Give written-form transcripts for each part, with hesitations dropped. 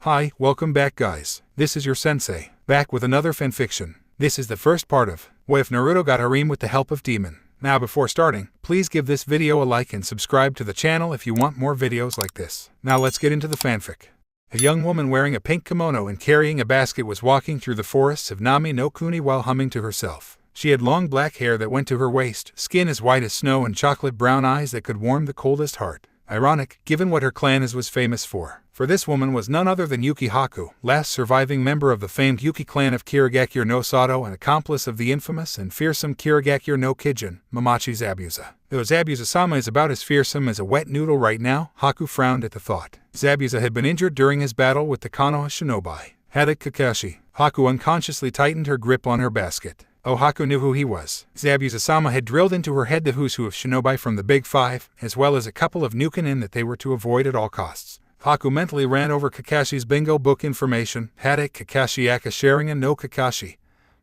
Hi, welcome back guys. This is your sensei, back with another fanfiction. This is the first part of What If Naruto Got Harem with the Help of Demon. Now before starting, please give this video a like and subscribe to the channel if you want more videos like this. Now let's get into the fanfic. A young woman wearing a pink kimono and carrying a basket was walking through the forests of Nami no Kuni while humming to herself. She had long black hair that went to her waist, skin as white as snow and chocolate brown eyes that could warm the coldest heart. Ironic, given what her clan was famous for. For this woman was none other than Yuki Haku, last surviving member of the famed Yuki clan of Kirigakure no Sato and accomplice of the infamous and fearsome Kirigakure no Kijin, Mamachi Zabuza. Though Zabuza-sama is about as fearsome as a wet noodle right now, Haku frowned at the thought. Zabuza had been injured during his battle with the Konoha shinobi, Kakashi. Haku unconsciously tightened her grip on her basket. Oh, Haku knew who he was. Zabuza-sama had drilled into her head the who's who of shinobi from the Big Five, as well as a couple of nukenin that they were to avoid at all costs. Haku mentally ran over Kakashi's bingo book information, Haddock Kakashi Akasharingan no Kakashi,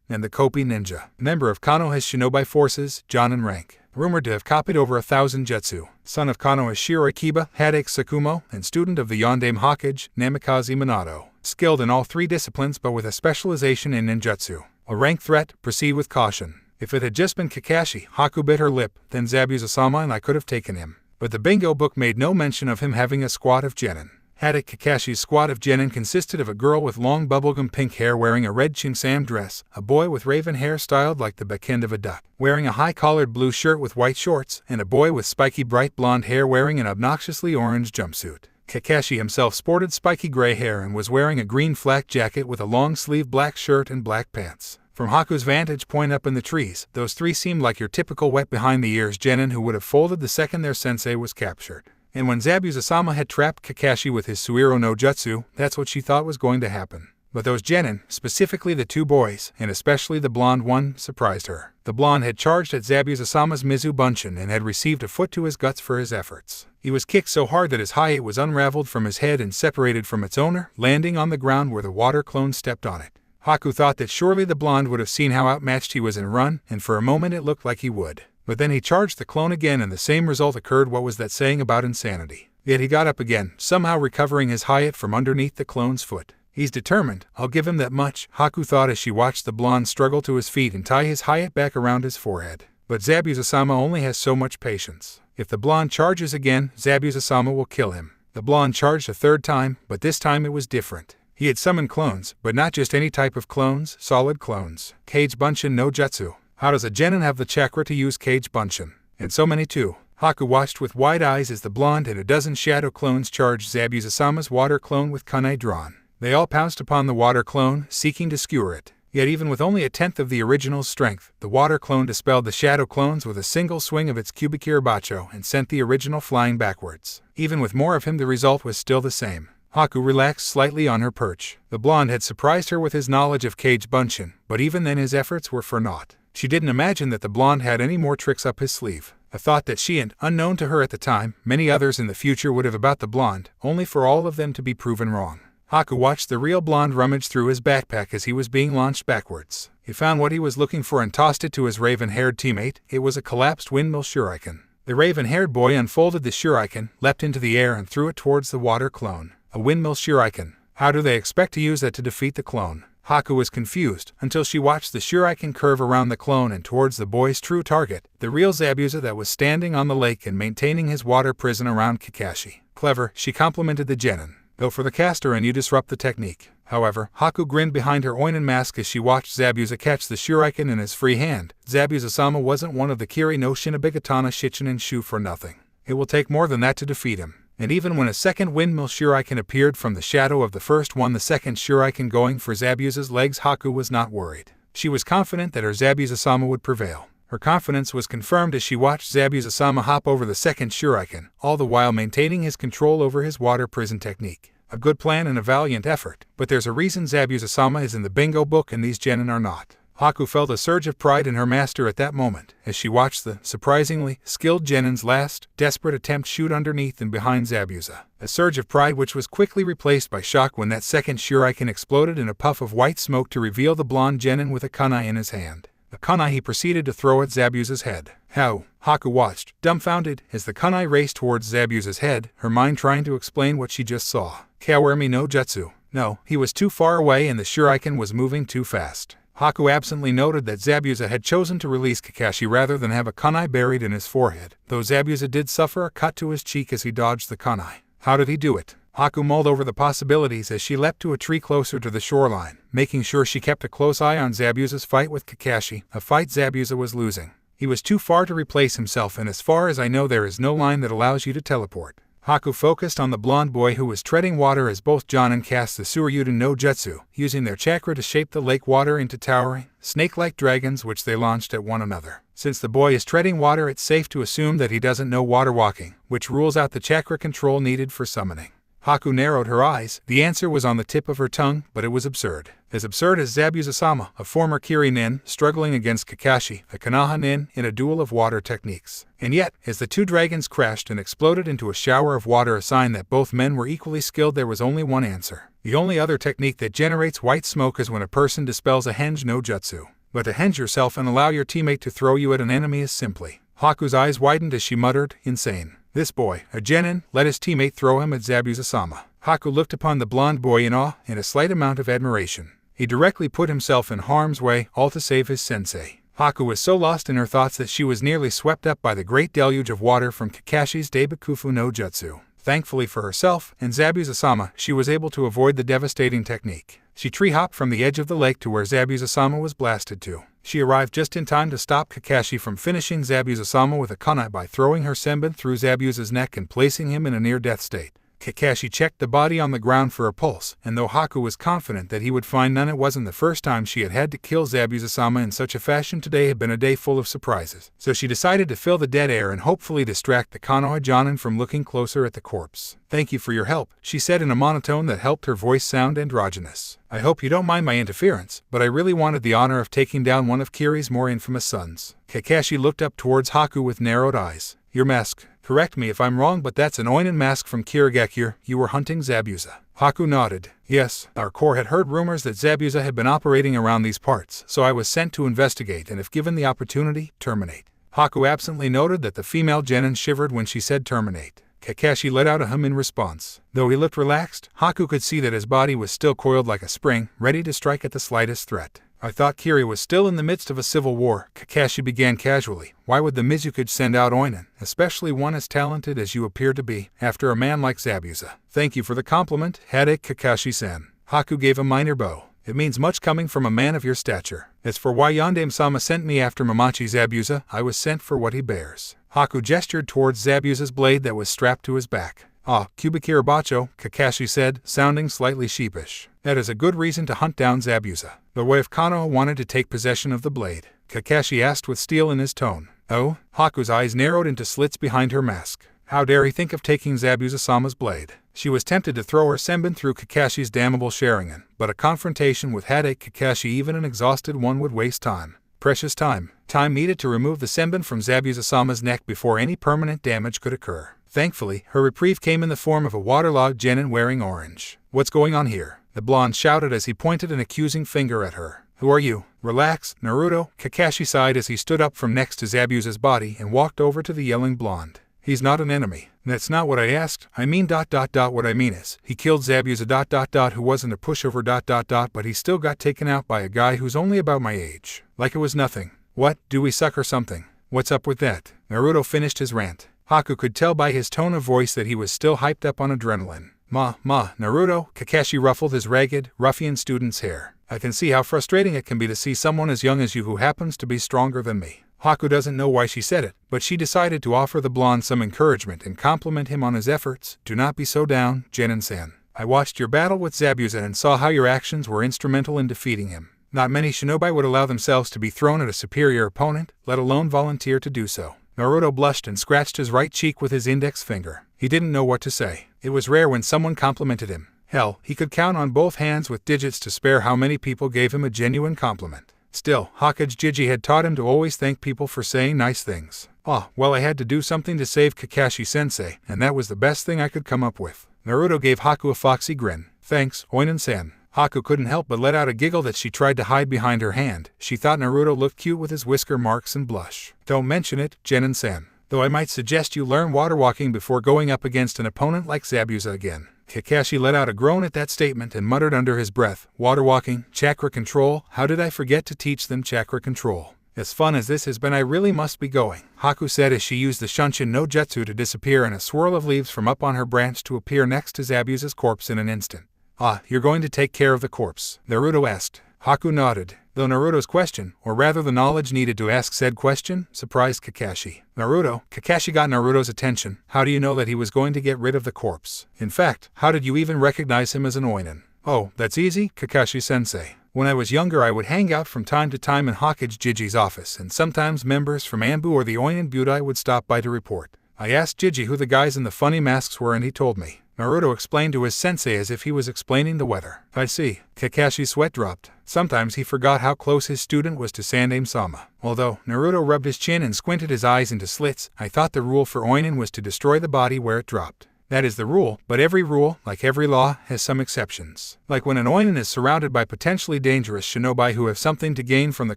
and the Kopi Ninja, member of Konoha's shinobi forces, Jonin rank, rumored to have copied over 1,000 jutsu, son of Konoha's Shiro Ikiba, Haddock Sakumo, and student of the Yondaime Hokage, Namikaze Minato, skilled in all three disciplines but with a specialization in ninjutsu. A rank threat, proceed with caution. If it had just been Kakashi, Haku bit her lip, then Zabuza-sama and I could have taken him. But the bingo book made no mention of him having a squad of genin. Haddock Kakashi's squad of genin consisted of a girl with long bubblegum pink hair wearing a red chinsam dress, a boy with raven hair styled like the back end of a duck, wearing a high-collared blue shirt with white shorts, and a boy with spiky bright blonde hair wearing an obnoxiously orange jumpsuit. Kakashi himself sported spiky gray hair and was wearing a green flak jacket with a long-sleeved black shirt and black pants. From Haku's vantage point up in the trees, those three seemed like your typical wet behind-the-ears genin who would have folded the second their sensei was captured. And when Zabuza-sama had trapped Kakashi with his Suiro no Jutsu, that's what she thought was going to happen. But those genin, specifically the two boys, and especially the blonde one, surprised her. The blonde had charged at Zabuza-sama's Mizu Bunshin and had received a foot to his guts for his efforts. He was kicked so hard that his hayate was unraveled from his head and separated from its owner, landing on the ground where the water clone stepped on it. Haku thought that surely the blonde would have seen how outmatched he was in run, and for a moment it looked like he would. But then he charged the clone again and the same result occurred. What was that saying about insanity? Yet he got up again, somehow recovering his hayate from underneath the clone's foot. He's determined, I'll give him that much, Haku thought as she watched the blonde struggle to his feet and tie his hayate back around his forehead. But Zabuza-sama only has so much patience. If the blonde charges again, Zabuza-sama will kill him. The blonde charged a third time, but this time it was different. He had summoned clones, but not just any type of clones, solid clones. Kage Bunshin no Jutsu. How does a genin have the chakra to use Kage Bunshin? And so many too. Haku watched with wide eyes as the blonde and a dozen shadow clones charged Zabuza-sama's water clone with kunai drawn. They all pounced upon the water clone, seeking to skewer it. Yet even with only a tenth of the original's strength, the water clone dispelled the shadow clones with a single swing of its Kubikira Bacho and sent the original flying backwards. Even with more of him, the result was still the same. Haku relaxed slightly on her perch. The blonde had surprised her with his knowledge of Kage Bunshin, but even then his efforts were for naught. She didn't imagine that the blonde had any more tricks up his sleeve. A thought that she and, unknown to her at the time, many others in the future would have about the blonde, only for all of them to be proven wrong. Haku watched the real blonde rummage through his backpack as he was being launched backwards. He found what he was looking for and tossed it to his raven-haired teammate. It was a collapsed windmill shuriken. The raven-haired boy unfolded the shuriken, leapt into the air and threw it towards the water clone. A windmill shuriken. How do they expect to use that to defeat the clone? Haku was confused, until she watched the shuriken curve around the clone and towards the boy's true target, the real Zabuza that was standing on the lake and maintaining his water prison around Kakashi. Clever, she complimented the genin. Though for the caster and you disrupt the technique. However, Haku grinned behind her oinen mask as she watched Zabuza catch the shuriken in his free hand. Zabuza-sama wasn't one of the Kiri no Shinabigatana Shichinin Shu for nothing. It will take more than that to defeat him. And even when a second windmill shuriken appeared from the shadow of the first one, the second shuriken going for Zabuza's legs, Haku was not worried. She was confident that her Zabuza-sama would prevail. Her confidence was confirmed as she watched Zabuza-sama hop over the second shuriken, all the while maintaining his control over his water prison technique. A good plan and a valiant effort, but there's a reason Zabuza-sama is in the bingo book and these genin are not. Haku felt a surge of pride in her master at that moment, as she watched the, surprisingly, skilled genin's last, desperate attempt shoot underneath and behind Zabuza. A surge of pride which was quickly replaced by shock when that second shuriken exploded in a puff of white smoke to reveal the blonde genin with a kunai in his hand. The kunai he proceeded to throw at Zabuza's head. How? Haku watched, dumbfounded, as the kunai raced towards Zabuza's head, her mind trying to explain what she just saw. Kawarimi no Jutsu. No, he was too far away and the shuriken was moving too fast. Haku absently noted that Zabuza had chosen to release Kakashi rather than have a kunai buried in his forehead, though Zabuza did suffer a cut to his cheek as he dodged the kunai. How did he do it? Haku mulled over the possibilities as she leapt to a tree closer to the shoreline, making sure she kept a close eye on Zabuza's fight with Kakashi, a fight Zabuza was losing. He was too far to replace himself, and as far as I know there is no line that allows you to teleport. Haku focused on the blonde boy who was treading water as both Jonin cast the Tsuryudan no Jutsu, using their chakra to shape the lake water into towering, snake-like dragons which they launched at one another. Since the boy is treading water, it's safe to assume that he doesn't know water walking, which rules out the chakra control needed for summoning. Haku narrowed her eyes. The answer was on the tip of her tongue, but it was absurd. As absurd as Zabuza-sama, a former Kiri nin, struggling against Kakashi, a Konoha nin, in a duel of water techniques. And yet, as the two dragons crashed and exploded into a shower of water, a sign that both men were equally skilled, there was only one answer. The only other technique that generates white smoke is when a person dispels a henge no jutsu. But to henge yourself and allow your teammate to throw you at an enemy is simply. Haku's eyes widened as she muttered, insane. This boy, a genin, let his teammate throw him at Zabuza-sama. Haku looked upon the blonde boy in awe and a slight amount of admiration. He directly put himself in harm's way, all to save his sensei. Haku was so lost in her thoughts that she was nearly swept up by the great deluge of water from Kakashi's Daibakufu no Jutsu. Thankfully for herself and Zabuza-sama, she was able to avoid the devastating technique. She tree-hopped from the edge of the lake to where Zabuza-sama was blasted to. She arrived just in time to stop Kakashi from finishing Zabuza-sama with a kunai by throwing her senbon through Zabuza's neck and placing him in a near-death state. Kakashi checked the body on the ground for a pulse, and though Haku was confident that he would find none, it wasn't the first time she had had to kill Zabuza-sama in such a fashion. Today had been a day full of surprises, so she decided to fill the dead air and hopefully distract the Konoha Jonin from looking closer at the corpse. "Thank you for your help," she said in a monotone that helped her voice sound androgynous. "I hope you don't mind my interference, but I really wanted the honor of taking down one of Kiri's more infamous sons." Kakashi looked up towards Haku with narrowed eyes. "Your mask. Correct me if I'm wrong, but that's an Oinen mask from Kirigakure. You were hunting Zabuza." Haku nodded. "Yes, our corps had heard rumors that Zabuza had been operating around these parts, so I was sent to investigate and if given the opportunity, terminate." Haku absently noted that the female genin shivered when she said terminate. Kakashi let out a hum in response. Though he looked relaxed, Haku could see that his body was still coiled like a spring, ready to strike at the slightest threat. "I thought Kiri was still in the midst of a civil war," Kakashi began casually. "Why would the Mizukage send out Oinen, especially one as talented as you appear to be, after a man like Zabuza?" "Thank you for the compliment, Hadake Kakashi-san." Haku gave a minor bow. "It means much coming from a man of your stature. As for why Yondaime-sama sent me after Mamachi Zabuza, I was sent for what he bears." Haku gestured towards Zabuza's blade that was strapped to his back. "Ah, Kubikirabacho," Kakashi said, sounding slightly sheepish. "That is a good reason to hunt down Zabuza." "But what if Konoha wanted to take possession of the blade?" Kakashi asked with steel in his tone. "Oh?" Haku's eyes narrowed into slits behind her mask. How dare he think of taking Zabuza-sama's blade? She was tempted to throw her senbon through Kakashi's damnable Sharingan, but a confrontation with Hadake Kakashi, even an exhausted one, would waste time. Precious time. Time needed to remove the senbon from Zabuza-sama's neck before any permanent damage could occur. Thankfully, her reprieve came in the form of a waterlogged genin wearing orange. "What's going on here?" the blonde shouted as he pointed an accusing finger at her. "Who are you?" "Relax, Naruto," Kakashi sighed as he stood up from next to Zabuza's body and walked over to the yelling blonde. "He's not an enemy." "That's not what I asked. I mean ... What I mean is, he killed Zabuza ... who wasn't a pushover ... but he still got taken out by a guy who's only about my age. Like it was nothing." "What, do we suck or something? What's up with that?" Naruto finished his rant. Haku could tell by his tone of voice that he was still hyped up on adrenaline. Naruto," Kakashi ruffled his ragged, ruffian student's hair. "I can see how frustrating it can be to see someone as young as you who happens to be stronger than me." Haku doesn't know why she said it, but she decided to offer the blonde some encouragement and compliment him on his efforts. "Do not be so down, Genin-san. I watched your battle with Zabuza and saw how your actions were instrumental in defeating him. Not many shinobi would allow themselves to be thrown at a superior opponent, let alone volunteer to do so." Naruto blushed and scratched his right cheek with his index finger. He didn't know what to say. It was rare when someone complimented him. Hell, he could count on both hands with digits to spare how many people gave him a genuine compliment. Still, Hokage-Jiji had taught him to always thank people for saying nice things. Well, I had to do something to save Kakashi-sensei, and that was the best thing I could come up with." Naruto gave Haku a foxy grin. "Thanks, Oinen-san." Haku couldn't help but let out a giggle that she tried to hide behind her hand. She thought Naruto looked cute with his whisker marks and blush. "Don't mention it, Genin-san. Though I might suggest you learn water walking before going up against an opponent like Zabuza again." Kakashi let out a groan at that statement and muttered under his breath, water walking, chakra control, how did I forget to teach them chakra control? As fun as this has been, I really must be going, Haku said as she used the Shunshin no Jutsu to disappear in a swirl of leaves from up on her branch to appear next to Zabuza's corpse in an instant. Ah, you're going to take care of the corpse? Naruto asked. Haku nodded, though Naruto's question, or rather the knowledge needed to ask said question, surprised Kakashi. Kakashi got Naruto's attention. How do you know that he was going to get rid of the corpse? In fact, how did you even recognize him as an Oinin? Oh, that's easy, Kakashi-sensei. When I was younger I would hang out from time to time in Hokage-Jiji's office, and sometimes members from Anbu or the Oinin Budai would stop by to report. I asked Jiji who the guys in the funny masks were and he told me. Naruto explained to his sensei as if he was explaining the weather. I see. Kakashi's sweat dropped. Sometimes he forgot how close his student was to Sandaime-sama. Although Naruto rubbed his chin and squinted his eyes into slits, I thought the rule for Oinin was to destroy the body where it dropped. That is the rule, but every rule, like every law, has some exceptions. Like when an Oinin is surrounded by potentially dangerous shinobi who have something to gain from the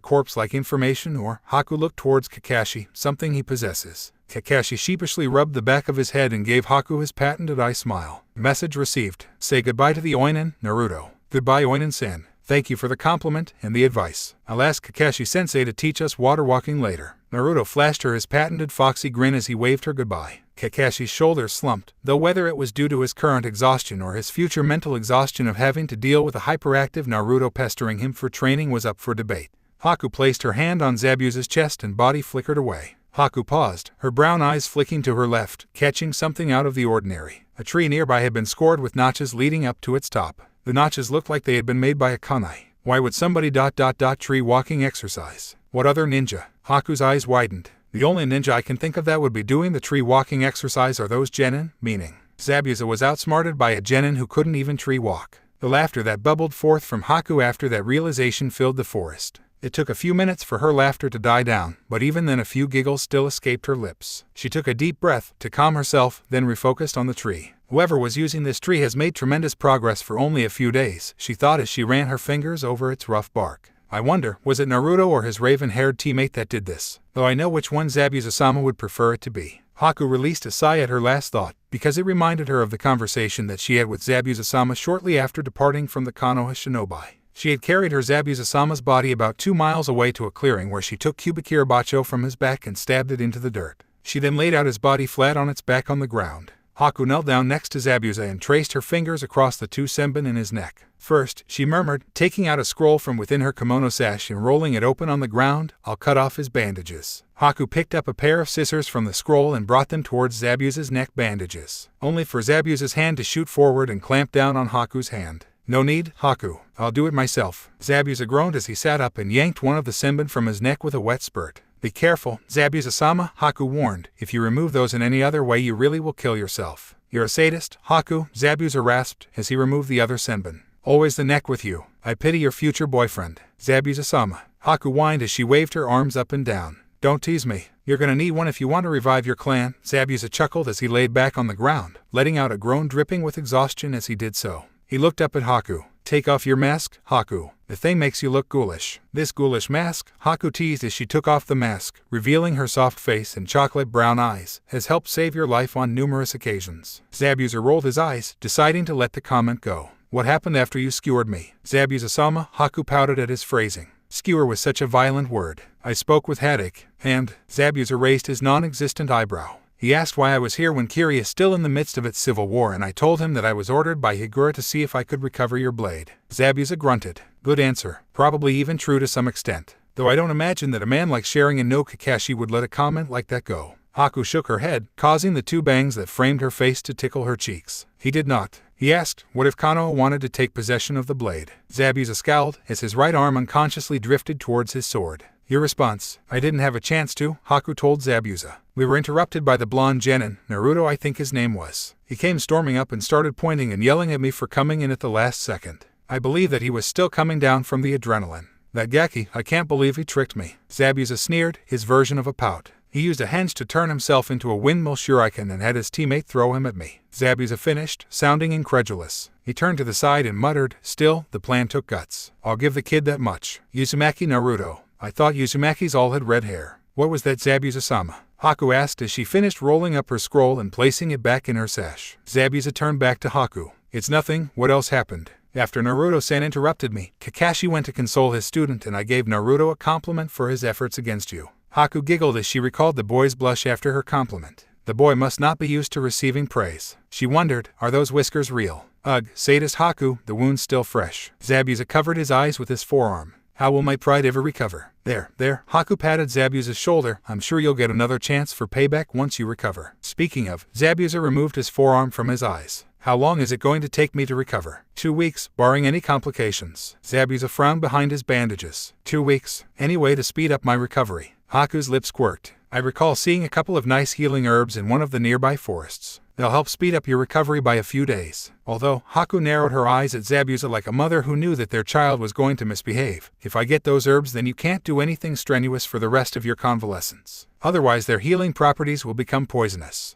corpse like information or, Haku looked towards Kakashi, something he possesses. Kakashi sheepishly rubbed the back of his head and gave Haku his patented eye smile. Message received. Say goodbye to the Oinin, Naruto. Goodbye Oinin-san. Thank you for the compliment and the advice. I'll ask Kakashi-sensei to teach us water walking later. Naruto flashed her his patented foxy grin as he waved her goodbye. Kakashi's shoulders slumped, though whether it was due to his current exhaustion or his future mental exhaustion of having to deal with a hyperactive Naruto pestering him for training was up for debate. Haku placed her hand on Zabuza's chest and body flickered away. Haku paused, her brown eyes flicking to her left, catching something out of the ordinary. A tree nearby had been scored with notches leading up to its top. The notches looked like they had been made by a kunai. Why would somebody ... tree walking exercise? What other ninja? Haku's eyes widened. The only ninja I can think of that would be doing the tree walking exercise are those genin, meaning Zabuza was outsmarted by a genin who couldn't even tree walk. The laughter that bubbled forth from Haku after that realization filled the forest. It took a few minutes for her laughter to die down, but even then a few giggles still escaped her lips. She took a deep breath to calm herself, then refocused on the tree. Whoever was using this tree has made tremendous progress for only a few days, she thought as she ran her fingers over its rough bark. I wonder, was it Naruto or his raven-haired teammate that did this? Though I know which one Zabuza-sama would prefer it to be. Haku released a sigh at her last thought, because it reminded her of the conversation that she had with Zabuza-sama shortly after departing from the Konoha Shinobi. She had carried her Zabuza-sama's body about 2 miles away to a clearing where she took Kubikirabacho from his back and stabbed it into the dirt. She then laid out his body flat on its back on the ground. Haku knelt down next to Zabuza and traced her fingers across the 2 senbon in his neck. First, she murmured, taking out a scroll from within her kimono sash and rolling it open on the ground, I'll cut off his bandages. Haku picked up a pair of scissors from the scroll and brought them towards Zabuza's neck bandages, only for Zabuza's hand to shoot forward and clamp down on Haku's hand. No need, Haku. I'll do it myself. Zabuza groaned as he sat up and yanked one of the senbon from his neck with a wet spurt. Be careful, Zabuza-sama, Haku warned. If you remove those in any other way you really will kill yourself. You're a sadist, Haku, Zabuza rasped as he removed the other senbon. Always the neck with you. I pity your future boyfriend. Zabuza-sama. Haku whined as she waved her arms up and down. Don't tease me. You're gonna need one if you want to revive your clan. Zabuza chuckled as he laid back on the ground, letting out a groan dripping with exhaustion as he did so. He looked up at Haku. Take off your mask, Haku. The thing makes you look ghoulish. This ghoulish mask, Haku teased as she took off the mask, revealing her soft face and chocolate brown eyes, has helped save your life on numerous occasions. Zabuza rolled his eyes, deciding to let the comment go. What happened after you skewered me? Zabuza-sama, Haku pouted at his phrasing. Skewer was such a violent word. I spoke with headache, and Zabuza raised his non-existent eyebrow. He asked why I was here when Kiri is still in the midst of its civil war, and I told him that I was ordered by Higura to see if I could recover your blade. Zabuza grunted. Good answer. Probably even true to some extent. Though I don't imagine that a man like Sharingan no Kakashi would let a comment like that go. Haku shook her head, causing the 2 bangs that framed her face to tickle her cheeks. He did not. He asked, what if Konoha wanted to take possession of the blade? Zabuza scowled as his right arm unconsciously drifted towards his sword. Your response? I didn't have a chance to, Haku told Zabuza. We were interrupted by the blonde genin, Naruto I think his name was. He came storming up and started pointing and yelling at me for coming in at the last second. I believe that he was still coming down from the adrenaline. That Gaki, I can't believe he tricked me. Zabuza sneered, his version of a pout. He used a henge to turn himself into a windmill shuriken and had his teammate throw him at me. Zabuza finished, sounding incredulous. He turned to the side and muttered, still, the plan took guts. I'll give the kid that much. Uzumaki Naruto. I thought Uzumaki's all had red hair. What was that, Zabuza-sama? Haku asked as she finished rolling up her scroll and placing it back in her sash. Zabuza turned back to Haku. It's nothing, what else happened? After Naruto-san interrupted me, Kakashi went to console his student and I gave Naruto a compliment for his efforts against you. Haku giggled as she recalled the boy's blush after her compliment. The boy must not be used to receiving praise. She wondered, are those whiskers real? Ugh, sadist Haku, the wound's still fresh. Zabuza covered his eyes with his forearm. How will my pride ever recover? There. Haku patted Zabuza's shoulder. I'm sure you'll get another chance for payback once you recover. Speaking of, Zabuza removed his forearm from his eyes. How long is it going to take me to recover? 2 weeks, barring any complications. Zabuza frowned behind his bandages. 2 weeks? Any way to speed up my recovery? Haku's lips quirked. I recall seeing a couple of nice healing herbs in one of the nearby forests. They'll help speed up your recovery by a few days. Although, Haku narrowed her eyes at Zabuza like a mother who knew that their child was going to misbehave. If I get those herbs, then you can't do anything strenuous for the rest of your convalescence. Otherwise their healing properties will become poisonous.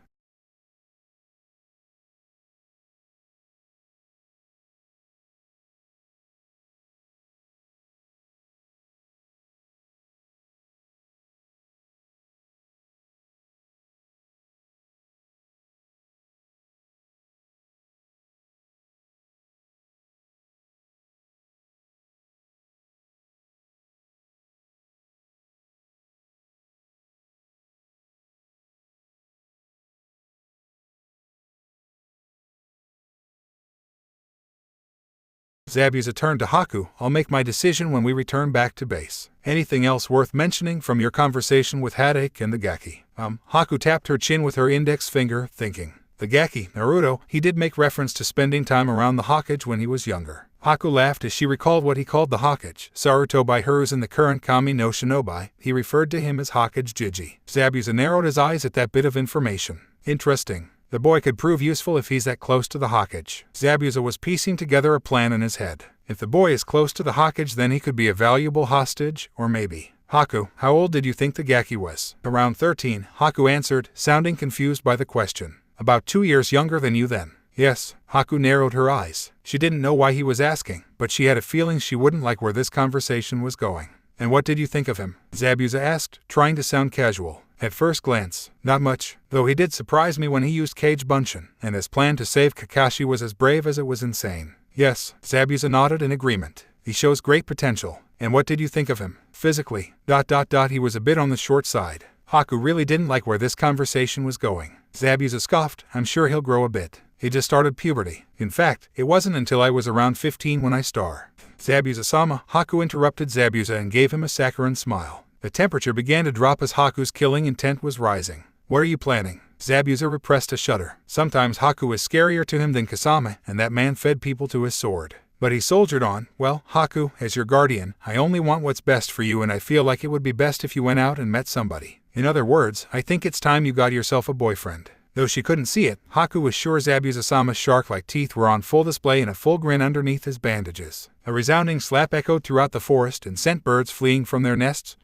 Zabuza turned to Haku. I'll make my decision when we return back to base. Anything else worth mentioning from your conversation with Hadake and the Gaki? Haku tapped her chin with her index finger, thinking. The Gaki, Naruto, he did make reference to spending time around the Hokage when he was younger. Haku laughed as she recalled what he called the Hokage. Saruto by hers in the current Kami no Shinobi, he referred to him as Hokage-Jiji. Zabuza narrowed his eyes at that bit of information. Interesting. The boy could prove useful if he's that close to the Hokage. Zabuza was piecing together a plan in his head. If the boy is close to the Hokage, then he could be a valuable hostage, or maybe. Haku, how old did you think the Gaki was? Around 13, Haku answered, sounding confused by the question. About 2 years younger than you then. Yes, Haku narrowed her eyes. She didn't know why he was asking, but she had a feeling she wouldn't like where this conversation was going. And what did you think of him? Zabuza asked, trying to sound casual. At first glance, not much, though he did surprise me when he used Kage Bunshin, and his plan to save Kakashi was as brave as it was insane. Yes, Zabuza nodded in agreement. He shows great potential. And what did you think of him? Physically, he was a bit on the short side. Haku really didn't like where this conversation was going. Zabuza scoffed, I'm sure he'll grow a bit. He just started puberty. In fact, it wasn't until I was around 15 when I started. Zabuza-sama, Haku interrupted Zabuza and gave him a saccharine smile. The temperature began to drop as Haku's killing intent was rising. What are you planning? Zabuza repressed a shudder. Sometimes Haku is scarier to him than Kasame, and that man fed people to his sword. But he soldiered on. Well, Haku, as your guardian, I only want what's best for you and I feel like it would be best if you went out and met somebody. In other words, I think it's time you got yourself a boyfriend. Though she couldn't see it, Haku was sure Zabuza-sama's shark-like teeth were on full display and a full grin underneath his bandages. A resounding slap echoed throughout the forest and sent birds fleeing from their nests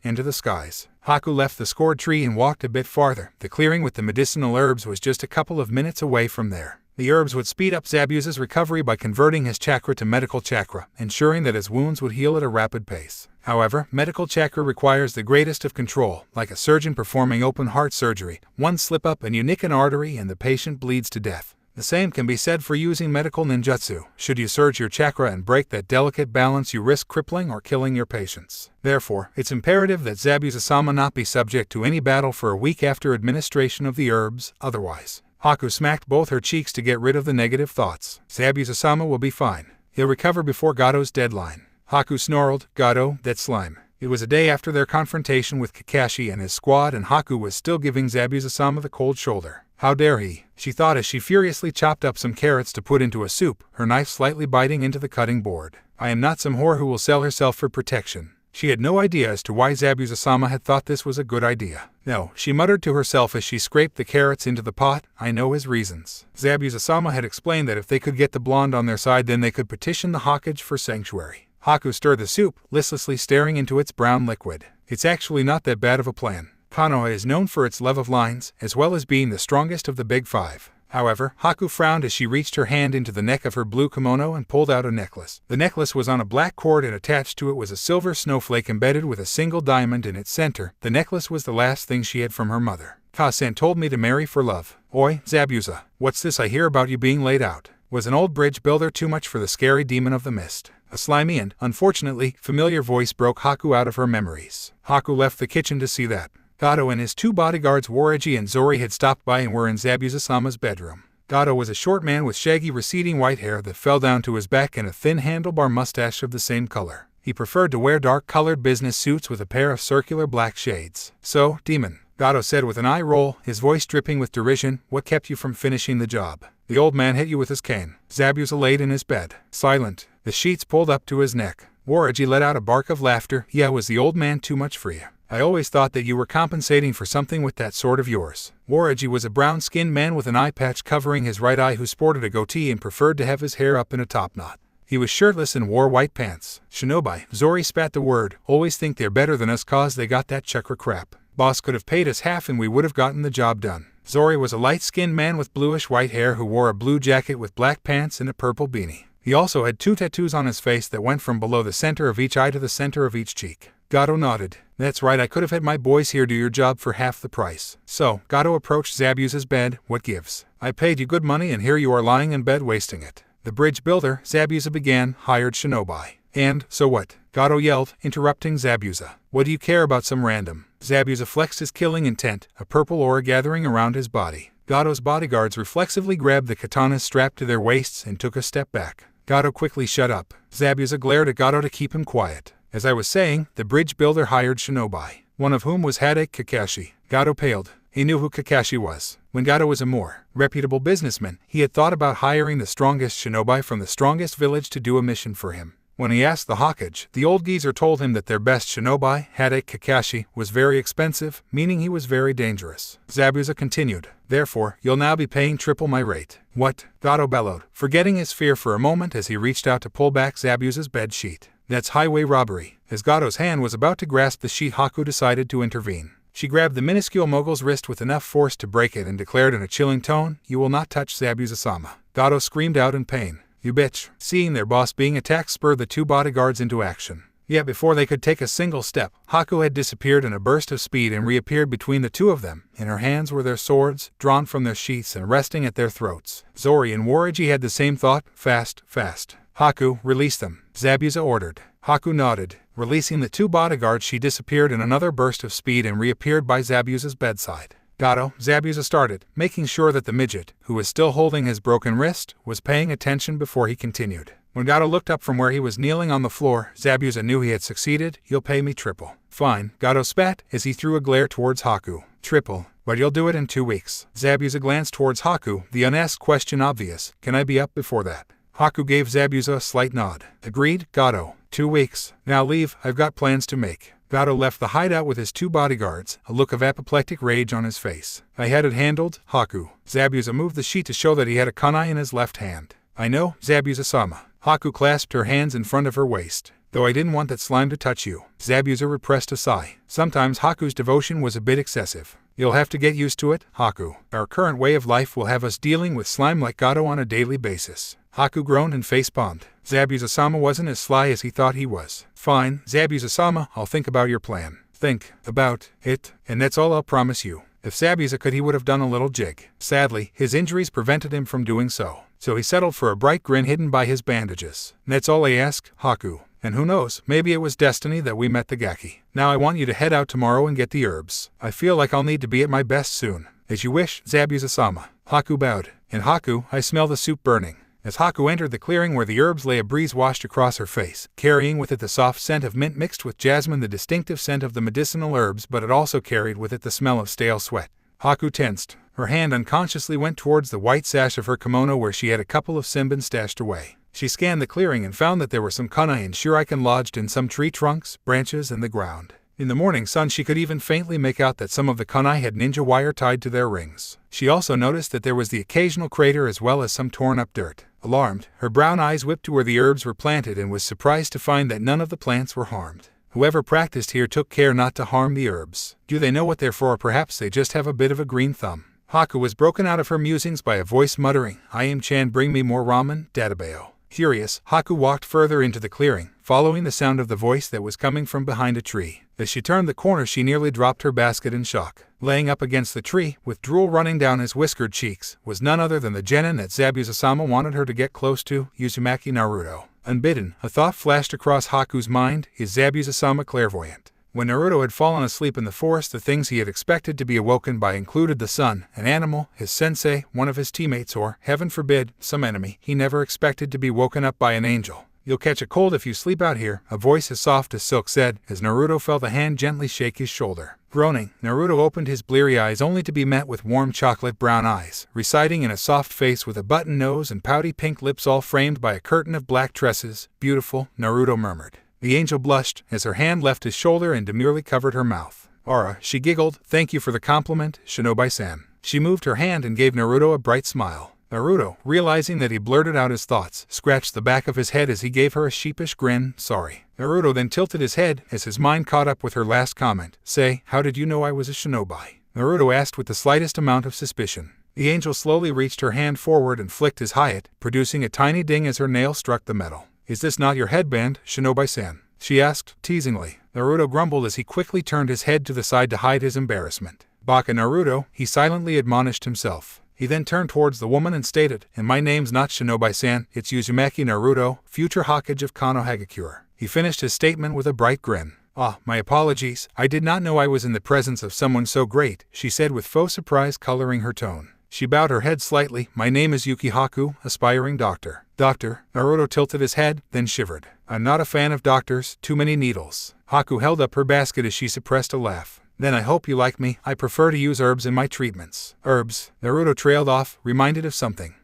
into the skies. Haku left the scored tree and walked a bit farther. The clearing with the medicinal herbs was just a couple of minutes away from there. The herbs would speed up Zabuza's recovery by converting his chakra to medical chakra, ensuring that his wounds would heal at a rapid pace. However, medical chakra requires the greatest of control, like a surgeon performing open-heart surgery. One slip-up and you nick an artery and the patient bleeds to death. The same can be said for using medical ninjutsu. Should you surge your chakra and break that delicate balance, you risk crippling or killing your patients. Therefore, it's imperative that Zabuza-sama not be subject to any battle for a week after administration of the herbs, otherwise. Haku smacked both her cheeks to get rid of the negative thoughts. Zabuza-sama will be fine. He'll recover before Gato's deadline. Haku snarled, Gato, that slime. It was a day after their confrontation with Kakashi and his squad and Haku was still giving Zabuza-sama the cold shoulder. How dare he? She thought as she furiously chopped up some carrots to put into a soup, her knife slightly biting into the cutting board. I am not some whore who will sell herself for protection. She had no idea as to why Zabuza-sama had thought this was a good idea. No, she muttered to herself as she scraped the carrots into the pot, I know his reasons. Zabuza-sama had explained that if they could get the blonde on their side then they could petition the Hokage for sanctuary. Haku stirred the soup, listlessly staring into its brown liquid. It's actually not that bad of a plan. Konoha is known for its love of lines, as well as being the strongest of the big five. However, Haku frowned as she reached her hand into the neck of her blue kimono and pulled out a necklace. The necklace was on a black cord and attached to it was a silver snowflake embedded with a single diamond in its center. The necklace was the last thing she had from her mother. Ka-san told me to marry for love. Oi, Zabuza, what's this I hear about you being laid out? Was an old bridge builder too much for the scary demon of the mist? A slimy and, unfortunately, familiar voice broke Haku out of her memories. Haku left the kitchen to see that Gato and his 2 bodyguards Waragi and Zori had stopped by and were in Zabuza-sama's bedroom. Gato was a short man with shaggy receding white hair that fell down to his back and a thin handlebar mustache of the same color. He preferred to wear dark-colored business suits with a pair of circular black shades. "So, demon," Gato said with an eye roll, his voice dripping with derision, "what kept you from finishing the job?" The old man hit you with his cane. Zabuza laid in his bed, silent, the sheets pulled up to his neck. Waragi let out a bark of laughter. "Yeah, was the old man too much for you? I always thought that you were compensating for something with that sword of yours." Waragi was a brown-skinned man with an eye patch covering his right eye who sported a goatee and preferred to have his hair up in a top knot. He was shirtless and wore white pants. "Shinobi," Zori spat the word, "always think they're better than us cause they got that chakra crap. Boss could have paid us half and we would have gotten the job done." Zori was a light-skinned man with bluish-white hair who wore a blue jacket with black pants and a purple beanie. He also had 2 tattoos on his face that went from below the center of each eye to the center of each cheek. Gato nodded. "That's right, I could have had my boys here do your job for half the price." So, Gato approached Zabuza's bed. "What gives? I paid you good money and here you are lying in bed wasting it." "The bridge builder," Zabuza began, "hired Shinobi." "And, so what?" Gato yelled, interrupting Zabuza. "What do you care about some random?" Zabuza flexed his killing intent, a purple aura gathering around his body. Gato's bodyguards reflexively grabbed the katanas strapped to their waists and took a step back. Gato quickly shut up. Zabuza glared at Gato to keep him quiet. "As I was saying, the bridge builder hired Shinobi, one of whom was Kakashi." Gato paled. He knew who Kakashi was. When Gato was a more reputable businessman, he had thought about hiring the strongest Shinobi from the strongest village to do a mission for him. When he asked the Hokage, the old geezer told him that their best Shinobi, Kakashi, was very expensive, meaning he was very dangerous. Zabuza continued. "Therefore, you'll now be paying triple my rate." "What?" Gato bellowed, forgetting his fear for a moment as he reached out to pull back Zabuza's bed sheet. "That's highway robbery." As Gato's hand was about to grasp the sheet, Haku decided to intervene. She grabbed the minuscule mogul's wrist with enough force to break it and declared in a chilling tone, "You will not touch Zabuza-sama." Gato screamed out in pain. "You bitch." Seeing their boss being attacked spurred the 2 bodyguards into action. Yet before they could take a single step, Haku had disappeared in a burst of speed and reappeared between the 2 of them. In her hands were their swords, drawn from their sheaths and resting at their throats. Zori and Waragi had the same thought. "Fast, fast." "Haku, release them," Zabuza ordered. Haku nodded. Releasing the 2 bodyguards, she disappeared in another burst of speed and reappeared by Zabuza's bedside. "Gato," Zabuza started, making sure that the midget, who was still holding his broken wrist, was paying attention before he continued. When Gato looked up from where he was kneeling on the floor, Zabuza knew he had succeeded. "You'll pay me triple." "Fine," Gato spat as he threw a glare towards Haku. "Triple, but you'll do it in 2 weeks." Zabuza glanced towards Haku, the unasked question obvious. "Can I be up before that?" Haku gave Zabuza a slight nod. "Agreed, Gato. 2 weeks. Now leave, I've got plans to make." Gato left the hideout with his 2 bodyguards, a look of apoplectic rage on his face. "I had it handled, Haku." Zabuza moved the sheet to show that he had a kunai in his left hand. "I know, Zabuza-sama." Haku clasped her hands in front of her waist. "Though I didn't want that slime to touch you." Zabuza repressed a sigh. Sometimes Haku's devotion was a bit excessive. "You'll have to get used to it, Haku. Our current way of life will have us dealing with slime like Gato on a daily basis." Haku groaned and facepalmed. Zabuza-sama wasn't as sly as he thought he was. "Fine, Zabuza-sama, I'll think about your plan." "Think about it, and that's all I'll promise you." If Zabuza could, he would have done a little jig. Sadly, his injuries prevented him from doing so. So he settled for a bright grin hidden by his bandages. "That's all I ask, Haku. And who knows, maybe it was destiny that we met the Gaki. Now I want you to head out tomorrow and get the herbs. I feel like I'll need to be at my best soon." "As you wish, Zabuza-sama." Haku bowed. "And Haku, I smell the soup burning." As Haku entered the clearing where the herbs lay, a breeze washed across her face, carrying with it the soft scent of mint mixed with jasmine, the distinctive scent of the medicinal herbs, but it also carried with it the smell of stale sweat. Haku tensed. Her hand unconsciously went towards the white sash of her kimono where she had a couple of senbon stashed away. She scanned the clearing and found that there were some kunai and shuriken lodged in some tree trunks, branches, and the ground. In the morning sun she could even faintly make out that some of the kunai had ninja wire tied to their rings. She also noticed that there was the occasional crater as well as some torn-up dirt. Alarmed, her brown eyes whipped to where the herbs were planted and was surprised to find that none of the plants were harmed. Whoever practiced here took care not to harm the herbs. Do they know what they're for, or perhaps they just have a bit of a green thumb? Haku was broken out of her musings by a voice muttering, "I am Chan, bring me more ramen, Databeo." Curious, Haku walked further into the clearing, following the sound of the voice that was coming from behind a tree. As she turned the corner she nearly dropped her basket in shock. Laying up against the tree, with drool running down his whiskered cheeks, was none other than the genin that Zabuza-sama wanted her to get close to, Uzumaki Naruto. Unbidden, a thought flashed across Haku's mind: is Zabuza-sama clairvoyant? When Naruto had fallen asleep in the forest, the things he had expected to be awoken by included the sun, an animal, his sensei, one of his teammates, or, heaven forbid, some enemy. He never expected to be woken up by an angel. "You'll catch a cold if you sleep out here," a voice as soft as silk said, as Naruto felt a hand gently shake his shoulder. Groaning, Naruto opened his bleary eyes only to be met with warm chocolate-brown eyes, residing in a soft face with a button nose and pouty pink lips all framed by a curtain of black tresses. "Beautiful," Naruto murmured. The angel blushed as her hand left his shoulder and demurely covered her mouth. "Aura," she giggled, "thank you for the compliment, Shinobi-san." She moved her hand and gave Naruto a bright smile. Naruto, realizing that he blurted out his thoughts, scratched the back of his head as he gave her a sheepish grin. "Sorry." Naruto then tilted his head as his mind caught up with her last comment. "Say, how did you know I was a shinobi?" Naruto asked with the slightest amount of suspicion. The angel slowly reached her hand forward and flicked his hayate, producing a tiny ding as her nail struck the metal. "Is this not your headband, Shinobi-san?" she asked, teasingly. Naruto grumbled as he quickly turned his head to the side to hide his embarrassment. "Baka Naruto," he silently admonished himself. He then turned towards the woman and stated, "And my name's not Shinobi-san, it's Uzumaki Naruto, future Hokage of Konohagakure." He finished his statement with a bright grin. "Ah, my apologies, I did not know I was in the presence of someone so great," she said with faux surprise coloring her tone. She bowed her head slightly. "My name is Yuki Haku, aspiring doctor." "Doctor?" Naruto tilted his head, then shivered. "I'm not a fan of doctors, too many needles." Haku held up her basket as she suppressed a laugh. "Then I hope you like me. I prefer to use herbs in my treatments." "Herbs?" Naruto trailed off, reminded of something.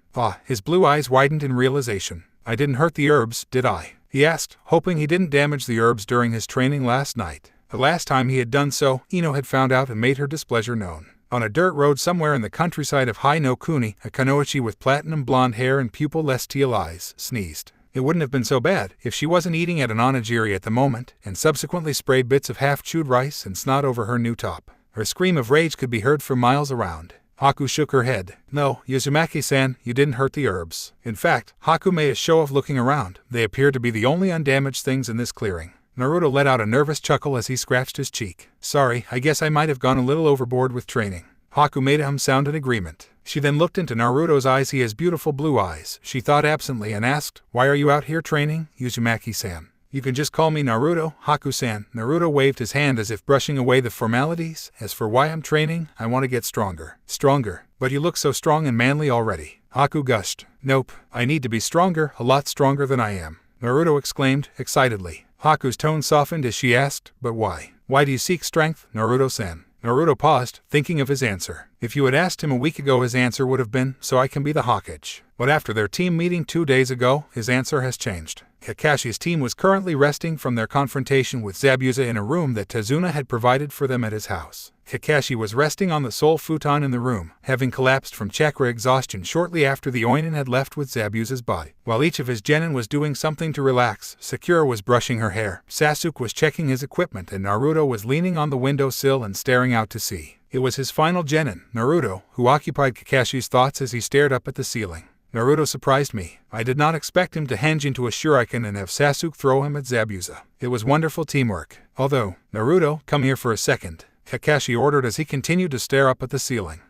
His blue eyes widened in realization. "I didn't hurt the herbs, did I?" he asked, hoping he didn't damage the herbs during his training last night. The last time he had done so, Ino had found out and made her displeasure known. On a dirt road somewhere in the countryside of Hai no Kuni, a kunoichi with platinum blonde hair and pupil-less teal eyes sneezed. It wouldn't have been so bad if she wasn't eating at an onigiri at the moment, and subsequently sprayed bits of half-chewed rice and snot over her new top. Her scream of rage could be heard for miles around. Haku shook her head. "No, Uzumaki-san, you didn't hurt the herbs." In fact, Haku made a show of looking around. They appeared to be the only undamaged things in this clearing. Naruto let out a nervous chuckle as he scratched his cheek. "Sorry, I guess I might have gone a little overboard with training." Haku made a sound in agreement. She then looked into Naruto's eyes. He has beautiful blue eyes, she thought absently, and asked, "Why are you out here training, Uzumaki-san?" "You can just call me Naruto, Haku-san." Naruto waved his hand as if brushing away the formalities. "As for why I'm training, I want to get stronger." "Stronger? But you look so strong and manly already." Haku gushed. "Nope, I need to be stronger, a lot stronger than I am," Naruto exclaimed, excitedly. Haku's tone softened as she asked, "But why? Why do you seek strength, Naruto-san?" Naruto paused, thinking of his answer. If you had asked him a week ago, his answer would have been, "So I can be the Hokage." But after their team meeting 2 days ago, his answer has changed. Kakashi's team was currently resting from their confrontation with Zabuza in a room that Tazuna had provided for them at his house. Kakashi was resting on the sole futon in the room, having collapsed from chakra exhaustion shortly after the Oinin had left with Zabuza's body. While each of his genin was doing something to relax, Sakura was brushing her hair, Sasuke was checking his equipment, and Naruto was leaning on the windowsill and staring out to sea. It was his final genin, Naruto, who occupied Kakashi's thoughts as he stared up at the ceiling. "Naruto surprised me. I did not expect him to henge into a shuriken and have Sasuke throw him at Zabuza. It was wonderful teamwork. Although, Naruto, come here for a second," Kakashi ordered as he continued to stare up at the ceiling.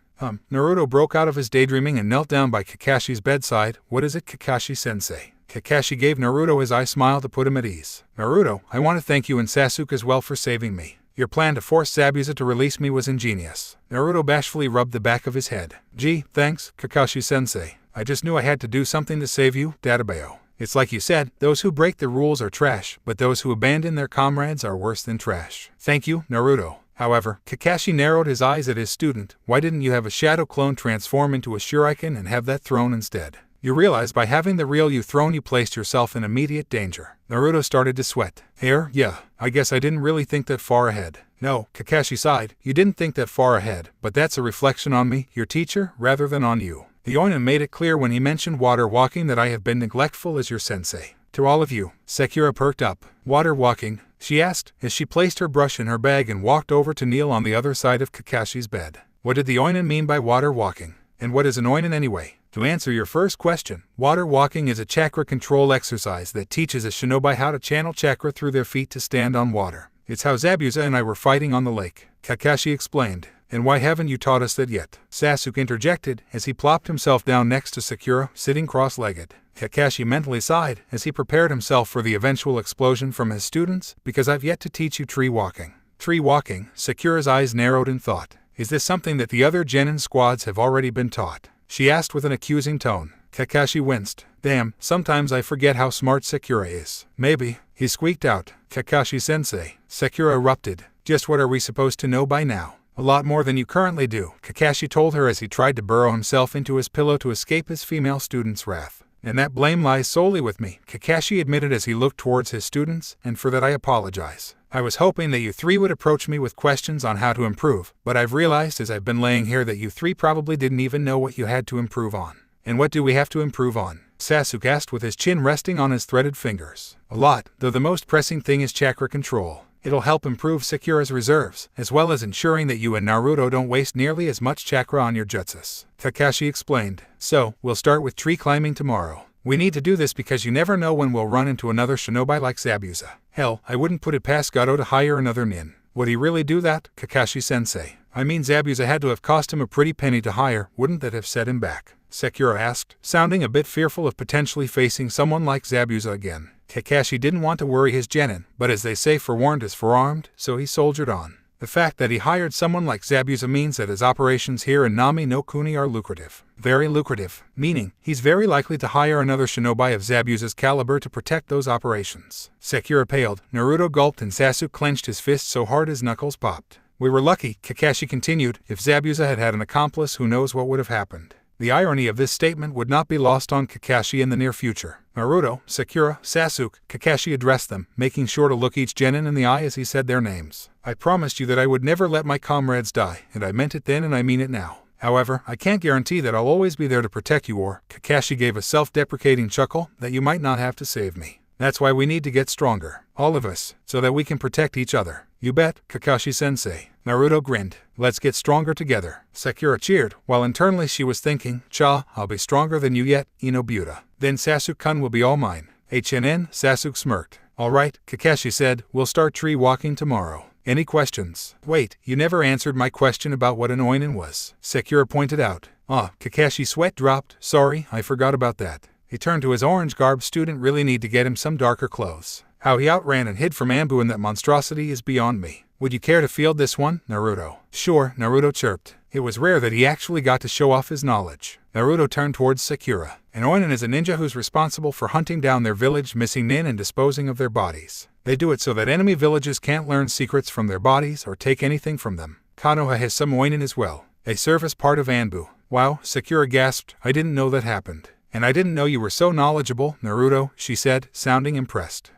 Naruto broke out of his daydreaming and knelt down by Kakashi's bedside. "What is it, Kakashi-sensei?" Kakashi gave Naruto his eye smile to put him at ease. "Naruto, I want to thank you and Sasuke as well for saving me. Your plan to force Zabuza to release me was ingenious." Naruto bashfully rubbed the back of his head. "Gee, thanks, Kakashi-sensei. I just knew I had to do something to save you, Databeo. It's like you said, those who break the rules are trash, but those who abandon their comrades are worse than trash." "Thank you, Naruto." However, Kakashi narrowed his eyes at his student. "Why didn't you have a shadow clone transform into a shuriken and have that thrown instead? You realize by having the real you thrown, you placed yourself in immediate danger." Naruto started to sweat. Yeah, I guess I didn't really think that far ahead." "No," Kakashi sighed, "you didn't think that far ahead, but that's a reflection on me, your teacher, rather than on you. The Oinin made it clear when he mentioned water walking that I have been neglectful as your sensei. To all of you." Sakura perked up. "Water walking?" she asked, as she placed her brush in her bag and walked over to kneel on the other side of Kakashi's bed. What did the Oinin mean by water walking? And what is an Oinin anyway? To answer your first question, water walking is a chakra control exercise that teaches a shinobi how to channel chakra through their feet to stand on water. It's how Zabuza and I were fighting on the lake," Kakashi explained. And why haven't you taught us that yet? Sasuke interjected as he plopped himself down next to Sakura, sitting cross-legged. Kakashi mentally sighed as he prepared himself for the eventual explosion from his students, because I've yet to teach you tree walking. Tree walking? Sakura's eyes narrowed in thought. Is this something that the other genin squads have already been taught? She asked with an accusing tone. Kakashi winced. Damn, sometimes I forget how smart Sakura is. Maybe, he squeaked out. Kakashi-sensei. Sakura erupted. Just what are we supposed to know by now? A lot more than you currently do, Kakashi told her as he tried to burrow himself into his pillow to escape his female student's wrath. And that blame lies solely with me, Kakashi admitted as he looked towards his students, and for that I apologize. I was hoping that you three would approach me with questions on how to improve, but I've realized as I've been laying here that you three probably didn't even know what you had to improve on. And what do we have to improve on? Sasuke asked with his chin resting on his threaded fingers. A lot, though the most pressing thing is chakra control. It'll help improve Sakura's reserves, as well as ensuring that you and Naruto don't waste nearly as much chakra on your jutsus. Kakashi explained. So, we'll start with tree climbing tomorrow. We need to do this because you never know when we'll run into another shinobi like Zabuza. Hell, I wouldn't put it past Gato to hire another nin. Would he really do that, Kakashi-sensei? I mean, Zabuza had to have cost him a pretty penny to hire, wouldn't that have set him back? Sakura asked, sounding a bit fearful of potentially facing someone like Zabuza again. Kakashi didn't want to worry his genin, but as they say, forewarned is forearmed, so he soldiered on. The fact that he hired someone like Zabuza means that his operations here in Nami no Kuni are lucrative. Very lucrative, meaning he's very likely to hire another shinobi of Zabuza's caliber to protect those operations. Sakura paled, Naruto gulped, and Sasuke clenched his fist so hard his knuckles popped. We were lucky, Kakashi continued. If Zabuza had had an accomplice, who knows what would have happened. The irony of this statement would not be lost on Kakashi in the near future. Naruto, Sakura, Sasuke, Kakashi addressed them, making sure to look each genin in the eye as he said their names. I promised you that I would never let my comrades die, and I meant it then and I mean it now. However, I can't guarantee that I'll always be there to protect you or, Kakashi gave a self-deprecating chuckle, that you might not have to save me. That's why we need to get stronger, all of us, so that we can protect each other. You bet, Kakashi-sensei. Naruto grinned. Let's get stronger together. Sakura cheered, while internally she was thinking, Cha, I'll be stronger than you yet, Inobuta. Then Sasuke-kun will be all mine. Sasuke smirked. Alright, Kakashi said, we'll start tree walking tomorrow. Any questions? Wait, you never answered my question about what an oinen was. Sakura pointed out. Kakashi's sweat dropped. Sorry, I forgot about that. He turned to his orange-garbed student. Really need to get him some darker clothes. How he outran and hid from Anbu in that monstrosity is beyond me. Would you care to field this one, Naruto? Sure, Naruto chirped. It was rare that he actually got to show off his knowledge. Naruto turned towards Sakura. An oinen is a ninja who's responsible for hunting down their village missing nin and disposing of their bodies. They do it so that enemy villages can't learn secrets from their bodies or take anything from them. Konoha has some oinen as well. They serve as part of Anbu. Wow, Sakura gasped. I didn't know that happened. And I didn't know you were so knowledgeable, Naruto, she said, sounding impressed.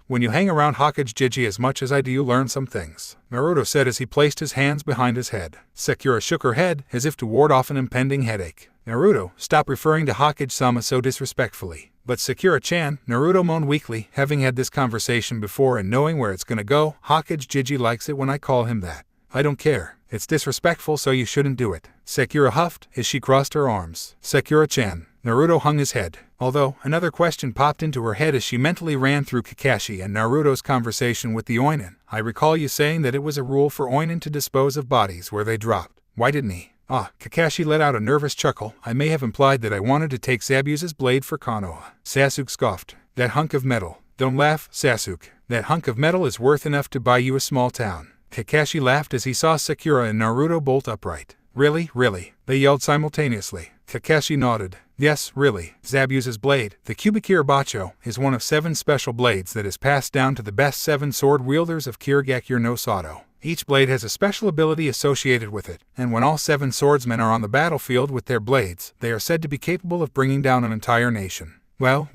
When you hang around Hokage-Jiji as much as I do, you learn some things, Naruto said as he placed his hands behind his head. Sakura shook her head, as if to ward off an impending headache. Naruto, stop referring to Hokage-sama so disrespectfully. But Sakura-chan, Naruto moaned weakly, having had this conversation before and knowing where it's gonna go, Hokage-Jiji likes it when I call him that. I don't care. It's disrespectful, so you shouldn't do it. Sakura huffed, as she crossed her arms. Sakura-chan. Naruto hung his head. Although, another question popped into her head as she mentally ran through Kakashi and Naruto's conversation with the oinen. I recall you saying that it was a rule for oinen to dispose of bodies where they dropped. Why didn't he? Kakashi let out a nervous chuckle. I may have implied that I wanted to take Zabuza's blade for Konoha. Sasuke scoffed. That hunk of metal. Don't laugh, Sasuke. That hunk of metal is worth enough to buy you a small town. Kakashi laughed as he saw Sakura and Naruto bolt upright. Really? Really? They yelled simultaneously. Kakashi nodded. Yes, really. Zabuza's blade, the Kubikira Bacho, is one of 7 special blades that is passed down to the best 7 sword wielders of Kirigakure no Sato. Each blade has a special ability associated with it, and when all 7 swordsmen are on the battlefield with their blades, they are said to be capable of bringing down an entire nation. Well,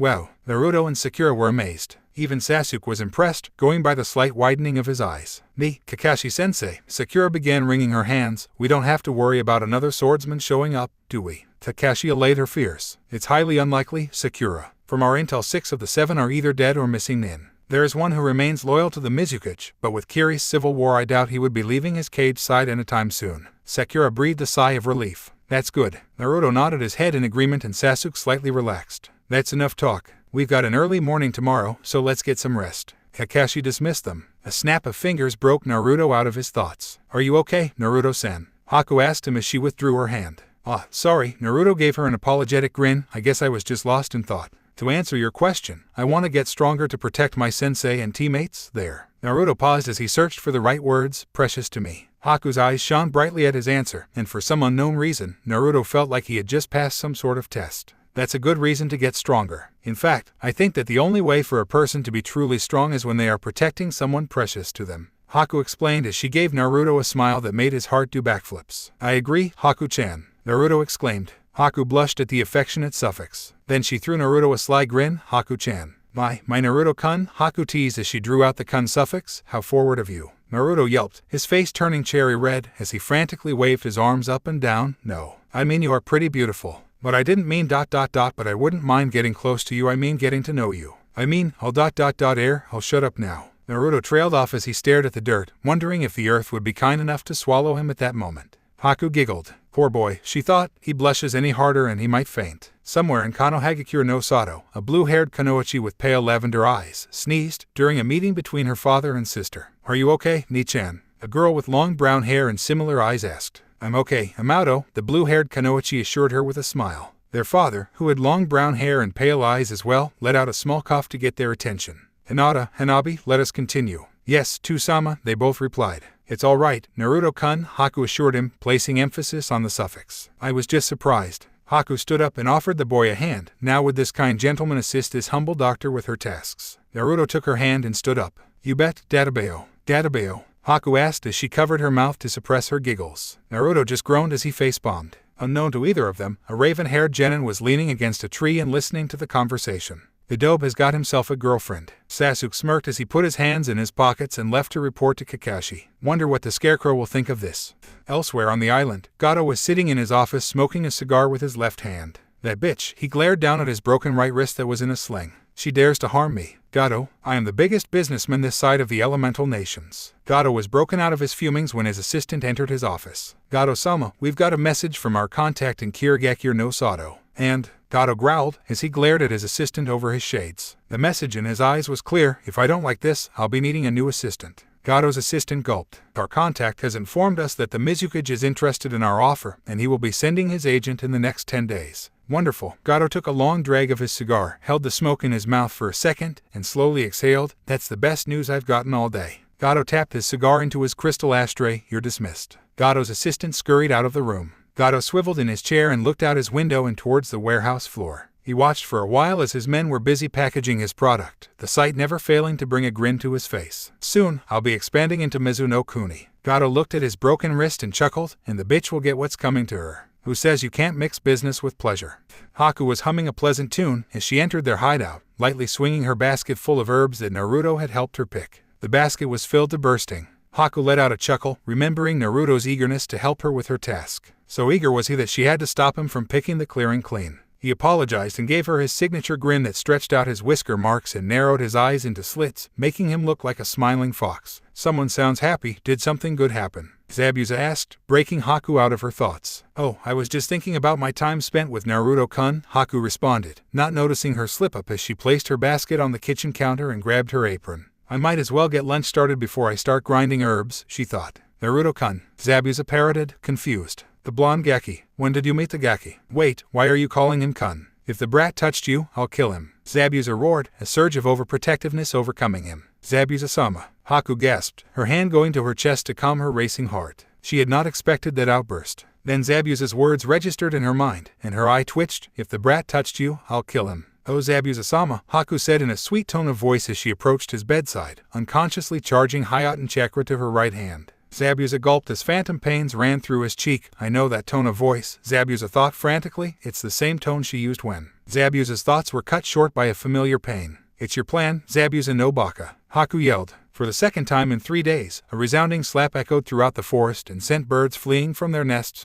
Naruto and Sakura were amazed. Even Sasuke was impressed, going by the slight widening of his eyes. Kakashi-sensei, Sakura began wringing her hands. We don't have to worry about another swordsman showing up, do we? Kakashi allayed her fears. It's highly unlikely, Sakura. From our intel, 6 of the 7 are either dead or missing nin. There is one who remains loyal to the Mizukage, but with Kiri's civil war I doubt he would be leaving his cage side anytime soon. Sakura breathed a sigh of relief. That's good. Naruto nodded his head in agreement and Sasuke slightly relaxed. That's enough talk. We've got an early morning tomorrow, so let's get some rest. Kakashi dismissed them. A snap of fingers broke Naruto out of his thoughts. Are you okay, Naruto-san? Haku asked him as she withdrew her hand. Ah, sorry, Naruto gave her an apologetic grin. I guess I was just lost in thought. To answer your question, I want to get stronger to protect my sensei and teammates. There. Naruto paused as he searched for the right words. Precious to me. Haku's eyes shone brightly at his answer, and for some unknown reason, Naruto felt like he had just passed some sort of test. That's a good reason to get stronger. In fact, I think that the only way for a person to be truly strong is when they are protecting someone precious to them. Haku explained as she gave Naruto a smile that made his heart do backflips. I agree, Haku-chan, Naruto exclaimed. Haku blushed at the affectionate suffix. Then she threw Naruto a sly grin. Haku-chan. My Naruto-kun, Haku teased as she drew out the kun suffix. How forward of you. Naruto yelped, his face turning cherry red as he frantically waved his arms up and down. No, I mean you are pretty beautiful. But I didn't mean ... but I wouldn't mind getting close to you. I mean getting to know you. I mean, I'll shut up now. Naruto trailed off as he stared at the dirt, wondering if the earth would be kind enough to swallow him at that moment. Haku giggled. Poor boy, she thought, he blushes any harder and he might faint. Somewhere in Konohagakure no Sato, a blue-haired Kunoichi with pale lavender eyes, sneezed during a meeting between her father and sister. Are you okay, Ni-chan? A girl with long brown hair and similar eyes asked. I'm okay, Amato, the blue-haired Kunoichi assured her with a smile. Their father, who had long brown hair and pale eyes as well, let out a small cough to get their attention. Hinata, Hanabi, let us continue. Yes, Tusama, they both replied. It's all right, Naruto-kun, Haku assured him, placing emphasis on the suffix. I was just surprised. Haku stood up and offered the boy a hand. Now would this kind gentleman assist his humble doctor with her tasks? Naruto took her hand and stood up. You bet, Databeo. Databeo, Haku asked as she covered her mouth to suppress her giggles. Naruto just groaned as he face-bombed. Unknown to either of them, a raven-haired genin was leaning against a tree and listening to the conversation. The dope has got himself a girlfriend. Sasuke smirked as he put his hands in his pockets and left to report to Kakashi. Wonder what the scarecrow will think of this. Elsewhere on the island, Gato was sitting in his office smoking a cigar with his left hand. That bitch, he glared down at his broken right wrist that was in a sling. She dares to harm me. Gato, I am the biggest businessman this side of the elemental nations. Gato was broken out of his fumings when his assistant entered his office. Gato-sama, we've got a message from our contact in Kirigakure no Sato. And, Gato growled as he glared at his assistant over his shades. The message in his eyes was clear. If I don't like this, I'll be needing a new assistant. Gato's assistant gulped. Our contact has informed us that the Mizukage is interested in our offer, and he will be sending his agent in the next 10 days. Wonderful. Gato took a long drag of his cigar, held the smoke in his mouth for a second, and slowly exhaled. That's the best news I've gotten all day. Gato tapped his cigar into his crystal ashtray. You're dismissed. Gato's assistant scurried out of the room. Gato swiveled in his chair and looked out his window and towards the warehouse floor. He watched for a while as his men were busy packaging his product, the sight never failing to bring a grin to his face. Soon, I'll be expanding into Mizuno-kuni. Gato looked at his broken wrist and chuckled, and the bitch will get what's coming to her. Who says you can't mix business with pleasure? Haku was humming a pleasant tune as she entered their hideout, lightly swinging her basket full of herbs that Naruto had helped her pick. The basket was filled to bursting. Haku let out a chuckle, remembering Naruto's eagerness to help her with her task. So eager was he that she had to stop him from picking the clearing clean. He apologized and gave her his signature grin that stretched out his whisker marks and narrowed his eyes into slits, making him look like a smiling fox. Someone sounds happy. Did something good happen? Zabuza asked, breaking Haku out of her thoughts. Oh, I was just thinking about my time spent with Naruto-kun, Haku responded, not noticing her slip-up as she placed her basket on the kitchen counter and grabbed her apron. I might as well get lunch started before I start grinding herbs, she thought. Naruto-kun, Zabuza parroted, confused. The blonde Gaki. When did you meet the Gaki? Wait, why are you calling him kun? If the brat touched you, I'll kill him. Zabuza roared, a surge of overprotectiveness overcoming him. Zabuza-sama. Haku gasped, her hand going to her chest to calm her racing heart. She had not expected that outburst. Then Zabuza's words registered in her mind, and her eye twitched. If the brat touched you, I'll kill him. Oh, Zabuza-sama, Haku said in a sweet tone of voice as she approached his bedside, unconsciously charging Hayaten chakra to her right hand. Zabuza gulped as phantom pains ran through his cheek. I know that tone of voice, Zabuza thought frantically. It's the same tone she used when. Zabuza's thoughts were cut short by a familiar pain. It's your plan, Zabuza no baka, Haku yelled. For the second time in 3 days, a resounding slap echoed throughout the forest and sent birds fleeing from their nests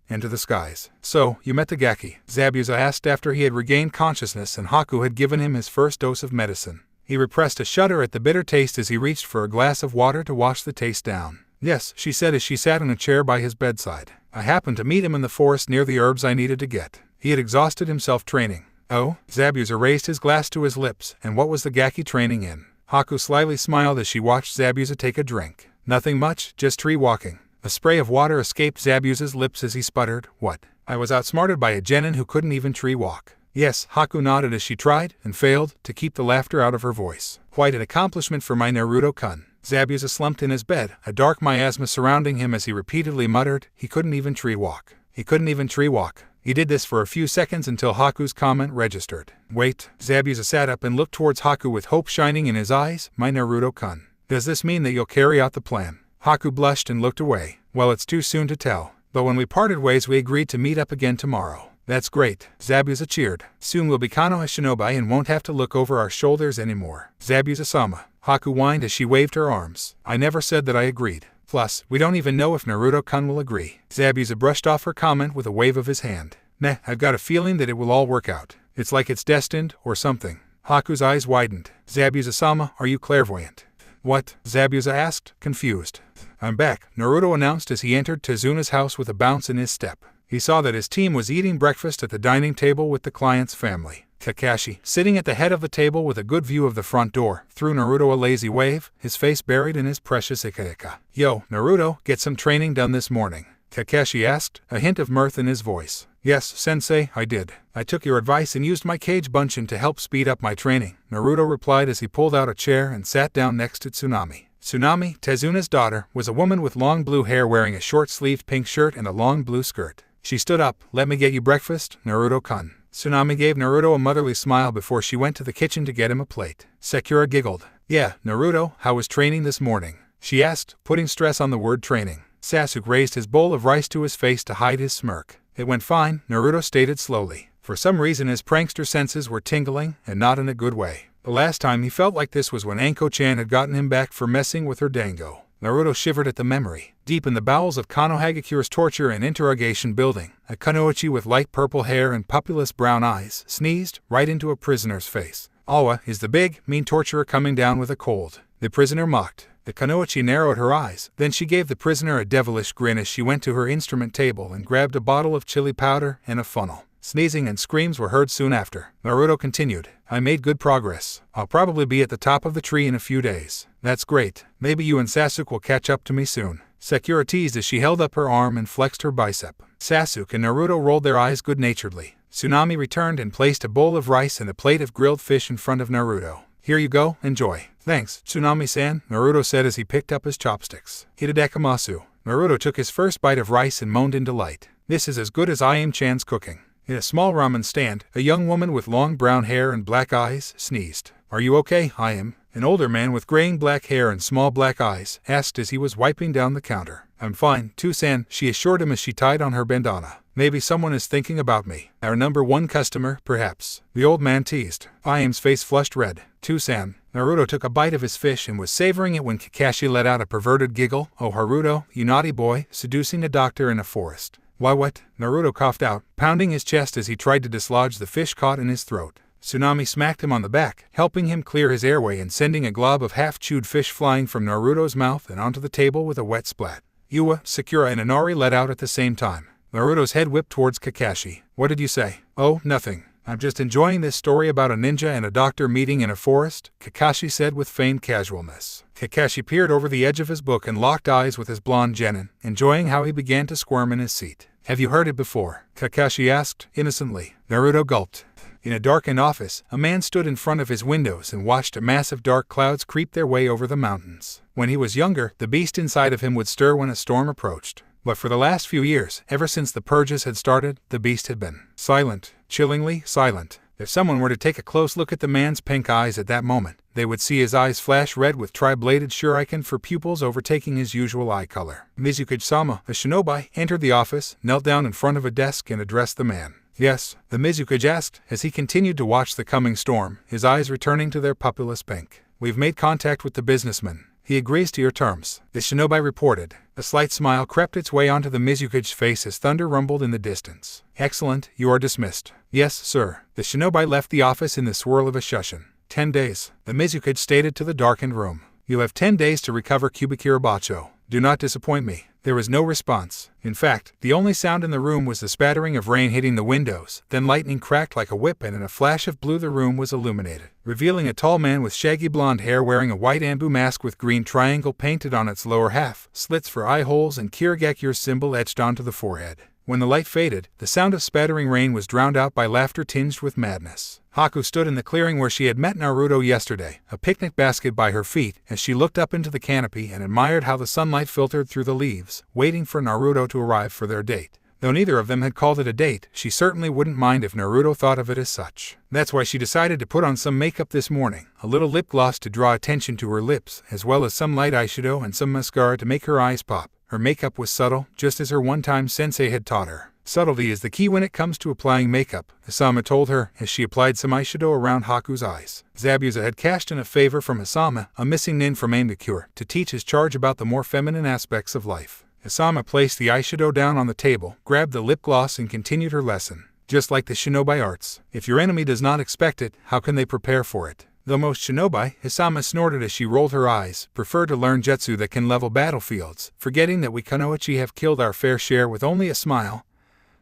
into the skies. So, you met the Gaki? Zabuza asked after he had regained consciousness and Haku had given him his first dose of medicine. He repressed a shudder at the bitter taste as he reached for a glass of water to wash the taste down. Yes, she said as she sat in a chair by his bedside. I happened to meet him in the forest near the herbs I needed to get. He had exhausted himself training. Oh? Zabuza raised his glass to his lips, and what was the Gaki training in? Haku slyly smiled as she watched Zabuza take a drink. Nothing much, just tree walking. A spray of water escaped Zabuza's lips as he sputtered, "What? I was outsmarted by a genin who couldn't even tree walk." Yes, Haku nodded as she tried, and failed, to keep the laughter out of her voice. Quite an accomplishment for my Naruto-kun. Zabuza slumped in his bed, a dark miasma surrounding him as he repeatedly muttered, "He couldn't even tree walk. He couldn't even tree walk." He did this for a few seconds until Haku's comment registered. "Wait." Zabuza sat up and looked towards Haku with hope shining in his eyes. "My Naruto-kun. Does this mean that you'll carry out the plan?" Haku blushed and looked away. "Well, it's too soon to tell. But when we parted ways we agreed to meet up again tomorrow." "That's great." Zabuza cheered. "Soon we'll be Konoha shinobi and won't have to look over our shoulders anymore." "Zabuza-sama," Haku whined as she waved her arms. "I never said that I agreed. Plus, we don't even know if Naruto-kun will agree." Zabuza brushed off her comment with a wave of his hand. "Nah, I've got a feeling that it will all work out. It's like it's destined, or something." Haku's eyes widened. "Zabuza-sama, are you clairvoyant?" "What?" Zabuza asked, confused. "I'm back," Naruto announced as he entered Tezuna's house with a bounce in his step. He saw that his team was eating breakfast at the dining table with the client's family. Kakashi, sitting at the head of the table with a good view of the front door, threw Naruto a lazy wave, his face buried in his precious ika-ika. "Yo, Naruto, get some training done this morning?" Kakashi asked, a hint of mirth in his voice. "Yes, sensei, I did. I took your advice and used my cage bunshin to help speed up my training," Naruto replied as he pulled out a chair and sat down next to Tsunami. Tsunami, Tezuna's daughter, was a woman with long blue hair wearing a short-sleeved pink shirt and a long blue skirt. She stood up. "Let me get you breakfast, Naruto-kun." Tsunami gave Naruto a motherly smile before she went to the kitchen to get him a plate. Sakura giggled. "Yeah, Naruto, how was training this morning?" she asked, putting stress on the word training. Sasuke raised his bowl of rice to his face to hide his smirk. "It went fine," Naruto stated slowly. For some reason his prankster senses were tingling, and not in a good way. The last time he felt like this was when Anko-chan had gotten him back for messing with her dango. Naruto shivered at the memory. Deep in the bowels of Konohagakure's torture and interrogation building, a kunoichi with light purple hair and populous brown eyes sneezed right into a prisoner's face. "Awa, is the big, mean torturer coming down with a cold?" the prisoner mocked. The kunoichi narrowed her eyes, then she gave the prisoner a devilish grin as she went to her instrument table and grabbed a bottle of chili powder and a funnel. Sneezing and screams were heard soon after. Naruto continued, "I made good progress. I'll probably be at the top of the tree in a few days." "That's great. Maybe you and Sasuke will catch up to me soon." Sakura teased as she held up her arm and flexed her bicep. Sasuke and Naruto rolled their eyes good-naturedly. Tsunami returned and placed a bowl of rice and a plate of grilled fish in front of Naruto. "Here you go, enjoy." "Thanks, Tsunami-san," Naruto said as he picked up his chopsticks. "Itadakamasu." Naruto took his first bite of rice and moaned in delight. "This is as good as I am Chan's cooking." In a small ramen stand, a young woman with long brown hair and black eyes sneezed. "Are you okay, I am?" An older man with graying black hair and small black eyes asked as he was wiping down the counter. "I'm fine, too-san," she assured him as she tied on her bandana. "Maybe someone is thinking about me. Our number one customer, perhaps," the old man teased. I.M.'s face flushed red. "Too-san." Naruto took a bite of his fish and was savoring it when Kakashi let out a perverted giggle. "Oh Haruto, you naughty boy, seducing a doctor in a forest." "Why what?" Naruto coughed out, pounding his chest as he tried to dislodge the fish caught in his throat. Tsunami smacked him on the back, helping him clear his airway and sending a glob of half-chewed fish flying from Naruto's mouth and onto the table with a wet splat. Yua, Sakura and Inari let out at the same time. Naruto's head whipped towards Kakashi. "What did you say?" "Oh, nothing. I'm just enjoying this story about a ninja and a doctor meeting in a forest," Kakashi said with feigned casualness. Kakashi peered over the edge of his book and locked eyes with his blonde genin, enjoying how he began to squirm in his seat. "Have you heard it before?" Kakashi asked, innocently. Naruto gulped. In a darkened office, a man stood in front of his windows and watched a massive dark clouds creep their way over the mountains. When he was younger, the beast inside of him would stir when a storm approached. But for the last few years, ever since the purges had started, the beast had been silent, chillingly silent. If someone were to take a close look at the man's pink eyes at that moment, they would see his eyes flash red with tri-bladed shuriken for pupils overtaking his usual eye color. Mizukage-sama, a shinobi, entered the office, knelt down in front of a desk and addressed the man. "Yes," the Mizukage asked, as he continued to watch the coming storm, his eyes returning to their populous pink. "We've made contact with the businessman. He agrees to your terms," the shinobi reported. A slight smile crept its way onto the Mizukage's face as thunder rumbled in the distance. "Excellent, you are dismissed." "Yes, sir." The shinobi left the office in the swirl of a shushin. 10 days, the Mizukage stated to the darkened room. "You have 10 days to recover Kubikirabacho." Do not disappoint me." There was no response. In fact, the only sound in the room was the spattering of rain hitting the windows, then lightning cracked like a whip and in a flash of blue the room was illuminated, revealing a tall man with shaggy blonde hair wearing a white ambu mask with green triangle painted on its lower half, slits for eye holes and Kirigakure's symbol etched onto the forehead. When the light faded, the sound of spattering rain was drowned out by laughter tinged with madness. Haku stood in the clearing where she had met Naruto yesterday, a picnic basket by her feet, as she looked up into the canopy and admired how the sunlight filtered through the leaves, waiting for Naruto to arrive for their date. Though neither of them had called it a date, she certainly wouldn't mind if Naruto thought of it as such. That's why she decided to put on some makeup this morning, a little lip gloss to draw attention to her lips, as well as some light eyeshadow and some mascara to make her eyes pop. Her makeup was subtle, just as her one-time sensei had taught her. Subtlety is the key when it comes to applying makeup, Hisama told her as she applied some eyeshadow around Haku's eyes. Zabuza had cashed in a favor from Hisama, a missing nin from Aimdakure, to teach his charge about the more feminine aspects of life. Hisama placed the eyeshadow down on the table, grabbed the lip gloss and continued her lesson. Just like the shinobi arts, if your enemy does not expect it, how can they prepare for it? Though most shinobi, Hisama snorted as she rolled her eyes, prefer to learn jutsu that can level battlefields, forgetting that we kunoichi have killed our fair share with only a smile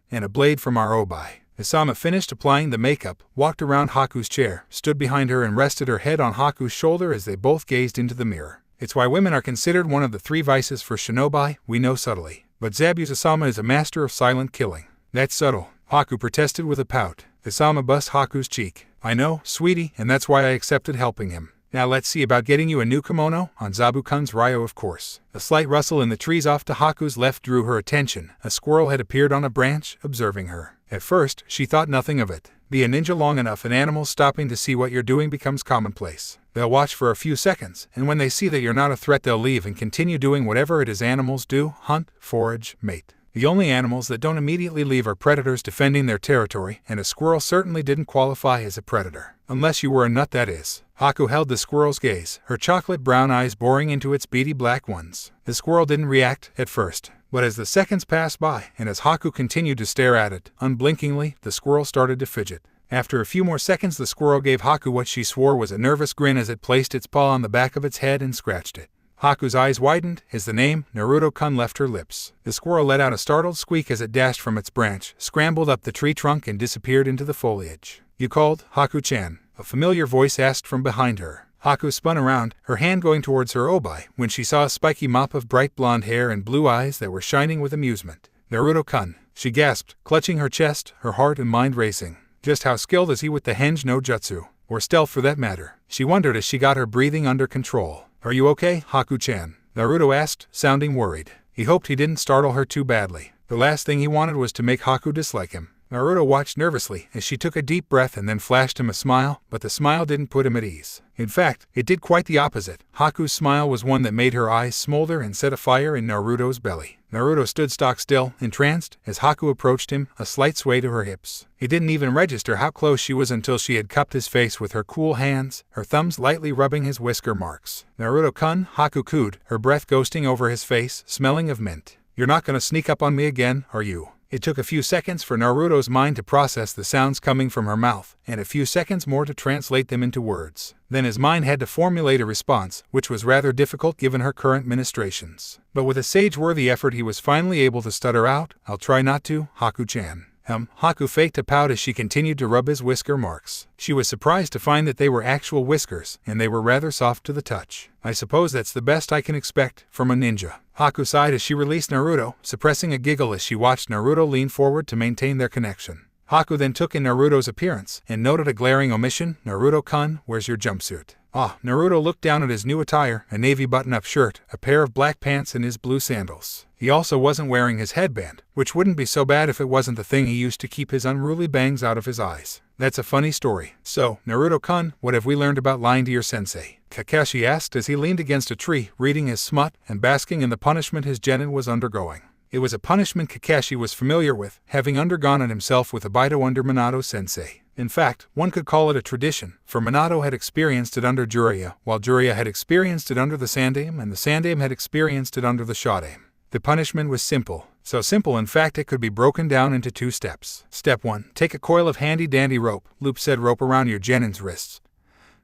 and a blade from our obai. Hisama finished applying the makeup, walked around Haku's chair, stood behind her and rested her head on Haku's shoulder as they both gazed into the mirror. It's why women are considered one of the 3 vices for shinobi, we know subtly. But Zabuza-sama is a master of silent killing. That's subtle, Haku protested with a pout. Hisama bussed Haku's cheek. I know, sweetie, and that's why I accepted helping him. Now let's see about getting you a new kimono, on Zabukun's Ryo of course. A slight rustle in the trees off to Haku's left drew her attention. A squirrel had appeared on a branch, observing her. At first, she thought nothing of it. Be a ninja long enough and animals stopping to see what you're doing becomes commonplace. They'll watch for a few seconds, and when they see that you're not a threat they'll leave and continue doing whatever it is animals do, hunt, forage, mate. The only animals that don't immediately leave are predators defending their territory, and a squirrel certainly didn't qualify as a predator. Unless you were a nut, that is. Haku held the squirrel's gaze, her chocolate brown eyes boring into its beady black ones. The squirrel didn't react at first, but as the seconds passed by, and as Haku continued to stare at it, unblinkingly, the squirrel started to fidget. After a few more seconds, the squirrel gave Haku what she swore was a nervous grin as it placed its paw on the back of its head and scratched it. Haku's eyes widened as the name, Naruto-kun, left her lips. The squirrel let out a startled squeak as it dashed from its branch, scrambled up the tree trunk and disappeared into the foliage. You called, Haku-chan? A familiar voice asked from behind her. Haku spun around, her hand going towards her obai, when she saw a spiky mop of bright blonde hair and blue eyes that were shining with amusement. Naruto-kun, she gasped, clutching her chest, her heart and mind racing. Just how skilled is he with the henge no jutsu? Or stealth for that matter? She wondered as she got her breathing under control. Are you okay, Haku-chan? Naruto asked, sounding worried. He hoped he didn't startle her too badly. The last thing he wanted was to make Haku dislike him. Naruto watched nervously as she took a deep breath and then flashed him a smile, but the smile didn't put him at ease. In fact, it did quite the opposite. Haku's smile was one that made her eyes smolder and set a fire in Naruto's belly. Naruto stood stock still, entranced, as Haku approached him, a slight sway to her hips. He didn't even register how close she was until she had cupped his face with her cool hands, her thumbs lightly rubbing his whisker marks. Naruto-kun, Haku cooed, her breath ghosting over his face, smelling of mint. You're not gonna sneak up on me again, are you? It took a few seconds for Naruto's mind to process the sounds coming from her mouth, and a few seconds more to translate them into words. Then his mind had to formulate a response, which was rather difficult given her current ministrations. But with a sage-worthy effort he was finally able to stutter out, I'll try not to, Haku-chan. Haku faked a pout as she continued to rub his whisker marks. She was surprised to find that they were actual whiskers, and they were rather soft to the touch. I suppose that's the best I can expect from a ninja. Haku sighed as she released Naruto, suppressing a giggle as she watched Naruto lean forward to maintain their connection. Haku then took in Naruto's appearance, and noted a glaring omission. Naruto-kun, where's your jumpsuit? Naruto looked down at his new attire, a navy button-up shirt, a pair of black pants and his blue sandals. He also wasn't wearing his headband, which wouldn't be so bad if it wasn't the thing he used to keep his unruly bangs out of his eyes. That's a funny story. So, Naruto-kun, what have we learned about lying to your sensei? Kakashi asked as he leaned against a tree, reading his smut and basking in the punishment his genin was undergoing. It was a punishment Kakashi was familiar with, having undergone it himself with Obito under Minato-sensei. In fact, one could call it a tradition, for Minato had experienced it under Jiraiya, while Jiraiya had experienced it under the Sandaime, and the Sandaime had experienced it under the Showdown. The punishment was simple. So simple in fact it could be broken down into 2 steps. Step 1. Take a coil of handy-dandy rope, loop said rope around your genin's wrists.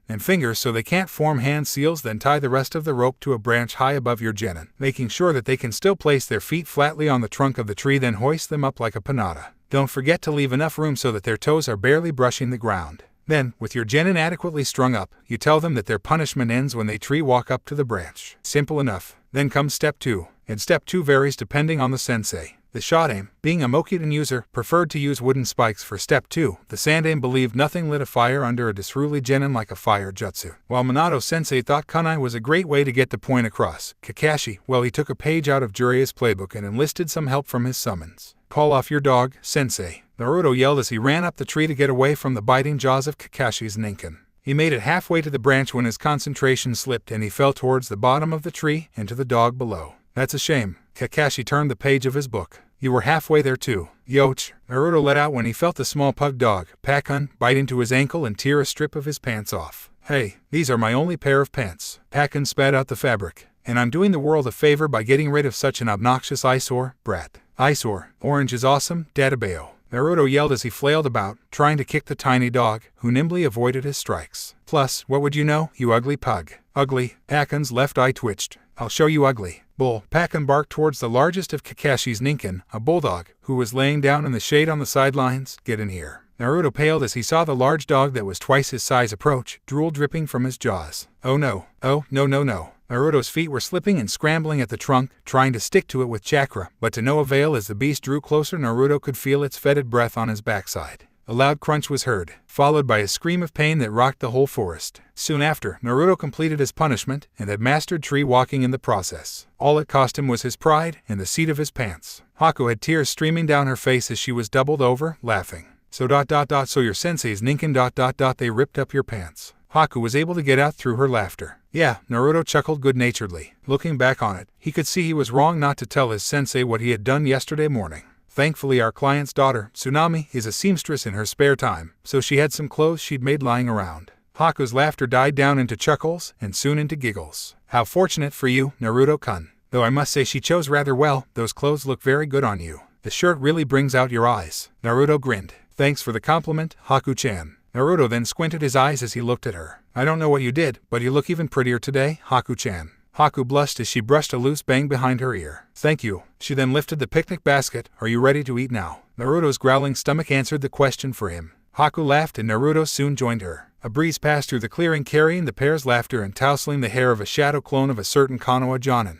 and fingers so they can't form hand seals, then tie the rest of the rope to a branch high above your genin, making sure that they can still place their feet flatly on the trunk of the tree, then hoist them up like a panada. Don't forget to leave enough room so that their toes are barely brushing the ground. Then, with your genin adequately strung up, you tell them that their punishment ends when they tree walk up to the branch. Simple enough. Then comes step 2, and step 2 varies depending on the sensei. The Shodaime, being a Mokudan user, preferred to use wooden spikes for step 2. The Sandaime believed nothing lit a fire under a Disruli genin like a fire jutsu. While Minato-sensei thought kunai was a great way to get the point across, Kakashi, well, he took a page out of Jiraiya's playbook and enlisted some help from his summons. Call off your dog, sensei, Naruto yelled as he ran up the tree to get away from the biting jaws of Kakashi's ninkin. He made it halfway to the branch when his concentration slipped and he fell towards the bottom of the tree and to the dog below. That's a shame. Kakashi turned the page of his book. You were halfway there too. Yoch, Naruto let out when he felt the small pug dog, Pakun, bite into his ankle and tear a strip of his pants off. Hey, these are my only pair of pants. Pakun spat out the fabric. And I'm doing the world a favor by getting rid of such an obnoxious eyesore, brat. Eyesore, orange is awesome, Databeo. Naruto yelled as he flailed about, trying to kick the tiny dog, who nimbly avoided his strikes. Plus, what would you know, you ugly pug? Ugly. Pakun's left eye twitched. I'll show you ugly. Bull. Pakun barked towards the largest of Kakashi's ninkin, a bulldog, who was laying down in the shade on the sidelines. Get in here. Naruto paled as he saw the large dog that was twice his size approach, drool dripping from his jaws. Oh no. Oh, no no no. Naruto's feet were slipping and scrambling at the trunk, trying to stick to it with chakra, but to no avail. As the beast drew closer, Naruto could feel its fetid breath on his backside. A loud crunch was heard, followed by a scream of pain that rocked the whole forest. Soon after, Naruto completed his punishment and had mastered tree walking in the process. All it cost him was his pride and the seat of his pants. Haku had tears streaming down her face as she was doubled over, laughing. So your sensei's ninkin ... they ripped up your pants. Haku was able to get out through her laughter. Yeah, Naruto chuckled good-naturedly. Looking back on it, he could see he was wrong not to tell his sensei what he had done yesterday morning. Thankfully, our client's daughter, Tsunami, is a seamstress in her spare time, so she had some clothes she'd made lying around. Haku's laughter died down into chuckles, and soon into giggles. How fortunate for you, Naruto-kun. Though I must say she chose rather well, those clothes look very good on you. The shirt really brings out your eyes. Naruto grinned. Thanks for the compliment, Haku-chan. Naruto then squinted his eyes as he looked at her. I don't know what you did, but you look even prettier today, Haku-chan. Haku blushed as she brushed a loose bang behind her ear. Thank you. She then lifted the picnic basket. Are you ready to eat now? Naruto's growling stomach answered the question for him. Haku laughed and Naruto soon joined her. A breeze passed through the clearing carrying the pair's laughter and tousling the hair of a shadow clone of a certain Konoha Jonin,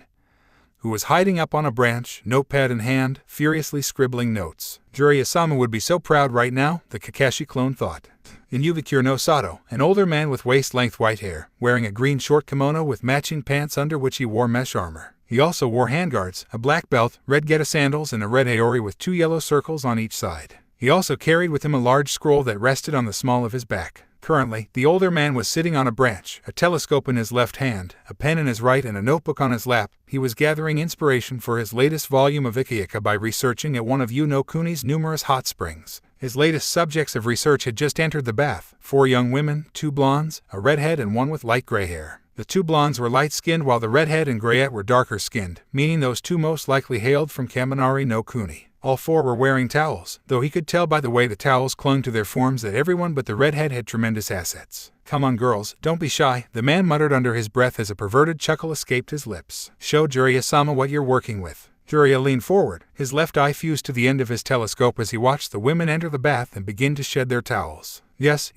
who was hiding up on a branch, notepad in hand, furiously scribbling notes. Jiraiya-sama would be so proud right now, the Kakashi clone thought. In Yubikure no Sato, an older man with waist-length white hair, wearing a green short kimono with matching pants under which he wore mesh armor. He also wore handguards, a black belt, red Geta sandals and a red haori with 2 yellow circles on each side. He also carried with him a large scroll that rested on the small of his back. Currently, the older man was sitting on a branch, a telescope in his left hand, a pen in his right and a notebook on his lap. He was gathering inspiration for his latest volume of Ikayaka by researching at one of Yu no Kuni's numerous hot springs. His latest subjects of research had just entered the bath, 4 young women, 2 blondes, a redhead and one with light gray hair. The 2 blondes were light-skinned while the redhead and grayette were darker-skinned, meaning those 2 most likely hailed from Kaminari no Kuni. All 4 were wearing towels, though he could tell by the way the towels clung to their forms that everyone but the redhead had tremendous assets. Come on girls, don't be shy, the man muttered under his breath as a perverted chuckle escaped his lips. Show Jiraiya-sama what you're working with. Jiraiya leaned forward, his left eye fused to the end of his telescope as he watched the women enter the bath and begin to shed their towels. Yes.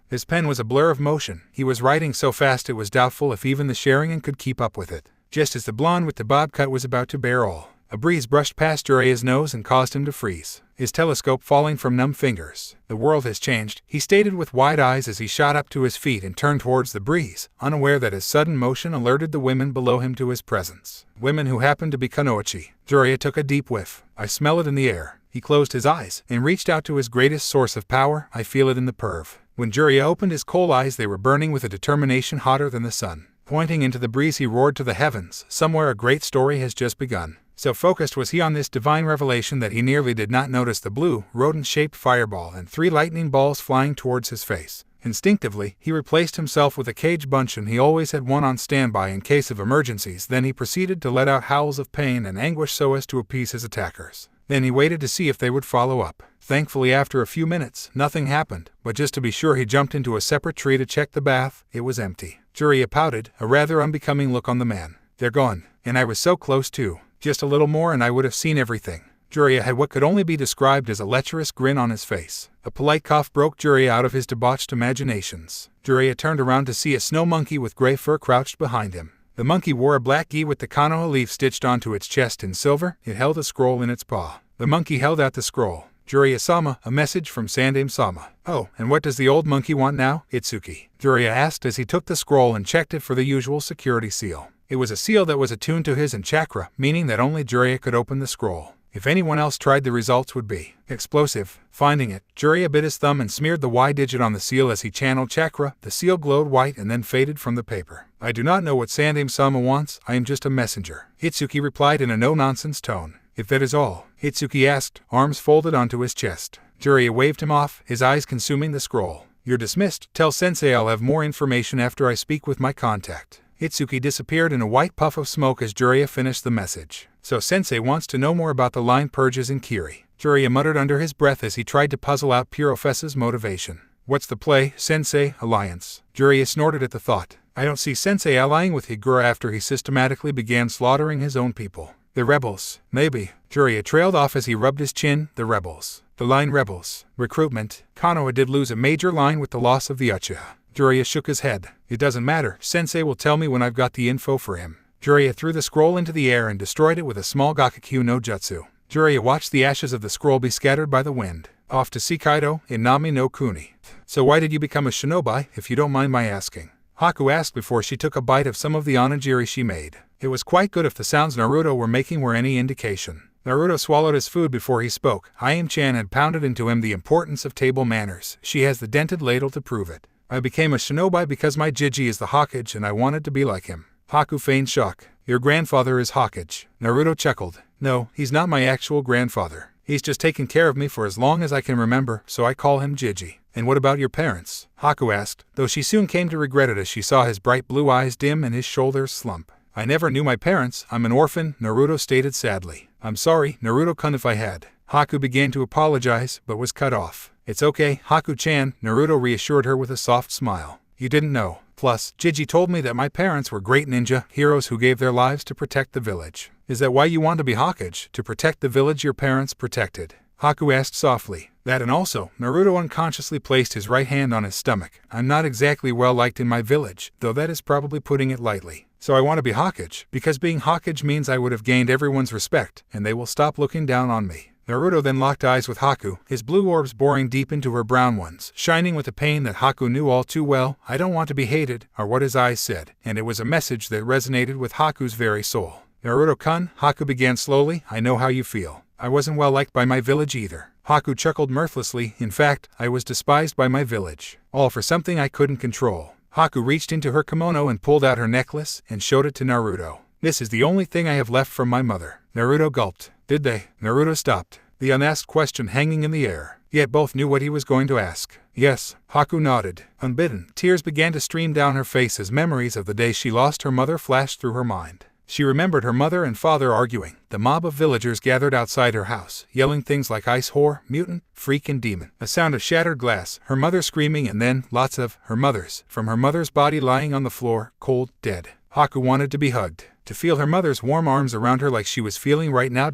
His pen was a blur of motion. He was writing so fast it was doubtful if even the Sharingan could keep up with it. Just as the blonde with the bob cut was about to bear all, a breeze brushed past Jiraiya's nose and caused him to freeze, his telescope falling from numb fingers. The world has changed, he stated with wide eyes as he shot up to his feet and turned towards the breeze, unaware that his sudden motion alerted the women below him to his presence. Women who happened to be Kunoichi. Jiraiya took a deep whiff. I smell it in the air. He closed his eyes and reached out to his greatest source of power. I feel it in the perv. When Jiraiya opened his coal eyes, they were burning with a determination hotter than the sun. Pointing into the breeze, he roared to the heavens. Somewhere a great story has just begun. So focused was he on this divine revelation that he nearly did not notice the blue, rodent-shaped fireball and 3 lightning balls flying towards his face. Instinctively, he replaced himself with a cage bunchen. He always had one on standby in case of emergencies. Then he proceeded to let out howls of pain and anguish so as to appease his attackers. Then he waited to see if they would follow up. Thankfully, after a few minutes, nothing happened, but just to be sure he jumped into a separate tree to check the bath. It was empty. Jiraiya pouted, a rather unbecoming look on the man. They're gone. And I was so close too. Just a little more and I would have seen everything. Jiraiya had what could only be described as a lecherous grin on his face. A polite cough broke Jiraiya out of his debauched imaginations. Jiraiya turned around to see a snow monkey with gray fur crouched behind him. The monkey wore a black gi with the Konoha leaf stitched onto its chest in silver. It held a scroll in its paw. The monkey held out the scroll. Jiraiya-sama, a message from Sandaime-sama. Oh, and what does the old monkey want now? Itsuki. Jiraiya asked as he took the scroll and checked it for the usual security seal. It was a seal that was attuned to his and chakra, meaning that only Jiraiya could open the scroll. If anyone else tried, the results would be explosive. Finding it, Jiraiya bit his thumb and smeared the Y digit on the seal as he channeled chakra. The seal glowed white and then faded from the paper. I do not know what Sandaime-sama wants, I am just a messenger. Itsuki replied in a no-nonsense tone. If that is all, Itsuki asked, arms folded onto his chest. Jiraiya waved him off, his eyes consuming the scroll. You're dismissed. Tell Sensei I'll have more information after I speak with my contact. Itsuki disappeared in a white puff of smoke as Jiraiya finished the message. So Sensei wants to know more about the line purges in Kiri. Jiraiya muttered under his breath as he tried to puzzle out Purofessa's motivation. What's the play, Sensei? Alliance. Jiraiya snorted at the thought. I don't see Sensei allying with Higura after he systematically began slaughtering his own people. The rebels. Maybe. Jiraiya trailed off as he rubbed his chin. The rebels. The line rebels. Recruitment. Konoha did lose a major line with the loss of the Uchiha. Jiraiya shook his head. It doesn't matter. Sensei will tell me when I've got the info for him. Jiraiya threw the scroll into the air and destroyed it with a small Gakakyu no Jutsu. Jiraiya watched the ashes of the scroll be scattered by the wind. Off to Sekaido, in Nami no Kuni. So why did you become a shinobi, if you don't mind my asking? Haku asked before she took a bite of some of the onigiri she made. It was quite good if the sounds Naruto were making were any indication. Naruto swallowed his food before he spoke. Hyam-chan had pounded into him the importance of table manners. She has the dented ladle to prove it. I became a shinobi because my Jiji is the Hokage and I wanted to be like him. Haku feigned shock. Your grandfather is Hokage. Naruto chuckled. No, he's not my actual grandfather. He's just taken care of me for as long as I can remember, so I call him Jiji. And what about your parents? Haku asked, though she soon came to regret it as she saw his bright blue eyes dim and his shoulders slump. I never knew my parents. I'm an orphan, Naruto stated sadly. I'm sorry, Naruto-kun, if I had. Haku began to apologize, but was cut off. It's okay, Haku-chan, Naruto reassured her with a soft smile. You didn't know. Plus, Jiji told me that my parents were great ninja, heroes who gave their lives to protect the village. Is that why you want to be Hokage, to protect the village your parents protected? Haku asked softly. That and also, Naruto unconsciously placed his right hand on his stomach. I'm not exactly well liked in my village, though that is probably putting it lightly. So I want to be Hokage, because being Hokage means I would have gained everyone's respect, and they will stop looking down on me. Naruto then locked eyes with Haku, his blue orbs boring deep into her brown ones, shining with a pain that Haku knew all too well. I don't want to be hated, are what his eyes said, and it was a message that resonated with Haku's very soul. Naruto-kun, Haku began slowly, I know how you feel. I wasn't well liked by my village either. Haku chuckled mirthlessly. In fact, I was despised by my village. All for something I couldn't control. Haku reached into her kimono and pulled out her necklace and showed it to Naruto. This is the only thing I have left from my mother. Naruto gulped. Did they? Naruto stopped, the unasked question hanging in the air. Yet both knew what he was going to ask. Yes, Haku nodded. Unbidden, tears began to stream down her face as memories of the day she lost her mother flashed through her mind. She remembered her mother and father arguing. The mob of villagers gathered outside her house, yelling things like ice whore, mutant, freak and demon. A sound of shattered glass, her mother screaming, and then lots of her mother's, from her mother's body lying on the floor, cold, dead. Haku wanted to be hugged, to feel her mother's warm arms around her like she was feeling right now.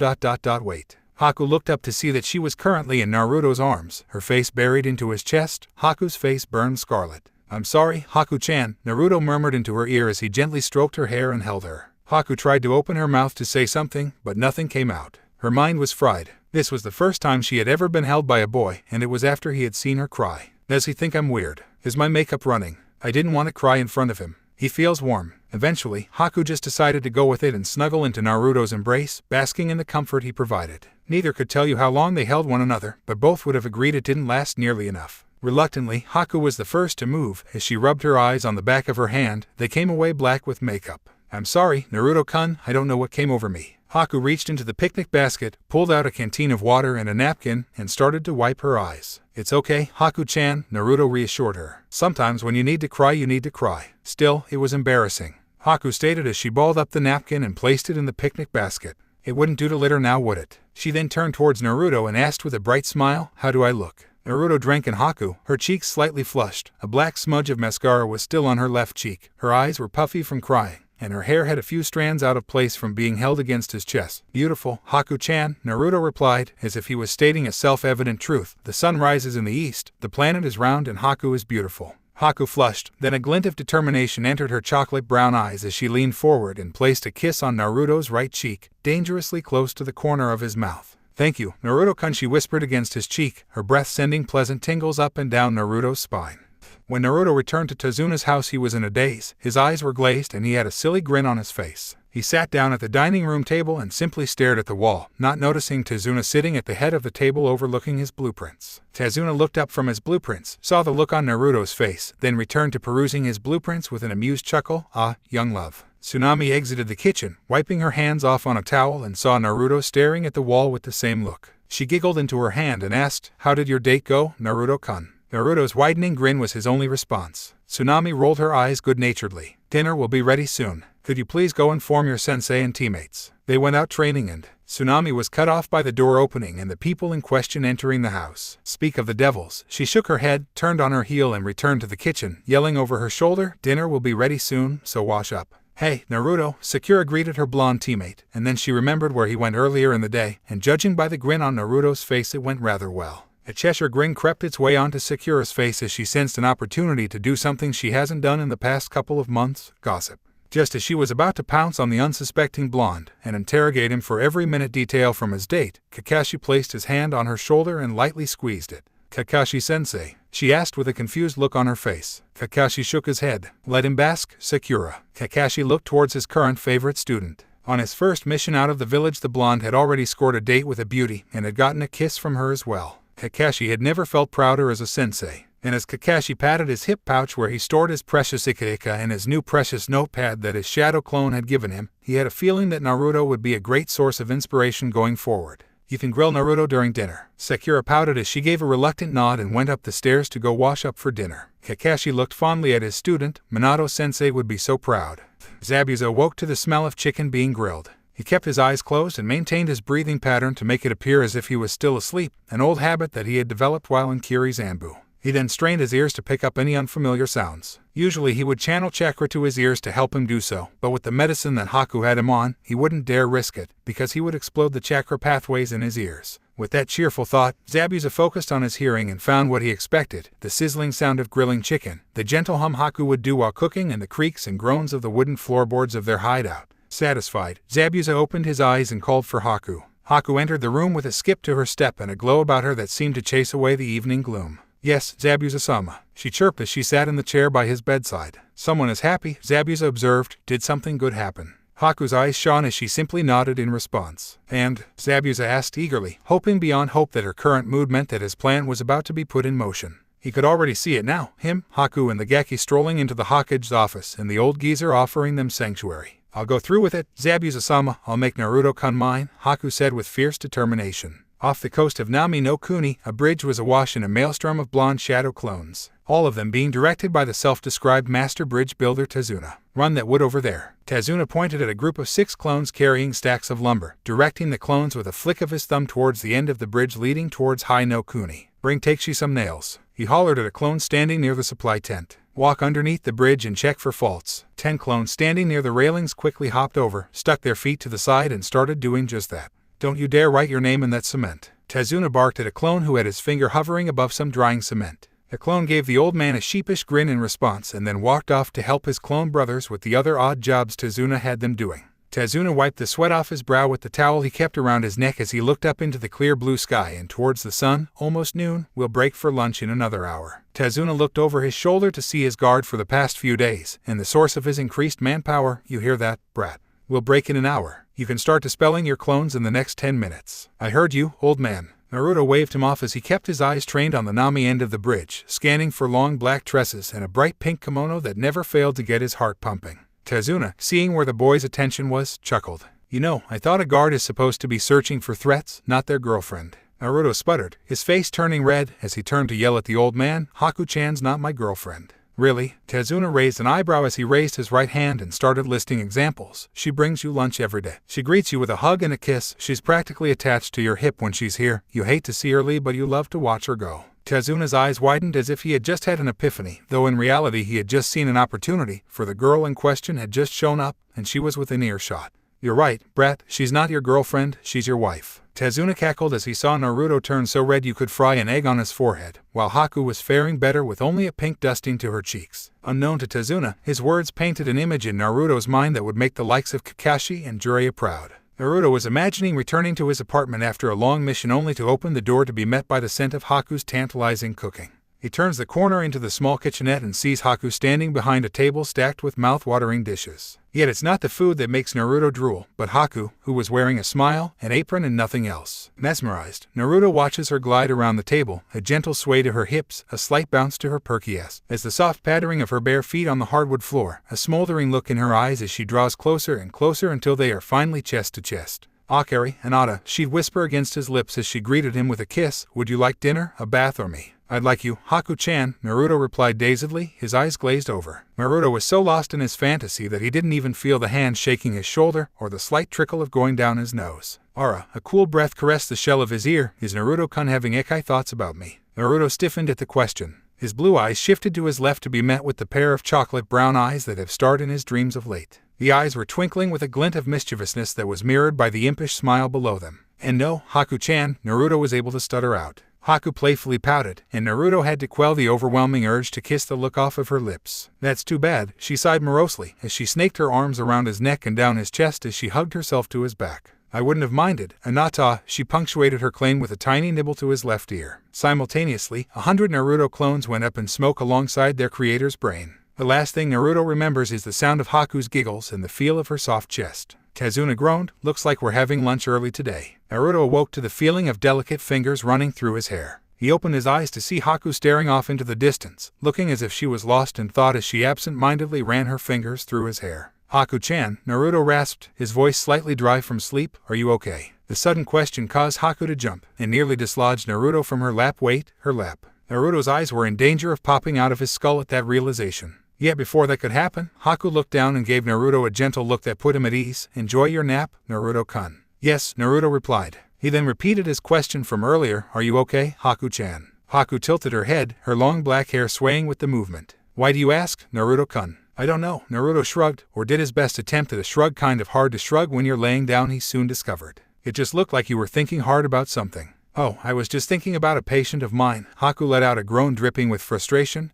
Wait. Haku looked up to see that she was currently in Naruto's arms, her face buried into his chest. Haku's face burned scarlet. I'm sorry, Haku-chan, Naruto murmured into her ear as he gently stroked her hair and held her. Haku tried to open her mouth to say something, but nothing came out. Her mind was fried. This was the first time she had ever been held by a boy, and it was after he had seen her cry. Does he think I'm weird? Is my makeup running? I didn't want to cry in front of him. He feels warm. Eventually, Haku just decided to go with it and snuggle into Naruto's embrace, basking in the comfort he provided. Neither could tell you how long they held one another, but both would have agreed it didn't last nearly enough. Reluctantly, Haku was the first to move. As she rubbed her eyes on the back of her hand, they came away black with makeup. I'm sorry, Naruto-kun, I don't know what came over me. Haku reached into the picnic basket, pulled out a canteen of water and a napkin, and started to wipe her eyes. It's okay, Haku-chan, Naruto reassured her. Sometimes when you need to cry, you need to cry. Still, it was embarrassing. Haku stated as she balled up the napkin and placed it in the picnic basket. It wouldn't do to litter now, would it? She then turned towards Naruto and asked with a bright smile, "How do I look?" Naruto drank in Haku, her cheeks slightly flushed. A black smudge of mascara was still on her left cheek. Her eyes were puffy from crying, and her hair had a few strands out of place from being held against his chest. "Beautiful, Haku-chan," Naruto replied, as if he was stating a self-evident truth. "The sun rises in the east, the planet is round, and Haku is beautiful." Haku flushed, then a glint of determination entered her chocolate brown eyes as she leaned forward and placed a kiss on Naruto's right cheek, dangerously close to the corner of his mouth. "Thank you, Naruto-kun," she whispered against his cheek, her breath sending pleasant tingles up and down Naruto's spine. When Naruto returned to Tazuna's house, he was in a daze. His eyes were glazed and he had a silly grin on his face. He sat down at the dining room table and simply stared at the wall, not noticing Tazuna sitting at the head of the table overlooking his blueprints. Tazuna looked up from his blueprints, saw the look on Naruto's face, then returned to perusing his blueprints with an amused chuckle. "Ah, young love." Tsunami exited the kitchen, wiping her hands off on a towel, and saw Naruto staring at the wall with the same look. She giggled into her hand and asked, "How did your date go, Naruto-kun?" Naruto's widening grin was his only response. Tsunami rolled her eyes good-naturedly. "Dinner will be ready soon. Could you please go inform your sensei and teammates?" They went out training and Tsunami was cut off by the door opening and the people in question entering the house. Speak of the devils. She shook her head, turned on her heel and returned to the kitchen, yelling over her shoulder, "Dinner will be ready soon, so wash up." "Hey, Naruto," Sakura greeted her blonde teammate, and then she remembered where he went earlier in the day, and judging by the grin on Naruto's face it went rather well. A Cheshire grin crept its way onto Sakura's face as she sensed an opportunity to do something she hasn't done in the past couple of months: gossip. Just as she was about to pounce on the unsuspecting blonde and interrogate him for every minute detail from his date, Kakashi placed his hand on her shoulder and lightly squeezed it. "Kakashi-sensei?" she asked with a confused look on her face. Kakashi shook his head. "Let him bask, Sakura." Kakashi looked towards his current favorite student. On his first mission out of the village, the blonde had already scored a date with a beauty and had gotten a kiss from her as well. Kakashi had never felt prouder as a sensei, and as Kakashi patted his hip pouch where he stored his precious Ikirika and his new precious notepad that his shadow clone had given him, he had a feeling that Naruto would be a great source of inspiration going forward. "You can grill Naruto during dinner." Sakura pouted as she gave a reluctant nod and went up the stairs to go wash up for dinner. Kakashi looked fondly at his student. Minato-sensei would be so proud. Zabuza awoke to the smell of chicken being grilled. He kept his eyes closed and maintained his breathing pattern to make it appear as if he was still asleep, an old habit that he had developed while in Kirizanbu. He then strained his ears to pick up any unfamiliar sounds. Usually he would channel chakra to his ears to help him do so, but with the medicine that Haku had him on, he wouldn't dare risk it, because he would explode the chakra pathways in his ears. With that cheerful thought, Zabuza focused on his hearing and found what he expected: the sizzling sound of grilling chicken, the gentle hum Haku would do while cooking, and the creaks and groans of the wooden floorboards of their hideout. Satisfied, Zabuza opened his eyes and called for Haku. Haku entered the room with a skip to her step and a glow about her that seemed to chase away the evening gloom. "Yes, Zabuza-sama," she chirped as she sat in the chair by his bedside. "Someone is happy," Zabuza observed. "Did something good happen?" Haku's eyes shone as she simply nodded in response. "And?" Zabuza asked eagerly, hoping beyond hope that her current mood meant that his plan was about to be put in motion. He could already see it now, him, Haku and the Gaki strolling into the Hokage's office and the old geezer offering them sanctuary. "I'll go through with it, Zabuza-sama, I'll make Naruto-kun mine," Haku said with fierce determination. Off the coast of Nami no Kuni, a bridge was awash in a maelstrom of blonde shadow clones, all of them being directed by the self-described master bridge builder Tazuna. "Run that wood over there." Tazuna pointed at a group of 6 clones carrying stacks of lumber, directing the clones with a flick of his thumb towards the end of the bridge leading towards Hai no Kuni. "Bring Takeshi some nails," he hollered at a clone standing near the supply tent. "Walk underneath the bridge and check for faults." 10 clones standing near the railings quickly hopped over, stuck their feet to the side and started doing just that. "Don't you dare write your name in that cement." Tazuna barked at a clone who had his finger hovering above some drying cement. The clone gave the old man a sheepish grin in response and then walked off to help his clone brothers with the other odd jobs Tazuna had them doing. Tazuna wiped the sweat off his brow with the towel he kept around his neck as he looked up into the clear blue sky and towards the sun. "Almost noon, we'll break for lunch in another hour." Tazuna looked over his shoulder to see his guard for the past few days, and the source of his increased manpower. "You hear that, brat? We'll break in an hour. You can start dispelling your clones in the next 10 minutes. "I heard you, old man." Naruto waved him off as he kept his eyes trained on the Nami end of the bridge, scanning for long black tresses and a bright pink kimono that never failed to get his heart pumping. Tazuna, seeing where the boy's attention was, chuckled. "You know, I thought a guard is supposed to be searching for threats, not their girlfriend." Naruto sputtered, his face turning red as he turned to yell at the old man, "Haku-chan's not my girlfriend." Really? Tazuna raised an eyebrow as he raised his right hand and started listing examples. She brings you lunch every day. She greets you with a hug and a kiss. She's practically attached to your hip when she's here. You hate to see her leave, but you love to watch her go. Tazuna's eyes widened as if he had just had an epiphany, though in reality he had just seen an opportunity, for the girl in question had just shown up, and she was within earshot. You're right, brat, she's not your girlfriend, she's your wife. Tazuna cackled as he saw Naruto turn so red you could fry an egg on his forehead, while Haku was faring better with only a pink dusting to her cheeks. Unknown to Tazuna, his words painted an image in Naruto's mind that would make the likes of Kakashi and Jiraiya proud. Naruto was imagining returning to his apartment after a long mission only to open the door to be met by the scent of Haku's tantalizing cooking. He turns the corner into the small kitchenette and sees Haku standing behind a table stacked with mouth-watering dishes. Yet it's not the food that makes Naruto drool, but Haku, who was wearing a smile, an apron and nothing else. Mesmerized, Naruto watches her glide around the table, a gentle sway to her hips, a slight bounce to her perky ass, as the soft pattering of her bare feet on the hardwood floor, a smoldering look in her eyes as she draws closer and closer until they are finally chest to chest. Akari, Anata, she'd whisper against his lips as she greeted him with a kiss. Would you like dinner, a bath, or me? I'd like you, Haku-chan, Naruto replied dazedly, his eyes glazed over. Naruto was so lost in his fantasy that he didn't even feel the hand shaking his shoulder or the slight trickle of going down his nose. Ara, a cool breath caressed the shell of his ear. Is Naruto-kun having ikai thoughts about me? Naruto stiffened at the question. His blue eyes shifted to his left to be met with the pair of chocolate brown eyes that have starred in his dreams of late. The eyes were twinkling with a glint of mischievousness that was mirrored by the impish smile below them. And no, Haku-chan, Naruto was able to stutter out. Haku playfully pouted, and Naruto had to quell the overwhelming urge to kiss the look off of her lips. That's too bad, she sighed morosely, as she snaked her arms around his neck and down his chest as she hugged herself to his back. I wouldn't have minded, Anata, she punctuated her claim with a tiny nibble to his left ear. Simultaneously, 100 Naruto clones went up in smoke alongside their creator's brain. The last thing Naruto remembers is the sound of Haku's giggles and the feel of her soft chest. Tazuna groaned, looks like we're having lunch early today. Naruto awoke to the feeling of delicate fingers running through his hair. He opened his eyes to see Haku staring off into the distance, looking as if she was lost in thought as she absent-mindedly ran her fingers through his hair. Haku-chan, Naruto rasped, his voice slightly dry from sleep, are you okay? The sudden question caused Haku to jump, and nearly dislodged Naruto from her lap. Wait, her lap. Naruto's eyes were in danger of popping out of his skull at that realization. Yet before that could happen, Haku looked down and gave Naruto a gentle look that put him at ease. Enjoy your nap, Naruto-kun. Yes, Naruto replied. He then repeated his question from earlier, are you okay, Haku-chan? Haku tilted her head, her long black hair swaying with the movement. Why do you ask, Naruto-kun? I don't know, Naruto shrugged, or did his best attempt at a shrug, kind of hard to shrug when you're laying down, he soon discovered. It just looked like you were thinking hard about something. Oh, I was just thinking about a patient of mine. Haku let out a groan dripping with frustration.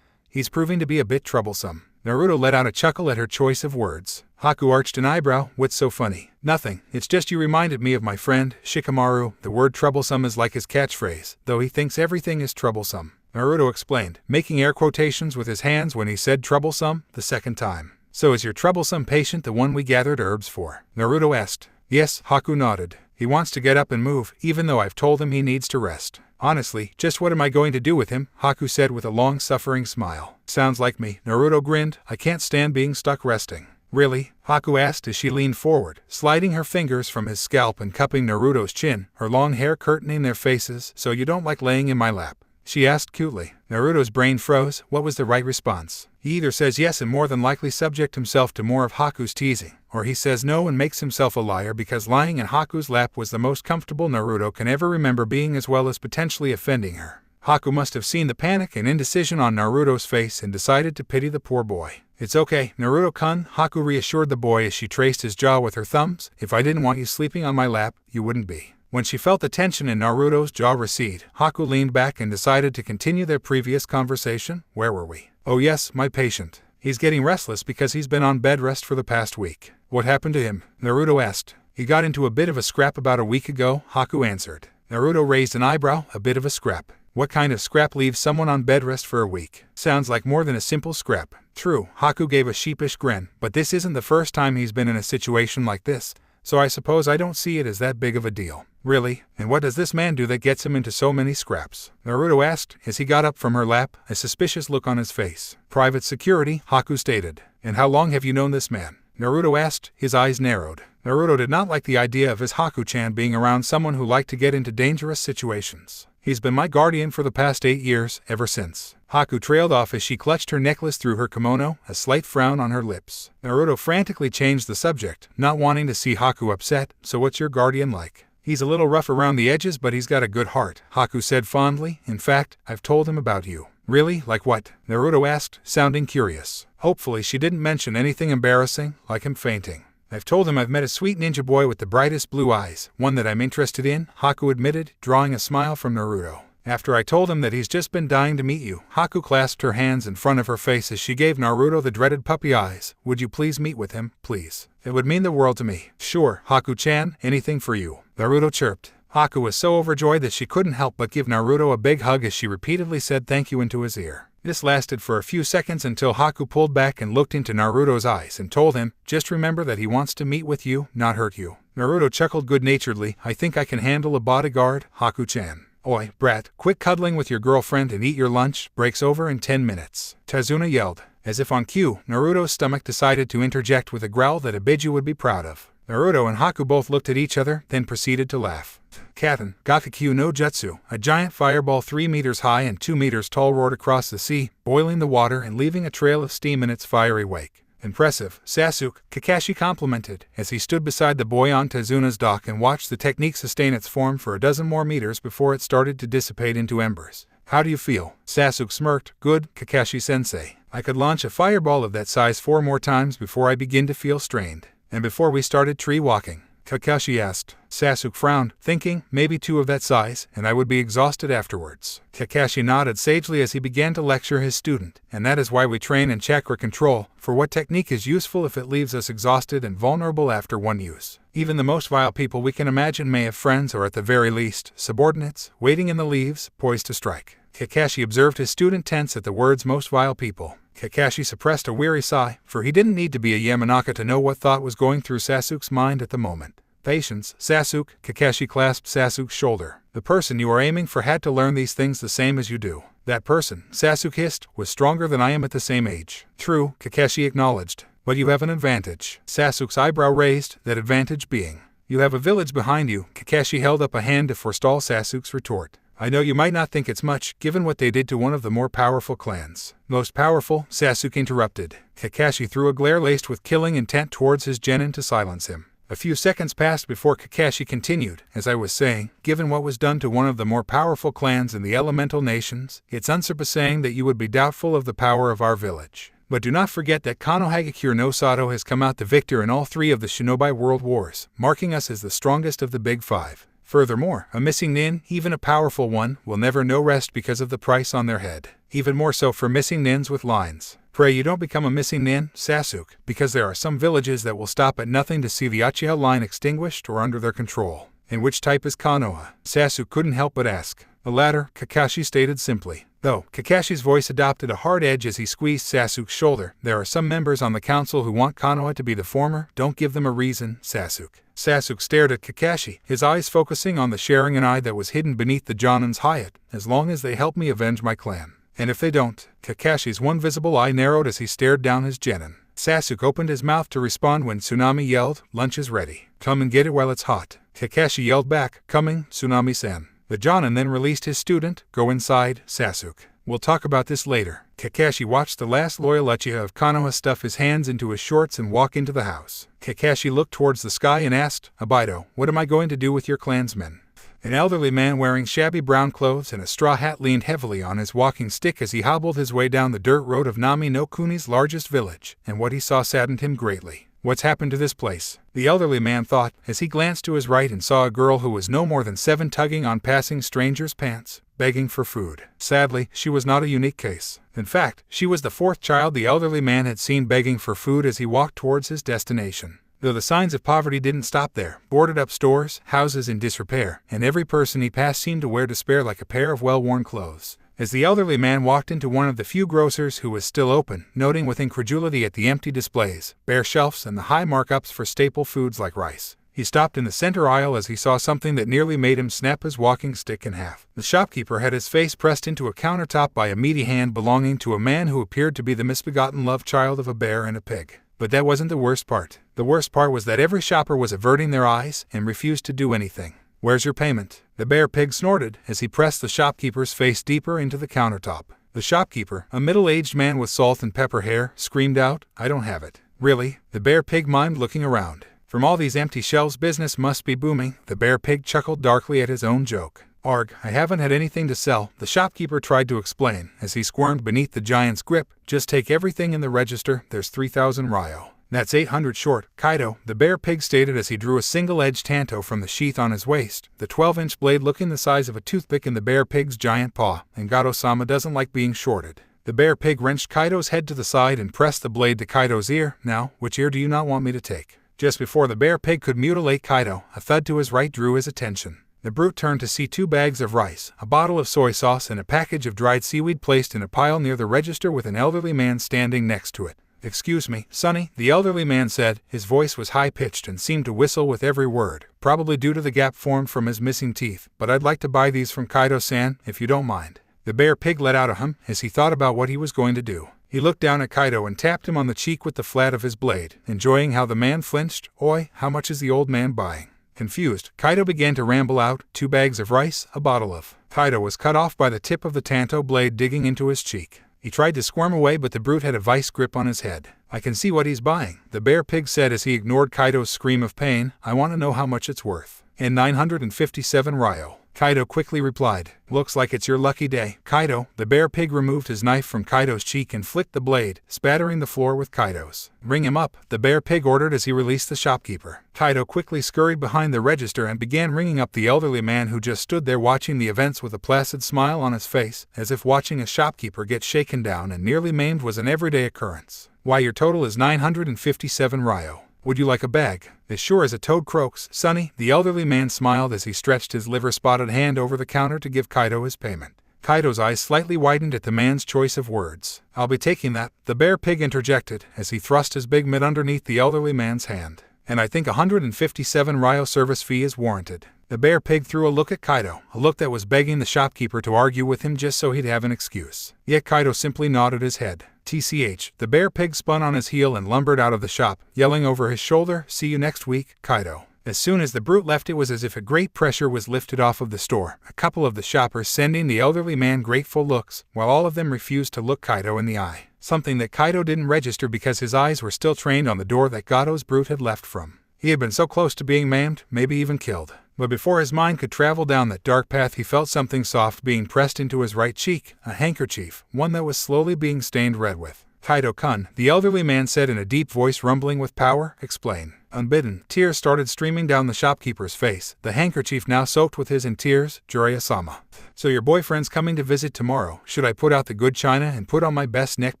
He's proving to be a bit troublesome. Naruto let out a chuckle at her choice of words. Haku arched an eyebrow. What's so funny? Nothing. It's just you reminded me of my friend, Shikamaru. The word troublesome is like his catchphrase, though he thinks everything is troublesome. Naruto explained, making air quotations with his hands when he said troublesome the second time. So is your troublesome patient the one we gathered herbs for? Naruto asked. Yes, Haku nodded. He wants to get up and move, even though I've told him he needs to rest. Honestly, just what am I going to do with him? Haku said with a long-suffering smile. Sounds like me. Naruto grinned. I can't stand being stuck resting. Really? Haku asked as she leaned forward, sliding her fingers from his scalp and cupping Naruto's chin, her long hair curtaining their faces. So you don't like laying in my lap? She asked cutely. Naruto's brain froze. What was the right response? He either says yes and more than likely subject himself to more of Haku's teasing, or he says no and makes himself a liar because lying in Haku's lap was the most comfortable Naruto can ever remember being, as well as potentially offending her. Haku must have seen the panic and indecision on Naruto's face and decided to pity the poor boy. It's okay, Naruto-kun, Haku reassured the boy as she traced his jaw with her thumbs. If I didn't want you sleeping on my lap, you wouldn't be. When she felt the tension in Naruto's jaw recede, Haku leaned back and decided to continue their previous conversation. Where were we? Oh yes, my patient. He's getting restless because he's been on bed rest for the past week. What happened to him? Naruto asked. He got into a bit of a scrap about a week ago, Haku answered. Naruto raised an eyebrow. A bit of a scrap. What kind of scrap leaves someone on bed rest for a week? Sounds like more than a simple scrap. True, Haku gave a sheepish grin, but this isn't the first time he's been in a situation like this, so I suppose I don't see it as that big of a deal. Really? And what does this man do that gets him into so many scraps? Naruto asked as he got up from her lap, a suspicious look on his face. Private security, Haku stated. And how long have you known this man? Naruto asked, his eyes narrowed. Naruto did not like the idea of his Haku-chan being around someone who liked to get into dangerous situations. He's been my guardian for the past 8 years, ever since. Haku trailed off as she clutched her necklace through her kimono, a slight frown on her lips. Naruto frantically changed the subject, not wanting to see Haku upset. So what's your guardian like? He's a little rough around the edges, but he's got a good heart, Haku said fondly. In fact, I've told him about you. Really? Like what? Naruto asked, sounding curious. Hopefully she didn't mention anything embarrassing, like him fainting. I've told him I've met a sweet ninja boy with the brightest blue eyes, one that I'm interested in, Haku admitted, drawing a smile from Naruto. After I told him that he's just been dying to meet you, Haku clasped her hands in front of her face as she gave Naruto the dreaded puppy eyes. Would you please meet with him, please? It would mean the world to me. Sure, Haku-chan, anything for you, Naruto chirped. Haku was so overjoyed that she couldn't help but give Naruto a big hug as she repeatedly said thank you into his ear. This lasted for a few seconds until Haku pulled back and looked into Naruto's eyes and told him, just remember that he wants to meet with you, not hurt you. Naruto chuckled good-naturedly. I think I can handle a bodyguard, Haku-chan. Oi, brat, quit cuddling with your girlfriend and eat your lunch, breaks over in 10 minutes. Tazuna yelled. As if on cue, Naruto's stomach decided to interject with a growl that Ibiju would be proud of. Naruto and Haku both looked at each other, then proceeded to laugh. Katen, Gakakyu no Jutsu, a giant fireball 3 meters high and 2 meters tall roared across the sea, boiling the water and leaving a trail of steam in its fiery wake. Impressive, Sasuke, Kakashi complimented, as he stood beside the boy on Tazuna's dock and watched the technique sustain its form for a dozen more meters before it started to dissipate into embers. How do you feel? Sasuke smirked. Good, Kakashi-sensei. I could launch a fireball of that size 4 more times before I begin to feel strained. And before we started tree walking, Kakashi asked. Sasuke frowned, thinking, maybe 2 of that size, and I would be exhausted afterwards. Kakashi nodded sagely as he began to lecture his student, and that is why we train in chakra control, for what technique is useful if it leaves us exhausted and vulnerable after one use. Even the most vile people we can imagine may have friends or at the very least, subordinates, waiting in the leaves, poised to strike. Kakashi observed his student tense at the words most vile people. Kakashi suppressed a weary sigh, for he didn't need to be a Yamanaka to know what thought was going through Sasuke's mind at the moment. Patience, Sasuke, Kakashi clasped Sasuke's shoulder. The person you are aiming for had to learn these things the same as you do. That person, Sasuke hissed, was stronger than I am at the same age. True, Kakashi acknowledged. But you have an advantage. Sasuke's eyebrow raised, that advantage being. You have a village behind you. Kakashi held up a hand to forestall Sasuke's retort. I know you might not think it's much, given what they did to one of the more powerful clans. Most powerful, Sasuke interrupted. Kakashi threw a glare laced with killing intent towards his genin to silence him. A few seconds passed before Kakashi continued. As I was saying, given what was done to one of the more powerful clans in the elemental nations, it's unsurprising that you would be doubtful of the power of our village. But do not forget that Konohagakure no Sato has come out the victor in all 3 of the Shinobi World Wars, marking us as the strongest of the Big 5. Furthermore, a missing nin, even a powerful one, will never know rest because of the price on their head. Even more so for missing nins with lines. Pray you don't become a missing nin, Sasuke, because there are some villages that will stop at nothing to see the Uchiha line extinguished or under their control. And which type is Konoha? Sasuke couldn't help but ask. The latter, Kakashi stated simply. Though Kakashi's voice adopted a hard edge as he squeezed Sasuke's shoulder, there are some members on the council who want Konoha to be the former. Don't give them a reason, Sasuke. Sasuke stared at Kakashi, his eyes focusing on the Sharingan eye that was hidden beneath the Jonin's Hyatt, as long as they help me avenge my clan. And if they don't, Kakashi's one visible eye narrowed as he stared down his genin. Sasuke opened his mouth to respond when Tsunami yelled, lunch is ready. Come and get it while it's hot. Kakashi yelled back, coming, Tsunami-san. The Jonin then released his student. Go inside, Sasuke. We'll talk about this later. Kakashi watched the last loyal Uchiha of Konoha stuff his hands into his shorts and walk into the house. Kakashi looked towards the sky and asked, Abido, what am I going to do with your clansmen? An elderly man wearing shabby brown clothes and a straw hat leaned heavily on his walking stick as he hobbled his way down the dirt road of Nami no Kuni's largest village, and what he saw saddened him greatly. What's happened to this place? The elderly man thought, as he glanced to his right and saw a girl who was no more than 7 tugging on passing strangers' pants, begging for food. Sadly, she was not a unique case. In fact, she was the 4th child the elderly man had seen begging for food as he walked towards his destination. Though the signs of poverty didn't stop there, boarded-up stores, houses in disrepair, and every person he passed seemed to wear despair like a pair of well-worn clothes. As the elderly man walked into one of the few grocers who was still open, noting with incredulity at the empty displays, bare shelves, and the high markups for staple foods like rice, he stopped in the center aisle as he saw something that nearly made him snap his walking stick in half. The shopkeeper had his face pressed into a countertop by a meaty hand belonging to a man who appeared to be the misbegotten love child of a bear and a pig. But that wasn't the worst part. The worst part was that every shopper was averting their eyes and refused to do anything. Where's your payment? The bear pig snorted as he pressed the shopkeeper's face deeper into the countertop. The shopkeeper, a middle-aged man with salt and pepper hair, screamed out, I don't have it. Really? The bear pig mimed looking around. From all these empty shelves business must be booming. The bear pig chuckled darkly at his own joke. Arg, I haven't had anything to sell, the shopkeeper tried to explain as he squirmed beneath the giant's grip. Just take everything in the register, there's 3,000 ryo. That's 800 short, Kaido, the bear pig stated as he drew a single-edged tanto from the sheath on his waist, the 12-inch blade looking the size of a toothpick in the bear pig's giant paw, and Gato-sama doesn't like being shorted. The bear pig wrenched Kaido's head to the side and pressed the blade to Kaido's ear. Now, which ear do you not want me to take? Just before the bear pig could mutilate Kaido, a thud to his right drew his attention. The brute turned to see 2 bags of rice, a bottle of soy sauce, and a package of dried seaweed placed in a pile near the register with an elderly man standing next to it. Excuse me, Sonny, the elderly man said. His voice was high-pitched and seemed to whistle with every word, probably due to the gap formed from his missing teeth. But I'd like to buy these from Kaido-san, if you don't mind. The bear pig let out a hum as he thought about what he was going to do. He looked down at Kaido and tapped him on the cheek with the flat of his blade, enjoying how the man flinched. Oi, how much is the old man buying? Confused, Kaido began to ramble out, 2 bags of rice, a bottle of. Kaido was cut off by the tip of the tanto blade digging into his cheek. He tried to squirm away, but the brute had a vice grip on his head. I can see what he's buying, the bear pig said as he ignored Kaido's scream of pain. I want to know how much it's worth. And 957 ryo. Kaido quickly replied. Looks like it's your lucky day. Kaido, the bear pig removed his knife from Kaido's cheek and flicked the blade, spattering the floor with Kaido's. Ring him up, the bear pig ordered as he released the shopkeeper. Kaido quickly scurried behind the register and began ringing up the elderly man who just stood there watching the events with a placid smile on his face, as if watching a shopkeeper get shaken down and nearly maimed was an everyday occurrence. Why, your total is 957 ryo. Would you like a bag? As sure as a toad croaks, Sonny, the elderly man smiled as he stretched his liver-spotted hand over the counter to give Kaido his payment. Kaido's eyes slightly widened at the man's choice of words. I'll be taking that, the bear pig interjected as he thrust his big mitt underneath the elderly man's hand. And I think 157 ryo service fee is warranted. The bear pig threw a look at Kaido, a look that was begging the shopkeeper to argue with him just so he'd have an excuse. Yet Kaido simply nodded his head. TCH, the bear pig spun on his heel and lumbered out of the shop, yelling over his shoulder, see you next week, Kaido. As soon as the brute left, it was as if a great pressure was lifted off of the store, a couple of the shoppers sending the elderly man grateful looks, while all of them refused to look Kaido in the eye. Something that Kaido didn't register because his eyes were still trained on the door that Gato's brute had left from. He had been so close to being maimed, maybe even killed. But before his mind could travel down that dark path, he felt something soft being pressed into his right cheek, a handkerchief, one that was slowly being stained red with. Kaido-kun, the elderly man said in a deep voice rumbling with power, explain. Unbidden, tears started streaming down the shopkeeper's face, the handkerchief now soaked with his in tears. Jiraiya-sama. So your boyfriend's coming to visit tomorrow. Should I put out the good china and put on my best neck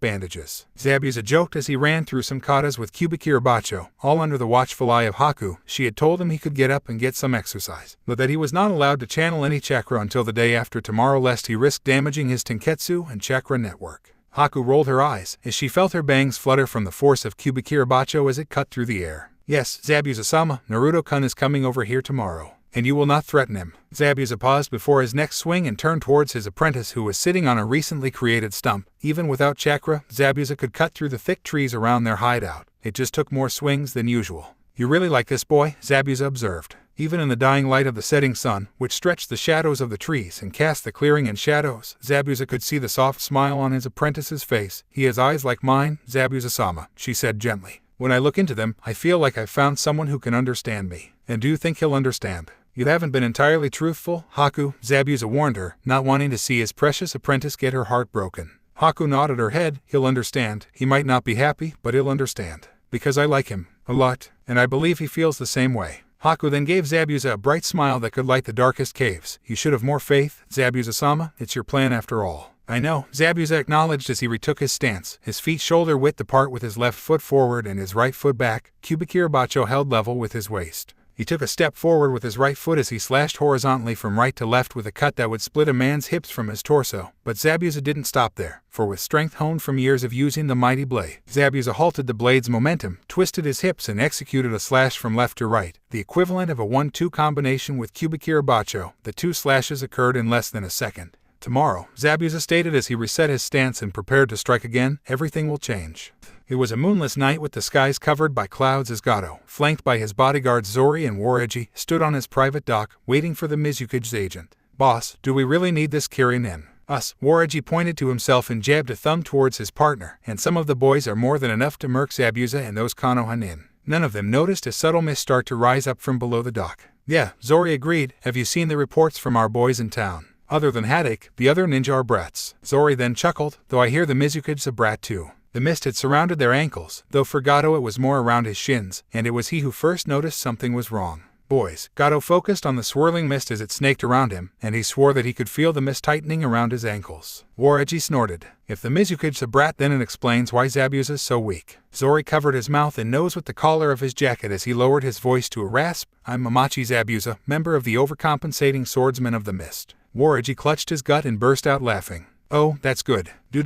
bandages? Zabuza joked as he ran through some katas with Kubikirabacho, all under the watchful eye of Haku. She had told him he could get up and get some exercise, but that he was not allowed to channel any chakra until the day after tomorrow lest he risk damaging his tenketsu and chakra network. Haku rolled her eyes as she felt her bangs flutter from the force of Kubikirabacho as it cut through the air. Yes, Zabuza-sama, Naruto-kun is coming over here tomorrow. And you will not threaten him. Zabuza paused before his next swing and turned towards his apprentice who was sitting on a recently created stump. Even without chakra, Zabuza could cut through the thick trees around their hideout. It just took more swings than usual. You really like this boy, Zabuza observed. Even in the dying light of the setting sun, which stretched the shadows of the trees and cast the clearing in shadows, Zabuza could see the soft smile on his apprentice's face. He has eyes like mine, Zabuza-sama, she said gently. When I look into them, I feel like I've found someone who can understand me. And do you think he'll understand? You haven't been entirely truthful, Haku, Zabuza warned her, not wanting to see his precious apprentice get her heart broken. Haku nodded her head. He'll understand. He might not be happy, but he'll understand. Because I like him. A lot. And I believe he feels the same way. Haku then gave Zabuza a bright smile that could light the darkest caves. You should have more faith, Zabuza-sama. It's your plan after all. I know, Zabuza acknowledged as he retook his stance, his feet shoulder-width apart with his left foot forward and his right foot back, Kubikirabacho held level with his waist. He took a step forward with his right foot as he slashed horizontally from right to left with a cut that would split a man's hips from his torso. But Zabuza didn't stop there, for with strength honed from years of using the mighty blade, Zabuza halted the blade's momentum, twisted his hips and executed a slash from left to right, the equivalent of a 1-2 combination with Kubikirabacho. The 2 slashes occurred in less than a second. Tomorrow, Zabuza stated as he reset his stance and prepared to strike again, everything will change. It was a moonless night with the skies covered by clouds as Gato, flanked by his bodyguards Zori and Warigi, stood on his private dock, waiting for the Mizukage's agent. "Boss, do we really need this Kirin? Us?" Warigi pointed to himself and jabbed a thumb towards his partner, "and some of the boys are more than enough to murk Zabuza and those Konoha. None of them noticed a subtle mist start to rise up from below the dock. "Yeah," Zori agreed. "Have you seen the reports from our boys in town? Other than Haddock, the other ninja are brats." Zori then chuckled, "Though I hear the Mizukage's a brat too." The mist had surrounded their ankles, though for Gato it was more around his shins, and it was he who first noticed something was wrong. "Boys." Gato focused on the swirling mist as it snaked around him, and he swore that he could feel the mist tightening around his ankles. Warigi snorted. "If the Mizukage's a brat, then it explains why Zabuza's so weak." Zori covered his mouth and nose with the collar of his jacket as he lowered his voice to a rasp. "I'm Mamachi Zabuza, member of the overcompensating swordsmen of the mist." Warigi clutched his gut and burst out laughing. "Oh, that's good. Do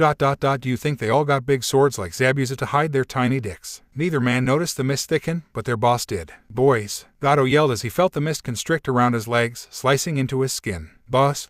you think they all got big swords like Zabuza to hide their tiny dicks?" Neither man noticed the mist thicken, but their boss did. "Boys," Gato yelled as he felt the mist constrict around his legs, slicing into his skin. Boss,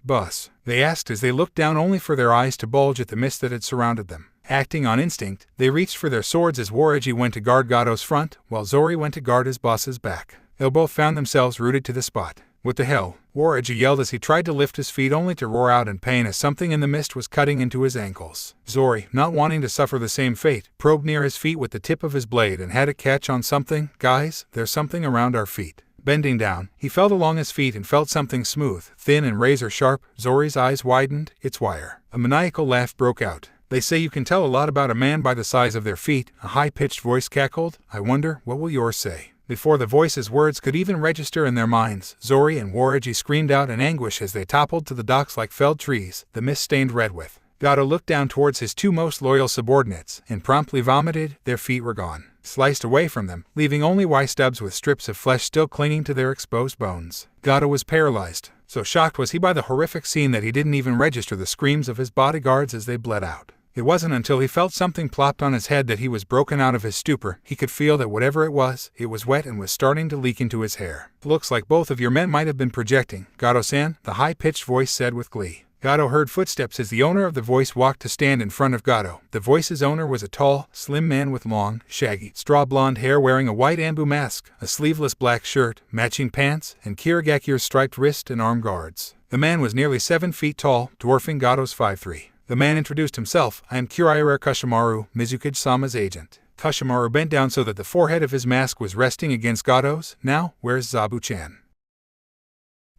they asked as they looked down only for their eyes to bulge at the mist that had surrounded them. Acting on instinct, they reached for their swords as Warigi went to guard Gato's front, while Zori went to guard his boss's back. They both found themselves rooted to the spot. "What the hell?" Warigi yelled as he tried to lift his feet only to roar out in pain as something in the mist was cutting into his ankles. Zori, not wanting to suffer the same fate, probed near his feet with the tip of his blade and had it catch on something. "Guys, there's something around our feet." Bending down, he felt along his feet and felt something smooth, thin and razor-sharp. Zori's eyes widened. "It's wire." A maniacal laugh broke out. "They say you can tell a lot about a man by the size of their feet," a high-pitched voice cackled. "I wonder, what will yours say?" Before the voice's words could even register in their minds, Zori and Warigi screamed out in anguish as they toppled to the docks like felled trees, the mist stained red with. Gato looked down towards his two most loyal subordinates and promptly vomited. Their feet were gone, sliced away from them, leaving only Y-stubs with strips of flesh still clinging to their exposed bones. Gato was paralyzed. So shocked was he by the horrific scene that he didn't even register the screams of his bodyguards as they bled out. It wasn't until he felt something plopped on his head that he was broken out of his stupor. He could feel that whatever it was wet and was starting to leak into his hair. "Looks like both of your men might have been projecting, Gato-san," the high-pitched voice said with glee. Gato heard footsteps as the owner of the voice walked to stand in front of Gato. The voice's owner was a tall, slim man with long, shaggy, straw-blonde hair wearing a white ambu mask, a sleeveless black shirt, matching pants, and Kirigakir's striped wrist and arm guards. The man was nearly 7 feet tall, dwarfing Gato's 5'3". The man introduced himself. "I am Jiraiya Kushimaru, Mizukage-sama's agent." Kushimaru bent down so that the forehead of his mask was resting against Gato's. "Now, where's Zabu-chan?"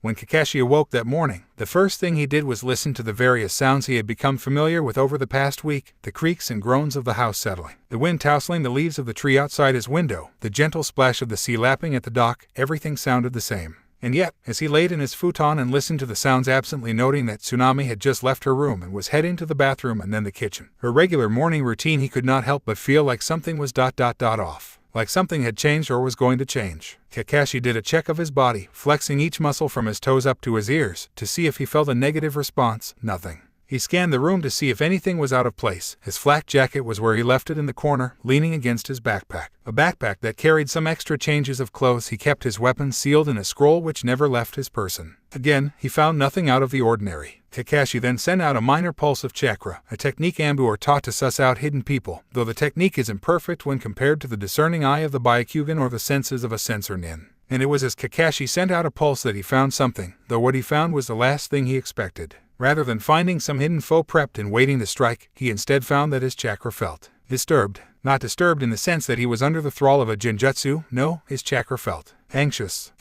When Kakashi awoke that morning, the first thing he did was listen to the various sounds he had become familiar with over the past week, the creaks and groans of the house settling, the wind tousling the leaves of the tree outside his window, the gentle splash of the sea lapping at the dock. Everything sounded the same. And yet, as he laid in his futon and listened to the sounds, absently noting that Tsunami had just left her room and was heading to the bathroom and then the kitchen, her regular morning routine, he could not help but feel like something was off. Like something had changed or was going to change. Kakashi did a check of his body, flexing each muscle from his toes up to his ears, to see if he felt a negative response. Nothing. He scanned the room to see if anything was out of place. His flak jacket was where he left it in the corner, leaning against his backpack. A backpack that carried some extra changes of clothes. He kept his weapon sealed in a scroll which never left his person. Again, he found nothing out of the ordinary. Kakashi then sent out a minor pulse of chakra, a technique Ambu are taught to suss out hidden people, though the technique is imperfect when compared to the discerning eye of the Byakugan or the senses of a sensor nin. And it was as Kakashi sent out a pulse that he found something, though what he found was the last thing he expected. Rather than finding some hidden foe prepped and waiting to strike, he instead found that his chakra felt disturbed. Not disturbed in the sense that he was under the thrall of a genjutsu, no, his chakra felt anxious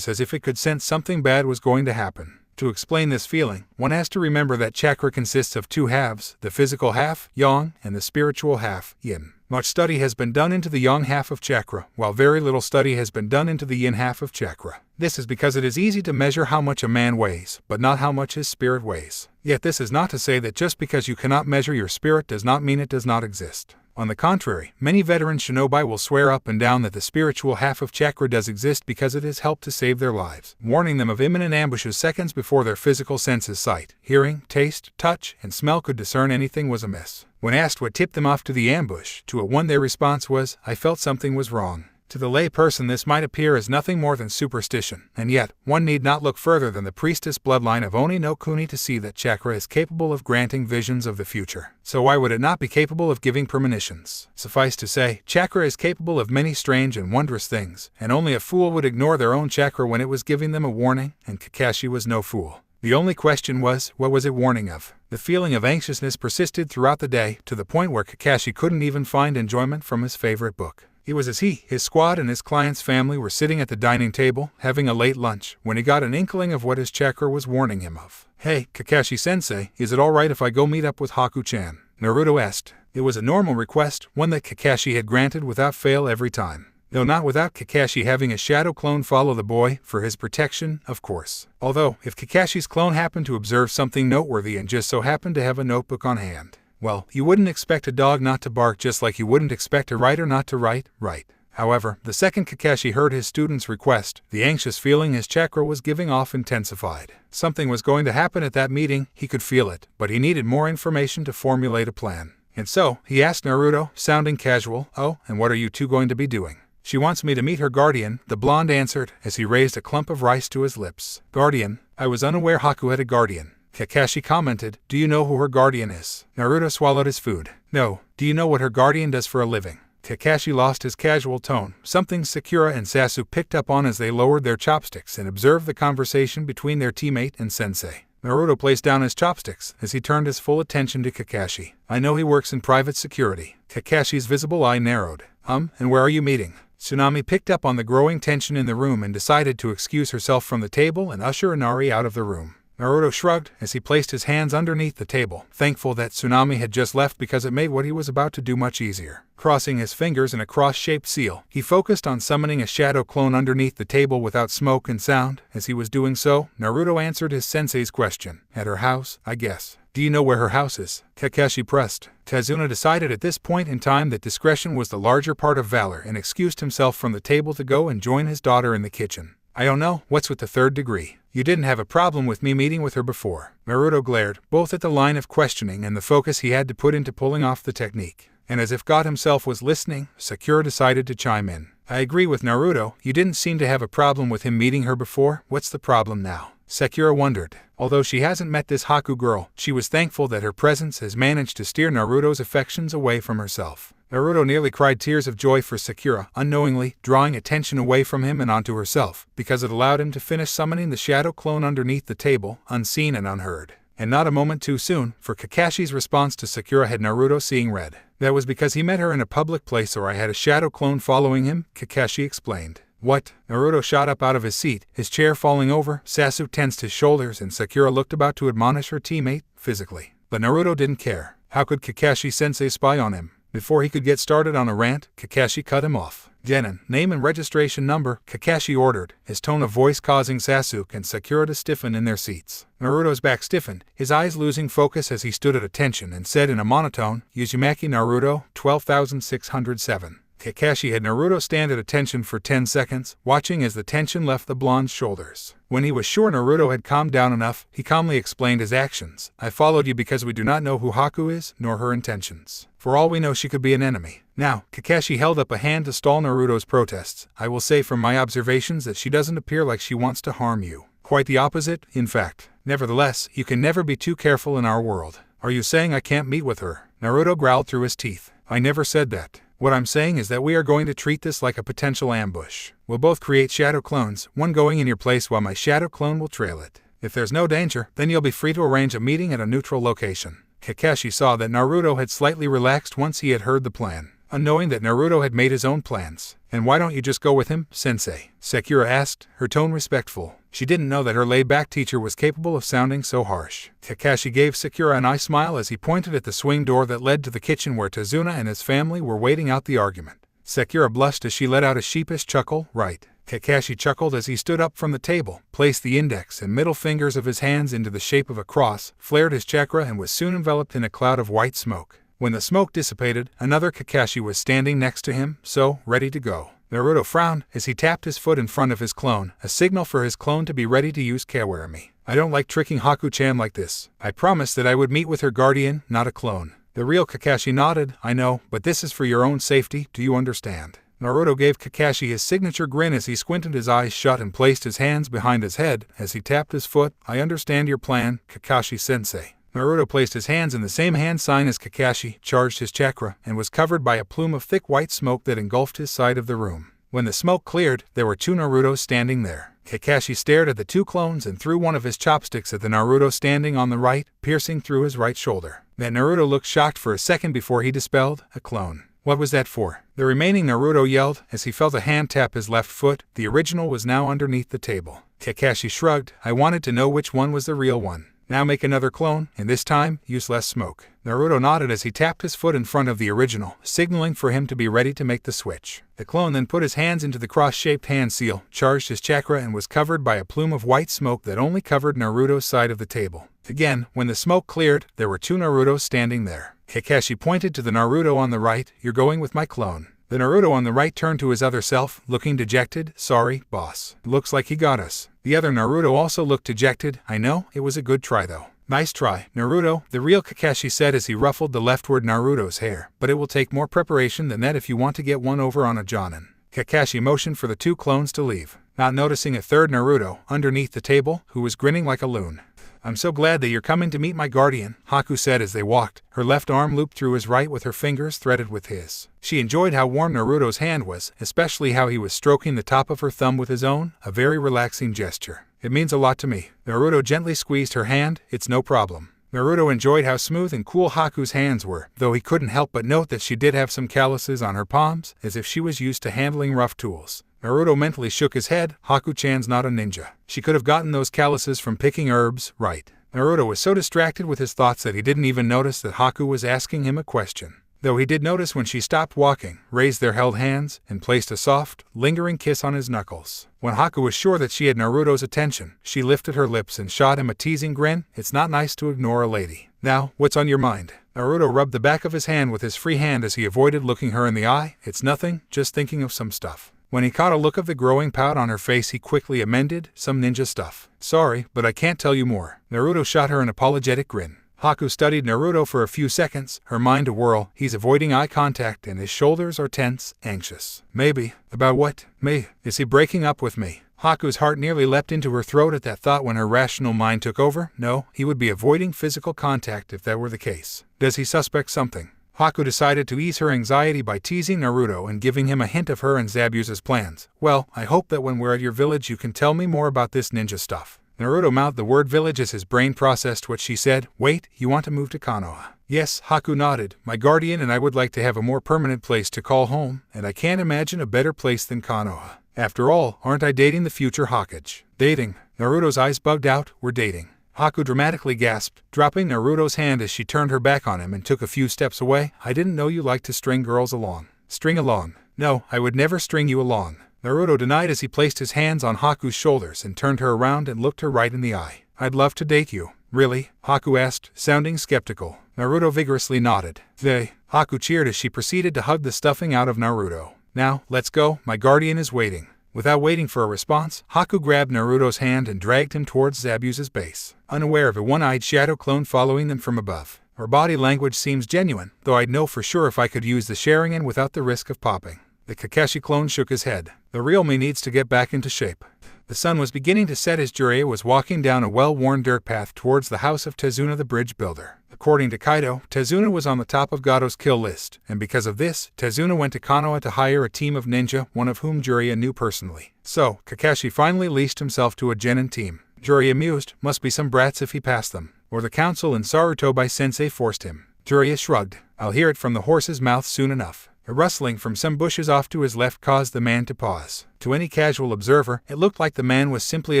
as if it could sense something bad was going to happen. To explain this feeling, one has to remember that chakra consists of two halves, the physical half, yang, and the spiritual half, yin. Much study has been done into the yang half of chakra, while very little study has been done into the yin half of chakra. This is because it is easy to measure how much a man weighs, but not how much his spirit weighs. Yet this is not to say that just because you cannot measure your spirit does not mean it does not exist. On the contrary, many veteran shinobi will swear up and down that the spiritual half of chakra does exist because it has helped to save their lives, warning them of imminent ambushes seconds before their physical senses sight, hearing, taste, touch, and smell could discern anything was amiss. When asked what tipped them off to the ambush, to a one their response was, "I felt something was wrong." To the lay person this might appear as nothing more than superstition, and yet, one need not look further than the priestess bloodline of Oni no Kuni to see that chakra is capable of granting visions of the future. So why would it not be capable of giving premonitions? Suffice to say, chakra is capable of many strange and wondrous things, and only a fool would ignore their own chakra when it was giving them a warning, and Kakashi was no fool. The only question was, what was it warning of? The feeling of anxiousness persisted throughout the day, to the point where Kakashi couldn't even find enjoyment from his favorite book. It was as he, his squad, and his client's family were sitting at the dining table, having a late lunch, when he got an inkling of what his chakra was warning him of. "Hey, Kakashi-sensei, is it alright if I go meet up with Haku-chan?" Naruto asked. It was a normal request, one that Kakashi had granted without fail every time. Though not without Kakashi having a shadow clone follow the boy, for his protection, of course. Although, if Kakashi's clone happened to observe something noteworthy and just so happened to have a notebook on hand, well, you wouldn't expect a dog not to bark just like you wouldn't expect a writer not to write, right? However, the second Kakashi heard his student's request, the anxious feeling his chakra was giving off intensified. Something was going to happen at that meeting, he could feel it, but he needed more information to formulate a plan. And so, he asked Naruto, sounding casual, "Oh, and what are you two going to be doing?" "She wants me to meet her guardian," the blonde answered, as he raised a clump of rice to his lips. "Guardian? I was unaware Haku had a guardian." Kakashi commented, "Do you know who her guardian is?" Naruto swallowed his food. "No. Do you know what her guardian does for a living?" Kakashi lost his casual tone, something Sakura and Sasuke picked up on as they lowered their chopsticks and observed the conversation between their teammate and sensei. Naruto placed down his chopsticks as he turned his full attention to Kakashi. "I know he works in private security." Kakashi's visible eye narrowed. And where are you meeting?" Tsunami picked up on the growing tension in the room and decided to excuse herself from the table and usher Inari out of the room. Naruto shrugged as he placed his hands underneath the table, thankful that Tsunami had just left because it made what he was about to do much easier. Crossing his fingers in a cross-shaped seal, he focused on summoning a shadow clone underneath the table without smoke and sound. As he was doing so, Naruto answered his sensei's question. "At her house, I guess." "Do you know where her house is?" Kakashi pressed. Tazuna decided at this point in time that discretion was the larger part of valor and excused himself from the table to go and join his daughter in the kitchen. "I don't know, what's with the third degree? You didn't have a problem with me meeting with her before." Naruto glared, both at the line of questioning and the focus he had to put into pulling off the technique. And as if God himself was listening, Sakura decided to chime in. "I agree with Naruto, you didn't seem to have a problem with him meeting her before, what's the problem now?" Sakura wondered. Although she hasn't met this Haku girl, she was thankful that her presence has managed to steer Naruto's affections away from herself. Naruto nearly cried tears of joy for Sakura, unknowingly drawing attention away from him and onto herself, because it allowed him to finish summoning the shadow clone underneath the table, unseen and unheard. And not a moment too soon, for Kakashi's response to Sakura had Naruto seeing red. "That was because he met her in a public place or I had a shadow clone following him," Kakashi explained. "What?" Naruto shot up out of his seat, his chair falling over. Sasuke tensed his shoulders and Sakura looked about to admonish her teammate, physically. But Naruto didn't care. How could Kakashi-sensei spy on him? Before he could get started on a rant, Kakashi cut him off. "Genin, name and registration number," Kakashi ordered, his tone of voice causing Sasuke and Sakura to stiffen in their seats. Naruto's back stiffened, his eyes losing focus as he stood at attention and said in a monotone, "Uzumaki Naruto, 12,607. Kakashi had Naruto stand at attention for 10 seconds, watching as the tension left the blonde's shoulders. When he was sure Naruto had calmed down enough, he calmly explained his actions. "I followed you because we do not know who Haku is, nor her intentions. For all we know, she could be an enemy." Now, Kakashi held up a hand to stall Naruto's protests. "I will say from my observations that she doesn't appear like she wants to harm you. Quite the opposite, in fact. Nevertheless, you can never be too careful in our world." "Are you saying I can't meet with her?" Naruto growled through his teeth. "I never said that. What I'm saying is that we are going to treat this like a potential ambush. We'll both create shadow clones, one going in your place while my shadow clone will trail it. If there's no danger, then you'll be free to arrange a meeting at a neutral location." Kakashi saw that Naruto had slightly relaxed once he had heard the plan, unknowing that Naruto had made his own plans. "And why don't you just go with him, sensei?" Sakura asked, her tone respectful. She didn't know that her laid-back teacher was capable of sounding so harsh. Kakashi gave Sakura an eye smile as he pointed at the swing door that led to the kitchen where Tazuna and his family were waiting out the argument. Sakura blushed as she let out a sheepish chuckle. "Right." Kakashi chuckled as he stood up from the table, placed the index and middle fingers of his hands into the shape of a cross, flared his chakra and was soon enveloped in a cloud of white smoke. When the smoke dissipated, another Kakashi was standing next to him, so ready to go. Naruto frowned as he tapped his foot in front of his clone, a signal for his clone to be ready to use Kawarami. "I don't like tricking Haku-chan like this. I promised that I would meet with her guardian, not a clone." The real Kakashi nodded. "I know, but this is for your own safety, do you understand?" Naruto gave Kakashi his signature grin as he squinted his eyes shut and placed his hands behind his head as he tapped his foot. I understand your plan, Kakashi-sensei. Naruto placed his hands in the same hand sign as Kakashi, charged his chakra, and was covered by a plume of thick white smoke that engulfed his side of the room. When the smoke cleared, there were two Narutos standing there. Kakashi stared at the two clones and threw one of his chopsticks at the Naruto standing on the right, piercing through his right shoulder. That Naruto looked shocked for a second before he dispelled, a clone. What was that for? The remaining Naruto yelled as he felt a hand tap his left foot. The original was now underneath the table. Kakashi shrugged. I wanted to know which one was the real one. Now make another clone, and this time, use less smoke. Naruto nodded as he tapped his foot in front of the original, signaling for him to be ready to make the switch. The clone then put his hands into the cross-shaped hand seal, charged his chakra, and was covered by a plume of white smoke that only covered Naruto's side of the table. Again, when the smoke cleared, there were two Narutos standing there. Kakashi pointed to the Naruto on the right. You're going with my clone. The Naruto on the right turned to his other self, looking dejected. Sorry, boss. Looks like he got us. The other Naruto also looked dejected. I know, it was a good try though. Nice try, Naruto, the real Kakashi said as he ruffled the leftward Naruto's hair. But it will take more preparation than that if you want to get one over on a Jonin. Kakashi motioned for the two clones to leave, not noticing a third Naruto, underneath the table, who was grinning like a loon. I'm so glad that you're coming to meet my guardian, Haku said as they walked, her left arm looped through his right with her fingers threaded with his. She enjoyed how warm Naruto's hand was, especially how he was stroking the top of her thumb with his own, a very relaxing gesture. It means a lot to me. Naruto gently squeezed her hand. It's no problem. Naruto enjoyed how smooth and cool Haku's hands were, though he couldn't help but note that she did have some calluses on her palms, as if she was used to handling rough tools. Naruto mentally shook his head. Haku-chan's not a ninja. She could have gotten those calluses from picking herbs, right? Naruto was so distracted with his thoughts that he didn't even notice that Haku was asking him a question. Though he did notice when she stopped walking, raised their held hands, and placed a soft, lingering kiss on his knuckles. When Haku was sure that she had Naruto's attention, she lifted her lips and shot him a teasing grin. It's not nice to ignore a lady. Now, what's on your mind? Naruto rubbed the back of his hand with his free hand as he avoided looking her in the eye. It's nothing, just thinking of some stuff. When he caught a look of the growing pout on her face, he quickly amended, some ninja stuff. Sorry, but I can't tell you more. Naruto shot her an apologetic grin. Haku studied Naruto for a few seconds, her mind a whirl. He's avoiding eye contact and his shoulders are tense, anxious. Maybe. About what? Me. Is he breaking up with me? Haku's heart nearly leapt into her throat at that thought when her rational mind took over. No, he would be avoiding physical contact if that were the case. Does he suspect something? Haku decided to ease her anxiety by teasing Naruto and giving him a hint of her and Zabuza's plans. Well, I hope that when we're at your village you can tell me more about this ninja stuff. Naruto mouthed the word village as his brain processed what she said. Wait, you want to move to Konoha? Yes, Haku nodded. My guardian and I would like to have a more permanent place to call home, and I can't imagine a better place than Konoha. After all, aren't I dating the future Hokage? Dating? Naruto's eyes bugged out. We're dating. Haku dramatically gasped, dropping Naruto's hand as she turned her back on him and took a few steps away. I didn't know you liked to string girls along. String along? No, I would never string you along. Naruto denied as he placed his hands on Haku's shoulders and turned her around and looked her right in the eye. I'd love to date you. Really? Haku asked, sounding skeptical. Naruto vigorously nodded. Haku cheered as she proceeded to hug the stuffing out of Naruto. Now, let's go, my guardian is waiting. Without waiting for a response, Haku grabbed Naruto's hand and dragged him towards Zabuza's base, unaware of a one-eyed shadow clone following them from above. Her body language seems genuine, though I'd know for sure if I could use the Sharingan without the risk of popping. The Kakashi clone shook his head. The real me needs to get back into shape. The sun was beginning to set as Jiraiya was walking down a well-worn dirt path towards the house of Tezuna the bridge builder. According to Kaido, Tezuna was on the top of Gato's kill list, and because of this, Tezuna went to Konoha to hire a team of ninja, one of whom Jiraiya knew personally. So, Kakashi finally leashed himself to a genin team. Jiraiya mused, must be some brats if he passed them. Or the council and Sarutobi-sensei forced him. Jiraiya shrugged. I'll hear it from the horse's mouth soon enough. A rustling from some bushes off to his left caused the man to pause. To any casual observer, it looked like the man was simply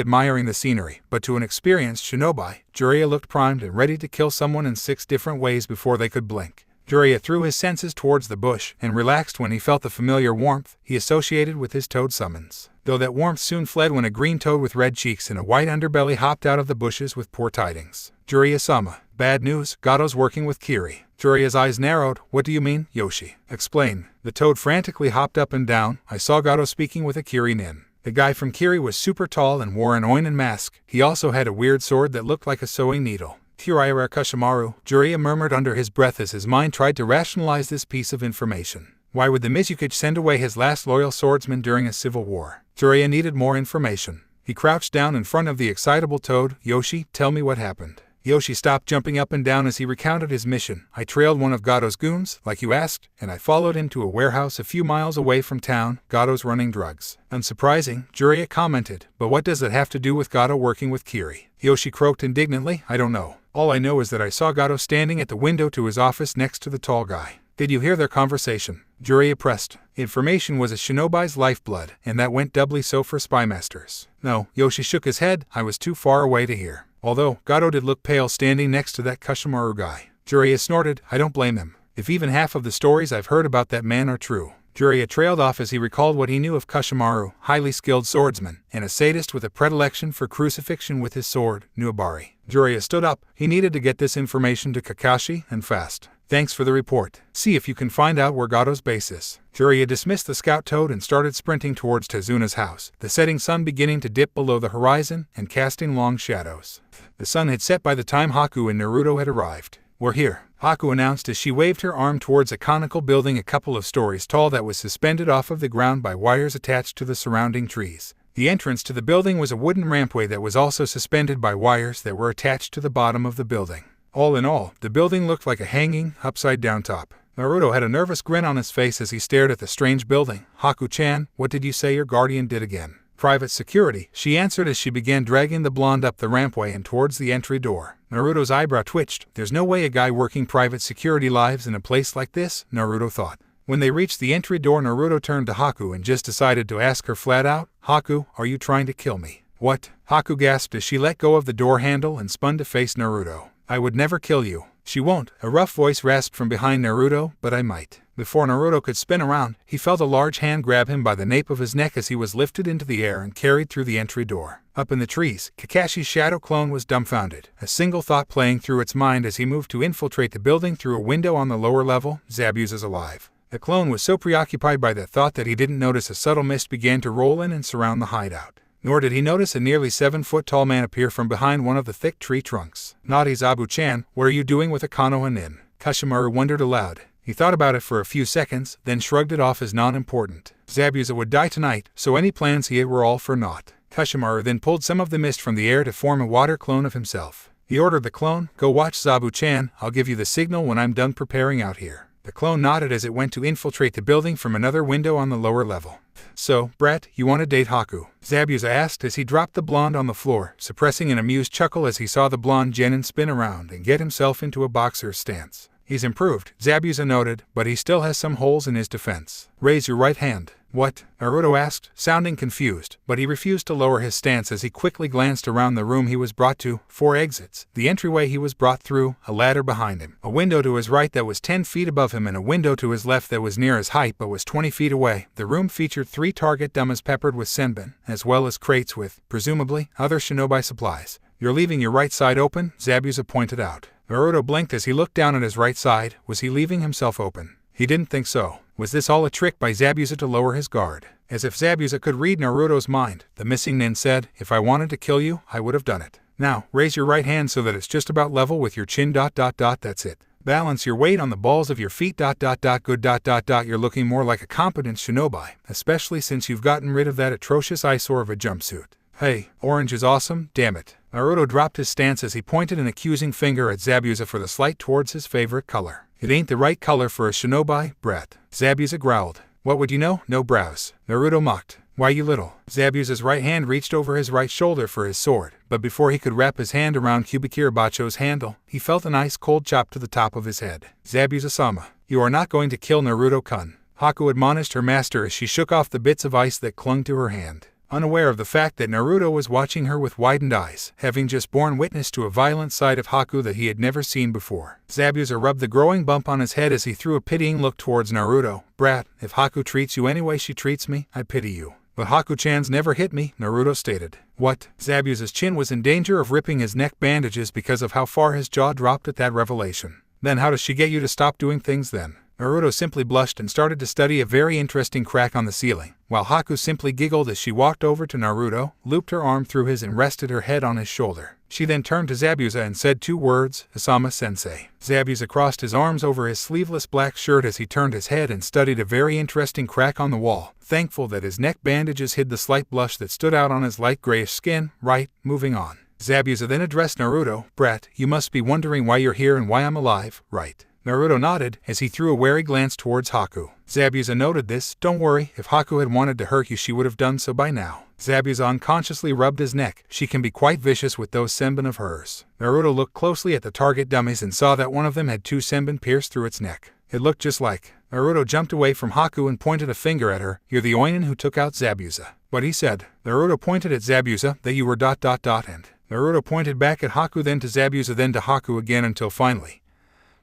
admiring the scenery, but to an experienced shinobi, Jiraiya looked primed and ready to kill someone in 6 different ways before they could blink. Jiraiya threw his senses towards the bush and relaxed when he felt the familiar warmth he associated with his toad summons. Though that warmth soon fled when a green toad with red cheeks and a white underbelly hopped out of the bushes with poor tidings. Jiraiya-sama. Bad news, Gato's working with Kiri. Jiraiya's eyes narrowed. What do you mean, Yoshi? Explain. The toad frantically hopped up and down. I saw Gato speaking with a Kiri nin. The guy from Kiri was super tall and wore an oinen mask. He also had a weird sword that looked like a sewing needle. Jiraiya Kushimaru, Jiraiya murmured under his breath as his mind tried to rationalize this piece of information. Why would the Mizukage send away his last loyal swordsman during a civil war? Jiraiya needed more information. He crouched down in front of the excitable Toad. Yoshi, tell me what happened. Yoshi stopped jumping up and down as he recounted his mission. I trailed one of Gato's goons, like you asked, and I followed him to a warehouse a few miles away from town. Gato's running drugs. Unsurprising, Jiraiya commented, but what does it have to do with Gato working with Kiri? Yoshi croaked indignantly, I don't know. All I know is that I saw Gato standing at the window to his office next to the tall guy. Did you hear their conversation? Jiraiya pressed. Information was a shinobi's lifeblood, and that went doubly so for spy masters. No, Yoshi shook his head, I was too far away to hear. Although, Gato did look pale standing next to that Kushimaru guy. Jiraiya snorted, I don't blame him. If even half of the stories I've heard about that man are true. Jiraiya trailed off as he recalled what he knew of Kushimaru, highly skilled swordsman, and a sadist with a predilection for crucifixion with his sword, Nuabari. Jiraiya stood up. He needed to get this information to Kakashi, and fast. Thanks for the report. See if you can find out where Gato's base is. Jiraiya dismissed the scout Toad and started sprinting towards Tezuna's house, the setting sun beginning to dip below the horizon and casting long shadows. The sun had set by the time Haku and Naruto had arrived. We're here, Haku announced as she waved her arm towards a conical building a couple of stories tall that was suspended off of the ground by wires attached to the surrounding trees. The entrance to the building was a wooden rampway that was also suspended by wires that were attached to the bottom of the building. All in all, the building looked like a hanging, upside-down top. Naruto had a nervous grin on his face as he stared at the strange building. Haku-chan, what did you say your guardian did again? Private security, she answered as she began dragging the blonde up the rampway and towards the entry door. Naruto's eyebrow twitched. There's no way a guy working private security lives in a place like this, Naruto thought. When they reached the entry door, Naruto turned to Haku and just decided to ask her flat out, Haku, are you trying to kill me? What? Haku gasped as she let go of the door handle and spun to face Naruto. I would never kill you. She won't. A rough voice rasped from behind Naruto, but I might. Before Naruto could spin around, he felt a large hand grab him by the nape of his neck as he was lifted into the air and carried through the entry door. Up in the trees, Kakashi's shadow clone was dumbfounded, a single thought playing through its mind as he moved to infiltrate the building through a window on the lower level. Zabuza's alive. The clone was so preoccupied by that thought that he didn't notice a subtle mist began to roll in and surround the hideout. Nor did he notice a nearly 7-foot-tall man appear from behind one of the thick tree trunks. Naughty Zabu-chan, what are you doing with a Konoha nin? Kushimaru wondered aloud. He thought about it for a few seconds, then shrugged it off as non-important. Zabuza would die tonight, so any plans he had were all for naught. Kushimaru then pulled some of the mist from the air to form a water clone of himself. He ordered the clone, go watch Zabu-chan, I'll give you the signal when I'm done preparing out here. The clone nodded as it went to infiltrate the building from another window on the lower level. So, brat, you want to date Haku? Zabuza asked as he dropped the blonde on the floor, suppressing an amused chuckle as he saw the blonde genin spin around and get himself into a boxer's stance. He's improved, Zabuza noted, but he still has some holes in his defense. Raise your right hand. What? Naruto asked, sounding confused, but he refused to lower his stance as he quickly glanced around the room he was brought to. 4 exits, the entryway he was brought through, a ladder behind him, a window to his right that was 10 feet above him and a window to his left that was near his height but was 20 feet away. The room featured 3 target dummies peppered with senbon, as well as crates with, presumably, other shinobi supplies. You're leaving your right side open, Zabuza pointed out. Naruto blinked as he looked down at his right side. Was he leaving himself open? He didn't think so. Was this all a trick by Zabuza to lower his guard? As if Zabuza could read Naruto's mind, the missing nin said, if I wanted to kill you, I would have done it. Now, raise your right hand so that it's just about level with your chin. That's it. Balance your weight on the balls of your feet. Good. You're looking more like a competent shinobi, especially since you've gotten rid of that atrocious eyesore of a jumpsuit. Hey, orange is awesome, damn it. Naruto dropped his stance as he pointed an accusing finger at Zabuza for the slight towards his favorite color. It ain't the right color for a shinobi, brat. Zabuza growled. What would you know? No brows. Naruto mocked. Why you little? Zabuza's right hand reached over his right shoulder for his sword, but before he could wrap his hand around Kubikirabacho's handle, he felt an ice-cold chop to the top of his head. Zabuza-sama, you are not going to kill Naruto-kun. Haku admonished her master as she shook off the bits of ice that clung to her hand. Unaware of the fact that Naruto was watching her with widened eyes, having just borne witness to a violent side of Haku that he had never seen before. Zabuza rubbed the growing bump on his head as he threw a pitying look towards Naruto. Brat, if Haku treats you any way she treats me, I pity you. But Haku-chan's never hit me, Naruto stated. What? Zabuza's chin was in danger of ripping his neck bandages because of how far his jaw dropped at that revelation. Then how does she get you to stop doing things then? Naruto simply blushed and started to study a very interesting crack on the ceiling, while Haku simply giggled as she walked over to Naruto, looped her arm through his and rested her head on his shoulder. She then turned to Zabuza and said 2 words, "Osama-sensei." Zabuza crossed his arms over his sleeveless black shirt as he turned his head and studied a very interesting crack on the wall, thankful that his neck bandages hid the slight blush that stood out on his light grayish skin. Right, moving on. Zabuza then addressed Naruto. "Brat, you must be wondering why you're here and why I'm alive, right?" Naruto nodded as he threw a wary glance towards Haku. Zabuza noted this. "Don't worry, if Haku had wanted to hurt you she would have done so by now." Zabuza unconsciously rubbed his neck. "She can be quite vicious with those senbon of hers." Naruto looked closely at the target dummies and saw that one of them had 2 senbon pierced through its neck. It looked just like. Naruto jumped away from Haku and pointed a finger at her. "You're the Oinin who took out Zabuza." But he said. Naruto pointed at Zabuza, "That you were ... and." Naruto pointed back at Haku, then to Zabuza, then to Haku again, until finally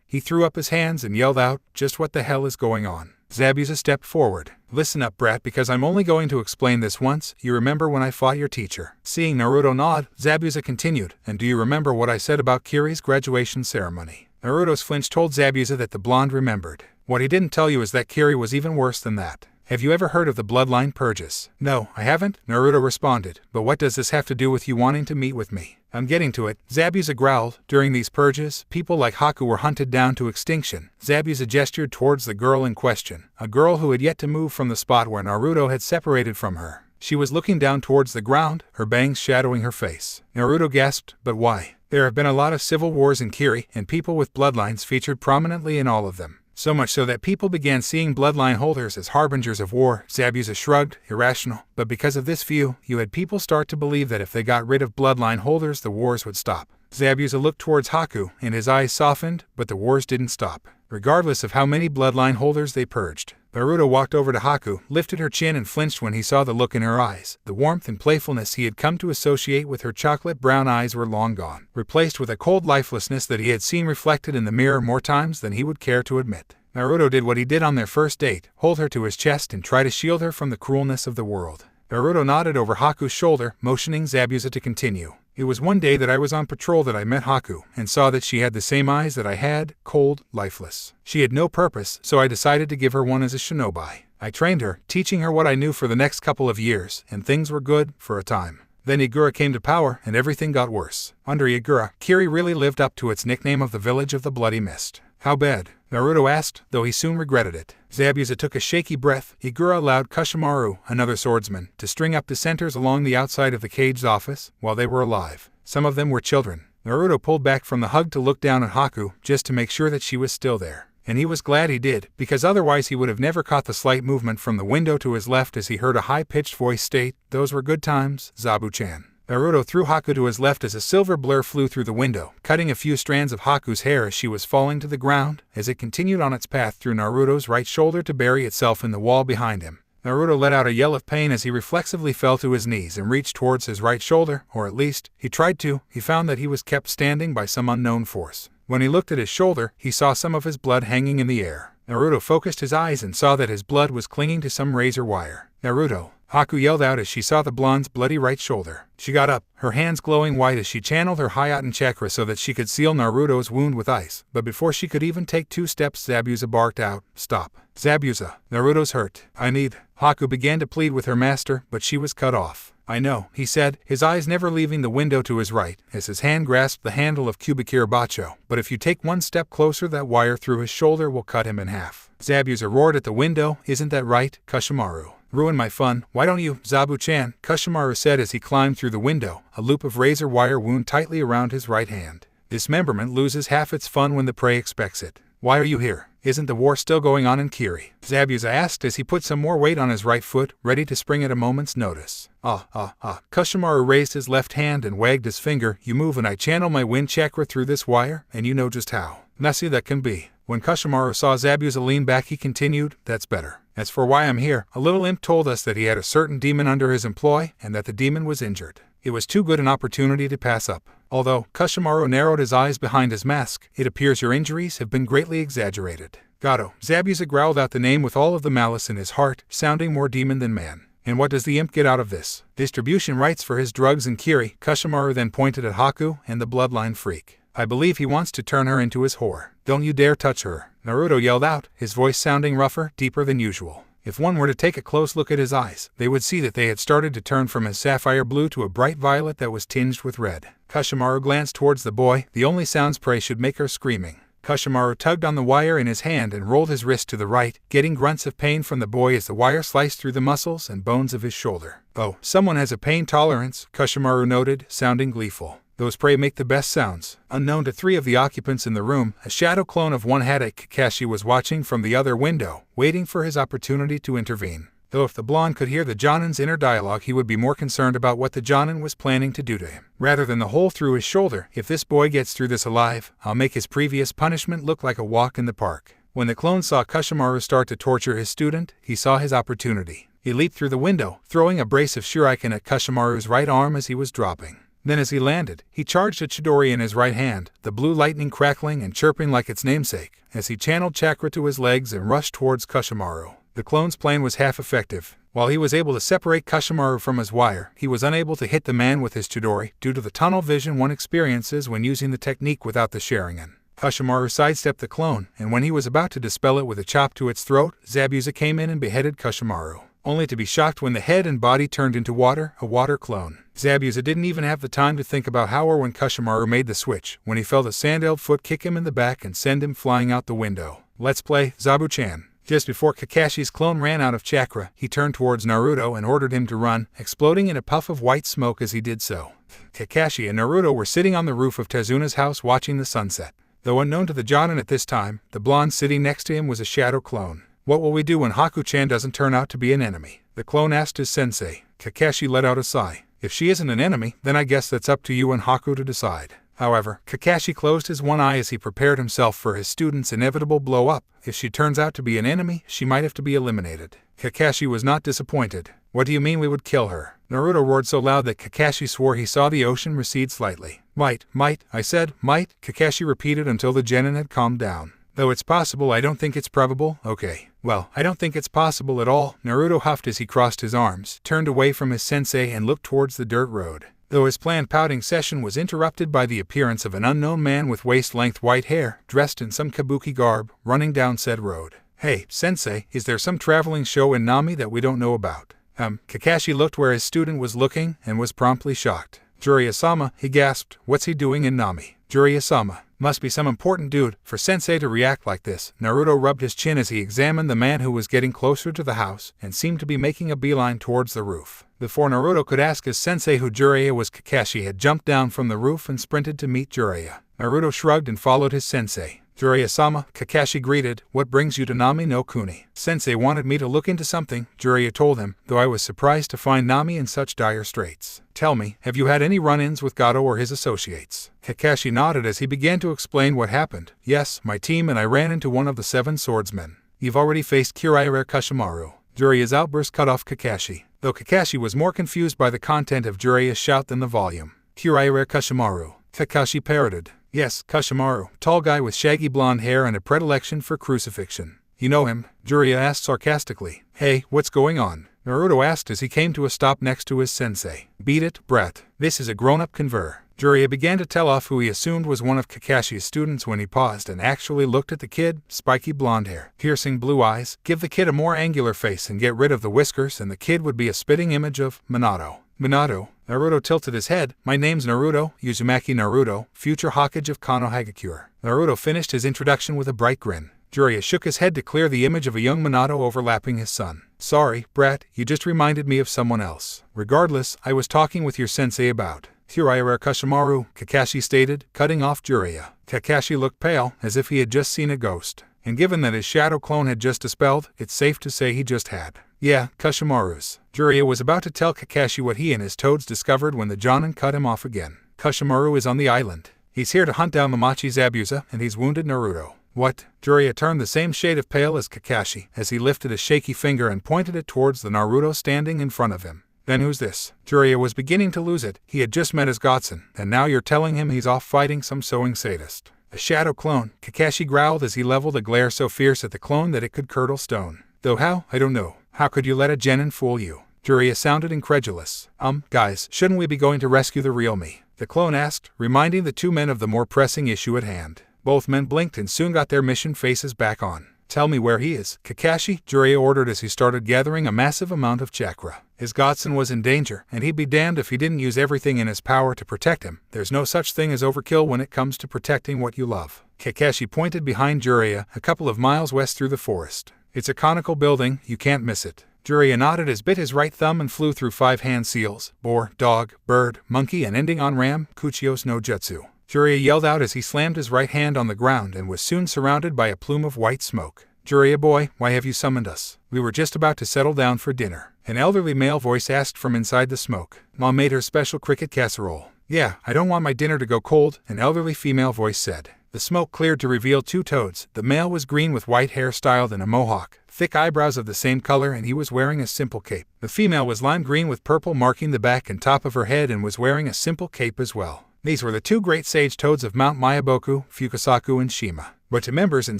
he threw up his hands and yelled out, "Just what the hell is going on?" Zabuza stepped forward. "Listen up, brat, because I'm only going to explain this once. You remember when I fought your teacher?" Seeing Naruto nod, Zabuza continued, "And do you remember what I said about Kiri's graduation ceremony?" Naruto's flinch told Zabuza that the blonde remembered. "What he didn't tell you is that Kiri was even worse than that. Have you ever heard of the bloodline purges?" "No, I haven't," Naruto responded. "But what does this have to do with you wanting to meet with me?" "I'm getting to it," Zabuza growled. "During these purges, people like Haku were hunted down to extinction." Zabuza gestured towards the girl in question, a girl who had yet to move from the spot where Naruto had separated from her. She was looking down towards the ground, her bangs shadowing her face. Naruto gasped, "But why?" "There have been a lot of civil wars in Kiri, and people with bloodlines featured prominently in all of them. So much so that people began seeing bloodline holders as harbingers of war." Zabuza shrugged. "Irrational. But because of this view, you had people start to believe that if they got rid of bloodline holders the wars would stop." Zabuza looked towards Haku, and his eyes softened, but the wars didn't stop, regardless of how many bloodline holders they purged. Naruto walked over to Haku, lifted her chin and flinched when he saw the look in her eyes. The warmth and playfulness he had come to associate with her chocolate brown eyes were long gone, replaced with a cold lifelessness that he had seen reflected in the mirror more times than he would care to admit. Naruto did what he did on their first date, hold her to his chest and try to shield her from the cruelness of the world. Naruto nodded over Haku's shoulder, motioning Zabuza to continue. "It was one day that I was on patrol that I met Haku, and saw that she had the same eyes that I had, cold, lifeless. She had no purpose, so I decided to give her one as a shinobi. I trained her, teaching her what I knew for the next couple of years, and things were good, for a time. Then Igura came to power, and everything got worse. Under Igura, Kiri really lived up to its nickname of the Village of the Bloody Mist." "How bad?" Naruto asked, though he soon regretted it. Zabuza took a shaky breath. "Igura allowed Kushimaru, another swordsman, to string up dissenters along the outside of the cage's office while they were alive. Some of them were children." Naruto pulled back from the hug to look down at Haku, just to make sure that she was still there. And he was glad he did, because otherwise he would have never caught the slight movement from the window to his left as he heard a high-pitched voice state, "Those were good times, Zabu-chan." Naruto threw Haku to his left as a silver blur flew through the window, cutting a few strands of Haku's hair as she was falling to the ground, as it continued on its path through Naruto's right shoulder to bury itself in the wall behind him. Naruto let out a yell of pain as he reflexively fell to his knees and reached towards his right shoulder, or at least, he tried to. He found that he was kept standing by some unknown force. When he looked at his shoulder, he saw some of his blood hanging in the air. Naruto focused his eyes and saw that his blood was clinging to some razor wire. "Naruto!" Haku yelled out as she saw the blonde's bloody right shoulder. She got up, her hands glowing white as she channeled her Hayaten chakra so that she could seal Naruto's wound with ice. But before she could even take 2 steps, Zabuza barked out, "Stop. Zabuza, Naruto's hurt. I need..." Haku began to plead with her master, but she was cut off. "I know," he said, his eyes never leaving the window to his right, as his hand grasped the handle of Kubikira Bacho. "But if you take 1 step closer, that wire through his shoulder will cut him in half." Zabuza roared at the window, "Isn't that right, Kushimaru?" "Ruin my fun, why don't you, Zabu-chan?" Kushimaru said as he climbed through the window, a loop of razor wire wound tightly around his right hand. "Dismemberment loses half its fun when the prey expects it. Why are you here? Isn't the war still going on in Kiri?" Zabuza asked as he put some more weight on his right foot, ready to spring at a moment's notice. Kushimaru raised his left hand and wagged his finger. "You move and I channel my wind chakra through this wire, and you know just how. Nasi that can be." When Kushimaru saw Zabuza lean back, he continued, "That's better. As for why I'm here, a little imp told us that he had a certain demon under his employ, and that the demon was injured. It was too good an opportunity to pass up. Although," Kushimaru narrowed his eyes behind his mask, "it appears your injuries have been greatly exaggerated." "Gato." Zabuza growled out the name with all of the malice in his heart, sounding more demon than man. "And what does the imp get out of this?" "Distribution rights for his drugs in Kiri." Kushimaru then pointed at Haku and the bloodline freak. I believe he wants to turn her into his whore. Don't you dare touch her, Naruto yelled out, his voice sounding rougher, deeper than usual. If one were to take a close look at his eyes, they would see that they had started to turn from a sapphire blue to a bright violet that was tinged with red. Kushimaru glanced towards the boy, the only sounds prey should make her screaming. Kushimaru tugged on the wire in his hand and rolled his wrist to the right, getting grunts of pain from the boy as the wire sliced through the muscles and bones of his shoulder. Oh, someone has a pain tolerance, Kushimaru noted, sounding gleeful. Those prey make the best sounds. Unknown to 3 of the occupants in the room, a shadow clone of one had it. Kakashi was watching from the other window, waiting for his opportunity to intervene. Though if the blonde could hear the Jonin's inner dialogue, he would be more concerned about what the Jonin was planning to do to him, rather than the hole through his shoulder. If this boy gets through this alive, I'll make his previous punishment look like a walk in the park. When the clone saw Kushimaru start to torture his student, he saw his opportunity. He leaped through the window, throwing a brace of shuriken at Kushimaru's right arm as he was dropping. Then as he landed, he charged a chidori in his right hand, the blue lightning crackling and chirping like its namesake, as he channeled chakra to his legs and rushed towards Kushimaru. The clone's plan was half effective. While he was able to separate Kushimaru from his wire, he was unable to hit the man with his chidori due to the tunnel vision one experiences when using the technique without the sharingan. Kushimaru sidestepped the clone, and when he was about to dispel it with a chop to its throat, Zabuza came in and beheaded Kushimaru, only to be shocked when the head and body turned into water, a water clone. Zabuza didn't even have the time to think about how or when Kushimaru made the switch, when he felt a sandaled foot kick him in the back and send him flying out the window. Let's play, Zabu-chan. Just before Kakashi's clone ran out of chakra, he turned towards Naruto and ordered him to run, exploding in a puff of white smoke as he did so. Kakashi and Naruto were sitting on the roof of Tezuna's house watching the sunset. Though unknown to the Jonin at this time, the blonde sitting next to him was a shadow clone. What will we do when Haku-chan doesn't turn out to be an enemy? The clone asked his sensei. Kakashi let out a sigh. If she isn't an enemy, then I guess that's up to you and Haku to decide. However, Kakashi closed his one eye as he prepared himself for his student's inevitable blow-up. If she turns out to be an enemy, she might have to be eliminated. Kakashi was not disappointed. What do you mean we would kill her? Naruto roared so loud that Kakashi swore he saw the ocean recede slightly. Might, I said, might, Kakashi repeated until the genin had calmed down. Though it's possible, I don't think it's probable. Okay. Well, I don't think it's possible at all, Naruto huffed as he crossed his arms, turned away from his sensei and looked towards the dirt road. Though his planned pouting session was interrupted by the appearance of an unknown man with waist-length white hair, dressed in some kabuki garb, running down said road. Hey, sensei, is there some traveling show in Nami that we don't know about? Kakashi looked where his student was looking and was promptly shocked. Jiraiya-sama, he gasped, what's he doing in Nami? Jiraiya-sama. Must be some important dude for sensei to react like this. Naruto rubbed his chin as he examined the man who was getting closer to the house and seemed to be making a beeline towards the roof. Before Naruto could ask his sensei who Jiraiya was, Kakashi had jumped down from the roof and sprinted to meet Jiraiya. Naruto shrugged and followed his sensei. Jiraiya-sama, Kakashi greeted, what brings you to Nami no Kuni? Sensei wanted me to look into something, Jiraiya told him, though I was surprised to find Nami in such dire straits. Tell me, have you had any run-ins with Gato or his associates? Kakashi nodded as he began to explain what happened. Yes, my team and I ran into one of the 7 swordsmen. You've already faced Jiraiya Kushimaru. Jiraiya's outburst cut off Kakashi, though Kakashi was more confused by the content of Jiraiya's shout than the volume. Jiraiya Kushimaru. Kakashi parroted. Yes, Kushimaru, tall guy with shaggy blonde hair and a predilection for crucifixion. You know him? Jiraiya asked sarcastically. Hey, what's going on? Naruto asked as he came to a stop next to his sensei. Beat it, Brett. This is a grown-up conver. Jiraiya began to tell off who he assumed was one of Kakashi's students when he paused and actually looked at the kid. Spiky blonde hair, piercing blue eyes. Give the kid a more angular face and get rid of the whiskers and the kid would be a spitting image of Minato. Minato. Naruto tilted his head. My name's Naruto, Uzumaki Naruto, future Hokage of Konohagakure. Naruto finished his introduction with a bright grin. Jiraiya shook his head to clear the image of a young Minato overlapping his son. Sorry, Brat, you just reminded me of someone else. Regardless, I was talking with your sensei about Jiraiya Kushimaru, Kakashi stated, cutting off Jiraiya. Kakashi looked pale, as if he had just seen a ghost. And given that his shadow clone had just dispelled, it's safe to say he just had. Yeah, Kushimaru's. Jiraiya was about to tell Kakashi what he and his toads discovered when the Jonin cut him off again. Kushimaru is on the island. He's here to hunt down Mamachi Zabuza, and he's wounded Naruto. What? Jiraiya turned the same shade of pale as Kakashi, as he lifted a shaky finger and pointed it towards the Naruto standing in front of him. Then who's this? Jiraiya was beginning to lose it. He had just met his godson, and now you're telling him he's off fighting some sewing sadist. A shadow clone, Kakashi growled as he leveled a glare so fierce at the clone that it could curdle stone. Though how? I don't know. How could you let a genin fool you? Jiraiya sounded incredulous. Guys, shouldn't we be going to rescue the real me? the clone asked, reminding the two men of the more pressing issue at hand. Both men blinked and soon got their mission faces back on. Tell me where he is, Kakashi, Jiraiya ordered as he started gathering a massive amount of chakra. His godson was in danger, and he'd be damned if he didn't use everything in his power to protect him. There's no such thing as overkill when it comes to protecting what you love. Kakashi pointed behind Jiraiya, a couple of miles west through the forest. It's a conical building, you can't miss it. Jiraiya nodded as bit his right thumb and flew through 5 hand seals, boar, dog, bird, monkey and ending on ram, Kuchiyos no Jutsu. Jiraiya yelled out as he slammed his right hand on the ground and was soon surrounded by a plume of white smoke. Jiraiya boy, why have you summoned us? We were just about to settle down for dinner. An elderly male voice asked from inside the smoke. Mom made her special cricket casserole. Yeah, I don't want my dinner to go cold, an elderly female voice said. The smoke cleared to reveal 2 toads. The male was green with white hair styled in a mohawk, thick eyebrows of the same color, and he was wearing a simple cape. The female was lime green with purple marking the back and top of her head and was wearing a simple cape as well. These were the 2 great sage toads of Mount Mayaboku, Fukasaku and Shima. But to members and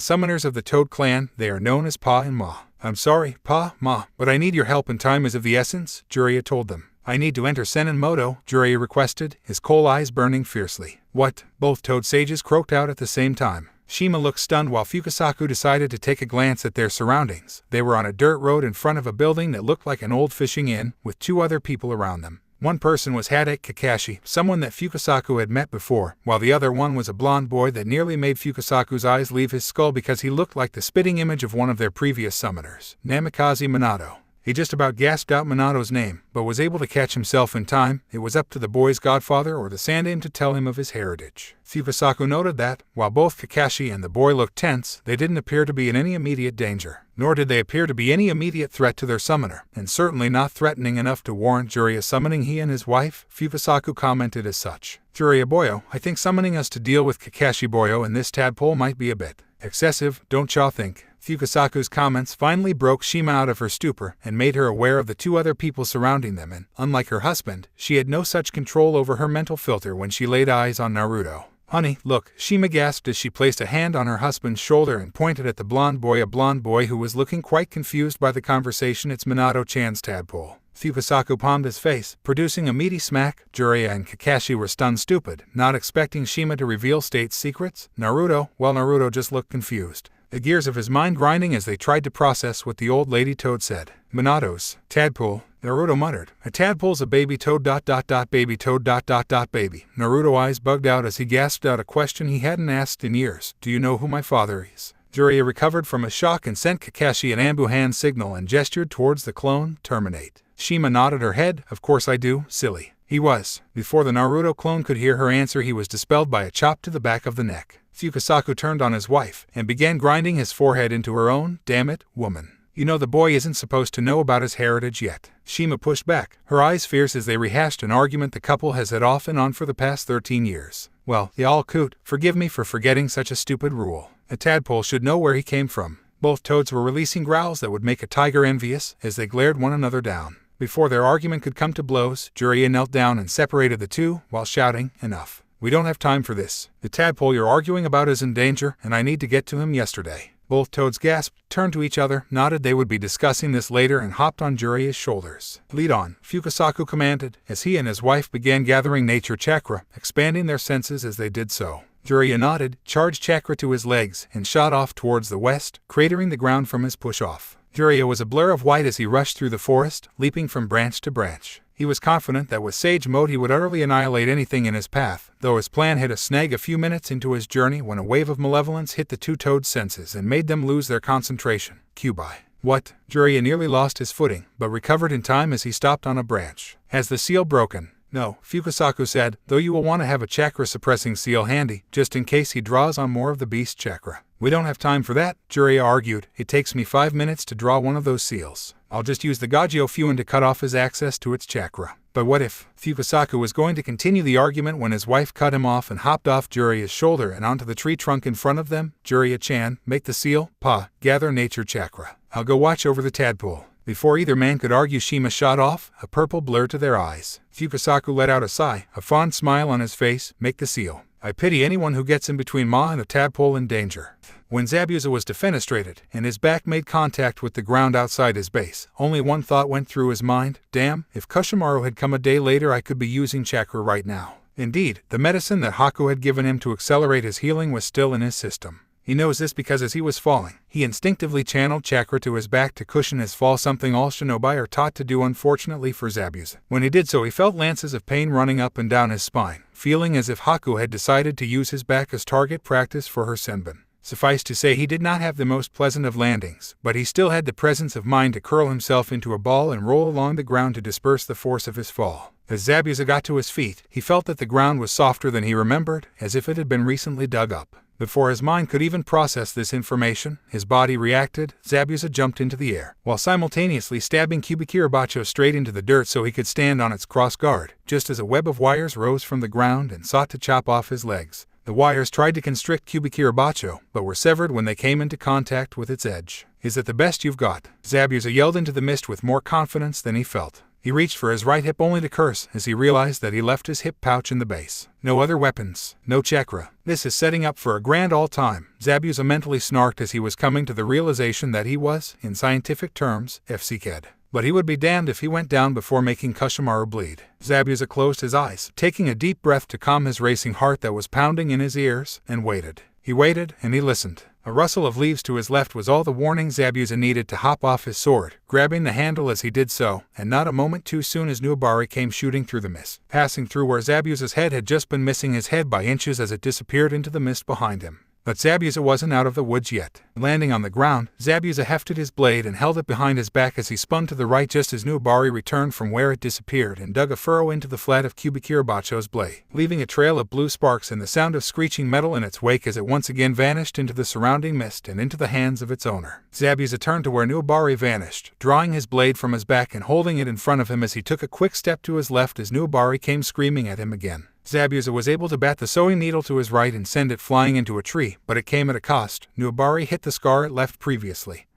summoners of the Toad clan, they are known as Pa and Ma. I'm sorry, Pa, Ma, but I need your help and time is of the essence, Jiraiya told them. I need to enter Senin Moto, Jiraiya requested, his coal eyes burning fiercely. What? Both Toad sages croaked out at the same time. Shima looked stunned while Fukasaku decided to take a glance at their surroundings. They were on a dirt road in front of a building that looked like an old fishing inn, with 2 other people around them. One person was Hadate Kakashi, someone that Fukasaku had met before, while the other one was a blonde boy that nearly made Fukasaku's eyes leave his skull because he looked like the spitting image of one of their previous summoners, Namikaze Minato. He just about gasped out Minato's name, but was able to catch himself in time. It was up to the boy's godfather or the Sandaime to tell him of his heritage. Fukasaku noted that, while both Kakashi and the boy looked tense, they didn't appear to be in any immediate danger. Nor did they appear to be any immediate threat to their summoner, and certainly not threatening enough to warrant Jiraiya summoning he and his wife. Fukasaku commented as such. Jiraiya boyo, I think summoning us to deal with Kakashi boyo and this tadpole might be a bit excessive, don't y'all think? Fukasaku's comments finally broke Shima out of her stupor and made her aware of the 2 other people surrounding them, and, unlike her husband, she had no such control over her mental filter when she laid eyes on Naruto. Honey, look, Shima gasped as she placed a hand on her husband's shoulder and pointed at the blonde boy, a blonde boy who was looking quite confused by the conversation. It's Minato-chan's tadpole. Fukasaku palmed his face, producing a meaty smack. Jiraiya and Kakashi were stunned stupid, not expecting Shima to reveal state secrets. Naruto just looked confused, the gears of his mind grinding as they tried to process what the old lady toad said. Minato's tadpole, Naruto muttered. A tadpole's a baby toad ... baby toad ... baby. Naruto eyes bugged out as he gasped out a question he hadn't asked in years. Do you know who my father is? Jiraiya recovered from a shock and sent Kakashi an ambu hand signal and gestured towards the clone. Terminate. Shima nodded her head. Of course I do, silly. He was. Before the Naruto clone could hear her answer, he was dispelled by a chop to the back of the neck. Fukasaku turned on his wife and began grinding his forehead into her own. Damn it, woman. You know the boy isn't supposed to know about his heritage yet. Shima pushed back, her eyes fierce as they rehashed an argument the couple has had off and on for the past 13 years. Well, y'all coot, forgive me for forgetting such a stupid rule. A tadpole should know where he came from. Both toads were releasing growls that would make a tiger envious as they glared one another down. Before their argument could come to blows, Jiraiya knelt down and separated the 2 while shouting, Enough. We don't have time for this. The tadpole you're arguing about is in danger, and I need to get to him yesterday. Both toads gasped, turned to each other, nodded they would be discussing this later, and hopped on Jiraiya's shoulders. Lead on, Fukasaku commanded, as he and his wife began gathering nature chakra, expanding their senses as they did so. Jiraiya nodded, charged chakra to his legs, and shot off towards the west, cratering the ground from his push-off. Jiraiya was a blur of white as he rushed through the forest, leaping from branch to branch. He was confident that with Sage Mode he would utterly annihilate anything in his path, though his plan hit a snag a few minutes into his journey when a wave of malevolence hit the 2 toads' senses and made them lose their concentration. Kyubai. What? Jiraiya nearly lost his footing, but recovered in time as he stopped on a branch. Has the seal broken? No, Fukasaku said, though you will want to have a chakra-suppressing seal handy, just in case he draws on more of the beast chakra. We don't have time for that, Jiraiya argued. It takes me 5 minutes to draw one of those seals. I'll just use the Gajio Fuin to cut off his access to its chakra. But what if? Fukasaku was going to continue the argument when his wife cut him off and hopped off Jiraiya's shoulder and onto the tree trunk in front of them. Jiraiya-chan, make the seal. Pa, gather nature chakra. I'll go watch over the tadpole. Before either man could argue, Shima shot off, a purple blur to their eyes. Fukasaku let out a sigh, a fond smile on his face. Make the seal. I pity anyone who gets in between Ma and the tadpole in danger. When Zabuza was defenestrated, and his back made contact with the ground outside his base, only one thought went through his mind. Damn, if Kushimaru had come a day later I could be using chakra right now. Indeed, the medicine that Haku had given him to accelerate his healing was still in his system. He knows this because as he was falling, he instinctively channeled chakra to his back to cushion his fall, something all shinobi are taught to do unfortunately for Zabuza. When he did so, he felt lances of pain running up and down his spine, feeling as if Haku had decided to use his back as target practice for her senbon. Suffice to say, he did not have the most pleasant of landings, but he still had the presence of mind to curl himself into a ball and roll along the ground to disperse the force of his fall. As Zabuza got to his feet, he felt that the ground was softer than he remembered, as if it had been recently dug up. Before his mind could even process this information, his body reacted. Zabuza jumped into the air, while simultaneously stabbing Kubikirabacho straight into the dirt so he could stand on its cross guard, just as a web of wires rose from the ground and sought to chop off his legs. The wires tried to constrict Kubikirabacho, but were severed when they came into contact with its edge. "Is that the best you've got?" Zabuza yelled into the mist with more confidence than he felt. He reached for his right hip only to curse as he realized that he left his hip pouch in the base. No other weapons, no chakra. This is setting up for a grand all-time, Zabuza mentally snarked as he was coming to the realization that he was, in scientific terms, FCK'd. But he would be damned if he went down before making Kushimaru bleed. Zabuza closed his eyes, taking a deep breath to calm his racing heart that was pounding in his ears, and waited. He waited, and he listened. A rustle of leaves to his left was all the warning Zabuza needed to hop off his sword, grabbing the handle as he did so, and not a moment too soon as Nuabari came shooting through the mist, passing through where Zabuza's head had just been missing his head by inches as it disappeared into the mist behind him. But Zabuza wasn't out of the woods yet. Landing on the ground, Zabuza hefted his blade and held it behind his back as he spun to the right just as Nuabari returned from where it disappeared and dug a furrow into the flat of Kubikirabacho's blade, leaving a trail of blue sparks and the sound of screeching metal in its wake as it once again vanished into the surrounding mist and into the hands of its owner. Zabuza turned to where Nuabari vanished, drawing his blade from his back and holding it in front of him as he took a quick step to his left as Nuabari came screaming at him again. Zabuza was able to bat the sewing needle to his right and send it flying into a tree, but it came at a cost. Nuabari hit the scar it left previously,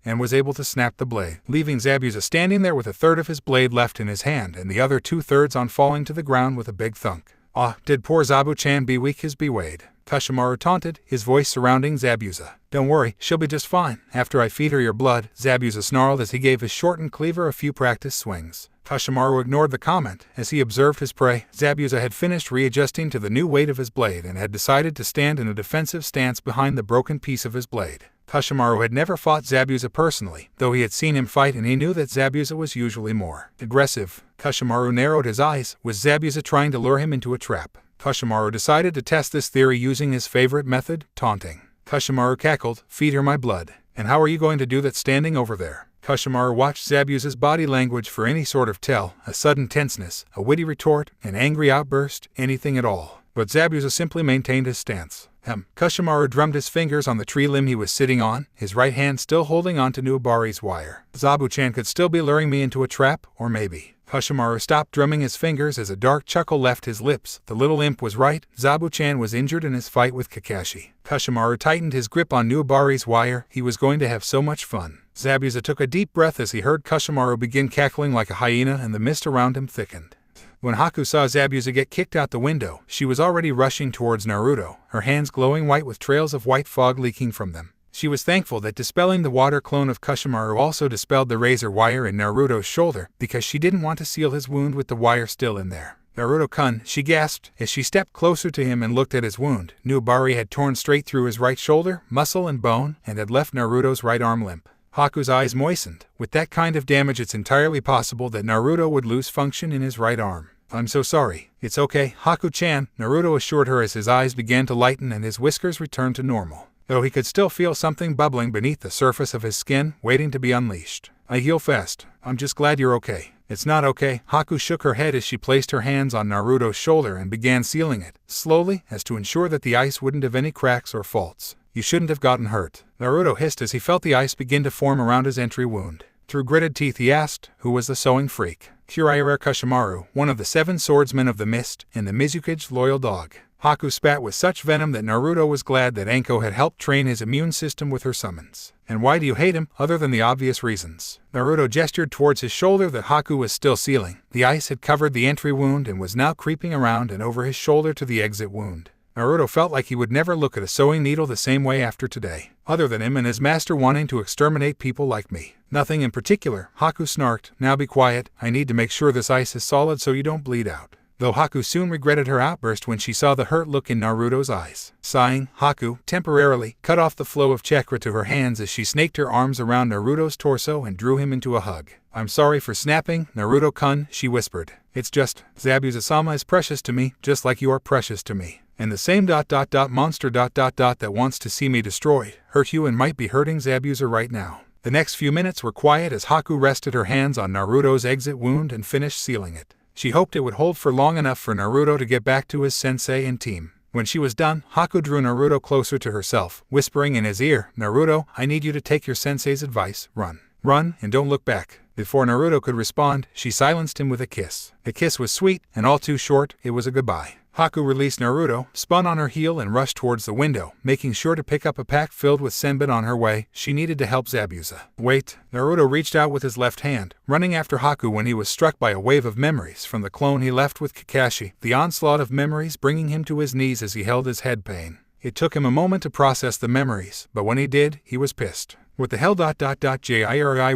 and was able to snap the blade, leaving Zabuza standing there with a third of his blade left in his hand and the other 2/3 on falling to the ground with a big thunk. "Ah, did poor Zabu-chan be weak as bewailed?" Kushimaru taunted, his voice surrounding Zabuza. "Don't worry, she'll be just fine. After I feed her your blood," Zabuza snarled as he gave his shortened cleaver a few practice swings. Kushimaru ignored the comment as he observed his prey. Zabuza had finished readjusting to the new weight of his blade and had decided to stand in a defensive stance behind the broken piece of his blade. Kushimaru had never fought Zabuza personally, though he had seen him fight and he knew that Zabuza was usually more aggressive. Kushimaru narrowed his eyes. Was Zabuza trying to lure him into a trap? Kushimaru decided to test this theory using his favorite method, taunting. Kushimaru cackled, "Feed her my blood. And how are you going to do that standing over there?" Kushimaru watched Zabuza's body language for any sort of tell, a sudden tenseness, a witty retort, an angry outburst, anything at all. But Zabuza simply maintained his stance. Kushimaru drummed his fingers on the tree limb he was sitting on, his right hand still holding on to Nuabari's wire. "Zabu-chan could still be luring me into a trap, or maybe." Kushimaru stopped drumming his fingers as a dark chuckle left his lips. The little imp was right. Zabu-chan was injured in his fight with Kakashi. Kushimaru tightened his grip on Nuabari's wire. He was going to have so much fun. Zabuza took a deep breath as he heard Kushimaru begin cackling like a hyena and the mist around him thickened. When Haku saw Zabuza get kicked out the window, she was already rushing towards Naruto, her hands glowing white with trails of white fog leaking from them. She was thankful that dispelling the water clone of Kushimaru also dispelled the razor wire in Naruto's shoulder, because she didn't want to seal his wound with the wire still in there. "Naruto-kun," she gasped, as she stepped closer to him and looked at his wound. Nuabari had torn straight through his right shoulder, muscle and bone, and had left Naruto's right arm limp. Haku's eyes moistened. With that kind of damage, it's entirely possible that Naruto would lose function in his right arm. "I'm so sorry." "It's okay, Haku-chan," Naruto assured her as his eyes began to lighten and his whiskers returned to normal, though he could still feel something bubbling beneath the surface of his skin, waiting to be unleashed. "I heal fast. I'm just glad you're okay." "It's not okay." Haku shook her head as she placed her hands on Naruto's shoulder and began sealing it, slowly, as to ensure that the ice wouldn't have any cracks or faults. "You shouldn't have gotten hurt." Naruto hissed as he felt the ice begin to form around his entry wound. Through gritted teeth he asked, "Who was the sewing freak?" "Jiraiya Kushimaru, one of the 7 swordsmen of the mist, and the Mizukage's loyal dog." Haku spat with such venom that Naruto was glad that Anko had helped train his immune system with her summons. "And why do you hate him, other than the obvious reasons?" Naruto gestured towards his shoulder that Haku was still sealing. The ice had covered the entry wound and was now creeping around and over his shoulder to the exit wound. Naruto felt like he would never look at a sewing needle the same way after today, other than him and his master wanting to exterminate people like me. "Nothing in particular," Haku snarked. "Now be quiet. I need to make sure this ice is solid so you don't bleed out." though Haku soon regretted her outburst when she saw the hurt look in Naruto's eyes. Sighing, Haku temporarily cut off the flow of chakra to her hands as she snaked her arms around Naruto's torso and drew him into a hug. "I'm sorry for snapping, Naruto-kun," she whispered. "It's just, Zabuza-sama is precious to me, just like you are precious to me. And the same monster that wants to see me destroyed, hurt you and might be hurting Zabuza right now." The next few minutes were quiet as Haku rested her hands on Naruto's exit wound and finished sealing it. She hoped it would hold for long enough for Naruto to get back to his sensei and team. When she was done, Haku drew Naruto closer to herself, whispering in his ear, "Naruto, I need you to take your sensei's advice, run. Run, and don't look back." Before Naruto could respond, she silenced him with a kiss. The kiss was sweet, and all too short, it was a goodbye. Haku released Naruto, spun on her heel and rushed towards the window, making sure to pick up a pack filled with senbon on her way. She needed to help Zabuza. Wait, Naruto reached out with his left hand, running after Haku when he was struck by a wave of memories from the clone he left with Kakashi, the onslaught of memories bringing him to his knees as he held his head pain. It took him a moment to process the memories, but when he did, he was pissed. What the hell JIRIYA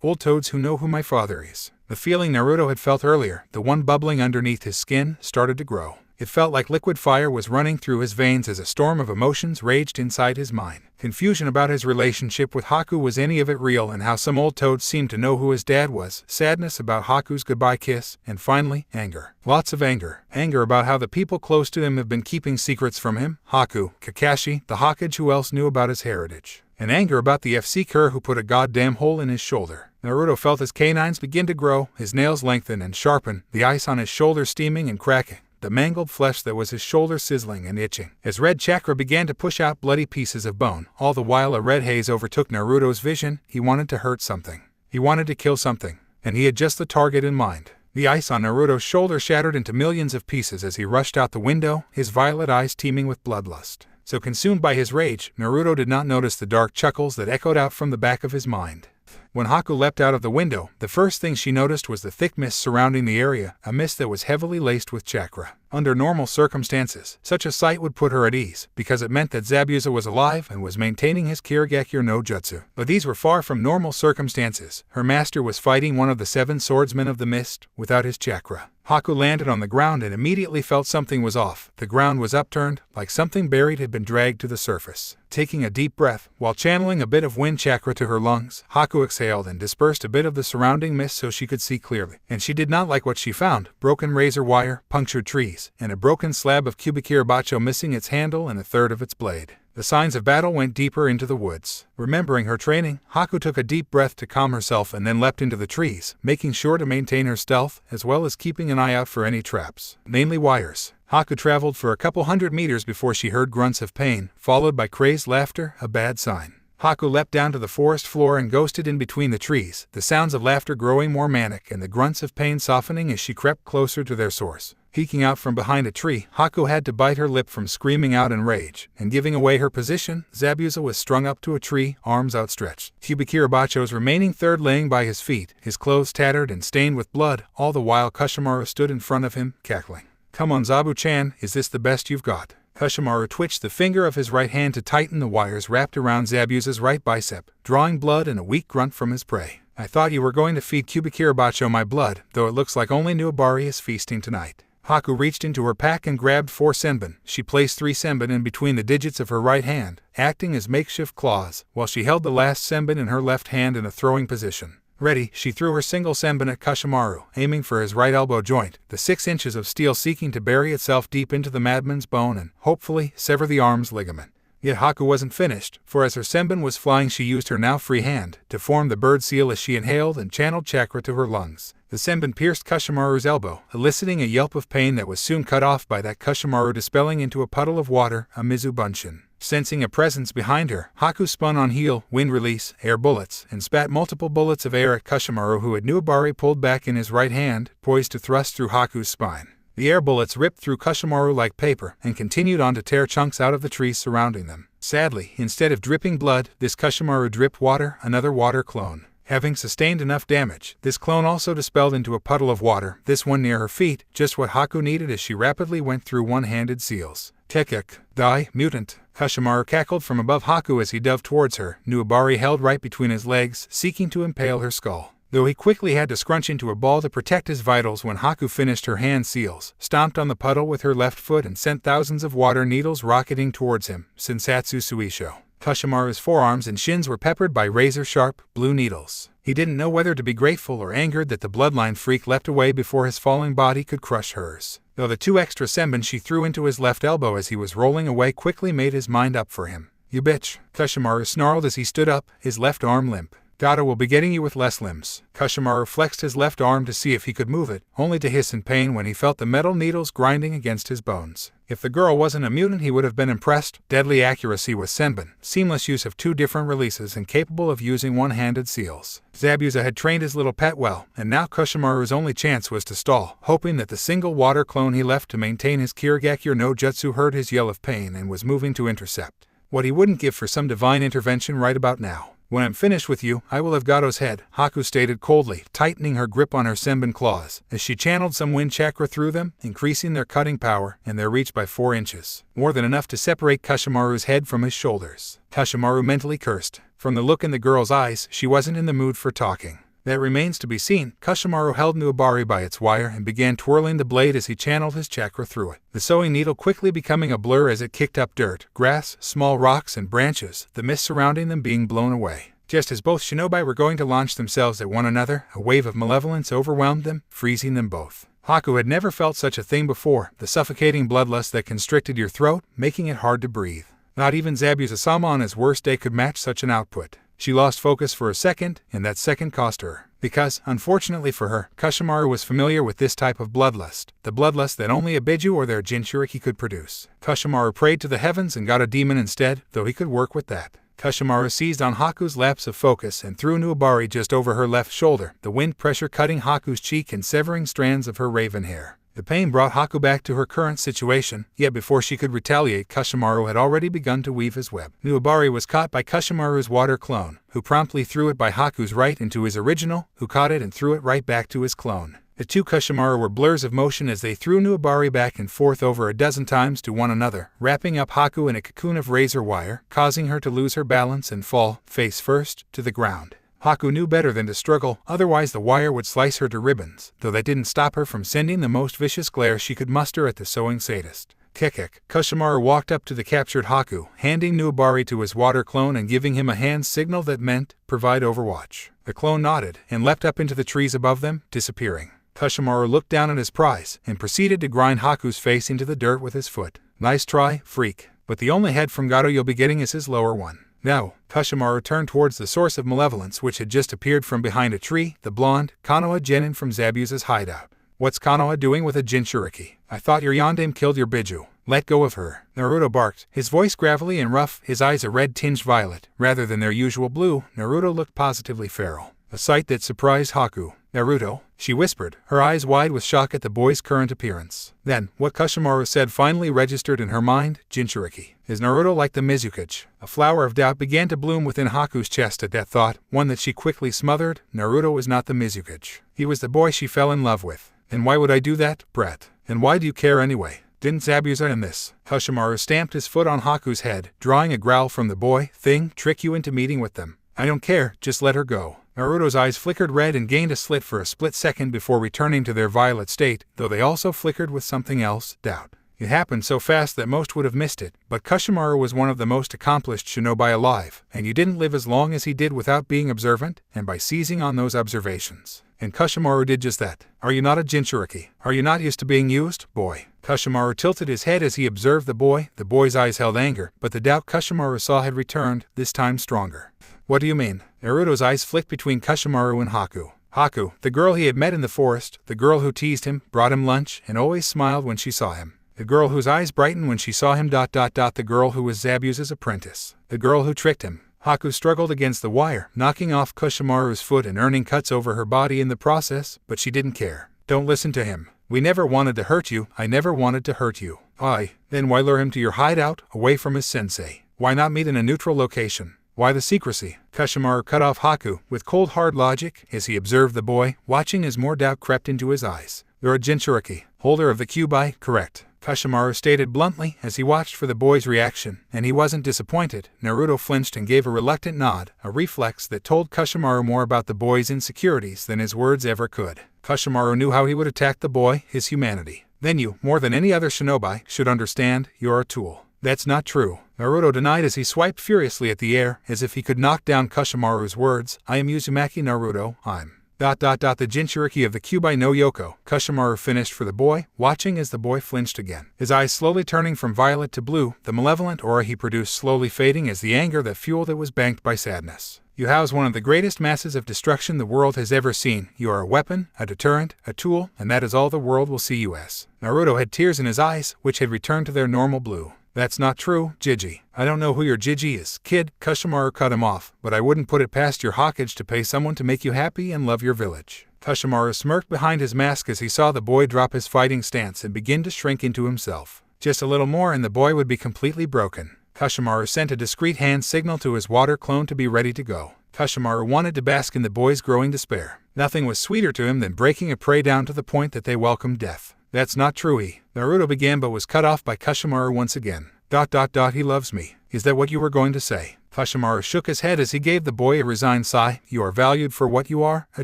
old toads who know who my father is. The feeling Naruto had felt earlier, the one bubbling underneath his skin, started to grow. It felt like liquid fire was running through his veins as a storm of emotions raged inside his mind. Confusion about his relationship with Haku, was any of it real, and how some old toad seemed to know who his dad was, sadness about Haku's goodbye kiss, and finally, anger. Lots of anger. Anger about how the people close to him have been keeping secrets from him, Haku, Kakashi, the Hokage who else knew about his heritage. And anger about the FC cur who put a goddamn hole in his shoulder. Naruto felt his canines begin to grow, his nails lengthen and sharpen, the ice on his shoulder steaming and cracking, the mangled flesh that was his shoulder sizzling and itching. As red chakra began to push out bloody pieces of bone, all the while a red haze overtook Naruto's vision. He wanted to hurt something. He wanted to kill something, and he had just the target in mind. The ice on Naruto's shoulder shattered into millions of pieces as he rushed out the window, his violet eyes teeming with bloodlust. So consumed by his rage, Naruto did not notice the dark chuckles that echoed out from the back of his mind. When Haku leapt out of the window, the first thing she noticed was the thick mist surrounding the area, a mist that was heavily laced with chakra. Under normal circumstances, such a sight would put her at ease, because it meant that Zabuza was alive and was maintaining his Kirigakure no Jutsu. But these were far from normal circumstances. Her master was fighting one of the 7 swordsmen of the mist, without his chakra. Haku landed on the ground and immediately felt something was off. The ground was upturned, like something buried had been dragged to the surface. Taking a deep breath, while channeling a bit of wind chakra to her lungs, Haku exhaled and dispersed a bit of the surrounding mist so she could see clearly. And she did not like what she found: broken razor wire, punctured trees, and a broken slab of Kubikirabacho missing its handle and a third of its blade. The signs of battle went deeper into the woods. Remembering her training, Haku took a deep breath to calm herself and then leapt into the trees, making sure to maintain her stealth, as well as keeping an eye out for any traps, namely wires. Haku traveled for a couple hundred meters before she heard grunts of pain, followed by crazed laughter, a bad sign. Haku leapt down to the forest floor and ghosted in between the trees, the sounds of laughter growing more manic and the grunts of pain softening as she crept closer to their source. Peeking out from behind a tree, Haku had to bite her lip from screaming out in rage, and giving away her position, Zabuza was strung up to a tree, arms outstretched. Kubikirabacho's remaining third laying by his feet, his clothes tattered and stained with blood, all the while Kushimaru stood in front of him, cackling. "Come on, Zabu-chan, is this the best you've got?" Kushimaru twitched the finger of his right hand to tighten the wires wrapped around Zabuza's right bicep, drawing blood and a weak grunt from his prey. "I thought you were going to feed Kubikirabacho my blood, though it looks like only Nuabari is feasting tonight." Haku reached into her pack and grabbed 4 senbon. She placed 3 senbon in between the digits of her right hand, acting as makeshift claws, while she held the last senbon in her left hand in a throwing position. Ready, she threw her single senbon at Kushimaru, aiming for his right elbow joint, the 6 inches of steel seeking to bury itself deep into the madman's bone and, hopefully, sever the arm's ligament. Yet Haku wasn't finished, for as her senbon was flying she used her now free hand to form the bird seal as she inhaled and channeled chakra to her lungs. The senbon pierced Kushimaru's elbow, eliciting a yelp of pain that was soon cut off by that Kushimaru dispelling into a puddle of water, a Mizubunshin. Sensing a presence behind her, Haku spun on heel, wind release, air bullets, and spat multiple bullets of air at Kushimaru, who had Nuabari pulled back in his right hand, poised to thrust through Haku's spine. The air bullets ripped through Kushimaru like paper and continued on to tear chunks out of the trees surrounding them. Sadly, instead of dripping blood, this Kushimaru dripped water, another water clone. Having sustained enough damage, this clone also dispelled into a puddle of water, this one near her feet, just what Haku needed as she rapidly went through one-handed seals. "Tekek, die, mutant!" Kushimaru cackled from above Haku as he dove towards her, Nuabari held right between his legs, seeking to impale her skull. though he quickly had to scrunch into a ball to protect his vitals when Haku finished her hand seals, stomped on the puddle with her left foot and sent thousands of water needles rocketing towards him. Sensatsu Suisho. Kushimaru's forearms and shins were peppered by razor-sharp, blue needles. He didn't know whether to be grateful or angered that the bloodline freak leapt away before his falling body could crush hers, though the 2 extra senbon she threw into his left elbow as he was rolling away quickly made his mind up for him. "You bitch," Kushimaru snarled as he stood up, his left arm limp. "Gato will be getting you with less limbs." Kushimaru flexed his left arm to see if he could move it, only to hiss in pain when he felt the metal needles grinding against his bones. If the girl wasn't a mutant he would have been impressed. Deadly accuracy with senbon, seamless use of 2 different releases and capable of using one-handed seals. Zabuza had trained his little pet well, and now Kushimaru's only chance was to stall, hoping that the single water clone he left to maintain his Kirigakure no Jutsu heard his yell of pain and was moving to intercept. What he wouldn't give for some divine intervention right about now. "When I'm finished with you, I will have Gato's head," Haku stated coldly, tightening her grip on her senbon claws, as she channeled some wind chakra through them, increasing their cutting power and their reach by 4 inches, more than enough to separate Kushimaru's head from his shoulders. Kushimaru mentally cursed. From the look in the girl's eyes, she wasn't in the mood for talking. That remains to be seen. Kushimaru held Nuabari by its wire and began twirling the blade as he channeled his chakra through it, the sewing needle quickly becoming a blur as it kicked up dirt, grass, small rocks, and branches, the mist surrounding them being blown away. Just as both shinobi were going to launch themselves at one another, a wave of malevolence overwhelmed them, freezing them both. Haku had never felt such a thing before, the suffocating bloodlust that constricted your throat, making it hard to breathe. Not even Zabuza-sama on his worst day could match such an output. She lost focus for a second, and that second cost her. Because, unfortunately for her, Kushimaru was familiar with this type of bloodlust, the bloodlust that only a Biju or their Jinchuriki could produce. Kushimaru prayed to the heavens and got a demon instead, though he could work with that. Kushimaru seized on Haku's lapse of focus and threw Nuabari just over her left shoulder, the wind pressure cutting Haku's cheek and severing strands of her raven hair. The pain brought Haku back to her current situation, yet before she could retaliate, Kushimaru had already begun to weave his web. Nuabari was caught by Kushimaru's water clone, who promptly threw it by Haku's right into his original, who caught it and threw it right back to his clone. The 2 Kushimaru were blurs of motion as they threw Nuabari back and forth over a dozen times to one another, wrapping up Haku in a cocoon of razor wire, causing her to lose her balance and fall, face first, to the ground. Haku knew better than to struggle, otherwise the wire would slice her to ribbons, though that didn't stop her from sending the most vicious glare she could muster at the sewing sadist. Kekek. Kushimaru walked up to the captured Haku, handing Nuabari to his water clone and giving him a hand signal that meant, "Provide overwatch." The clone nodded, and leapt up into the trees above them, disappearing. Kushimaru looked down at his prize, and proceeded to grind Haku's face into the dirt with his foot. "Nice try, freak. But the only head from Gato you'll be getting is his lower one." "No." Kushimaru turned towards the source of malevolence which had just appeared from behind a tree, the blonde, Konoha genin from Zabuza's hideout. "What's Konoha doing with a Jinchuriki? I thought your yandere killed your Biju. Let go of her." Naruto barked, his voice gravelly and rough, his eyes a red tinged violet. Rather than their usual blue, Naruto looked positively feral. A sight that surprised Haku. "Naruto," she whispered, her eyes wide with shock at the boy's current appearance. Then, what Kushimaru said finally registered in her mind, Jinchuriki. Is Naruto like the Mizukage? A flower of doubt began to bloom within Haku's chest at that thought, one that she quickly smothered. Naruto was not the Mizukage. He was the boy she fell in love with. "And why would I do that, brat? And why do you care anyway? Didn't Zabuza in this?" Kushimaru stamped his foot on Haku's head, drawing a growl from the boy. "Thing, trick you into meeting with them. I don't care, just let her go." Naruto's eyes flickered red and gained a slit for a split second before returning to their violet state, though they also flickered with something else, doubt. It happened so fast that most would have missed it, but Kushimaru was one of the most accomplished shinobi alive, and you didn't live as long as he did without being observant, and by seizing on those observations. And Kushimaru did just that. "Are you not a Jinchuriki? Are you not used to being used, boy?" Kushimaru tilted his head as he observed the boy. The boy's eyes held anger, but the doubt Kushimaru saw had returned, this time stronger. "What do you mean?" Naruto's eyes flicked between Kushimaru and Haku. Haku, the girl he had met in the forest, the girl who teased him, brought him lunch, and always smiled when she saw him. The girl whose eyes brightened when she saw him. The girl who was Zabuza's apprentice. The girl who tricked him. Haku struggled against the wire, knocking off Kushimaru's foot and earning cuts over her body in the process, but she didn't care. "Don't listen to him. We never wanted to hurt you. I never wanted to hurt you." Then why lure him to your hideout, away from his sensei? Why not meet in a neutral location? Why the secrecy? Kushimaru cut off Haku, with cold hard logic, as he observed the boy, watching as more doubt crept into his eyes. "You're a Jinchuriki, holder of the Kyubi, correct?" Kushimaru stated bluntly as he watched for the boy's reaction, and he wasn't disappointed. Naruto flinched and gave a reluctant nod, a reflex that told Kushimaru more about the boy's insecurities than his words ever could. Kushimaru knew how he would attack the boy, his humanity. Then you, more than any other shinobi, should understand, you're a tool. That's not true, Naruto denied as he swiped furiously at the air, as if he could knock down Kushimaru's words. I am Uzumaki Naruto, I'm... The Jinchuriki of the Kyuubi no Yoko, Kushimaru finished for the boy, watching as the boy flinched again. His eyes slowly turning from violet to blue, the malevolent aura he produced slowly fading as the anger that fueled it was banked by sadness. You house one of the greatest masses of destruction the world has ever seen. You are a weapon, a deterrent, a tool, and that is all the world will see you as. Naruto had tears in his eyes, which had returned to their normal blue. That's not true, Jiji. I don't know who your Jiji is, kid, Kushimaru cut him off, but I wouldn't put it past your Hokage to pay someone to make you happy and love your village. Kushimaru smirked behind his mask as he saw the boy drop his fighting stance and begin to shrink into himself. Just a little more and the boy would be completely broken. Kushimaru sent a discreet hand signal to his water clone to be ready to go. Kushimaru wanted to bask in the boy's growing despair. Nothing was sweeter to him than breaking a prey down to the point that they welcomed death. That's not true, Naruto began but was cut off by Kushimaru once again. He loves me. Is that what you were going to say? Kushimaru shook his head as he gave the boy a resigned sigh. You are valued for what you are, a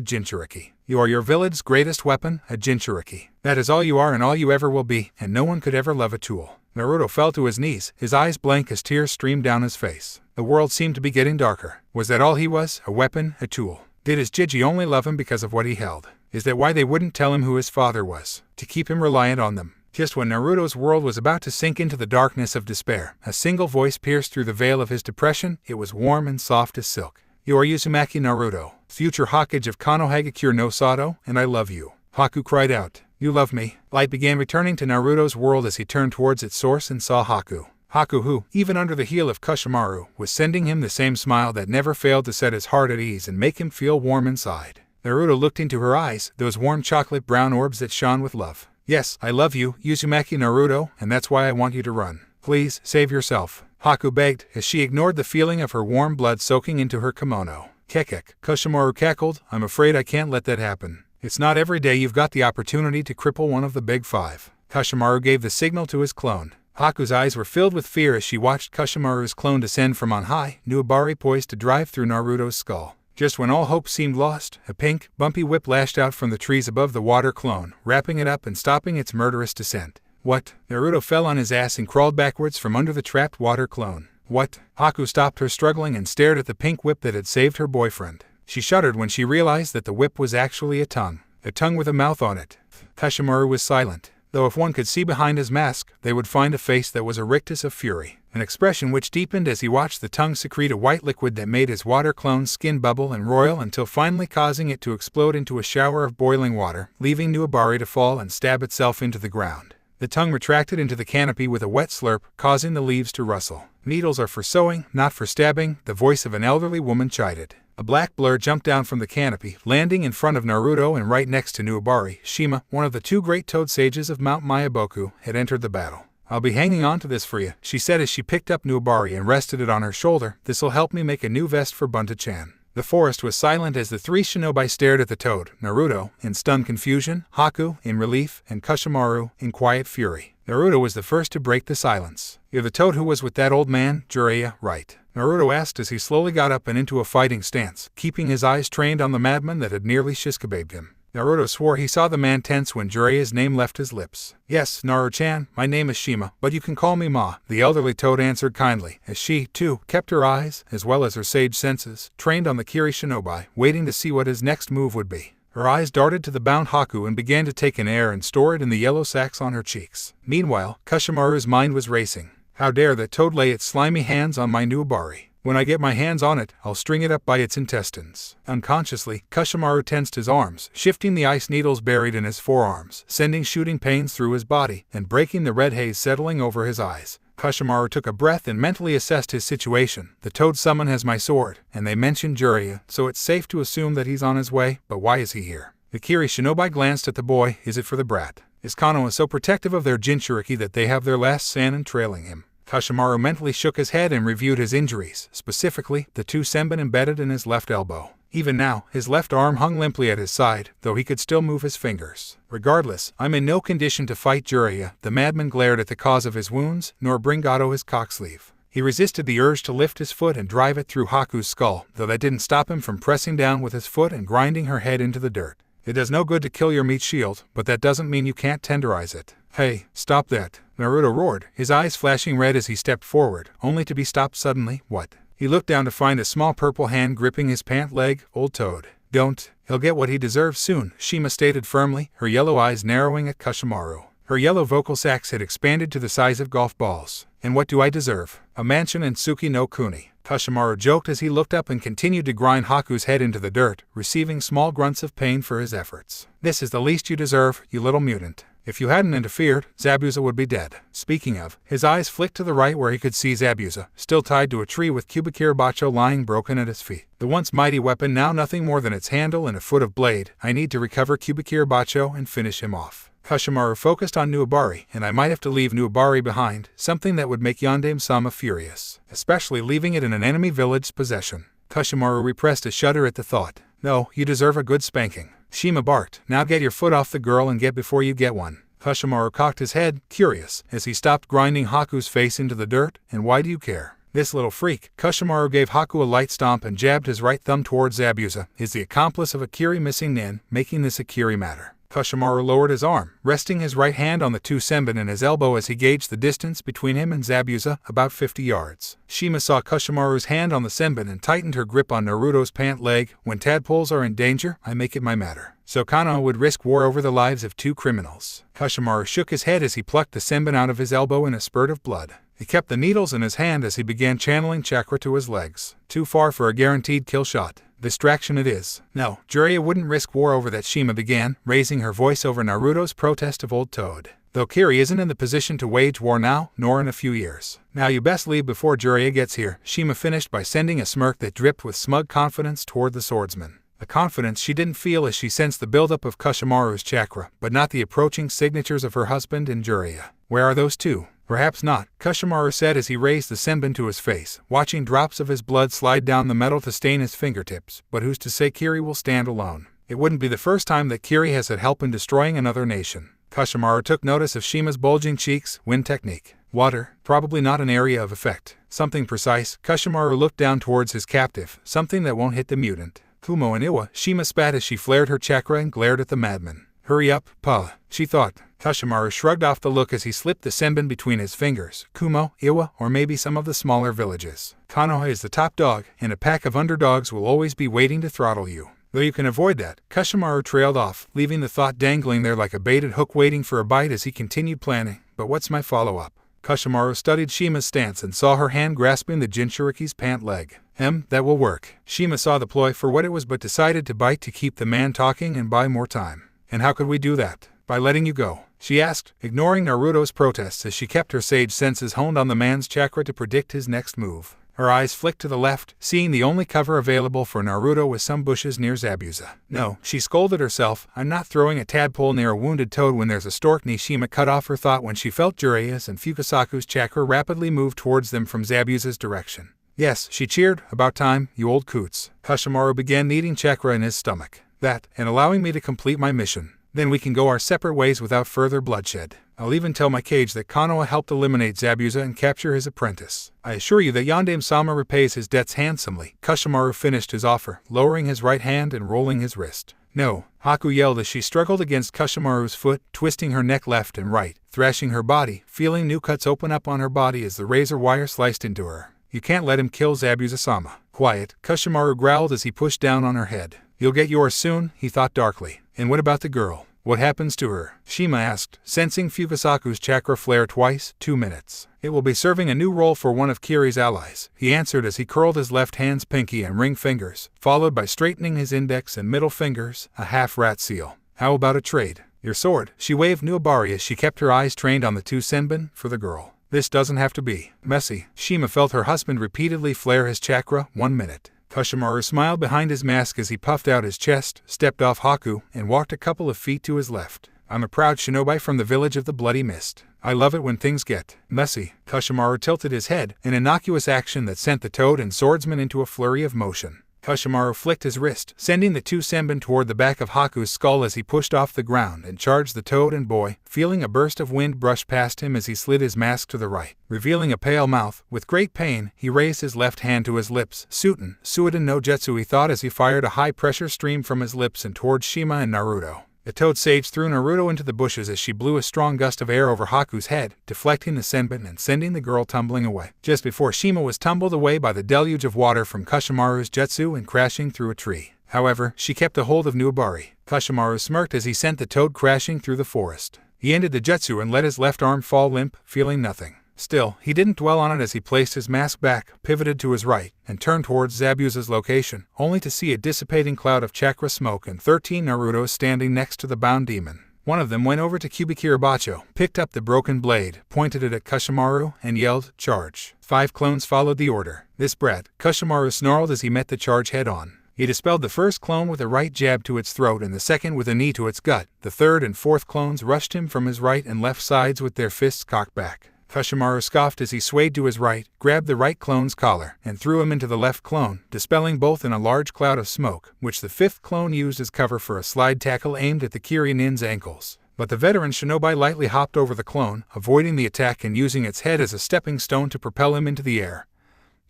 Jinchuriki. You are your village's greatest weapon, a Jinchuriki. That is all you are and all you ever will be, and no one could ever love a tool. Naruto fell to his knees, his eyes blank as tears streamed down his face. The world seemed to be getting darker. Was that all he was, a weapon, a tool? Did his Jiji only love him because of what he held? Is that why they wouldn't tell him who his father was? To keep him reliant on them? Just when Naruto's world was about to sink into the darkness of despair, a single voice pierced through the veil of his depression. It was warm and soft as silk. You are Uzumaki Naruto, future Hokage of Konohagakure no Sato, and I love you. Haku cried out. You love me? Light began returning to Naruto's world as he turned towards its source and saw Haku. Haku who, even under the heel of Kushimaru, was sending him the same smile that never failed to set his heart at ease and make him feel warm inside. Naruto looked into her eyes, those warm chocolate brown orbs that shone with love. Yes, I love you, Uzumaki Naruto, and that's why I want you to run. Please, save yourself. Haku begged, as she ignored the feeling of her warm blood soaking into her kimono. Kekek, Kushimaru cackled, I'm afraid I can't let that happen. It's not every day you've got the opportunity to cripple one of the big five. Kushimaru gave the signal to his clone. Haku's eyes were filled with fear as she watched Kushimaru's clone descend from on high, Nuabari poised to drive through Naruto's skull. Just when all hope seemed lost, a pink, bumpy whip lashed out from the trees above the water clone, wrapping it up and stopping its murderous descent. What? Naruto fell on his ass and crawled backwards from under the trapped water clone. What? Haku stopped her struggling and stared at the pink whip that had saved her boyfriend. She shuddered when she realized that the whip was actually a tongue with a mouth on it. Kushimaru was silent, though if one could see behind his mask, they would find a face that was a rictus of fury, an expression which deepened as he watched the tongue secrete a white liquid that made his water clone's skin bubble and roil until finally causing it to explode into a shower of boiling water, leaving Nuabari to fall and stab itself into the ground. The tongue retracted into the canopy with a wet slurp, causing the leaves to rustle. Needles are for sewing, not for stabbing, the voice of an elderly woman chided. A black blur jumped down from the canopy, landing in front of Naruto and right next to Nuabari. Shima, one of the two great toad sages of Mount Mayaboku, had entered the battle. I'll be hanging on to this for you, she said as she picked up Nuabari and rested it on her shoulder. This'll help me make a new vest for Bunta-chan. The forest was silent as the three shinobi stared at the toad, Naruto, in stunned confusion, Haku, in relief, and Kushimaru, in quiet fury. Naruto was the first to break the silence. You're the toad who was with that old man, Jiraiya, right? Naruto asked as he slowly got up and into a fighting stance, keeping his eyes trained on the madman that had nearly shizkebabed him. Naruto swore he saw the man tense when Jiraiya's name left his lips. Yes, Naru-chan, my name is Shima, but you can call me Ma, the elderly toad answered kindly, as she, too, kept her eyes, as well as her sage senses, trained on the Kiri shinobi, waiting to see what his next move would be. Her eyes darted to the bound Haku and began to take in air and store it in the yellow sacs on her cheeks. Meanwhile, Kushimaru's mind was racing. How dare that toad lay its slimy hands on my Nuabari? When I get my hands on it, I'll string it up by its intestines. Unconsciously, Kushimaru tensed his arms, shifting the ice needles buried in his forearms, sending shooting pains through his body, and breaking the red haze settling over his eyes. Kushimaru took a breath and mentally assessed his situation. The toad summon has my sword, and they mentioned Jiraiya, so it's safe to assume that he's on his way, but why is he here? The Kiri shinobi glanced at the boy. Is it for the brat? Is Konoha so protective of their Jinchuriki that they have their last Sannin trailing him? Kushimaru mentally shook his head and reviewed his injuries, specifically, the two senbon embedded in his left elbow. Even now, his left arm hung limply at his side, though he could still move his fingers. Regardless, I'm in no condition to fight Jiraiya. The madman glared at the cause of his wounds, nor bring Gato his cocksleeve. He resisted the urge to lift his foot and drive it through Haku's skull, though that didn't stop him from pressing down with his foot and grinding her head into the dirt. It does no good to kill your meat shield, but that doesn't mean you can't tenderize it. Hey, stop that, Naruto roared, his eyes flashing red as he stepped forward, only to be stopped suddenly. What? He looked down to find a small purple hand gripping his pant leg. Old toad. Don't. He'll get what he deserves soon, Shima stated firmly, her yellow eyes narrowing at Kushimaru. Her yellow vocal sacs had expanded to the size of golf balls. And what do I deserve? A mansion in Tsuki no Kuni. Kushimaru joked as he looked up and continued to grind Haku's head into the dirt, receiving small grunts of pain for his efforts. This is the least you deserve, you little mutant. If you hadn't interfered, Zabuza would be dead. Speaking of, his eyes flicked to the right where he could see Zabuza, still tied to a tree with Kubikirabacho lying broken at his feet. The once mighty weapon now nothing more than its handle and a foot of blade. I need to recover Kubikirabacho and finish him off. Kushimaru focused on Nuabari, and I might have to leave Nuabari behind, something that would make Yondaime-sama furious, especially leaving it in an enemy village's possession. Kushimaru repressed a shudder at the thought. No, you deserve a good spanking. Shima barked. Now get your foot off the girl and get before you get one. Kushimaru cocked his head, curious, as he stopped grinding Haku's face into the dirt. And why do you care? This little freak. Kushimaru gave Haku a light stomp and jabbed his right thumb towards Zabuza, is the accomplice of a Kiri missing Nin, making this a Kiri matter. Kushimaru lowered his arm, resting his right hand on the two senbon and his elbow as he gauged the distance between him and Zabuza, about 50 yards. Shima saw Kushimaru's hand on the senbon and tightened her grip on Naruto's pant leg. When tadpoles are in danger, I make it my matter. So Konoha would risk war over the lives of two criminals. Kushimaru shook his head as he plucked the senbon out of his elbow in a spurt of blood. He kept the needles in his hand as he began channeling chakra to his legs. Too far for a guaranteed kill shot. Distraction it is. No, Jiraiya wouldn't risk war over that, Shima began, raising her voice over Naruto's protest of Old Toad. Though Kiri isn't in the position to wage war now, nor in a few years. Now you best leave before Jiraiya gets here, Shima finished by sending a smirk that dripped with smug confidence toward the swordsman. A confidence she didn't feel as she sensed the buildup of Kushimaru's chakra, but not the approaching signatures of her husband and Jiraiya. Where are those two? Perhaps not, Kushimaru said as he raised the senbon to his face, watching drops of his blood slide down the metal to stain his fingertips. But who's to say Kiri will stand alone? It wouldn't be the first time that Kiri has had help in destroying another nation. Kushimaru took notice of Shima's bulging cheeks. Wind technique. Water, probably not an area of effect. Something precise. Kushimaru looked down towards his captive, something that won't hit the mutant. Kumo and Iwa, Shima spat as she flared her chakra and glared at the madman. Hurry up, pa, she thought. Kushimaru shrugged off the look as he slipped the senbon between his fingers. Kumo, Iwa, or maybe some of the smaller villages. Konoha is the top dog, and a pack of underdogs will always be waiting to throttle you. Though you can avoid that, Kushimaru trailed off, leaving the thought dangling there like a baited hook waiting for a bite as he continued planning. But what's my follow-up? Kushimaru studied Shima's stance and saw her hand grasping the Jinchuriki's pant leg. That will work. Shima saw the ploy for what it was but decided to bite to keep the man talking and buy more time. And how could we do that? By letting you go, she asked, ignoring Naruto's protests as she kept her sage senses honed on the man's chakra to predict his next move. Her eyes flicked to the left, seeing the only cover available for Naruto was some bushes near Zabuza. No, she scolded herself, I'm not throwing a tadpole near a wounded toad when there's a stork. Shima cut off her thought when she felt Jiraiya's and Fukasaku's chakra rapidly move towards them from Zabuza's direction. Yes, she cheered, about time, you old coots. Kushimaru began kneading chakra in his stomach. That, and allowing me to complete my mission. Then we can go our separate ways without further bloodshed. I'll even tell my cage that Konoha helped eliminate Zabuza and capture his apprentice. I assure you that Yondaime-sama repays his debts handsomely. Kushimaru finished his offer, lowering his right hand and rolling his wrist. No, Haku yelled as she struggled against Kushimaru's foot, twisting her neck left and right, thrashing her body, feeling new cuts open up on her body as the razor wire sliced into her. You can't let him kill Zabuza-sama. Quiet, Kushimaru growled as he pushed down on her head. You'll get yours soon, he thought darkly. And what about the girl? What happens to her? Shima asked, sensing Fukasaku's chakra flare twice. 2 minutes. It will be serving a new role for one of Kiri's allies, he answered as he curled his left hand's pinky and ring fingers, followed by straightening his index and middle fingers, a half-rat seal. How about a trade? Your sword. She waved Nuabari as she kept her eyes trained on the two senbon, for the girl. This doesn't have to be messy. Shima felt her husband repeatedly flare his chakra. 1 minute. Kushimaru smiled behind his mask as he puffed out his chest, stepped off Haku, and walked a couple of feet to his left. I'm a proud shinobi from the village of the Bloody Mist. I love it when things get messy. Kushimaru tilted his head, an innocuous action that sent the toad and swordsman into a flurry of motion. Kushimaru flicked his wrist, sending the two senbon toward the back of Haku's skull as he pushed off the ground and charged the toad and boy, feeling a burst of wind brush past him as he slid his mask to the right. Revealing a pale mouth, with great pain, he raised his left hand to his lips. Suiden no Jutsu, he thought as he fired a high-pressure stream from his lips and towards Shima and Naruto. The toad sage threw Naruto into the bushes as she blew a strong gust of air over Haku's head, deflecting the senbon and sending the girl tumbling away. Just before Shima was tumbled away by the deluge of water from Kushimaru's jutsu and crashing through a tree. However, she kept a hold of Nuabari. Kushimaru smirked as he sent the toad crashing through the forest. He ended the jutsu and let his left arm fall limp, feeling nothing. Still, he didn't dwell on it as he placed his mask back, pivoted to his right, and turned towards Zabuza's location, only to see a dissipating cloud of chakra smoke and 13 Narutos standing next to the bound demon. One of them went over to Kubikirabacho, picked up the broken blade, pointed it at Kushimaru, and yelled, "Charge." 5 clones followed the order. "This brat," Kushimaru snarled as he met the charge head-on. He dispelled the first clone with a right jab to its throat and the second with a knee to its gut. The third and fourth clones rushed him from his right and left sides with their fists cocked back. Kushimaru scoffed as he swayed to his right, grabbed the right clone's collar, and threw him into the left clone, dispelling both in a large cloud of smoke, which the fifth clone used as cover for a slide tackle aimed at the Kiryu-nin's ankles. But the veteran shinobi lightly hopped over the clone, avoiding the attack and using its head as a stepping stone to propel him into the air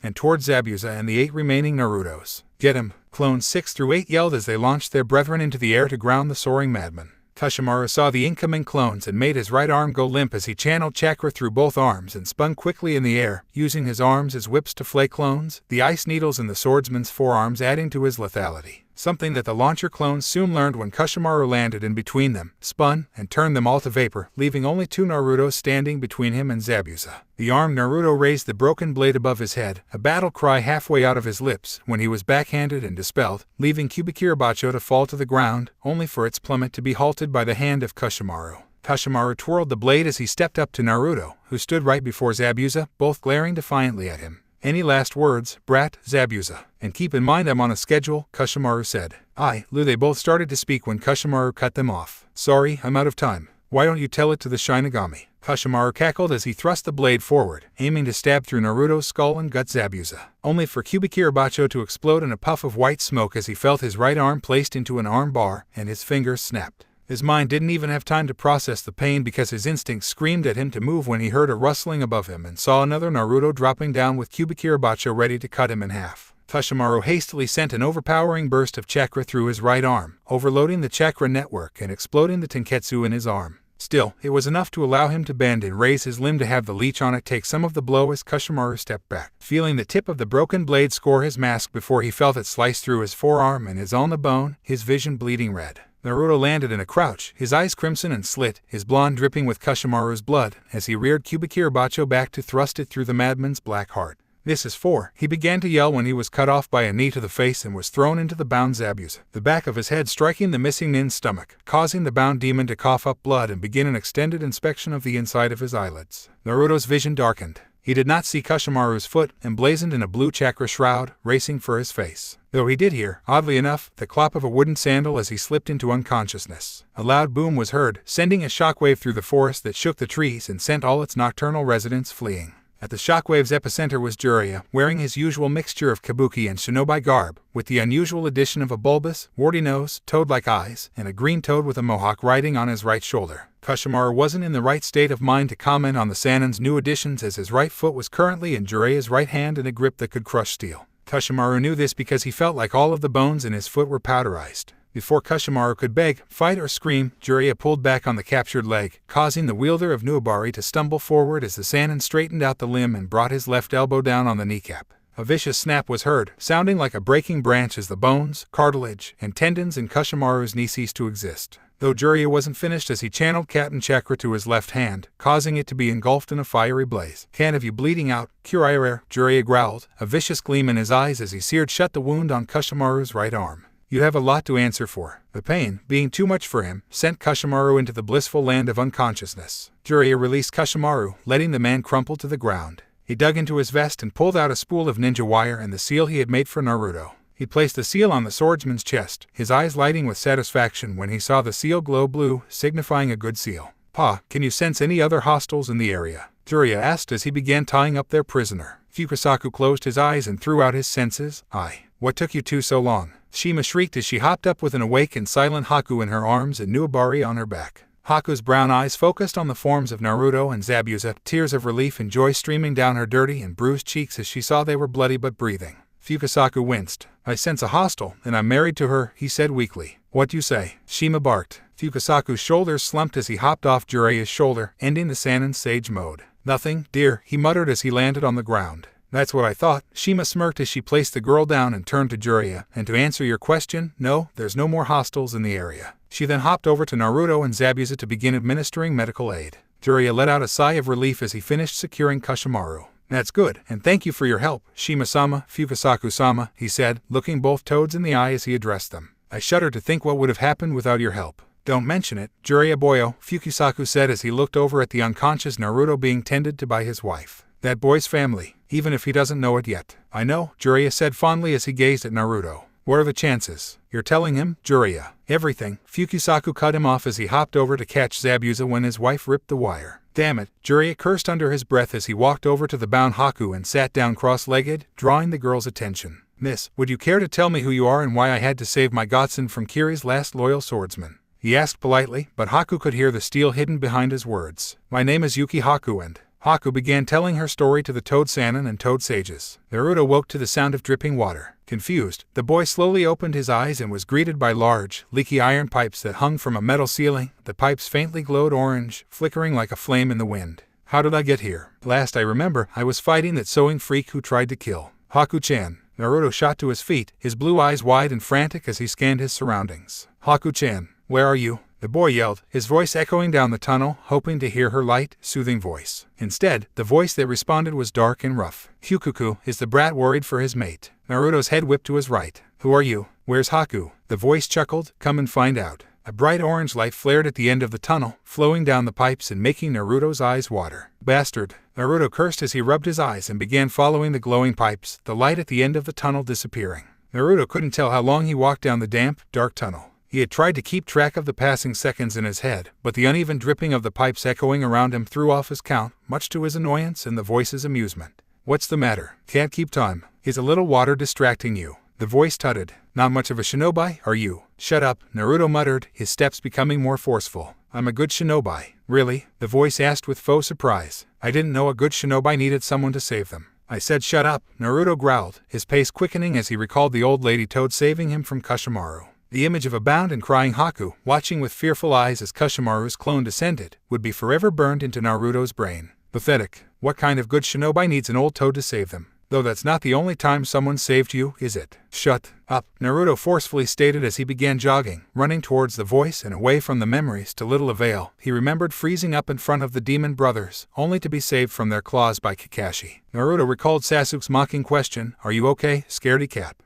and towards Zabuza and the 8 remaining Narutos. "Get him!" Clones 6 through 8 yelled as they launched their brethren into the air to ground the soaring madman. Kushimaru saw the incoming clones and made his right arm go limp as he channeled chakra through both arms and spun quickly in the air, using his arms as whips to flay clones, the ice needles in the swordsman's forearms adding to his lethality. Something that the launcher clones soon learned when Kushimaru landed in between them, spun, and turned them all to vapor, leaving only 2 Narutos standing between him and Zabuza. The armed Naruto raised the broken blade above his head, a battle cry halfway out of his lips, when he was backhanded and dispelled, leaving Kubikirabacho to fall to the ground, only for its plummet to be halted by the hand of Kushimaru. Kushimaru twirled the blade as he stepped up to Naruto, who stood right before Zabuza, both glaring defiantly at him. "Any last words, brat?" "Zabuza. And keep in mind I'm on a schedule," Kushimaru said. "Aye, Lu." They both started to speak when Kushimaru cut them off. "Sorry, I'm out of time. Why don't you tell it to the Shinigami?" Kushimaru cackled as he thrust the blade forward, aiming to stab through Naruto's skull and gut Zabuza, only for Kubikirabacho to explode in a puff of white smoke as he felt his right arm placed into an arm bar, and his fingers snapped. His mind didn't even have time to process the pain because his instincts screamed at him to move when he heard a rustling above him and saw another Naruto dropping down with Kubikirabacho ready to cut him in half. Kushimaru hastily sent an overpowering burst of chakra through his right arm, overloading the chakra network and exploding the tenketsu in his arm. Still, it was enough to allow him to bend and raise his limb to have the leech on it take some of the blow as Kushimaru stepped back, feeling the tip of the broken blade score his mask before he felt it slice through his forearm and his on the bone, his vision bleeding red. Naruto landed in a crouch, his eyes crimson and slit, his blonde dripping with Kushimaru's blood, as he reared Kubikirabacho back to thrust it through the madman's black heart. "This is for," he began to yell when he was cut off by a knee to the face and was thrown into the bound Zabuza, the back of his head striking the missing nin's stomach, causing the bound demon to cough up blood and begin an extended inspection of the inside of his eyelids. Naruto's vision darkened. He did not see Kushimaru's foot, emblazoned in a blue chakra shroud, racing for his face. Though he did hear, oddly enough, the clop of a wooden sandal as he slipped into unconsciousness. A loud boom was heard, sending a shockwave through the forest that shook the trees and sent all its nocturnal residents fleeing. At the shockwave's epicenter was Jiraiya, wearing his usual mixture of kabuki and shinobi garb, with the unusual addition of a bulbous, warty nose, toad-like eyes, and a green toad with a mohawk riding on his right shoulder. Kushimaru wasn't in the right state of mind to comment on the Sanin's new additions as his right foot was currently in Jiraiya's right hand in a grip that could crush steel. Kushimaru knew this because he felt like all of the bones in his foot were powderized. Before Kushimaru could beg, fight, or scream, Jiraiya pulled back on the captured leg, causing the wielder of Nuabari to stumble forward as the Sanin straightened out the limb and brought his left elbow down on the kneecap. A vicious snap was heard, sounding like a breaking branch as the bones, cartilage, and tendons in Kushimaru's knee ceased to exist. Though Jiraiya wasn't finished as he channeled Captain Chakra to his left hand, causing it to be engulfed in a fiery blaze. "Can't have you bleeding out, Kiryu," Jiraiya growled, a vicious gleam in his eyes as he seared shut the wound on Kushimaru's right arm. "You have a lot to answer for." The pain, being too much for him, sent Kushimaru into the blissful land of unconsciousness. Jiraiya released Kushimaru, letting the man crumple to the ground. He dug into his vest and pulled out a spool of ninja wire and the seal he had made for Naruto. He placed the seal on the swordsman's chest, his eyes lighting with satisfaction when he saw the seal glow blue, signifying a good seal. "Pa, can you sense any other hostiles in the area?" Jiraiya asked as he began tying up their prisoner. Fukasaku closed his eyes and threw out his senses. "Aye. What took you two so long? Shima shrieked as she hopped up with an awake and silent Haku in her arms and Nuabari on her back. Haku's brown eyes focused on the forms of Naruto and Zabuza, tears of relief and joy streaming down her dirty and bruised cheeks as she saw they were bloody but breathing. Fukasaku winced. I sense a hostile, and I'm married to her, he said weakly. What you say? Shima barked. Fukasaku's shoulders slumped as he hopped off Jiraiya's shoulder, ending the Sanin Sage mode. Nothing, dear, he muttered as he landed on the ground. That's what I thought. Shima smirked as she placed the girl down and turned to Jiraiya. And to answer your question, no, there's no more hostiles in the area. She then hopped over to Naruto and Zabuza to begin administering medical aid. Jiraiya let out a sigh of relief as he finished securing Kushimaru. That's good, and thank you for your help, Shima-sama, Fukasaku-sama, he said, looking both toads in the eye as he addressed them. I shudder to think what would have happened without your help. Don't mention it, Jiraiya boyo, Fukasaku said as he looked over at the unconscious Naruto being tended to by his wife. That boy's family, even if he doesn't know it yet. I know, Jiraiya said fondly as he gazed at Naruto. What are the chances? You're telling him, Jiraiya? Everything. Fukasaku cut him off as he hopped over to catch Zabuza when his wife ripped the wire. Damn it, Jiraiya cursed under his breath as he walked over to the bound Haku and sat down cross-legged, drawing the girl's attention. Miss, would you care to tell me who you are and why I had to save my godson from Kiri's last loyal swordsman? He asked politely, but Haku could hear the steel hidden behind his words. My name is Yuki Haku and... Haku began telling her story to the Toad Sannin and Toad Sages. Naruto woke to the sound of dripping water. Confused, the boy slowly opened his eyes and was greeted by large, leaky iron pipes that hung from a metal ceiling. The pipes faintly glowed orange, flickering like a flame in the wind. How did I get here? Last I remember, I was fighting that sewing freak who tried to kill Haku-chan. Naruto shot to his feet, his blue eyes wide and frantic as he scanned his surroundings. Haku-chan, where are you? The boy yelled, his voice echoing down the tunnel, hoping to hear her light, soothing voice. Instead, the voice that responded was dark and rough. Hyukuku, is the brat worried for his mate? Naruto's head whipped to his right. Who are you? Where's Haku? The voice chuckled, come and find out. A bright orange light flared at the end of the tunnel, flowing down the pipes and making Naruto's eyes water. Bastard! Naruto cursed as he rubbed his eyes and began following the glowing pipes, the light at the end of the tunnel disappearing. Naruto couldn't tell how long he walked down the damp, dark tunnel. He had tried to keep track of the passing seconds in his head, but the uneven dripping of the pipes echoing around him threw off his count, much to his annoyance and the voice's amusement. What's the matter? Can't keep time. Is a little water distracting you? The voice tutted. Not much of a shinobi, are you? Shut up, Naruto muttered, his steps becoming more forceful. I'm a good shinobi. Really? The voice asked with faux surprise. I didn't know a good shinobi needed someone to save them. I said shut up, Naruto growled, his pace quickening as he recalled the old lady Toad saving him from Kushimaru. The image of a bound and crying Haku, watching with fearful eyes as Kushimaru's clone descended, would be forever burned into Naruto's brain. Pathetic. What kind of good shinobi needs an old toad to save them? Though that's not the only time someone saved you, is it? Shut up, Naruto forcefully stated as he began jogging, running towards the voice and away from the memories to little avail. He remembered freezing up in front of the demon brothers, only to be saved from their claws by Kakashi. Naruto recalled Sasuke's mocking question, are you okay, scaredy cat?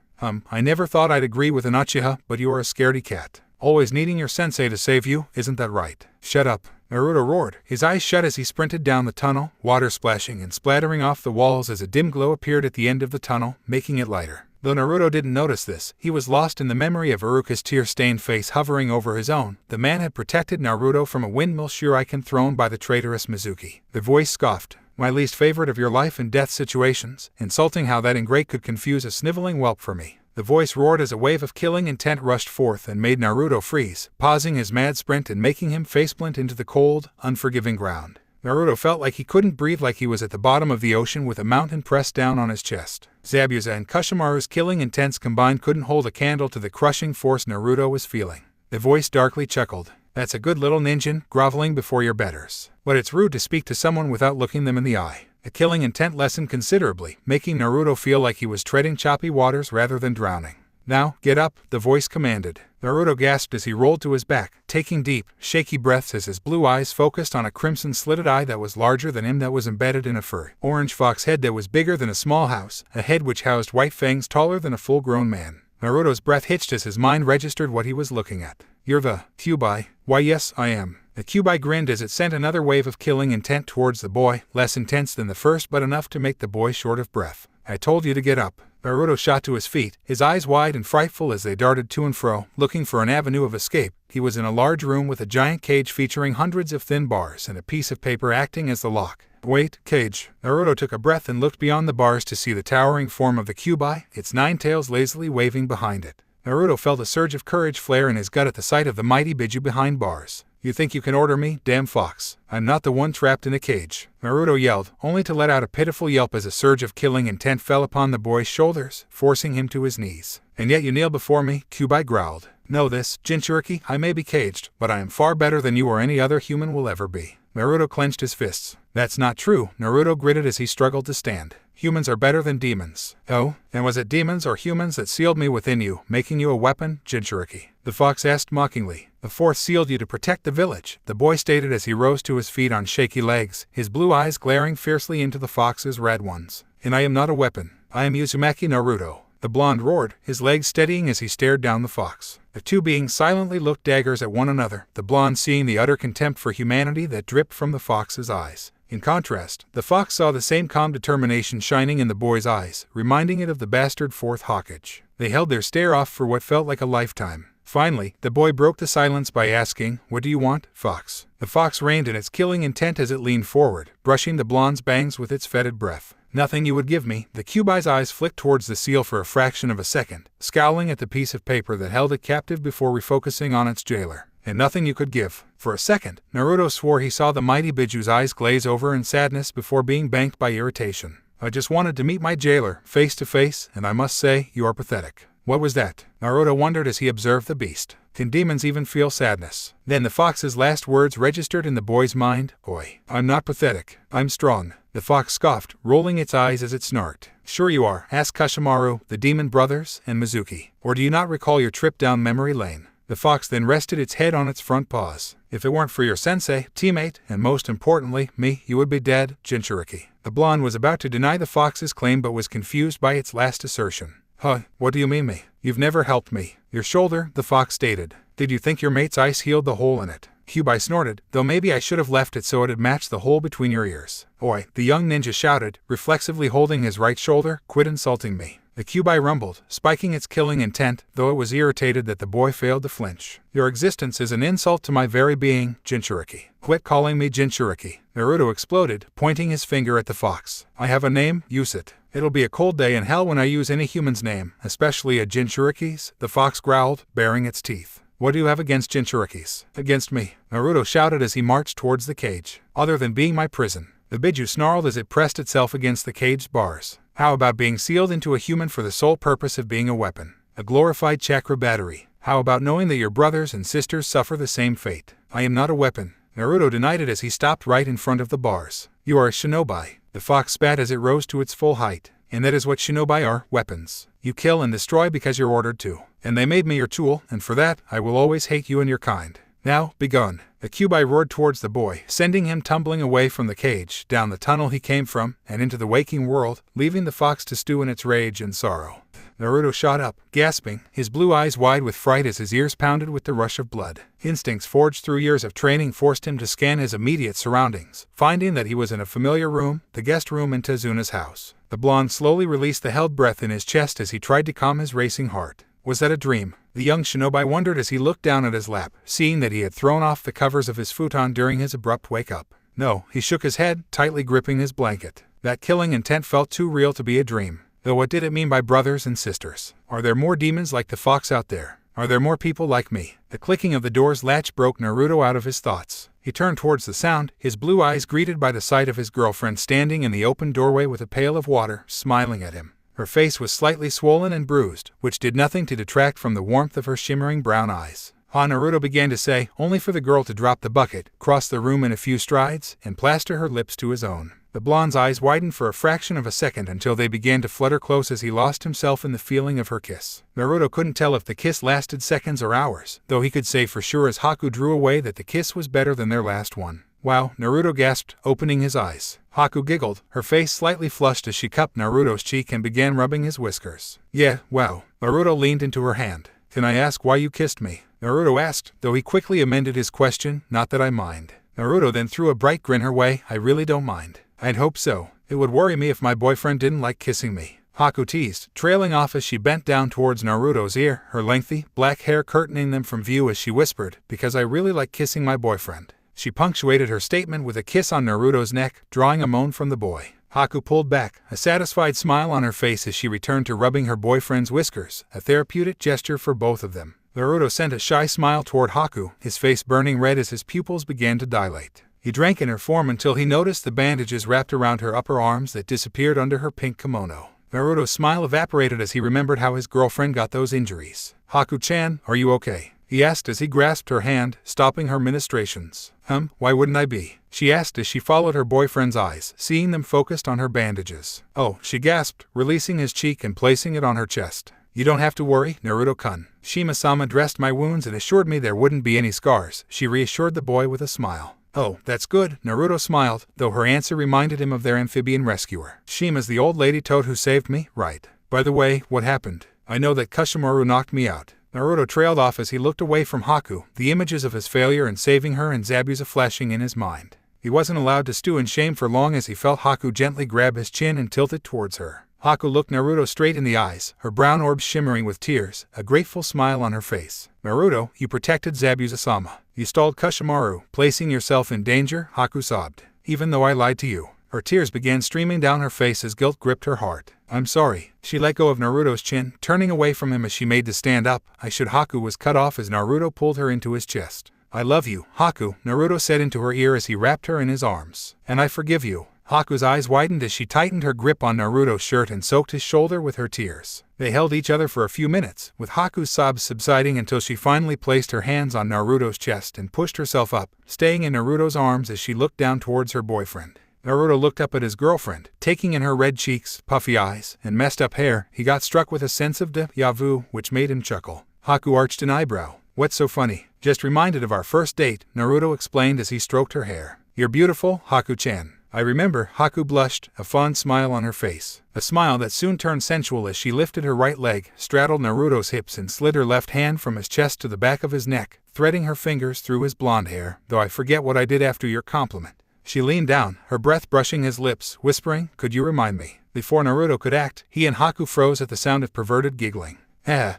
I never thought I'd agree with an Uchiha, but you are a scaredy cat. Always needing your sensei to save you, isn't that right? Shut up, Naruto roared, his eyes shut as he sprinted down the tunnel, water splashing and splattering off the walls as a dim glow appeared at the end of the tunnel, making it lighter. Though Naruto didn't notice this, he was lost in the memory of Iruka's tear-stained face hovering over his own. The man had protected Naruto from a windmill shuriken thrown by the traitorous Mizuki. The voice scoffed. My least favorite of your life and death situations, insulting how that ingrate could confuse a sniveling whelp for me. The voice roared as a wave of killing intent rushed forth and made Naruto freeze, pausing his mad sprint and making him faceplant into the cold, unforgiving ground. Naruto felt like he couldn't breathe, like he was at the bottom of the ocean with a mountain pressed down on his chest. Zabuza and Kushimaru's killing intents combined couldn't hold a candle to the crushing force Naruto was feeling. The voice darkly chuckled. That's a good little ninja, groveling before your betters. But it's rude to speak to someone without looking them in the eye. The killing intent lessened considerably, making Naruto feel like he was treading choppy waters rather than drowning. Now, get up, the voice commanded. Naruto gasped as he rolled to his back, taking deep, shaky breaths as his blue eyes focused on a crimson-slitted eye that was larger than him, that was embedded in a furry orange fox head that was bigger than a small house, a head which housed white fangs taller than a full-grown man. Naruto's breath hitched as his mind registered what he was looking at. You're the Kyuubi? Why yes, I am. The Kyuubi grinned as it sent another wave of killing intent towards the boy, less intense than the first but enough to make the boy short of breath. I told you to get up. Naruto shot to his feet, his eyes wide and frightful as they darted to and fro, looking for an avenue of escape. He was in a large room with a giant cage featuring hundreds of thin bars and a piece of paper acting as the lock. Wait, cage. Naruto took a breath and looked beyond the bars to see the towering form of the Kyuubi, its 9 tails lazily waving behind it. Naruto felt a surge of courage flare in his gut at the sight of the mighty Biju behind bars. You think you can order me, damn fox? I'm not the one trapped in a cage. Naruto yelled, only to let out a pitiful yelp as a surge of killing intent fell upon the boy's shoulders, forcing him to his knees. And yet you kneel before me, Kyuubi growled. Know this, Jinchuriki, I may be caged, but I am far better than you or any other human will ever be. Naruto clenched his fists. That's not true, Naruto gritted as he struggled to stand. Humans are better than demons. Oh, and was it demons or humans that sealed me within you, making you a weapon, Jinchuriki? The fox asked mockingly. The fourth sealed you to protect the village, the boy stated as he rose to his feet on shaky legs, his blue eyes glaring fiercely into the fox's red ones. And I am not a weapon. I am Uzumaki Naruto. The blonde roared, his legs steadying as he stared down the fox. The two beings silently looked daggers at one another, the blonde seeing the utter contempt for humanity that dripped from the fox's eyes. In contrast, the fox saw the same calm determination shining in the boy's eyes, reminding it of the bastard fourth Hokage. They held their stare off for what felt like a lifetime. Finally, the boy broke the silence by asking, What do you want, fox? The fox reined in its killing intent as it leaned forward, brushing the blonde's bangs with its fetid breath. Nothing you would give me. The Kyuubi's eyes flicked towards the seal for a fraction of a second, scowling at the piece of paper that held it captive before refocusing on its jailer. And nothing you could give. For a second, Naruto swore he saw the mighty Biju's eyes glaze over in sadness before being banked by irritation. I just wanted to meet my jailer, face to face, and I must say, you are pathetic. What was that? Naruto wondered as he observed the beast. Can demons even feel sadness? Then the fox's last words registered in the boy's mind. Oi. I'm not pathetic. I'm strong. The fox scoffed, rolling its eyes as it snarked. Sure you are, asked Kushimaru, the demon brothers, and Mizuki. Or do you not recall your trip down memory lane? The fox then rested its head on its front paws. If it weren't for your sensei, teammate, and most importantly, me, you would be dead, Jinchuriki. The blonde was about to deny the fox's claim but was confused by its last assertion. Huh, what do you mean me? You've never helped me. Your shoulder, the fox stated. Did you think your mate's ice healed the hole in it? Kyuubi snorted, though maybe I should have left it so it'd match the hole between your ears. Oi, the young ninja shouted, reflexively holding his right shoulder, quit insulting me. The Kyuubi rumbled, spiking its killing intent, though it was irritated that the boy failed to flinch. Your existence is an insult to my very being, Jinchuriki. Quit calling me Jinchuriki. Naruto exploded, pointing his finger at the fox. I have a name, use it. It'll be a cold day in hell when I use any human's name, especially a Jinchuriki's, the fox growled, baring its teeth. What do you have against Jinchurikis? Against me, Naruto shouted as he marched towards the cage. Other than being my prison. The Biju snarled as it pressed itself against the cage's bars. How about being sealed into a human for the sole purpose of being a weapon? A glorified chakra battery. How about knowing that your brothers and sisters suffer the same fate? I am not a weapon. Naruto denied it as he stopped right in front of the bars. You are a shinobi. The fox spat as it rose to its full height. And that is what shinobi are, weapons. You kill and destroy because you're ordered to. And they made me your tool, and for that, I will always hate you and your kind. Now, begone. The Kyuubi roared towards the boy, sending him tumbling away from the cage, down the tunnel he came from, and into the waking world, leaving the fox to stew in its rage and sorrow. Naruto shot up, gasping, his blue eyes wide with fright as his ears pounded with the rush of blood. Instincts forged through years of training forced him to scan his immediate surroundings, finding that he was in a familiar room, the guest room in Tezuna's house. The blonde slowly released the held breath in his chest as he tried to calm his racing heart. Was that a dream? The young shinobi wondered as he looked down at his lap, seeing that he had thrown off the covers of his futon during his abrupt wake-up. No, he shook his head, tightly gripping his blanket. That killing intent felt too real to be a dream. Though what did it mean by brothers and sisters? Are there more demons like the fox out there? Are there more people like me? The clicking of the door's latch broke Naruto out of his thoughts. He turned towards the sound, his blue eyes greeted by the sight of his girlfriend standing in the open doorway with a pail of water, smiling at him. Her face was slightly swollen and bruised, which did nothing to detract from the warmth of her shimmering brown eyes. Naruto began to say, only for the girl to drop the bucket, cross the room in a few strides, and plaster her lips to his own. The blonde's eyes widened for a fraction of a second until they began to flutter close as he lost himself in the feeling of her kiss. Naruto couldn't tell if the kiss lasted seconds or hours, though he could say for sure as Haku drew away that the kiss was better than their last one. Wow, Naruto gasped, opening his eyes. Haku giggled, her face slightly flushed as she cupped Naruto's cheek and began rubbing his whiskers. Yeah, wow. Naruto leaned into her hand. Can I ask why you kissed me? Naruto asked, though he quickly amended his question, not that I mind. Naruto then threw a bright grin her way, I really don't mind. I'd hope so. It would worry me if my boyfriend didn't like kissing me. Haku teased, trailing off as she bent down towards Naruto's ear, her lengthy, black hair curtaining them from view as she whispered, "Because I really like kissing my boyfriend." She punctuated her statement with a kiss on Naruto's neck, drawing a moan from the boy. Haku pulled back, a satisfied smile on her face as she returned to rubbing her boyfriend's whiskers, a therapeutic gesture for both of them. Naruto sent a shy smile toward Haku, his face burning red as his pupils began to dilate. He drank in her form until he noticed the bandages wrapped around her upper arms that disappeared under her pink kimono. Naruto's smile evaporated as he remembered how his girlfriend got those injuries. "Haku-chan, are you okay?" he asked as he grasped her hand, stopping her ministrations. Why wouldn't I be?" she asked as she followed her boyfriend's eyes, seeing them focused on her bandages. "Oh," she gasped, releasing his cheek and placing it on her chest. "You don't have to worry, Naruto-kun. Shima-sama dressed my wounds and assured me there wouldn't be any scars," she reassured the boy with a smile. "Oh, that's good," Naruto smiled, though her answer reminded him of their amphibian rescuer. "Shima's the old lady toad who saved me, right? By the way, what happened? I know that Kushimaru knocked me out." Naruto trailed off as he looked away from Haku, the images of his failure in saving her and Zabuza flashing in his mind. He wasn't allowed to stew in shame for long as he felt Haku gently grab his chin and tilt it towards her. Haku looked Naruto straight in the eyes, her brown orbs shimmering with tears, a grateful smile on her face. "Naruto, you protected Zabuza-sama. You stalled Kushimaru, placing yourself in danger," Haku sobbed. "Even though I lied to you." Her tears began streaming down her face as guilt gripped her heart. "I'm sorry." She let go of Naruto's chin, turning away from him as she made to stand up. Haku was cut off as Naruto pulled her into his chest. "I love you, Haku," Naruto said into her ear as he wrapped her in his arms. "And I forgive you." Haku's eyes widened as she tightened her grip on Naruto's shirt and soaked his shoulder with her tears. They held each other for a few minutes, with Haku's sobs subsiding until she finally placed her hands on Naruto's chest and pushed herself up, staying in Naruto's arms as she looked down towards her boyfriend. Naruto looked up at his girlfriend, taking in her red cheeks, puffy eyes, and messed up hair. He got struck with a sense of deja vu, which made him chuckle. Haku arched an eyebrow. "What's so funny?" "Just reminded of our first date," Naruto explained as he stroked her hair. "You're beautiful, Haku-chan." "I remember," Haku blushed, a fond smile on her face. A smile that soon turned sensual as she lifted her right leg, straddled Naruto's hips and slid her left hand from his chest to the back of his neck, threading her fingers through his blonde hair. "Though I forget what I did after your compliment." She leaned down, her breath brushing his lips, whispering, "Could you remind me?" Before Naruto could act, he and Haku froze at the sound of perverted giggling.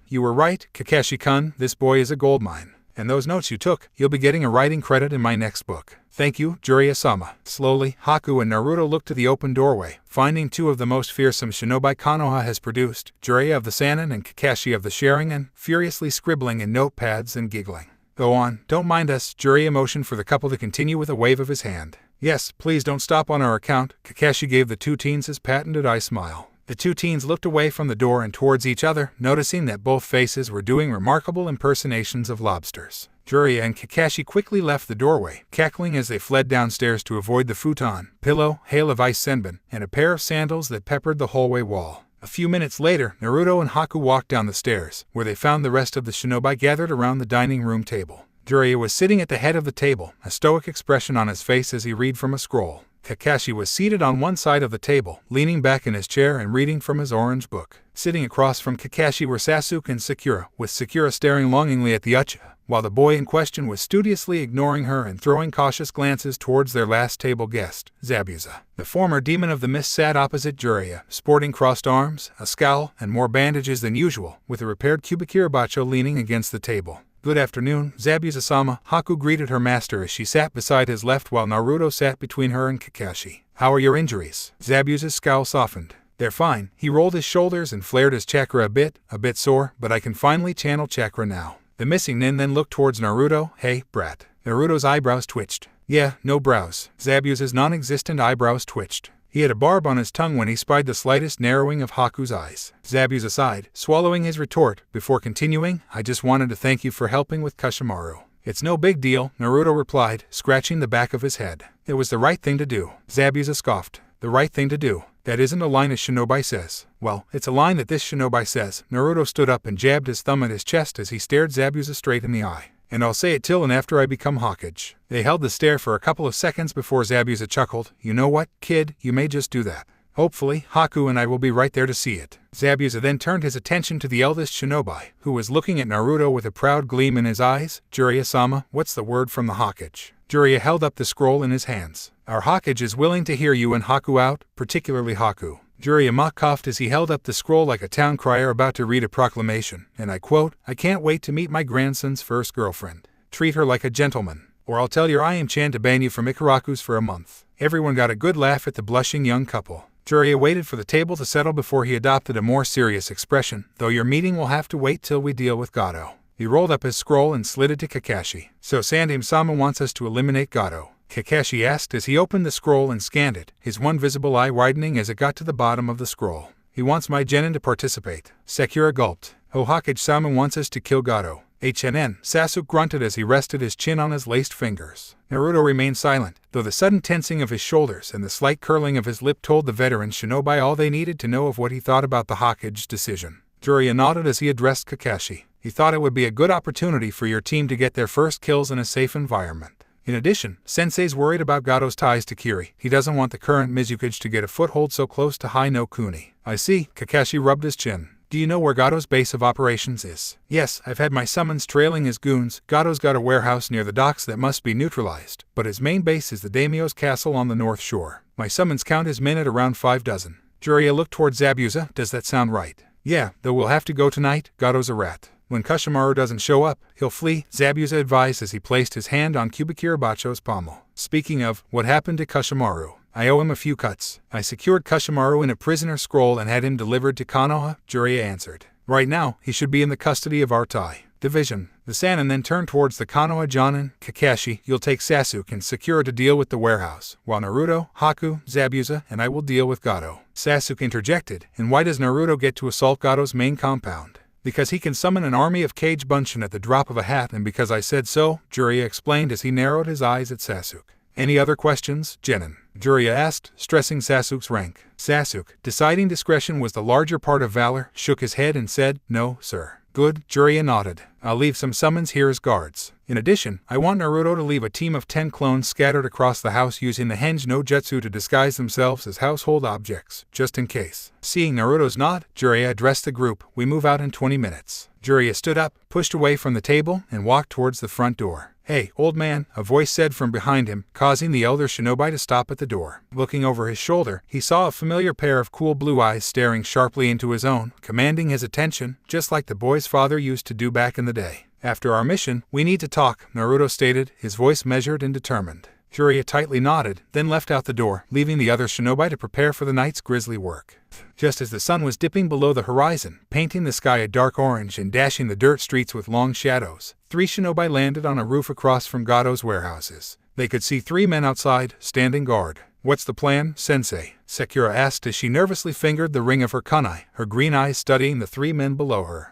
You were right, Kakashi-kun, this boy is a goldmine. And those notes you took, you'll be getting a writing credit in my next book." "Thank you, Jiraiya-sama." Slowly, Haku and Naruto looked to the open doorway, finding two of the most fearsome shinobi Konoha has produced, Jiraiya of the Sannin and Kakashi of the Sharingan, furiously scribbling in notepads and giggling. "Go on, don't mind us," Jiraiya motioned for the couple to continue with a wave of his hand. "Yes, please don't stop on our account," Kakashi gave the two teens his patented eye smile. The two teens looked away from the door and towards each other, noticing that both faces were doing remarkable impersonations of lobsters. Jiraiya and Kakashi quickly left the doorway, cackling as they fled downstairs to avoid the futon, pillow, hail of ice senbon, and a pair of sandals that peppered the hallway wall. A few minutes later, Naruto and Haku walked down the stairs, where they found the rest of the shinobi gathered around the dining room table. Jiraiya was sitting at the head of the table, a stoic expression on his face as he read from a scroll. Kakashi was seated on one side of the table, leaning back in his chair and reading from his orange book. Sitting across from Kakashi were Sasuke and Sakura, with Sakura staring longingly at the ucha, while the boy in question was studiously ignoring her and throwing cautious glances towards their last table guest, Zabuza. The former demon of the mist sat opposite Jiraiya, sporting crossed arms, a scowl, and more bandages than usual, with a repaired Kubikirabacho leaning against the table. "Good afternoon, Zabuza-sama," Haku greeted her master as she sat beside his left while Naruto sat between her and Kakashi. "How are your injuries?" Zabuza's scowl softened. "They're fine." He rolled his shoulders and flared his chakra a bit sore, but I can finally channel chakra now. The missing nin then looked towards Naruto. "Hey, brat." Naruto's eyebrows twitched. "Yeah, no brows." Zabuza's non-existent eyebrows twitched. He had a barb on his tongue when he spied the slightest narrowing of Haku's eyes. Zabuza sighed, swallowing his retort, before continuing, "I just wanted to thank you for helping with Kushimaru." "It's no big deal," Naruto replied, scratching the back of his head. "It was the right thing to do." Zabuza scoffed. "The right thing to do? That isn't a line a shinobi says." "Well, it's a line that this shinobi says." Naruto stood up and jabbed his thumb at his chest as he stared Zabuza straight in the eye. "And I'll say it till and after I become Hokage." They held the stare for a couple of seconds before Zabuza chuckled. "You know what, kid, you may just do that. Hopefully, Haku and I will be right there to see it." Zabuza then turned his attention to the eldest shinobi, who was looking at Naruto with a proud gleam in his eyes. "Jiraiya-sama, what's the word from the Hokage?" Jiraiya held up the scroll in his hands. "Our Hokage is willing to hear you and Haku out, particularly Haku." Jiraiya coughed as he held up the scroll like a town crier about to read a proclamation, and I quote, "I can't wait to meet my grandson's first girlfriend. Treat her like a gentleman, or I'll tell your I-am-chan to ban you from Ikaraku's for a month." Everyone got a good laugh at the blushing young couple. Jiraiya waited for the table to settle before he adopted a more serious expression, "Though your meeting will have to wait till we deal with Gato." He rolled up his scroll and slid it to Kakashi. "So Sandaime-sama wants us to eliminate Gato?" Kakashi asked as he opened the scroll and scanned it, his one visible eye widening as it got to the bottom of the scroll. "He wants my genin to participate." Sakura gulped. "Hokage-sama wants us to kill Gato." Sasuke grunted as he rested his chin on his laced fingers. Naruto remained silent, though the sudden tensing of his shoulders and the slight curling of his lip told the veteran shinobi all they needed to know of what he thought about the Hokage's decision. Jiraiya nodded as he addressed Kakashi. "He thought it would be a good opportunity for your team to get their first kills in a safe environment. In addition, Sensei's worried about Gato's ties to Kiri. He doesn't want the current Mizukage to get a foothold so close to High no Kuni." "I see." Kakashi rubbed his chin. "Do you know where Gato's base of operations is?" "Yes, I've had my summons trailing his goons. Gato's got a warehouse near the docks that must be neutralized, but his main base is the daimyo's castle on the north shore. My summons count his men at around 5 dozen. Jiraiya looked toward Zabuza. "Does that sound right?" "Yeah, though we'll have to go tonight. Gato's a rat. When Kushimaru doesn't show up, he'll flee," Zabuza advised as he placed his hand on Kubikirabacho's pommel. "Speaking of, what happened to Kushimaru? I owe him a few cuts." "I secured Kushimaru in a prisoner scroll and had him delivered to Konoha," Jiraiya answered. "Right now, he should be in the custody of our Tai division." The Sannin then turned towards the Konoha Jonin. "Kakashi, you'll take Sasuke and Sakura to deal with the warehouse, while Naruto, Haku, Zabuza, and I will deal with Gato." Sasuke interjected, "And why does Naruto get to assault Gato's main compound?" "Because he can summon an army of Kage Bunshin at the drop of a hat, and because I said so," Jiraiya explained as he narrowed his eyes at Sasuke. "Any other questions, Genin?" Jiraiya asked, stressing Sasuke's rank. Sasuke, deciding discretion was the larger part of valor, shook his head and said, "No, sir." "Good," Jiraiya nodded. "I'll leave some summons here as guards. In addition, I want Naruto to leave a team of 10 clones scattered across the house using the Henge no Jutsu to disguise themselves as household objects, just in case." Seeing Naruto's nod, Jiraiya addressed the group. "We move out in 20 minutes. Jiraiya stood up, pushed away from the table, and walked towards the front door. "Hey, old man," a voice said from behind him, causing the elder shinobi to stop at the door. Looking over his shoulder, he saw a familiar pair of cool blue eyes staring sharply into his own, commanding his attention, just like the boy's father used to do back in the day. "After our mission, we need to talk," Naruto stated, his voice measured and determined. Jiraiya tightly nodded, then left out the door, leaving the other shinobi to prepare for the night's grisly work. Just as the sun was dipping below the horizon, painting the sky a dark orange and dashing the dirt streets with long shadows, 3 shinobi landed on a roof across from Gato's warehouses. They could see 3 men outside, standing guard. "What's the plan, sensei?" Sakura asked as she nervously fingered the ring of her kunai, her green eyes studying the 3 men below her.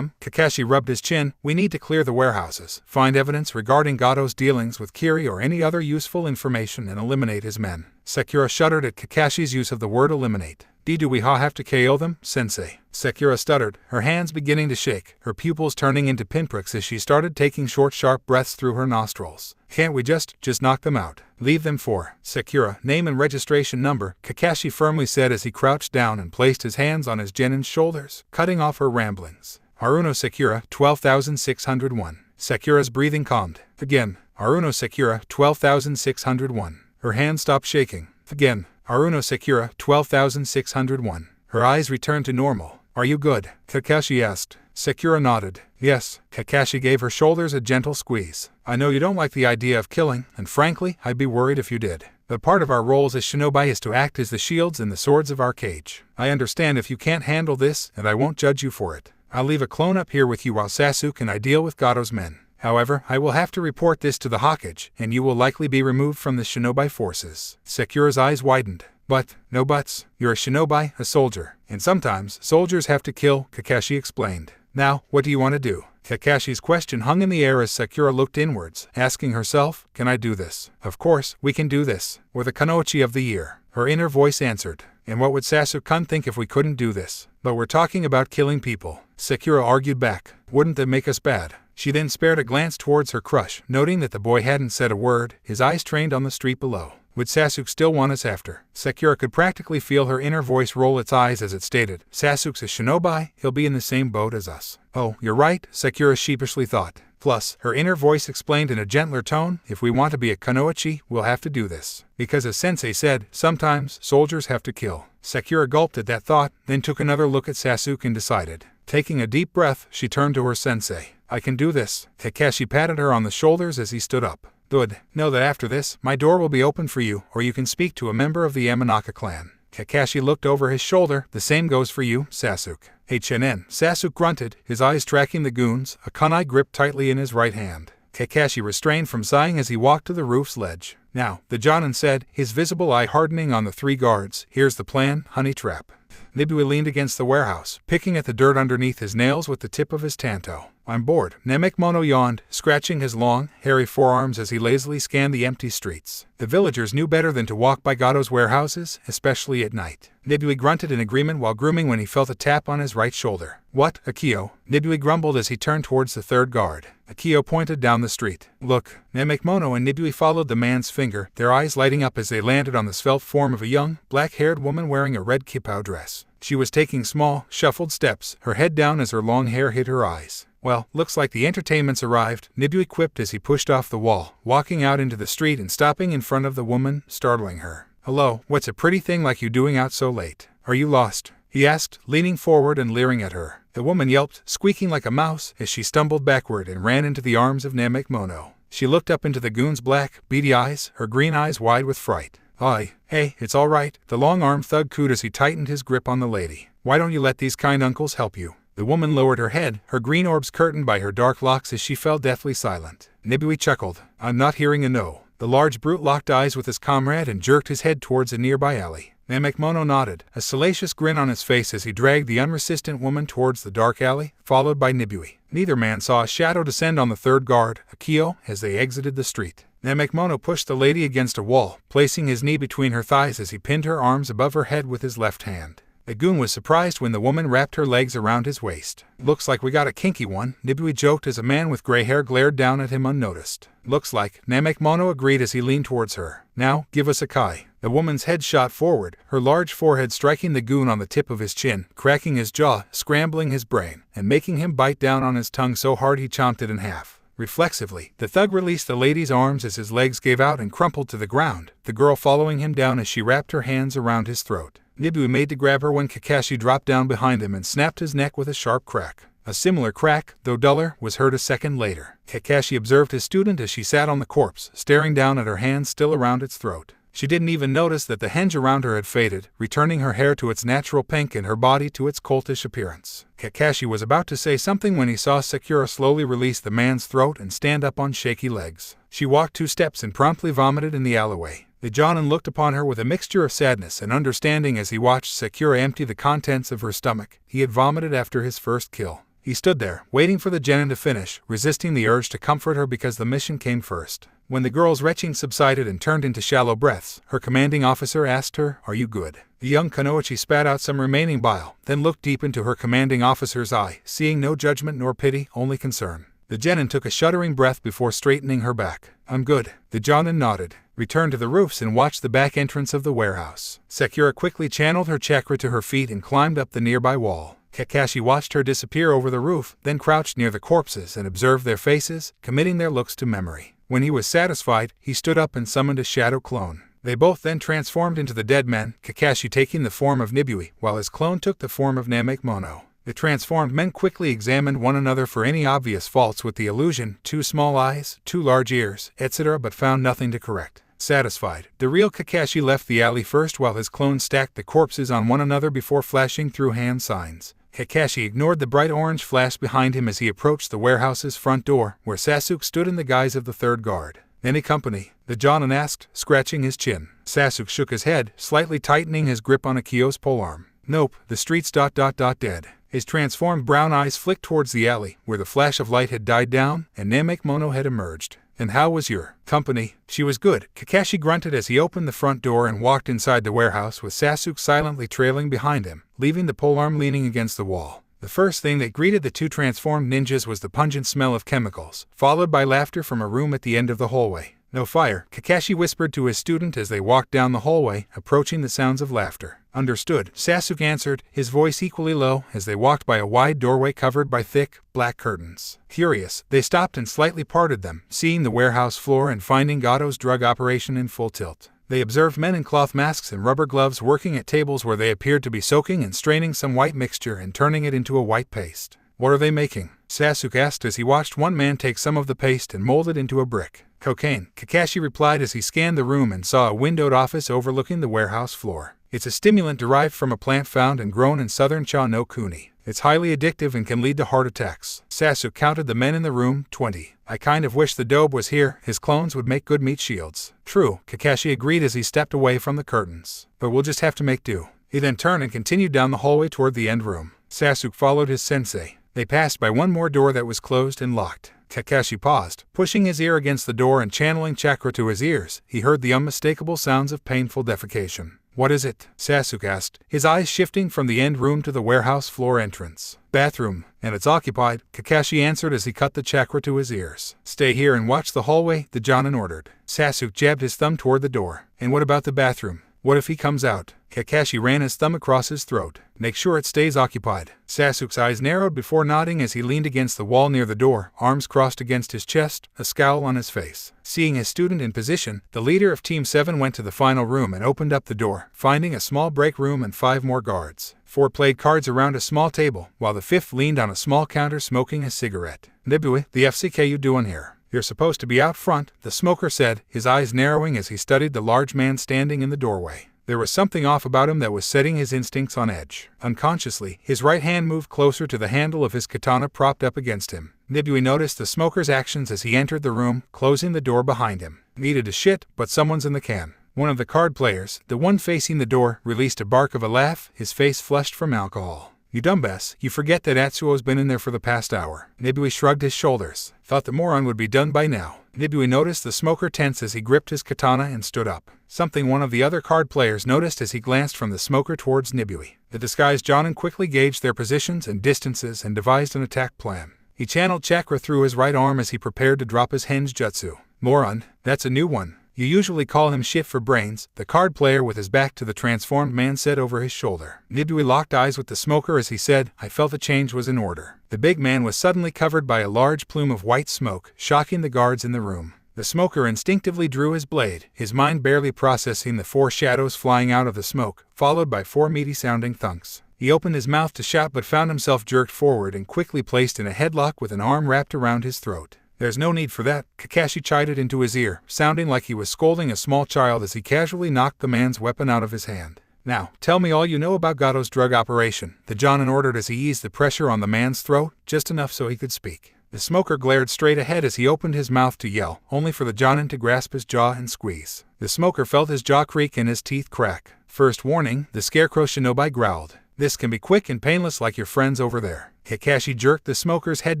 Kakashi rubbed his chin. "We need to clear the warehouses, find evidence regarding Gato's dealings with Kiri or any other useful information, and eliminate his men." Sakura shuddered at Kakashi's use of the word eliminate. "Do we have to KO them, sensei?" Sakura stuttered, her hands beginning to shake, her pupils turning into pinpricks as she started taking short, sharp breaths through her nostrils. "Can't we just knock them out? Leave them for Sakura, name and registration number," Kakashi firmly said as he crouched down and placed his hands on his genin's shoulders, cutting off her ramblings. "Haruno Sakura, 12,601. Sakura's breathing calmed. Again. "Haruno Sakura, 12,601. Her hand stopped shaking. Again. "Haruno Sakura, 12,601. Her eyes returned to normal. "Are you good?" Kakashi asked. Sakura nodded. "Yes." Kakashi gave her shoulders a gentle squeeze. "I know you don't like the idea of killing, and frankly, I'd be worried if you did. But part of our roles as shinobi is to act as the shields and the swords of our cage. I understand if you can't handle this, and I won't judge you for it. I'll leave a clone up here with you while Sasuke and I deal with Gato's men. However, I will have to report this to the Hokage, and you will likely be removed from the shinobi forces." Sakura's eyes widened. "But, no buts. You're a shinobi, a soldier, and sometimes soldiers have to kill," Kakashi explained. "Now, what do you want to do?" Kakashi's question hung in the air as Sakura looked inwards, asking herself, "Can I do this?" "Of course, we can do this. We're the Kunoichi of the year," her inner voice answered. "And what would Sasuke-kun think if we couldn't do this?" "But we're talking about killing people," Sakura argued back. "Wouldn't that make us bad?" She then spared a glance towards her crush, noting that the boy hadn't said a word, his eyes trained on the street below. Would Sasuke still want us after? Sakura could practically feel her inner voice roll its eyes as it stated, "Sasuke's a shinobi, he'll be in the same boat as us." "Oh, you're right," Sakura sheepishly thought. Plus, her inner voice explained in a gentler tone, "If we want to be a kunoichi, we'll have to do this. Because as Sensei said, sometimes soldiers have to kill." Sakura gulped at that thought, then took another look at Sasuke and decided. Taking a deep breath, she turned to her sensei. I can do this. Kakashi patted her on the shoulders as he stood up. Good. Know that after this, my door will be open for you, or you can speak to a member of the Yamanaka clan. Kakashi looked over his shoulder. The same goes for you, Sasuke. HNN. Sasuke grunted, his eyes tracking the goons, a kunai gripped tightly in his right hand. Kakashi restrained from sighing as he walked to the roof's ledge. Now, the Jonin said, his visible eye hardening on the three guards. Here's the plan, honey trap. Nibui leaned against the warehouse, picking at the dirt underneath his nails with the tip of his tanto. I'm bored. Namekimonno yawned, scratching his long, hairy forearms as he lazily scanned the empty streets. The villagers knew better than to walk by Gato's warehouses, especially at night. Nibui grunted in agreement while grooming when he felt a tap on his right shoulder. What, Akio? Nibui grumbled as he turned towards the third guard. Akio pointed down the street. Look. Namekimonno and Nibui followed the man's finger, their eyes lighting up as they landed on the svelte form of a young, black-haired woman wearing a red kippao dress. She was taking small, shuffled steps, her head down as her long hair hid her eyes. Well, looks like the entertainment's arrived, Nibui quipped as he pushed off the wall, walking out into the street and stopping in front of the woman, startling her. Hello, what's a pretty thing like you doing out so late? Are you lost? He asked, leaning forward and leering at her. The woman yelped, squeaking like a mouse, as she stumbled backward and ran into the arms of Namekimonno. She looked up into the goon's black, beady eyes, her green eyes wide with fright. Hey, it's all right, the long-armed thug cooed as he tightened his grip on the lady. Why don't you let these kind uncles help you? The woman lowered her head, her green orbs curtained by her dark locks as she fell deathly silent. Nibui chuckled. I'm not hearing a no. The large brute locked eyes with his comrade and jerked his head towards a nearby alley. Namekimonno nodded, a salacious grin on his face as he dragged the unresistant woman towards the dark alley, followed by Nibui. Neither man saw a shadow descend on the third guard, Akio, as they exited the street. Namekimonno pushed the lady against a wall, placing his knee between her thighs as he pinned her arms above her head with his left hand. The goon was surprised when the woman wrapped her legs around his waist. Looks like we got a kinky one, Nibui joked as a man with gray hair glared down at him unnoticed. Looks like, Namekimonno agreed as he leaned towards her. Now, give us a kai. The woman's head shot forward, her large forehead striking the goon on the tip of his chin, cracking his jaw, scrambling his brain, and making him bite down on his tongue so hard he chomped it in half. Reflexively, the thug released the lady's arms as his legs gave out and crumpled to the ground, the girl following him down as she wrapped her hands around his throat. Nibui made to grab her when Kakashi dropped down behind him and snapped his neck with a sharp crack. A similar crack, though duller, was heard a second later. Kakashi observed his student as she sat on the corpse, staring down at her hands still around its throat. She didn't even notice that the henge around her had faded, returning her hair to its natural pink and her body to its coltish appearance. Kakashi was about to say something when he saw Sakura slowly release the man's throat and stand up on shaky legs. She walked 2 steps and promptly vomited in the alleyway. The Jonin looked upon her with a mixture of sadness and understanding as he watched Sakura empty the contents of her stomach. He had vomited after his first kill. He stood there, waiting for the genin to finish, resisting the urge to comfort her because the mission came first. When the girl's retching subsided and turned into shallow breaths, her commanding officer asked her, "Are you good?" The young Kunoichi spat out some remaining bile, then looked deep into her commanding officer's eye, seeing no judgment nor pity, only concern. The genin took a shuddering breath before straightening her back. "I'm good." The Jonin nodded, returned to the roofs and watched the back entrance of the warehouse. Sakura quickly channeled her chakra to her feet and climbed up the nearby wall. Kakashi watched her disappear over the roof, then crouched near the corpses and observed their faces, committing their looks to memory. When he was satisfied, he stood up and summoned a shadow clone. They both then transformed into the dead men, Kakashi taking the form of Nibui, while his clone took the form of Namekimonno. The transformed men quickly examined one another for any obvious faults with the illusion, 2 small eyes, 2 large ears, etc., but found nothing to correct. Satisfied, the real Kakashi left the alley first while his clone stacked the corpses on one another before flashing through hand signs. Kakashi ignored the bright orange flash behind him as he approached the warehouse's front door, where Sasuke stood in the guise of the third guard. "Any company?" the Jonin asked, scratching his chin. Sasuke shook his head, slightly tightening his grip on Akio's polearm. "Nope, the street's dead." His transformed brown eyes flicked towards the alley, where the flash of light had died down, and Namekimonno had emerged. "And how was your company?" "She was good," Kakashi grunted as he opened the front door and walked inside the warehouse with Sasuke silently trailing behind him, leaving the polearm leaning against the wall. The first thing that greeted the 2 transformed ninjas was the pungent smell of chemicals, followed by laughter from a room at the end of the hallway. "No fire," Kakashi whispered to his student as they walked down the hallway, approaching the sounds of laughter. "Understood," Sasuke answered, his voice equally low, as they walked by a wide doorway covered by thick, black curtains. Curious, they stopped and slightly parted them, seeing the warehouse floor and finding Gato's drug operation in full tilt. They observed men in cloth masks and rubber gloves working at tables where they appeared to be soaking and straining some white mixture and turning it into a white paste. "What are they making?" Sasuke asked as he watched one man take some of the paste and mold it into a brick. "Cocaine," Kakashi replied as he scanned the room and saw a windowed office overlooking the warehouse floor. "It's a stimulant derived from a plant found and grown in southern Cha no Kuni. It's highly addictive and can lead to heart attacks." Sasuke counted the men in the room, 20. "I kind of wish the Dobe was here, his clones would make good meat shields." "True," Kakashi agreed as he stepped away from the curtains. "But we'll just have to make do." He then turned and continued down the hallway toward the end room. Sasuke followed his sensei. They passed by one more door that was closed and locked. Kakashi paused, pushing his ear against the door and channeling chakra to his ears. He heard the unmistakable sounds of painful defecation. "What is it?" Sasuke asked, his eyes shifting from the end room to the warehouse floor entrance. "Bathroom, and it's occupied," Kakashi answered as he cut the chakra to his ears. "Stay here and watch the hallway," the Jonin ordered. Sasuke jabbed his thumb toward the door. "And what about the bathroom? What if he comes out?" Kakashi ran his thumb across his throat. "Make sure it stays occupied." Sasuke's eyes narrowed before nodding as he leaned against the wall near the door, arms crossed against his chest, a scowl on his face. Seeing his student in position, the leader of Team 7 went to the final room and opened up the door, finding a small break room and 5 more guards. 4 played cards around a small table, while the 5th leaned on a small counter smoking a cigarette. "Nibui, the FCK you doing here? You're supposed to be out front," the smoker said, his eyes narrowing as he studied the large man standing in the doorway. There was something off about him that was setting his instincts on edge. Unconsciously, his right hand moved closer to the handle of his katana propped up against him. Nibui noticed the smoker's actions as he entered the room, closing the door behind him. "Needed a shit, but someone's in the can." One of the card players, the one facing the door, released a bark of a laugh, his face flushed from alcohol. "You dumbass, you forget that Atsuo's been in there for the past hour." Nibui shrugged his shoulders. "Thought the moron would be done by now." Nibui noticed the smoker tense as he gripped his katana and stood up. Something one of the other card players noticed as he glanced from the smoker towards Nibui. The disguised Jonin quickly gauged their positions and distances and devised an attack plan. He channeled chakra through his right arm as he prepared to drop his henge jutsu. "Moron, that's a new one. You usually call him shit for brains," the card player with his back to the transformed man said over his shoulder. Nibui locked eyes with the smoker as he said, "I felt the change was in order." The big man was suddenly covered by a large plume of white smoke, shocking the guards in the room. The smoker instinctively drew his blade, his mind barely processing the 4 shadows flying out of the smoke, followed by 4 meaty-sounding thunks. He opened his mouth to shout but found himself jerked forward and quickly placed in a headlock with an arm wrapped around his throat. "There's no need for that," Kakashi chided into his ear, sounding like he was scolding a small child as he casually knocked the man's weapon out of his hand. "Now, tell me all you know about Gato's drug operation," the Jonin ordered as he eased the pressure on the man's throat, just enough so he could speak. The smoker glared straight ahead as he opened his mouth to yell, only for the Jonin to grasp his jaw and squeeze. The smoker felt his jaw creak and his teeth crack. "First warning," the scarecrow shinobi growled. "This can be quick and painless like your friends over there." Kakashi jerked the smoker's head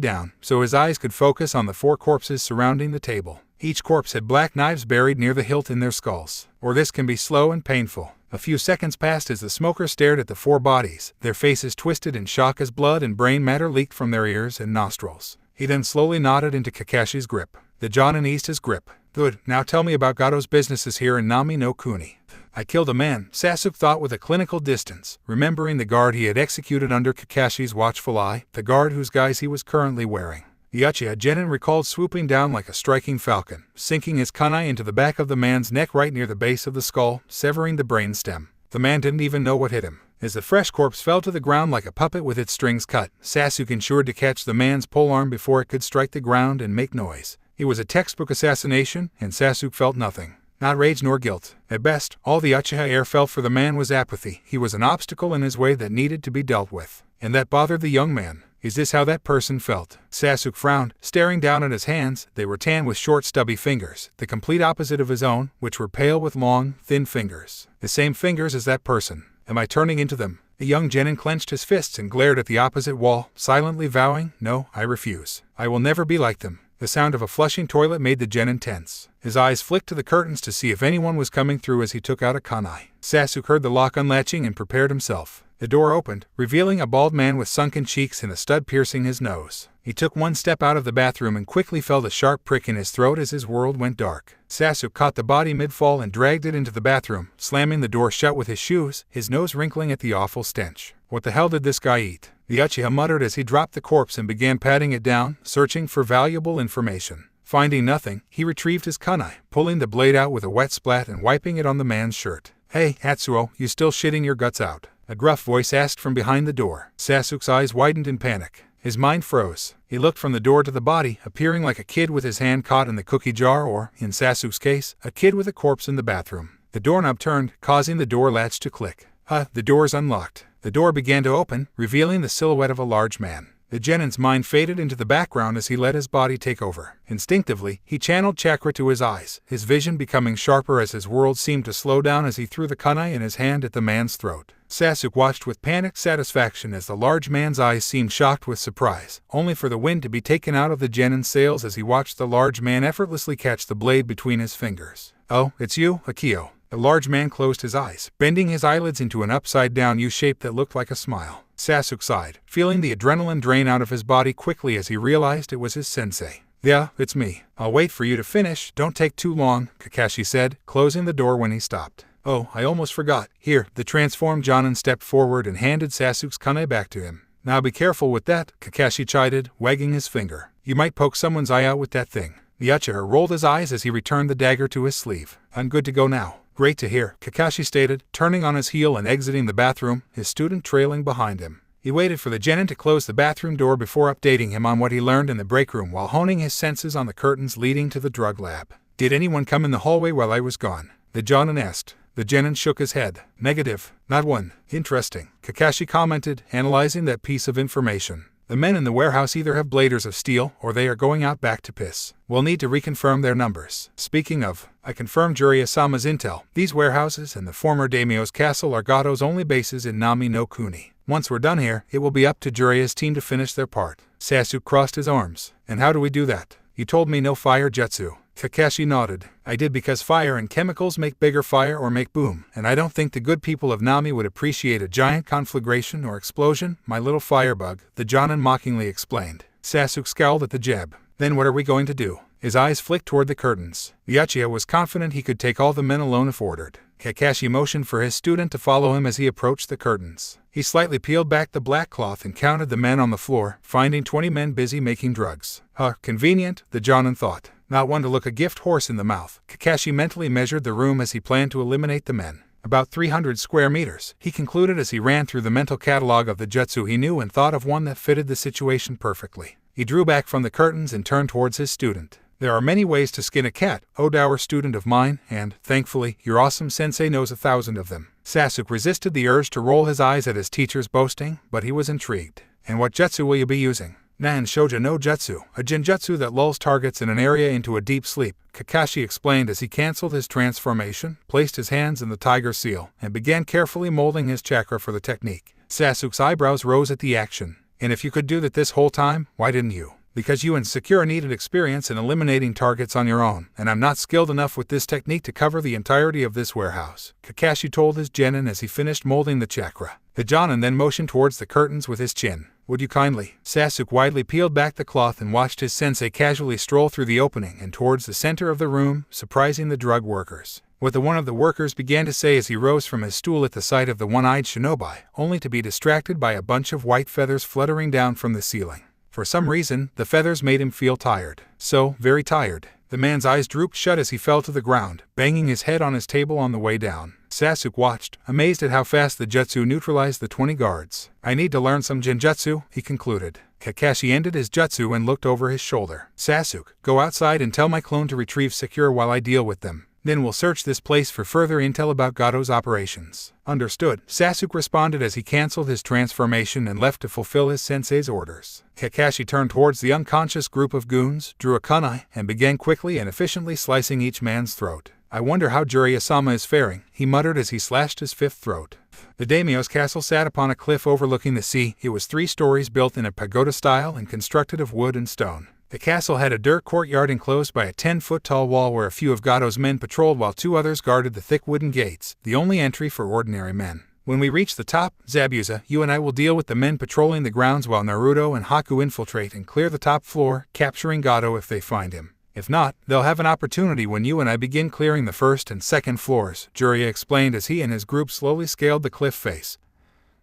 down, so his eyes could focus on the 4 corpses surrounding the table. Each corpse had black knives buried near the hilt in their skulls. "Or this can be slow and painful." A few seconds passed as the smoker stared at the 4 bodies, their faces twisted in shock as blood and brain matter leaked from their ears and nostrils. He then slowly nodded into Kakashi's grip. The Jonin eased his grip. "Good, now tell me about Gato's businesses here in Nami no Kuni." "I killed a man," Sasuke thought with a clinical distance, remembering the guard he had executed under Kakashi's watchful eye, the guard whose guise he was currently wearing. The Uchiha Genin recalled swooping down like a striking falcon, sinking his kunai into the back of the man's neck right near the base of the skull, severing the brain stem. The man didn't even know what hit him. As the fresh corpse fell to the ground like a puppet with its strings cut, Sasuke ensured to catch the man's polearm before it could strike the ground and make noise. It was a textbook assassination, and Sasuke felt nothing. Not rage nor guilt. At best, all the Uchiha heir felt for the man was apathy. He was an obstacle in his way that needed to be dealt with. And that bothered the young man. Is this how that person felt? Sasuke frowned, staring down at his hands. They were tan with short stubby fingers, the complete opposite of his own, which were pale with long, thin fingers. The same fingers as that person. Am I turning into them? The young genin clenched his fists and glared at the opposite wall, silently vowing, "No, I refuse. I will never be like them." The sound of a flushing toilet made the genin tense. His eyes flicked to the curtains to see if anyone was coming through as he took out a kunai. Sasuke heard the lock unlatching and prepared himself. The door opened, revealing a bald man with sunken cheeks and a stud piercing his nose. He took one step out of the bathroom and quickly felt a sharp prick in his throat as his world went dark. Sasuke caught the body mid-fall and dragged it into the bathroom, slamming the door shut with his shoes, his nose wrinkling at the awful stench. What the hell did this guy eat? The Uchiha muttered as he dropped the corpse and began patting it down, searching for valuable information. Finding nothing, he retrieved his kunai, pulling the blade out with a wet splat and wiping it on the man's shirt. "Hey, Hatsuo, you still shitting your guts out?" a gruff voice asked from behind the door. Sasuke's eyes widened in panic. His mind froze. He looked from the door to the body, appearing like a kid with his hand caught in the cookie jar or, in Sasuke's case, a kid with a corpse in the bathroom. The doorknob turned, causing the door latch to click. The door's unlocked. The door began to open, revealing the silhouette of a large man. The genin's mind faded into the background as he let his body take over. Instinctively, he channeled chakra to his eyes, his vision becoming sharper as his world seemed to slow down as he threw the kunai in his hand at the man's throat. Sasuke watched with panicked satisfaction as the large man's eyes seemed shocked with surprise, only for the wind to be taken out of the genin's sails as he watched the large man effortlessly catch the blade between his fingers. "Oh, it's you, Akio." The large man closed his eyes, bending his eyelids into an upside-down U shape that looked like a smile. Sasuke sighed, feeling the adrenaline drain out of his body quickly as he realized it was his sensei. "Yeah, it's me. I'll wait for you to finish, don't take too long," Kakashi said, closing the door when he stopped. "Oh, I almost forgot. Here." The transformed Jonin stepped forward and handed Sasuke's kunai back to him. "Now be careful with that," Kakashi chided, wagging his finger. "You might poke someone's eye out with that thing." The Uchiha rolled his eyes as he returned the dagger to his sleeve. "I'm good to go now." "Great to hear," Kakashi stated, turning on his heel and exiting the bathroom, his student trailing behind him. He waited for the genin to close the bathroom door before updating him on what he learned in the break room while honing his senses on the curtains leading to the drug lab. "Did anyone come in the hallway while I was gone?" the jonin asked. The genin shook his head. "Negative. Not one." "Interesting," Kakashi commented, analyzing that piece of information. "The men in the warehouse either have bladers of steel or they are going out back to piss. We'll need to reconfirm their numbers." Speaking of, I confirmed Jiraiya-sama's intel. These warehouses and the former daimyo's castle are Gato's only bases in Nami no Kuni. Once we're done here, it will be up to Jiraiya's team to finish their part. Sasuke crossed his arms. "And how do we do that?" "You told me no fire jutsu." Kakashi nodded. "I did because fire and chemicals make bigger fire or make boom, and I don't think the good people of Nami would appreciate a giant conflagration or explosion, my little firebug," the jonin mockingly explained. Sasuke scowled at the jeb. "Then what are we going to do?" His eyes flicked toward the curtains. The Uchiha was confident he could take all the men alone if ordered. Kakashi motioned for his student to follow him as he approached the curtains. He slightly peeled back the black cloth and counted the men on the floor, finding 20 men busy making drugs. Convenient, the jonin thought. Not one to look a gift horse in the mouth. Kakashi mentally measured the room as he planned to eliminate the men. About 300 square meters, he concluded as he ran through the mental catalog of the jutsu he knew and thought of one that fitted the situation perfectly. He drew back from the curtains and turned towards his student. "There are many ways to skin a cat, O dour student of mine, and, thankfully, your awesome sensei knows 1,000 of them." Sasuke resisted the urge to roll his eyes at his teacher's boasting, but he was intrigued. "And what jutsu will you be using?" "Nan Shoujo no Jutsu, a genjutsu that lulls targets in an area into a deep sleep," Kakashi explained as he canceled his transformation, placed his hands in the tiger seal, and began carefully molding his chakra for the technique. Sasuke's eyebrows rose at the action. "And if you could do that this whole time, why didn't you?" "Because you and Sakura needed experience in eliminating targets on your own, and I'm not skilled enough with this technique to cover the entirety of this warehouse," Kakashi told his genin as he finished molding the chakra. The jonin then motioned towards the curtains with his chin. "Would you kindly?" Sasuke widely peeled back the cloth and watched his sensei casually stroll through the opening and towards the center of the room, surprising the drug workers. What one of the workers began to say as he rose from his stool at the sight of the one-eyed shinobi, only to be distracted by a bunch of white feathers fluttering down from the ceiling. For some reason, the feathers made him feel tired. So, very tired. The man's eyes drooped shut as he fell to the ground, banging his head on his table on the way down. Sasuke watched, amazed at how fast the jutsu neutralized the 20 guards. "I need to learn some genjutsu," he concluded. Kakashi ended his jutsu and looked over his shoulder. "Sasuke, go outside and tell my clone to retrieve Sakura while I deal with them. Then we'll search this place for further intel about Gato's operations." "Understood," Sasuke responded as he canceled his transformation and left to fulfill his sensei's orders. Kakashi turned towards the unconscious group of goons, drew a kunai, and began quickly and efficiently slicing each man's throat. "I wonder how Jiraiya-sama is faring," he muttered as he slashed his fifth throat. The daimyo's castle sat upon a cliff overlooking the sea. It was 3 stories built in a pagoda style and constructed of wood and stone. The castle had a dirt courtyard enclosed by a 10-foot-tall wall where a few of Gato's men patrolled while 2 others guarded the thick wooden gates, the only entry for ordinary men. "When we reach the top, Zabuza, you and I will deal with the men patrolling the grounds while Naruto and Haku infiltrate and clear the top floor, capturing Gato if they find him. If not, they'll have an opportunity when you and I begin clearing the 1st and 2nd floors," Jiraiya explained as he and his group slowly scaled the cliff face,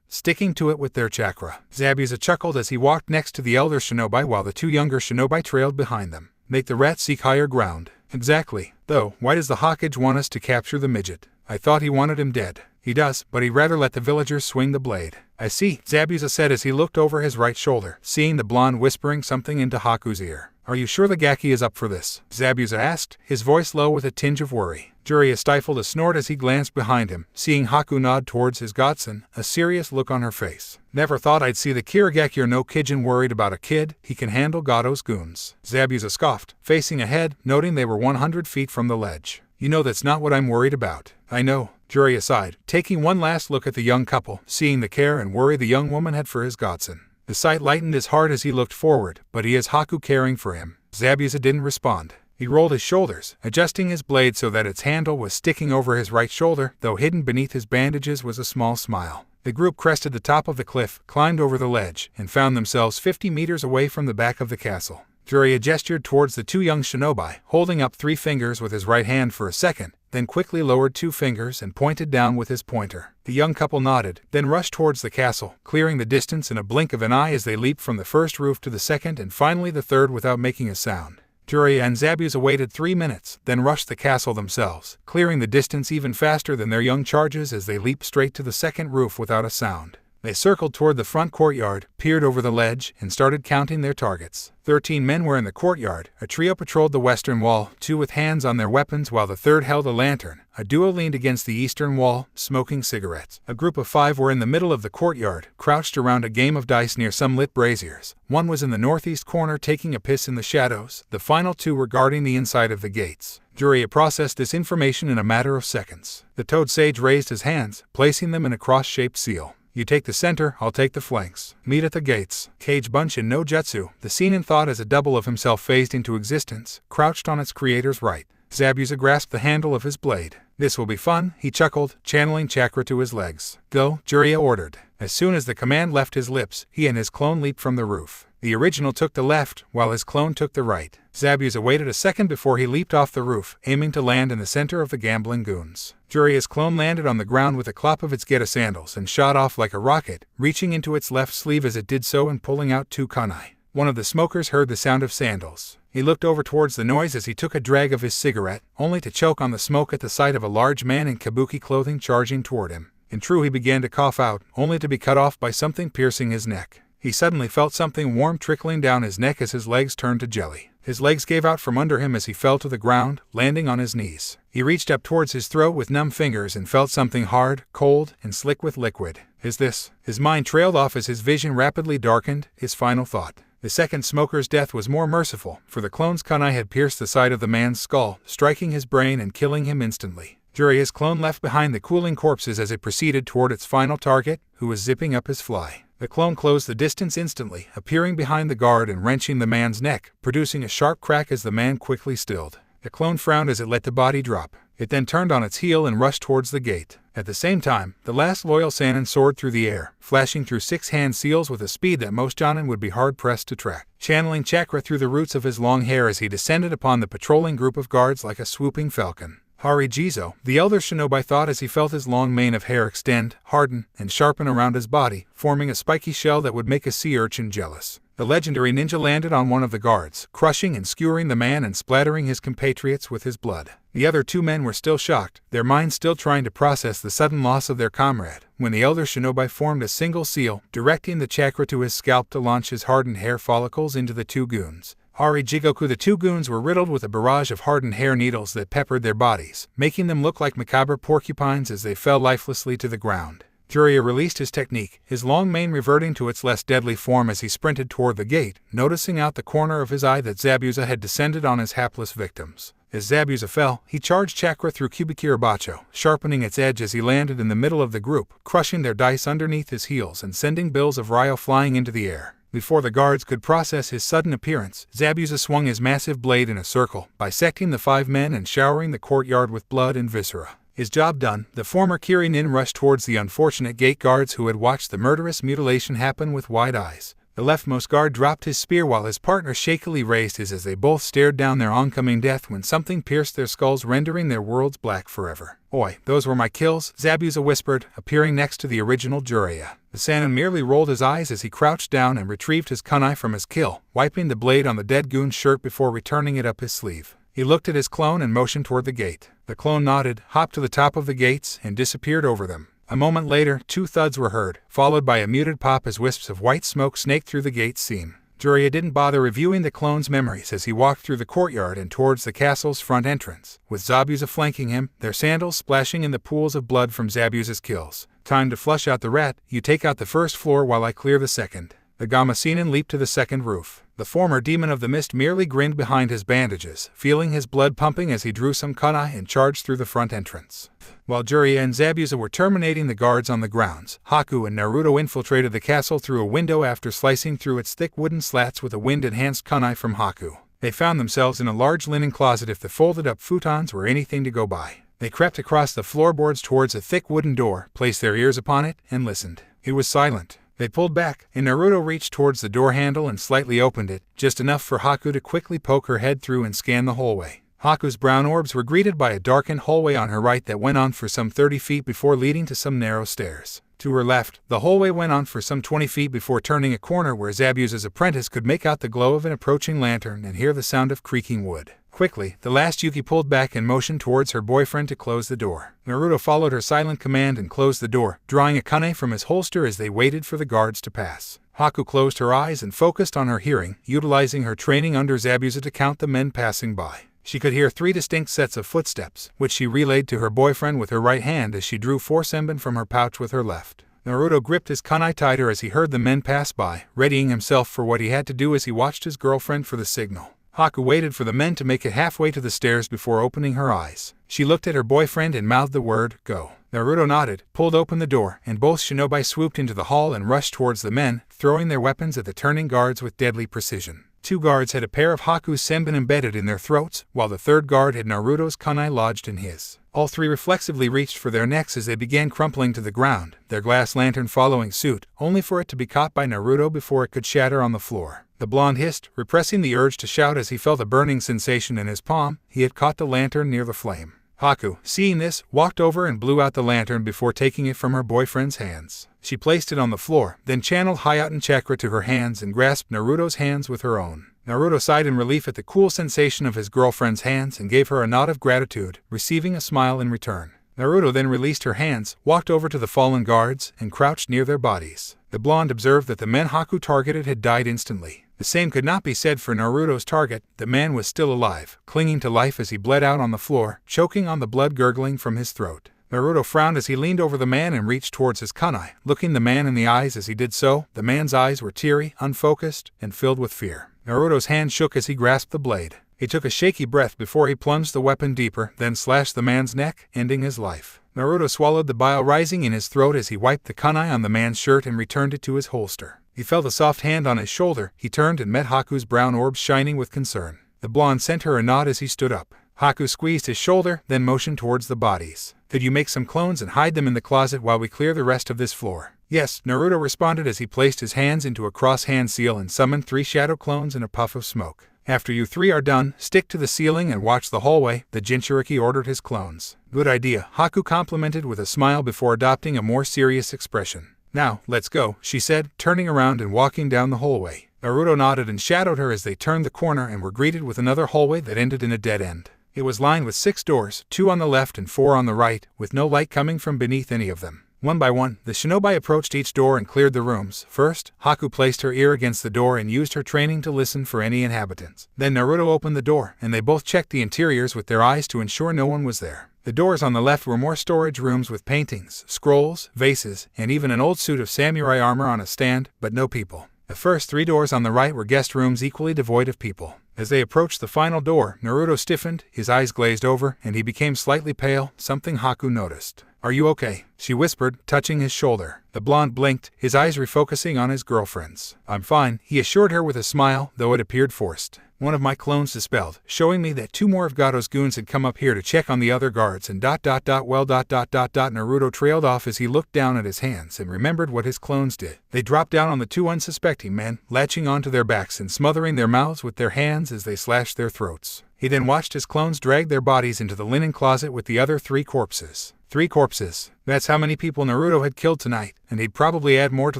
sticking to it with their chakra. Zabuza chuckled as he walked next to the elder shinobi while the 2 younger shinobi trailed behind them. Make the rat seek higher ground. Exactly. Though, why does the Hokage want us to capture the midget? I thought he wanted him dead. He does, but he'd rather let the villagers swing the blade. I see, Zabuza said as he looked over his right shoulder, seeing the blonde whispering something into Haku's ear. Are you sure the Gaki is up for this? Zabuza asked, his voice low with a tinge of worry. Jiraiya stifled a snort as he glanced behind him, seeing Haku nod towards his godson, a serious look on her face. Never thought I'd see the Kirigaki or no Kijin worried about a kid. He can handle Gato's goons. Zabuza scoffed, facing ahead, noting they were 100 feet from the ledge. You know that's not what I'm worried about. I know. Jiraiya sighed, taking one last look at the young couple, seeing the care and worry the young woman had for his godson. The sight lightened his heart as he looked forward, but he is Haku caring for him. Zabuza didn't respond. He rolled his shoulders, adjusting his blade so that its handle was sticking over his right shoulder, though hidden beneath his bandages was a small smile. The group crested the top of the cliff, climbed over the ledge, and found themselves 50 meters away from the back of the castle. Jiraiya gestured towards the two young shinobi, holding up 3 fingers with his right hand for a second, then quickly lowered 2 fingers and pointed down with his pointer. The young couple nodded, then rushed towards the castle, clearing the distance in a blink of an eye as they leaped from the first roof to the second and finally the third without making a sound. Jiraiya and Zabuza waited 3 minutes, then rushed the castle themselves, clearing the distance even faster than their young charges as they leaped straight to the second roof without a sound. They circled toward the front courtyard, peered over the ledge, and started counting their targets. 13 men were in the courtyard. A trio patrolled the western wall, 2 with hands on their weapons while the third held a lantern. A duo leaned against the eastern wall, smoking cigarettes. A group of 5 were in the middle of the courtyard, crouched around a game of dice near some lit braziers. 1 was in the northeast corner taking a piss in the shadows. The final 2 were guarding the inside of the gates. Jiraiya processed this information in a matter of seconds. The Toad Sage raised his hands, placing them in a cross-shaped seal. You take the center, I'll take the flanks. Meet at the gates. Cage Bunch in no jutsu, the seinen thought as a double of himself phased into existence, crouched on its creator's right. Zabuza grasped the handle of his blade. This will be fun, he chuckled, channeling chakra to his legs. Go, Jiraiya ordered. As soon as the command left his lips, he and his clone leaped from the roof. The original took the left, while his clone took the right. Zabuza waited a second before he leaped off the roof, aiming to land in the center of the gambling goons. Jiraiya's clone landed on the ground with a clop of its Geta sandals and shot off like a rocket, reaching into its left sleeve as it did so and pulling out 2 kunai. One of the smokers heard the sound of sandals. He looked over towards the noise as he took a drag of his cigarette, only to choke on the smoke at the sight of a large man in kabuki clothing charging toward him. In true, he began to cough out, only to be cut off by something piercing his neck. He suddenly felt something warm trickling down his neck as his legs turned to jelly. His legs gave out from under him as he fell to the ground, landing on his knees. He reached up towards his throat with numb fingers and felt something hard, cold, and slick with liquid. Is this? His mind trailed off as his vision rapidly darkened, his final thought. The second smoker's death was more merciful, for the clone's kunai had pierced the side of the man's skull, striking his brain and killing him instantly. Jiraiya's clone left behind the cooling corpses as it proceeded toward its final target, who was zipping up his fly. The clone closed the distance instantly, appearing behind the guard and wrenching the man's neck, producing a sharp crack as the man quickly stilled. The clone frowned as it let the body drop. It then turned on its heel and rushed towards the gate. At the same time, the last loyal Sannin soared through the air, flashing through 6 hand seals with a speed that most Jonin would be hard-pressed to track, channeling chakra through the roots of his long hair as he descended upon the patrolling group of guards like a swooping falcon. Harijizo, the elder shinobi thought as he felt his long mane of hair extend, harden, and sharpen around his body, forming a spiky shell that would make a sea urchin jealous. The legendary ninja landed on one of the guards, crushing and skewering the man and splattering his compatriots with his blood. The other 2 men were still shocked, their minds still trying to process the sudden loss of their comrade, when the elder shinobi formed a single seal, directing the chakra to his scalp to launch his hardened hair follicles into the 2 goons. Harijigoku, the 2 goons were riddled with a barrage of hardened hair needles that peppered their bodies, making them look like macabre porcupines as they fell lifelessly to the ground. Jiraiya released his technique, his long mane reverting to its less deadly form as he sprinted toward the gate, noticing out the corner of his eye that Zabuza had descended on his hapless victims. As Zabuza fell, he charged chakra through Kubikirabacho, sharpening its edge as he landed in the middle of the group, crushing their dice underneath his heels and sending bills of Ryo flying into the air. Before the guards could process his sudden appearance, Zabuza swung his massive blade in a circle, bisecting the 5 men and showering the courtyard with blood and viscera. His job done, the former Kirinin rushed towards the unfortunate gate guards who had watched the murderous mutilation happen with wide eyes. The leftmost guard dropped his spear while his partner shakily raised his as they both stared down their oncoming death when something pierced their skulls, rendering their worlds black forever. Oi, those were my kills, Zabuza whispered, appearing next to the original Jiraiya. The Sannin merely rolled his eyes as he crouched down and retrieved his kunai from his kill, wiping the blade on the dead goon's shirt before returning it up his sleeve. He looked at his clone and motioned toward the gate. The clone nodded, hopped to the top of the gates, and disappeared over them. A moment later, 2 thuds were heard, followed by a muted pop as wisps of white smoke snaked through the gate seam. Jiraiya didn't bother reviewing the clone's memories as he walked through the courtyard and towards the castle's front entrance, with Zabuza flanking him, their sandals splashing in the pools of blood from Zabuza's kills. Time to flush out the rat. You take out the first floor while I clear the second. The Gamasinen leaped to the second roof. The former demon of the mist merely grinned behind his bandages, feeling his blood pumping as he drew some kunai and charged through the front entrance. While Jiraiya and Zabuza were terminating the guards on the grounds, Haku and Naruto infiltrated the castle through a window after slicing through its thick wooden slats with a wind-enhanced kunai from Haku. They found themselves in a large linen closet if the folded-up futons were anything to go by. They crept across the floorboards towards a thick wooden door, placed their ears upon it, and listened. It was silent. They pulled back, and Naruto reached towards the door handle and slightly opened it, just enough for Haku to quickly poke her head through and scan the hallway. Haku's brown orbs were greeted by a darkened hallway on her right that went on for some 30 feet before leading to some narrow stairs. To her left, the hallway went on for some 20 feet before turning a corner where Zabuza's apprentice could make out the glow of an approaching lantern and hear the sound of creaking wood. Quickly, the last Yuki pulled back and motioned towards her boyfriend to close the door. Naruto followed her silent command and closed the door, drawing a kunai from his holster as they waited for the guards to pass. Haku closed her eyes and focused on her hearing, utilizing her training under Zabuza to count the men passing by. She could hear 3 distinct sets of footsteps, which she relayed to her boyfriend with her right hand as she drew 4 senbon from her pouch with her left. Naruto gripped his kunai tighter as he heard the men pass by, readying himself for what he had to do as he watched his girlfriend for the signal. Haku waited for the men to make it halfway to the stairs before opening her eyes. She looked at her boyfriend and mouthed the word, "Go." Naruto nodded, pulled open the door, and both shinobi swooped into the hall and rushed towards the men, throwing their weapons at the turning guards with deadly precision. 2 guards had a pair of Haku's senbon embedded in their throats, while the 3rd guard had Naruto's kunai lodged in his. All 3 reflexively reached for their necks as they began crumpling to the ground, their glass lantern following suit, only for it to be caught by Naruto before it could shatter on the floor. The blonde hissed, repressing the urge to shout as he felt a burning sensation in his palm. He had caught the lantern near the flame. Haku, seeing this, walked over and blew out the lantern before taking it from her boyfriend's hands. She placed it on the floor, then channeled Hayaten chakra to her hands and grasped Naruto's hands with her own. Naruto sighed in relief at the cool sensation of his girlfriend's hands and gave her a nod of gratitude, receiving a smile in return. Naruto then released her hands, walked over to the fallen guards, and crouched near their bodies. The blonde observed that the men Haku targeted had died instantly. The same could not be said for Naruto's target. The man was still alive, clinging to life as he bled out on the floor, choking on the blood gurgling from his throat. Naruto frowned as he leaned over the man and reached towards his kunai, looking the man in the eyes as he did so. The man's eyes were teary, unfocused, and filled with fear. Naruto's hand shook as he grasped the blade. He took a shaky breath before he plunged the weapon deeper, then slashed the man's neck, ending his life. Naruto swallowed the bile rising in his throat as he wiped the kunai on the man's shirt and returned it to his holster. He felt a soft hand on his shoulder. He turned and met Haku's brown orbs shining with concern. The blonde sent her a nod as he stood up. Haku squeezed his shoulder, then motioned towards the bodies. "Could you make some clones and hide them in the closet while we clear the rest of this floor?" "Yes," Naruto responded as he placed his hands into a cross-hand seal and summoned 3 shadow clones in a puff of smoke. "After you 3 are done, stick to the ceiling and watch the hallway," the Jinchuriki ordered his clones. "Good idea," Haku complimented with a smile before adopting a more serious expression. "Now, let's go," she said, turning around and walking down the hallway. Naruto nodded and shadowed her as they turned the corner and were greeted with another hallway that ended in a dead end. It was lined with 6 doors, 2 on the left and 4 on the right, with no light coming from beneath any of them. One by one, the shinobi approached each door and cleared the rooms. First, Haku placed her ear against the door and used her training to listen for any inhabitants. Then Naruto opened the door, and they both checked the interiors with their eyes to ensure no one was there. The doors on the left were more storage rooms with paintings, scrolls, vases, and even an old suit of samurai armor on a stand, but no people. The first 3 doors on the right were guest rooms equally devoid of people. As they approached the final door, Naruto stiffened, his eyes glazed over, and he became slightly pale, something Haku noticed. "Are you okay?" she whispered, touching his shoulder. The blonde blinked, his eyes refocusing on his girlfriend's. "I'm fine," he assured her with a smile, though it appeared forced. "One of my clones dispelled, showing me that 2 more of Gato's goons had come up here to check on the other guards and ... Naruto trailed off as he looked down at his hands and remembered what his clones did. They dropped down on the 2 unsuspecting men, latching onto their backs and smothering their mouths with their hands as they slashed their throats. He then watched his clones drag their bodies into the linen closet with the other 3 corpses. 3 corpses. That's how many people Naruto had killed tonight, and he'd probably add more to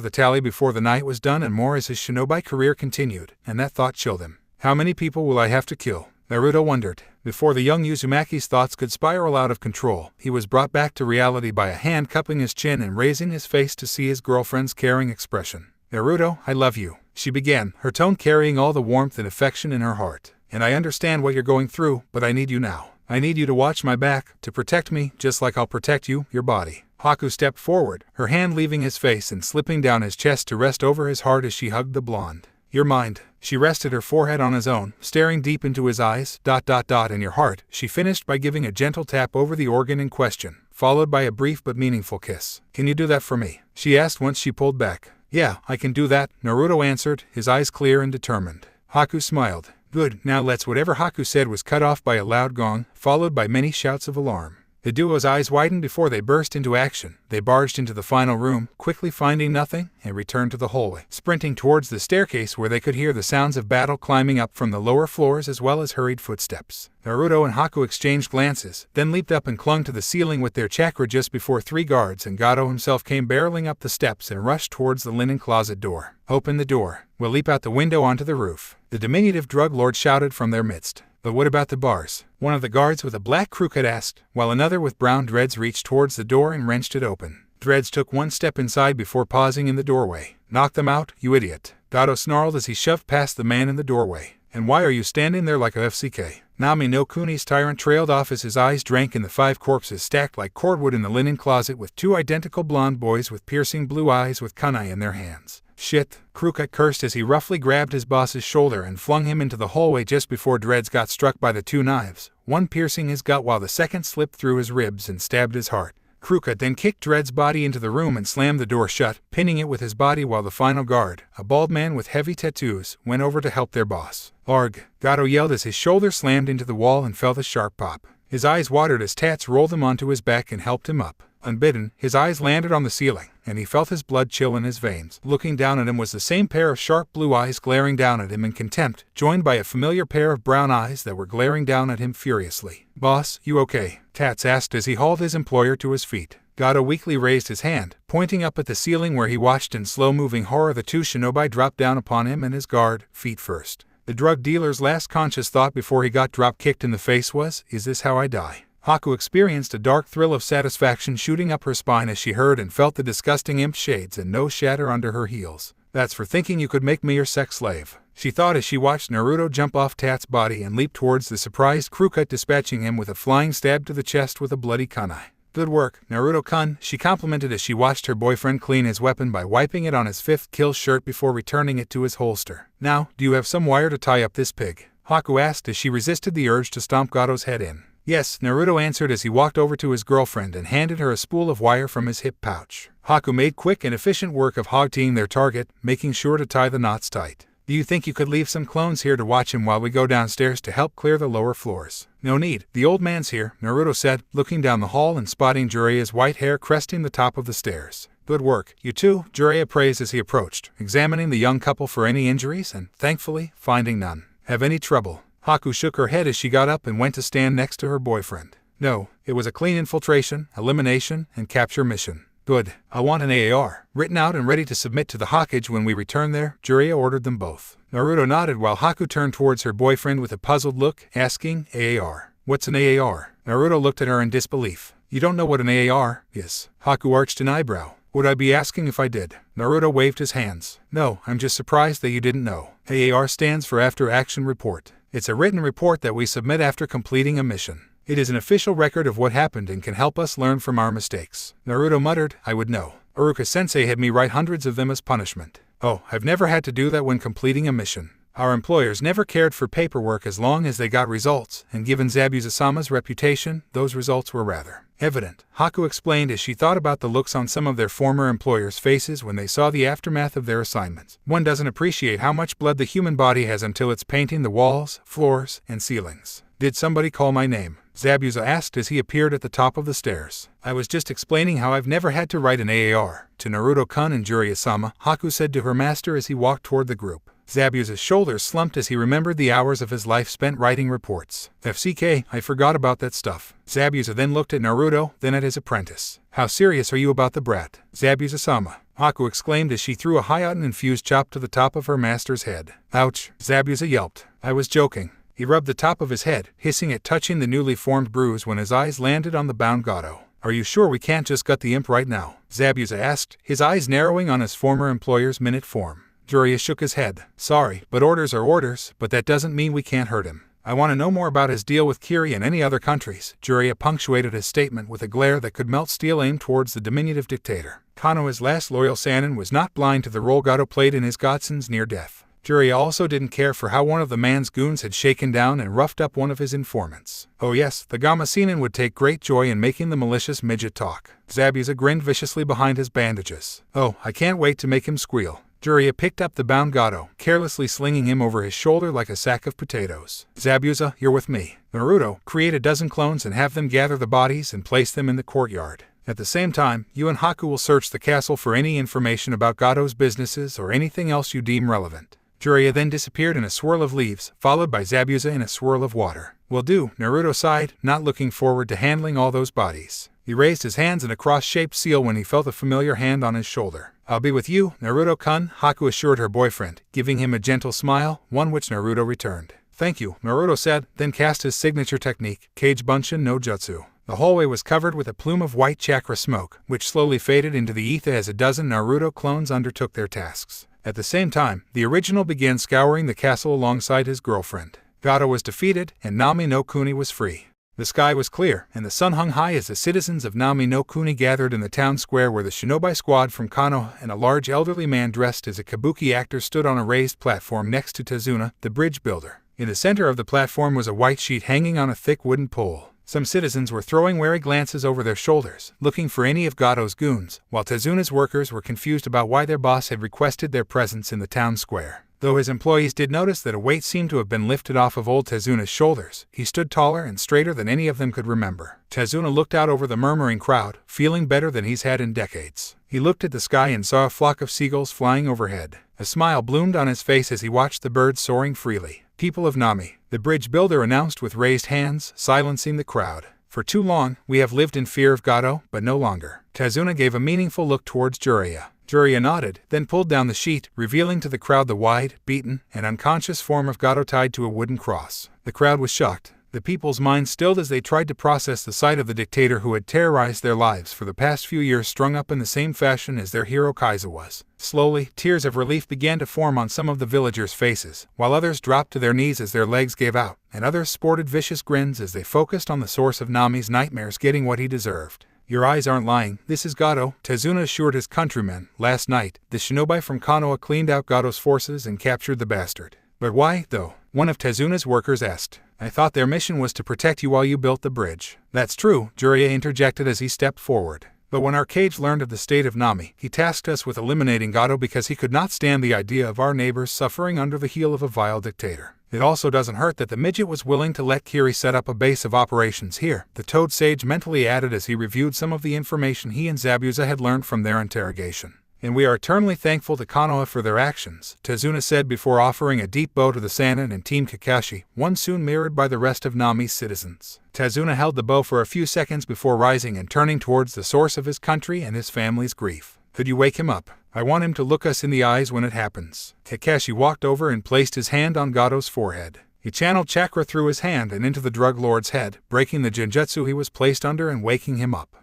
the tally before the night was done and more as his shinobi career continued, and that thought chilled him. How many people will I have to kill? Naruto wondered. Before the young Uzumaki's thoughts could spiral out of control, he was brought back to reality by a hand cupping his chin and raising his face to see his girlfriend's caring expression. Naruto, I love you, she began, her tone carrying all the warmth and affection in her heart. And I understand what you're going through, but I need you now. I need you to watch my back, to protect me, just like I'll protect you, your body. Haku stepped forward, her hand leaving his face and slipping down his chest to rest over his heart as she hugged the blonde. Your mind. She rested her forehead on his own, staring deep into his eyes, and your heart, she finished by giving a gentle tap over the organ in question, followed by a brief but meaningful kiss. Can you do that for me? She asked once she pulled back. Yeah, I can do that, Naruto answered, his eyes clear and determined. Haku smiled. Good, now let's. Whatever Haku said was cut off by a loud gong, followed by many shouts of alarm. The duo's eyes widened before they burst into action. They barged into the final room, quickly finding nothing, and returned to the hallway, sprinting towards the staircase where they could hear the sounds of battle climbing up from the lower floors as well as hurried footsteps. Naruto and Haku exchanged glances, then leaped up and clung to the ceiling with their chakra just before 3 guards and Gato himself came barreling up the steps and rushed towards the linen closet door. Open the door. We'll leap out the window onto the roof. The diminutive drug lord shouted from their midst. But what about the bars? One of the guards with a black crew cut asked, while another with brown dreads reached towards the door and wrenched it open. Dreads took 1 step inside before pausing in the doorway. Knock them out, you idiot. Gato snarled as he shoved past the man in the doorway. And why are you standing there like a FCK? Nami no Kuni's tyrant trailed off as his eyes drank in the 5 corpses stacked like cordwood in the linen closet with 2 identical blonde boys with piercing blue eyes with kunai in their hands. Shit, Kruka cursed as he roughly grabbed his boss's shoulder and flung him into the hallway just before Dreads got struck by the 2 knives, one piercing his gut while the second slipped through his ribs and stabbed his heart. Kruka then kicked Dread's body into the room and slammed the door shut, pinning it with his body while the final guard, a bald man with heavy tattoos, went over to help their boss. Arg! Gato yelled as his shoulder slammed into the wall and felt a sharp pop. His eyes watered as Tats rolled him onto his back and helped him up. Unbidden, his eyes landed on the ceiling, and he felt his blood chill in his veins. Looking down at him was the same pair of sharp blue eyes glaring down at him in contempt, joined by a familiar pair of brown eyes that were glaring down at him furiously. Boss, you okay? Tats asked as he hauled his employer to his feet. Gato weakly raised his hand, pointing up at the ceiling where he watched in slow-moving horror the 2 shinobi drop down upon him and his guard, feet first. The drug dealer's last conscious thought before he got drop-kicked in the face was, is this how I die? Haku experienced a dark thrill of satisfaction shooting up her spine as she heard and felt the disgusting imp shades and nose shatter under her heels. That's for thinking you could make me your sex slave, she thought as she watched Naruto jump off Tat's body and leap towards the surprised crew-cut dispatching him with a flying stab to the chest with a bloody kunai. Good work, Naruto-kun, she complimented as she watched her boyfriend clean his weapon by wiping it on his 5th kill shirt before returning it to his holster. Now, do you have some wire to tie up this pig? Haku asked as she resisted the urge to stomp Gato's head in. Yes, Naruto answered as he walked over to his girlfriend and handed her a spool of wire from his hip pouch. Haku made quick and efficient work of hog-tying their target, making sure to tie the knots tight. Do you think you could leave some clones here to watch him while we go downstairs to help clear the lower floors? No need, the old man's here, Naruto said, looking down the hall and spotting Jiraiya's white hair cresting the top of the stairs. Good work, you two, Jiraiya praised as he approached, examining the young couple for any injuries and, thankfully, finding none. Have any trouble? Haku shook her head as she got up and went to stand next to her boyfriend. No, it was a clean infiltration, elimination, and capture mission. Good. I want an AAR, written out and ready to submit to the Hokage when we return there, Jiraiya ordered them both. Naruto nodded while Haku turned towards her boyfriend with a puzzled look, asking, AAR. What's an AAR? Naruto looked at her in disbelief. You don't know what an AAR is? Haku arched an eyebrow. Would I be asking if I did? Naruto waved his hands. No, I'm just surprised that you didn't know. AAR stands for After Action Report. It's a written report that we submit after completing a mission. It is an official record of what happened and can help us learn from our mistakes. Naruto muttered, I would know. Iruka-sensei had me write hundreds of them as punishment. Oh, I've never had to do that when completing a mission. Our employers never cared for paperwork as long as they got results, and given Zabuza-sama's reputation, those results were rather evident. Haku explained as she thought about the looks on some of their former employers' faces when they saw the aftermath of their assignments. One doesn't appreciate how much blood the human body has until it's painting the walls, floors, and ceilings. Did somebody call my name? Zabuza asked as he appeared at the top of the stairs. I was just explaining how I've never had to write an AAR. To Naruto-kun and Jiraiya-sama, Haku said to her master as he walked toward the group. Zabuza's shoulders slumped as he remembered the hours of his life spent writing reports. FCK, I forgot about that stuff. Zabuza then looked at Naruto, then at his apprentice. How serious are you about the brat? Zabuza-sama, Haku exclaimed as she threw a hyatt-infused chop to the top of her master's head. Ouch, Zabuza yelped. I was joking. He rubbed the top of his head, hissing at touching the newly formed bruise when his eyes landed on the bound Gato. Are you sure we can't just gut the imp right now? Zabuza asked, his eyes narrowing on his former employer's minute form. Jiraiya shook his head. Sorry, but orders are orders, but that doesn't mean we can't hurt him. I want to know more about his deal with Kiri and any other countries. Jiraiya punctuated his statement with a glare that could melt steel aimed towards the diminutive dictator. Konoha's last loyal Sannin was not blind to the role Gato played in his godson's near death. Jiraiya also didn't care for how one of the man's goons had shaken down and roughed up one of his informants. Oh yes, the Gamma Senin would take great joy in making the malicious midget talk. Zabuza grinned viciously behind his bandages. Oh, I can't wait to make him squeal. Jiraiya picked up the bound Gato, carelessly slinging him over his shoulder like a sack of potatoes. Zabuza, you're with me. Naruto, create a dozen clones and have them gather the bodies and place them in the courtyard. At the same time, you and Haku will search the castle for any information about Gato's businesses or anything else you deem relevant. Jiraiya then disappeared in a swirl of leaves, followed by Zabuza in a swirl of water. Will do, Naruto sighed, not looking forward to handling all those bodies. He raised his hands in a cross-shaped seal when he felt a familiar hand on his shoulder. I'll be with you, Naruto-kun, Haku assured her boyfriend, giving him a gentle smile, one which Naruto returned. Thank you, Naruto said, then cast his signature technique, Kage Bunshin no Jutsu. The hallway was covered with a plume of white chakra smoke, which slowly faded into the ether as a dozen Naruto clones undertook their tasks. At the same time, the original began scouring the castle alongside his girlfriend. Gato was defeated, and Nami no Kuni was free. The sky was clear, and the sun hung high as the citizens of Nami no Kuni gathered in the town square where the shinobi squad from Konoha and a large elderly man dressed as a kabuki actor stood on a raised platform next to Tazuna, the bridge builder. In the center of the platform was a white sheet hanging on a thick wooden pole. Some citizens were throwing wary glances over their shoulders, looking for any of Gato's goons, while Tazuna's workers were confused about why their boss had requested their presence in the town square. Though his employees did notice that a weight seemed to have been lifted off of old Tazuna's shoulders, he stood taller and straighter than any of them could remember. Tazuna looked out over the murmuring crowd, feeling better than he's had in decades. He looked at the sky and saw a flock of seagulls flying overhead. A smile bloomed on his face as he watched the birds soaring freely. People of Nami, the bridge builder announced with raised hands, silencing the crowd. For too long, we have lived in fear of Gato, but no longer. Tazuna gave a meaningful look towards Jiraiya. Jiraiya nodded, then pulled down the sheet, revealing to the crowd the wide, beaten, and unconscious form of Gato tied to a wooden cross. The crowd was shocked. The people's minds stilled as they tried to process the sight of the dictator who had terrorized their lives for the past few years, strung up in the same fashion as their hero Kaiza was. Slowly, tears of relief began to form on some of the villagers' faces, while others dropped to their knees as their legs gave out, and others sported vicious grins as they focused on the source of Nami's nightmares getting what he deserved. Your eyes aren't lying, this is Gato, Tazuna assured his countrymen. Last night, the shinobi from Konoha cleaned out Gato's forces and captured the bastard. But why, though? One of Tazuna's workers asked. I thought their mission was to protect you while you built the bridge. That's true, Jiraiya interjected as he stepped forward. But when our Kage learned of the state of Nami, he tasked us with eliminating Gato because he could not stand the idea of our neighbors suffering under the heel of a vile dictator. It also doesn't hurt that the midget was willing to let Kiri set up a base of operations here, the Toad Sage mentally added as he reviewed some of the information he and Zabuza had learned from their interrogation. And we are eternally thankful to Konoha for their actions, Tazuna said before offering a deep bow to the Sannin and Team Kakashi, one soon mirrored by the rest of Nami's citizens. Tazuna held the bow for a few seconds before rising and turning towards the source of his country and his family's grief. Could you wake him up? I want him to look us in the eyes when it happens. Kakashi walked over and placed his hand on Gato's forehead. He channeled chakra through his hand and into the drug lord's head, breaking the genjutsu he was placed under and waking him up.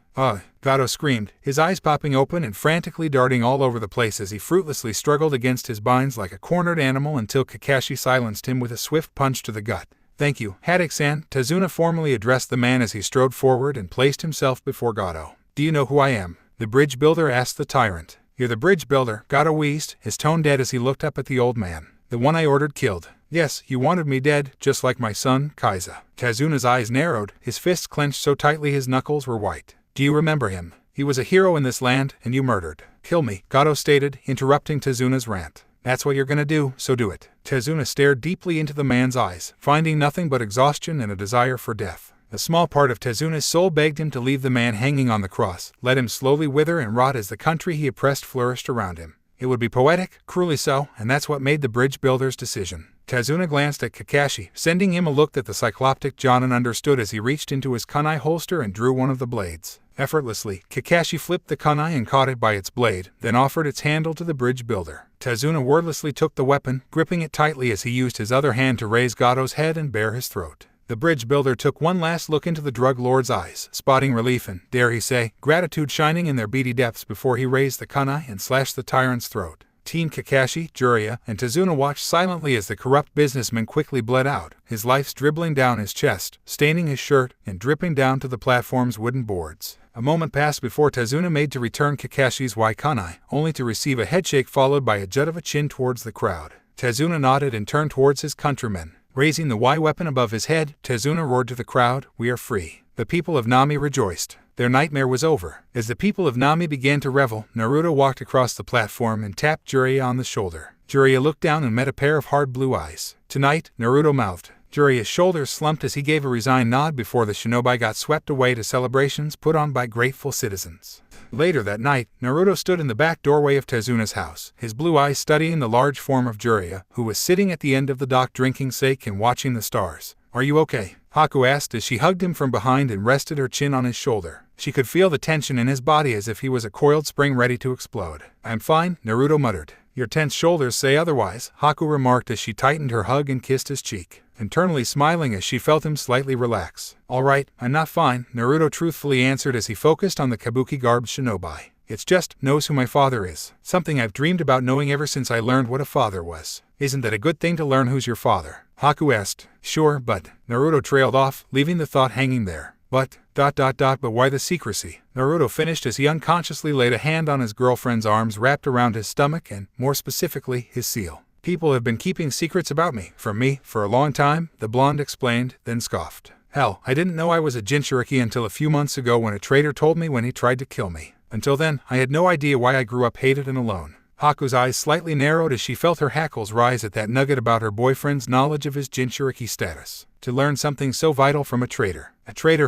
Gato screamed, his eyes popping open and frantically darting all over the place as he fruitlessly struggled against his binds like a cornered animal until Kakashi silenced him with a swift punch to the gut. Thank you, Haddock-san, Tazuna formally addressed the man as he strode forward and placed himself before Gato. Do you know who I am? The bridge builder asked the tyrant. You're the bridge builder, Gato wheezed, his tone dead as he looked up at the old man. The one I ordered killed. Yes, you wanted me dead, just like my son, Kaiza. Tazuna's eyes narrowed, his fists clenched so tightly his knuckles were white. Do you remember him? He was a hero in this land, and you murdered. Kill me, Gato stated, interrupting Tazuna's rant. That's what you're gonna do, so do it. Tazuna stared deeply into the man's eyes, finding nothing but exhaustion and a desire for death. A small part of Tazuna's soul begged him to leave the man hanging on the cross, let him slowly wither and rot as the country he oppressed flourished around him. It would be poetic, cruelly so, and that's what made the bridge builder's decision. Tazuna glanced at Kakashi, sending him a look that the cycloptic Jonin understood as he reached into his kunai holster and drew one of the blades. Effortlessly, Kakashi flipped the kunai and caught it by its blade, then offered its handle to the bridge builder. Tazuna wordlessly took the weapon, gripping it tightly as he used his other hand to raise Gato's head and bare his throat. The bridge builder took one last look into the drug lord's eyes, spotting relief and, dare he say, gratitude shining in their beady depths before he raised the kunai and slashed the tyrant's throat. Team Kakashi, Jiraiya, and Tazuna watched silently as the corrupt businessman quickly bled out, his life dribbling down his chest, staining his shirt, and dripping down to the platform's wooden boards. A moment passed before Tazuna made to return Kakashi's kunai, only to receive a headshake followed by a jut of a chin towards the crowd. Tazuna nodded and turned towards his countrymen. Raising the weapon above his head, Tazuna roared to the crowd, "We are free." The people of Nami rejoiced. Their nightmare was over. As the people of Nami began to revel, Naruto walked across the platform and tapped Jiraiya on the shoulder. Jiraiya looked down and met a pair of hard blue eyes. "Tonight," Naruto mouthed. Jiraiya's shoulders slumped as he gave a resigned nod before the shinobi got swept away to celebrations put on by grateful citizens. Later that night, Naruto stood in the back doorway of Tazuna's house, his blue eyes studying the large form of Jiraiya, who was sitting at the end of the dock drinking sake and watching the stars. "Are you okay?" Haku asked as she hugged him from behind and rested her chin on his shoulder. She could feel the tension in his body as if he was a coiled spring ready to explode. "I'm fine," Naruto muttered. "Your tense shoulders say otherwise," Haku remarked as she tightened her hug and kissed his cheek, internally smiling as she felt him slightly relax. "All right, I'm not fine," Naruto truthfully answered as he focused on the kabuki-garbed shinobi. "It's just, knows who my father is. Something I've dreamed about knowing ever since I learned what a father was." "Isn't that a good thing to learn who's your father?" Haku asked. "Sure, but..." Naruto trailed off, leaving the thought hanging there. But why the secrecy?" Naruto finished as he unconsciously laid a hand on his girlfriend's arms wrapped around his stomach and, more specifically, his seal. "People have been keeping secrets about me, from me, for a long time," the blonde explained, then scoffed. "Hell, I didn't know I was a Jinchuriki until a few months ago when a traitor told me when he tried to kill me. Until then, I had no idea why I grew up hated and alone." Haku's eyes slightly narrowed as she felt her hackles rise at that nugget about her boyfriend's knowledge of his Jinchuriki status. To learn something so vital from a traitor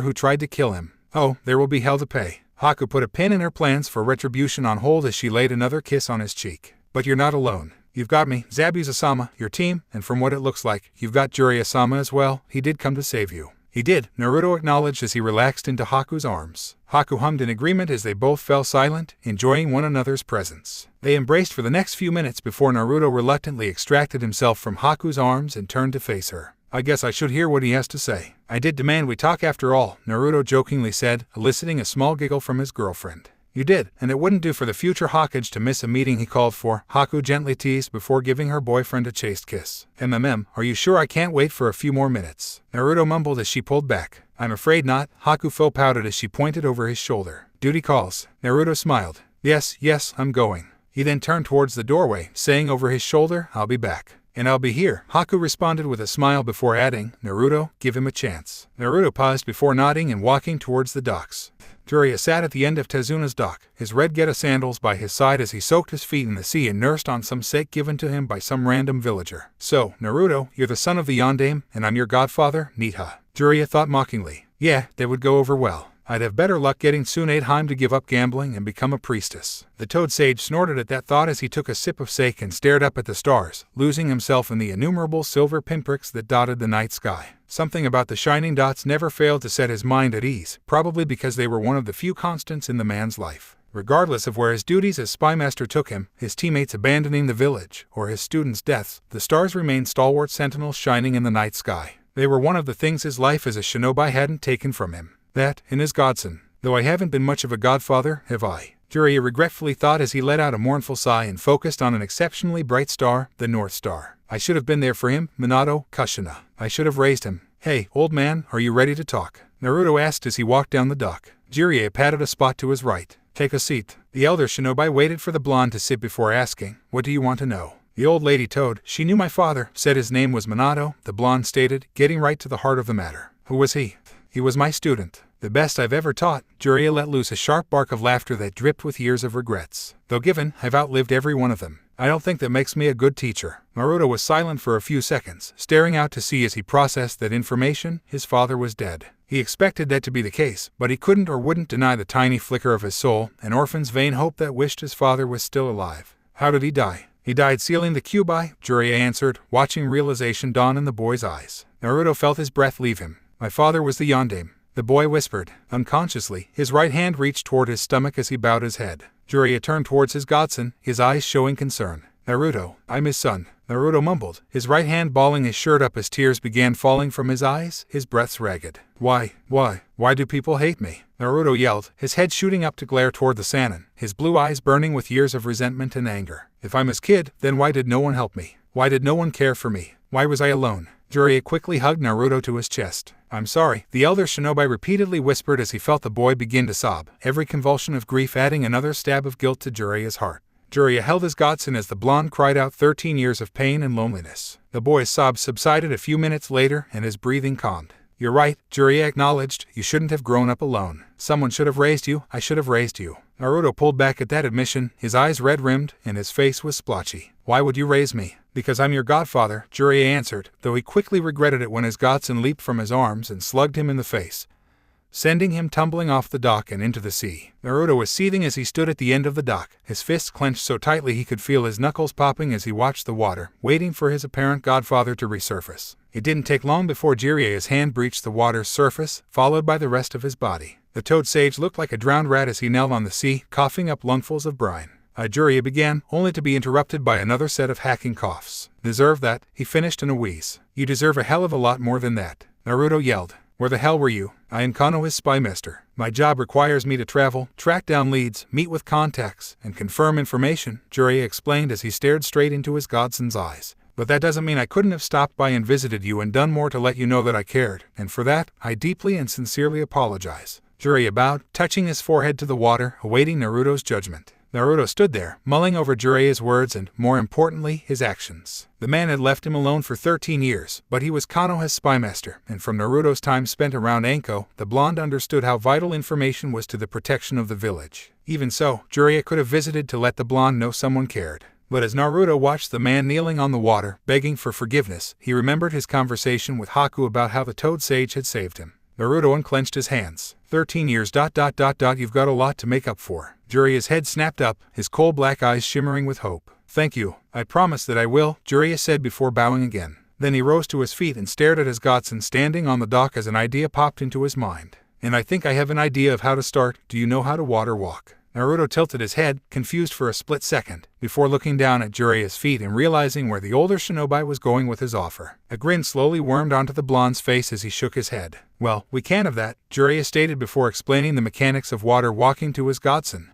who tried to kill him. "Oh, there will be hell to pay." Haku put a pin in her plans for retribution on hold as she laid another kiss on his cheek. "But you're not alone. You've got me, Zabuza-sama, your team, and from what it looks like, you've got Jiraiya-sama as well. He did come to save you." "He did," Naruto acknowledged as he relaxed into Haku's arms. Haku hummed in agreement as they both fell silent, enjoying one another's presence. They embraced for the next few minutes before Naruto reluctantly extracted himself from Haku's arms and turned to face her. "I guess I should hear what he has to say." "I did demand we talk after all," Naruto jokingly said, eliciting a small giggle from his girlfriend. "You did, and it wouldn't do for the future Hokage to miss a meeting he called for," Haku gently teased before giving her boyfriend a chaste kiss. Are you sure I can't wait for a few more minutes?" Naruto mumbled as she pulled back. "I'm afraid not," Haku faux pouted as she pointed over his shoulder. "Duty calls." Naruto smiled. Yes, I'm going." He then turned towards the doorway, saying over his shoulder, "I'll be back." "And I'll be here," Haku responded with a smile before adding, "Naruto, give him a chance." Naruto paused before nodding and walking towards the docks. Jiraiya sat at the end of Tazuna's dock, his red Gato sandals by his side as he soaked his feet in the sea and nursed on some sake given to him by some random villager. "So, Naruto, you're the son of the Yondaime, and I'm your godfather, Nita." Jiraiya thought mockingly. "Yeah, that would go over well. I'd have better luck getting Tsunade Haim to give up gambling and become a priestess." The Toad Sage snorted at that thought as he took a sip of sake and stared up at the stars, losing himself in the innumerable silver pinpricks that dotted the night sky. Something about the shining dots never failed to set his mind at ease, probably because they were one of the few constants in the man's life. Regardless of where his duties as spymaster took him, his teammates abandoning the village, or his students' deaths, the stars remained stalwart sentinels shining in the night sky. They were one of the things his life as a shinobi hadn't taken from him. That, and his godson. "Though I haven't been much of a godfather, have I?" Jiraiya regretfully thought as he let out a mournful sigh and focused on an exceptionally bright star, the North Star. "I should have been there for him, Minato, Kushina. I should have raised him." "Hey, old man, are you ready to talk?" Naruto asked as he walked down the dock. Jiraiya patted a spot to his right. "Take a seat." The elder shinobi waited for the blonde to sit before asking, "What do you want to know?" "The old lady Toad, she knew my father, said his name was Minato," the blonde stated, getting right to the heart of the matter. "Who was he?" "He was my student. The best I've ever taught." Jiraiya let loose a sharp bark of laughter that dripped with years of regrets. "Though given, I've outlived every one of them. I don't think that makes me a good teacher." Naruto was silent for a few seconds, staring out to sea as he processed that information. His father was dead. He expected that to be the case, but he couldn't or wouldn't deny the tiny flicker of his soul, an orphan's vain hope that wished his father was still alive. How did he die? He died sealing the Kyuubi, Jiraiya answered, watching realization dawn in the boy's eyes. Naruto felt his breath leave him. My father was the yondaime. The boy whispered. Unconsciously, his right hand reached toward his stomach as he bowed his head. Jiraiya turned towards his godson, his eyes showing concern. Naruto, I'm his son. Naruto mumbled, his right hand balling his shirt up as tears began falling from his eyes, his breaths ragged. Why do people hate me? Naruto yelled, his head shooting up to glare toward the Sannin, his blue eyes burning with years of resentment and anger. If I'm his kid, then why did no one help me? Why did no one care for me? Why was I alone? Jiraiya quickly hugged Naruto to his chest. I'm sorry, the elder shinobi repeatedly whispered as he felt the boy begin to sob, every convulsion of grief adding another stab of guilt to Jiraiya's heart. Jiraiya held his godson as the blonde cried out 13 years of pain and loneliness. The boy's sobs subsided a few minutes later and his breathing calmed. You're right, Jiraiya acknowledged, you shouldn't have grown up alone. Someone should have raised you, I should have raised you. Naruto pulled back at that admission, his eyes red-rimmed and his face was splotchy. Why would you raise me? Because I'm your godfather, Jiraiya answered, though he quickly regretted it when his godson leaped from his arms and slugged him in the face, sending him tumbling off the dock and into the sea. Naruto was seething as he stood at the end of the dock, his fists clenched so tightly he could feel his knuckles popping as he watched the water, waiting for his apparent godfather to resurface. It didn't take long before Jiraiya's hand breached the water's surface, followed by the rest of his body. The toad sage looked like a drowned rat as he knelt on the sea, coughing up lungfuls of brine. Jiraiya began, only to be interrupted by another set of hacking coughs. Deserve that, he finished in a wheeze. You deserve a hell of a lot more than that. Naruto yelled. Where the hell were you? I am Kano, his spy master. My job requires me to travel, track down leads, meet with contacts, and confirm information, Jiraiya explained as he stared straight into his godson's eyes. But that doesn't mean I couldn't have stopped by and visited you and done more to let you know that I cared, and for that, I deeply and sincerely apologize. Jiraiya bowed, touching his forehead to the water, awaiting Naruto's judgment. Naruto stood there, mulling over Jiraiya's words and, more importantly, his actions. The man had left him alone for 13 years, but he was Konoha's spy master, and from Naruto's time spent around Anko, the blonde understood how vital information was to the protection of the village. Even so, Jiraiya could have visited to let the blonde know someone cared. But as Naruto watched the man kneeling on the water, begging for forgiveness, he remembered his conversation with Haku about how the toad sage had saved him. Naruto unclenched his hands. 13 years ... You've got a lot to make up for. Jiraiya's head snapped up, his coal black eyes shimmering with hope. Thank you. I promise that I will, Jiraiya said before bowing again. Then he rose to his feet and stared at his godson standing on the dock as an idea popped into his mind. And I think I have an idea of how to start. Do you know how to water walk? Naruto tilted his head, confused for a split second, before looking down at Jiraiya's feet and realizing where the older shinobi was going with his offer. A grin slowly wormed onto the blonde's face as he shook his head. Well, we can't have that, Jiraiya stated before explaining the mechanics of water walking to his godson,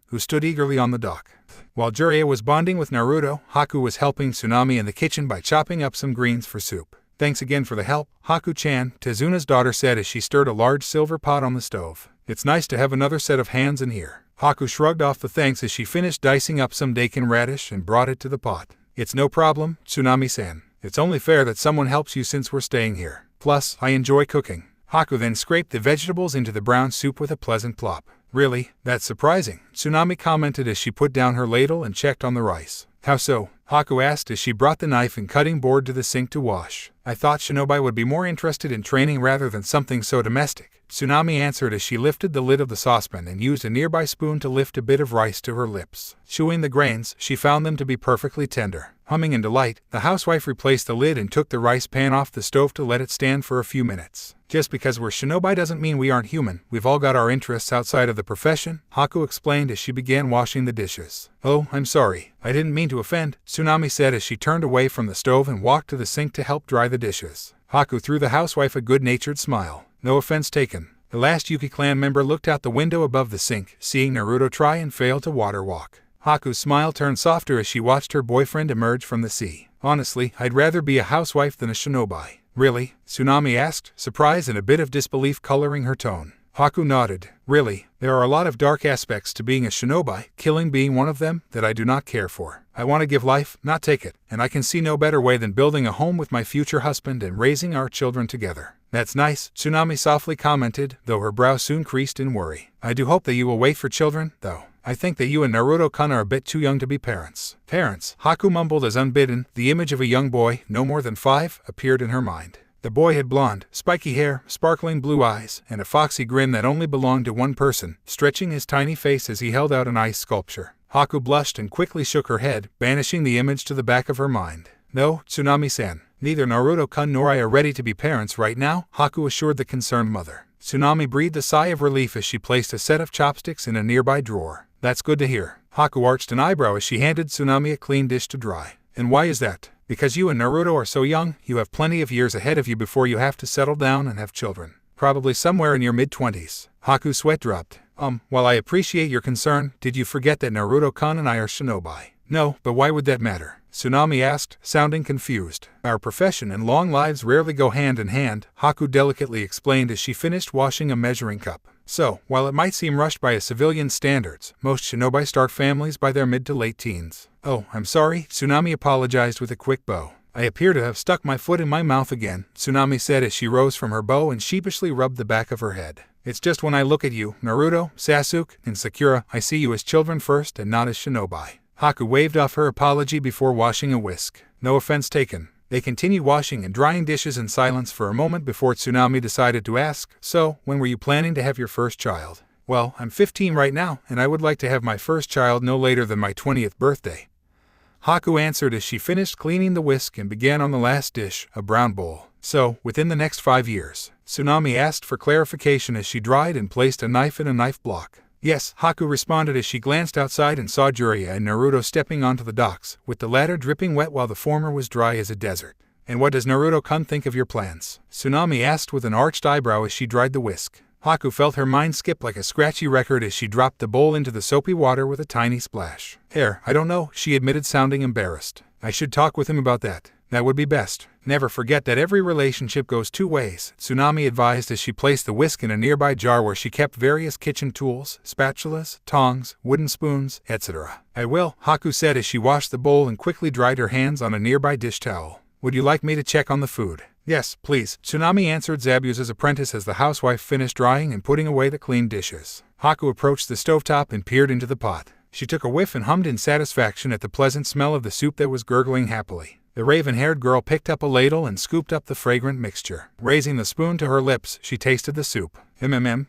who stood eagerly on the dock. While Jiraiya was bonding with Naruto, Haku was helping Tsunami in the kitchen by chopping up some greens for soup. Thanks again for the help, Haku-chan, Tezuna's daughter said as she stirred a large silver pot on the stove. It's nice to have another set of hands in here. Haku shrugged off the thanks as she finished dicing up some daikon radish and brought it to the pot. It's no problem, Tsunami-san. It's only fair that someone helps you since we're staying here. Plus, I enjoy cooking. Haku then scraped the vegetables into the brown soup with a pleasant plop. Really? That's surprising, Tsunami commented as she put down her ladle and checked on the rice. How so? Haku asked as she brought the knife and cutting board to the sink to wash. I thought shinobi would be more interested in training rather than something so domestic, Tsunami answered as she lifted the lid of the saucepan and used a nearby spoon to lift a bit of rice to her lips. Chewing the grains, she found them to be perfectly tender. Humming in delight, the housewife replaced the lid and took the rice pan off the stove to let it stand for a few minutes. Just because we're shinobi doesn't mean we aren't human. We've all got our interests outside of the profession, Haku explained as she began washing the dishes. Oh, I'm sorry. I didn't mean to offend, Tsunami said as she turned away from the stove and walked to the sink to help dry the dishes. Haku threw the housewife a good-natured smile. No offense taken. The last Yuki clan member looked out the window above the sink, seeing Naruto try and fail to water walk. Haku's smile turned softer as she watched her boyfriend emerge from the sea. Honestly, I'd rather be a housewife than a shinobi. Really? Tsunami asked, surprise and a bit of disbelief coloring her tone. Haku nodded. Really, there are a lot of dark aspects to being a shinobi, killing being one of them, that I do not care for. I want to give life, not take it, and I can see no better way than building a home with my future husband and raising our children together. That's nice, Tsunami softly commented, though her brow soon creased in worry. I do hope that you will wait for children, though. I think that you and Naruto-kun are a bit too young to be parents. Parents, Haku mumbled as unbidden, the image of a young boy, no more than 5, appeared in her mind. The boy had blonde, spiky hair, sparkling blue eyes, and a foxy grin that only belonged to one person, stretching his tiny face as he held out an ice sculpture. Haku blushed and quickly shook her head, banishing the image to the back of her mind. No, Tsunami-san. Neither Naruto-kun nor I are ready to be parents right now, Haku assured the concerned mother. Tsunami breathed a sigh of relief as she placed a set of chopsticks in a nearby drawer. That's good to hear. Haku arched an eyebrow as she handed Tsunami a clean dish to dry. And why is that? Because you and Naruto are so young, you have plenty of years ahead of you before you have to settle down and have children. Probably somewhere in your mid-20s. Haku's sweat dropped. While I appreciate your concern, did you forget that Naruto-kun and I are shinobi? No, but why would that matter? Tsunami asked, sounding confused. Our profession and long lives rarely go hand in hand, Haku delicately explained as she finished washing a measuring cup. So, while it might seem rushed by a civilian's standards, most shinobi start families by their mid to late teens. Oh, I'm sorry, Tsunami apologized with a quick bow. I appear to have stuck my foot in my mouth again, Tsunami said as she rose from her bow and sheepishly rubbed the back of her head. It's just when I look at you, Naruto, Sasuke, and Sakura, I see you as children first and not as shinobi. Haku waved off her apology before washing a whisk. No offense taken. They continued washing and drying dishes in silence for a moment before Tsunami decided to ask, so, when were you planning to have your first child? Well, I'm 15 right now, and I would like to have my first child no later than my 20th birthday. Haku answered as she finished cleaning the whisk and began on the last dish, a brown bowl. So, within the next 5 years. Tsunami asked for clarification as she dried and placed a knife in a knife block. Yes, Haku responded as she glanced outside and saw Jiraiya and Naruto stepping onto the docks, with the latter dripping wet while the former was dry as a desert. And what does Naruto-kun think of your plans? Tsunami asked with an arched eyebrow as she dried the whisk. Haku felt her mind skip like a scratchy record as she dropped the bowl into the soapy water with a tiny splash. I don't know, she admitted, sounding embarrassed. I should talk with him about that. That would be best. Never forget that every relationship goes 2 ways, Tsunami advised as she placed the whisk in a nearby jar where she kept various kitchen tools, spatulas, tongs, wooden spoons, etc. I will, Haku said as she washed the bowl and quickly dried her hands on a nearby dish towel. Would you like me to check on the food? Yes, please, Tsunami answered Zabuza's apprentice as the housewife finished drying and putting away the clean dishes. Haku approached the stovetop and peered into the pot. She took a whiff and hummed in satisfaction at the pleasant smell of the soup that was gurgling happily. The raven-haired girl picked up a ladle and scooped up the fragrant mixture. Raising the spoon to her lips, she tasted the soup.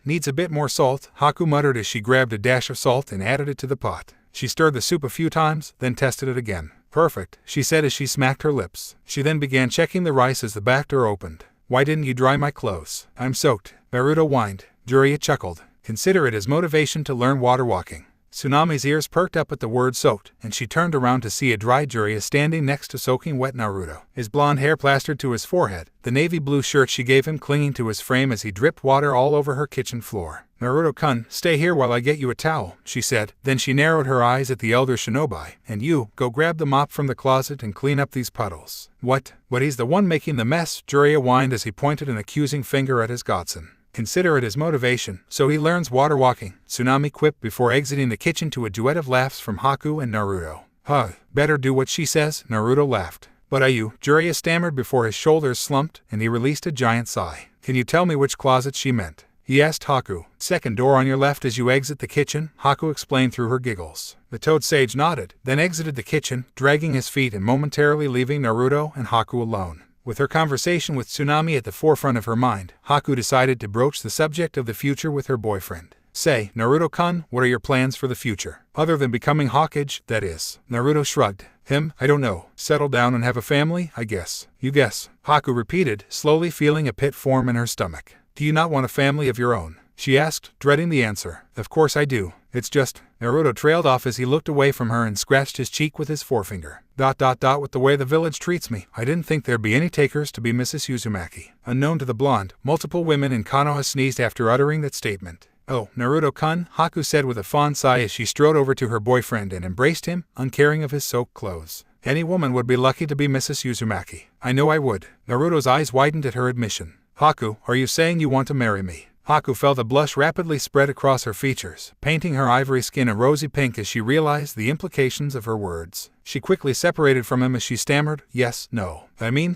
Needs a bit more salt, Haku muttered as she grabbed a dash of salt and added it to the pot. She stirred the soup a few times, then tested it again. Perfect, she said as she smacked her lips. She then began checking the rice as the back door opened. Why didn't you dry my clothes? I'm soaked, Naruto whined. Jiraiya chuckled. Consider it as motivation to learn water walking. Tsunami's ears perked up at the word soaked, and she turned around to see a dry Jiraiya standing next to soaking wet Naruto, his blonde hair plastered to his forehead, the navy blue shirt she gave him clinging to his frame as he dripped water all over her kitchen floor. Naruto-kun, stay here while I get you a towel, she said. Then she narrowed her eyes at the elder shinobi. And you, go grab the mop from the closet and clean up these puddles. What? But he's the one making the mess, Jiraiya whined as he pointed an accusing finger at his godson. Consider it as motivation, so he learns water walking, Tsunami quipped before exiting the kitchen to a duet of laughs from Haku and Naruto. Better do what she says, Naruto laughed. But Jiraiya stammered before his shoulders slumped, and he released a giant sigh. Can you tell me which closet she meant? He asked Haku. Second door on your left as you exit the kitchen, Haku explained through her giggles. The toad sage nodded, then exited the kitchen, dragging his feet and momentarily leaving Naruto and Haku alone. With her conversation with Tsunami at the forefront of her mind, Haku decided to broach the subject of the future with her boyfriend. Say, Naruto-kun, what are your plans for the future? Other than becoming Hokage, that is. Naruto shrugged. I don't know. Settle down and have a family, I guess. You guess. Haku repeated, slowly feeling a pit form in her stomach. Do you not want a family of your own? She asked, dreading the answer. Of course I do. It's just... Naruto trailed off as he looked away from her and scratched his cheek with his forefinger. With the way the village treats me, I didn't think there'd be any takers to be Mrs. Uzumaki. Unknown to the blonde, multiple women in Konoha sneezed after uttering that statement. Oh, Naruto-kun, Haku said with a fond sigh as she strode over to her boyfriend and embraced him, uncaring of his soaked clothes. Any woman would be lucky to be Mrs. Uzumaki. I know I would. Naruto's eyes widened at her admission. Haku, are you saying you want to marry me? Haku felt a blush rapidly spread across her features, painting her ivory skin a rosy pink as she realized the implications of her words. She quickly separated from him as she stammered, yes, no.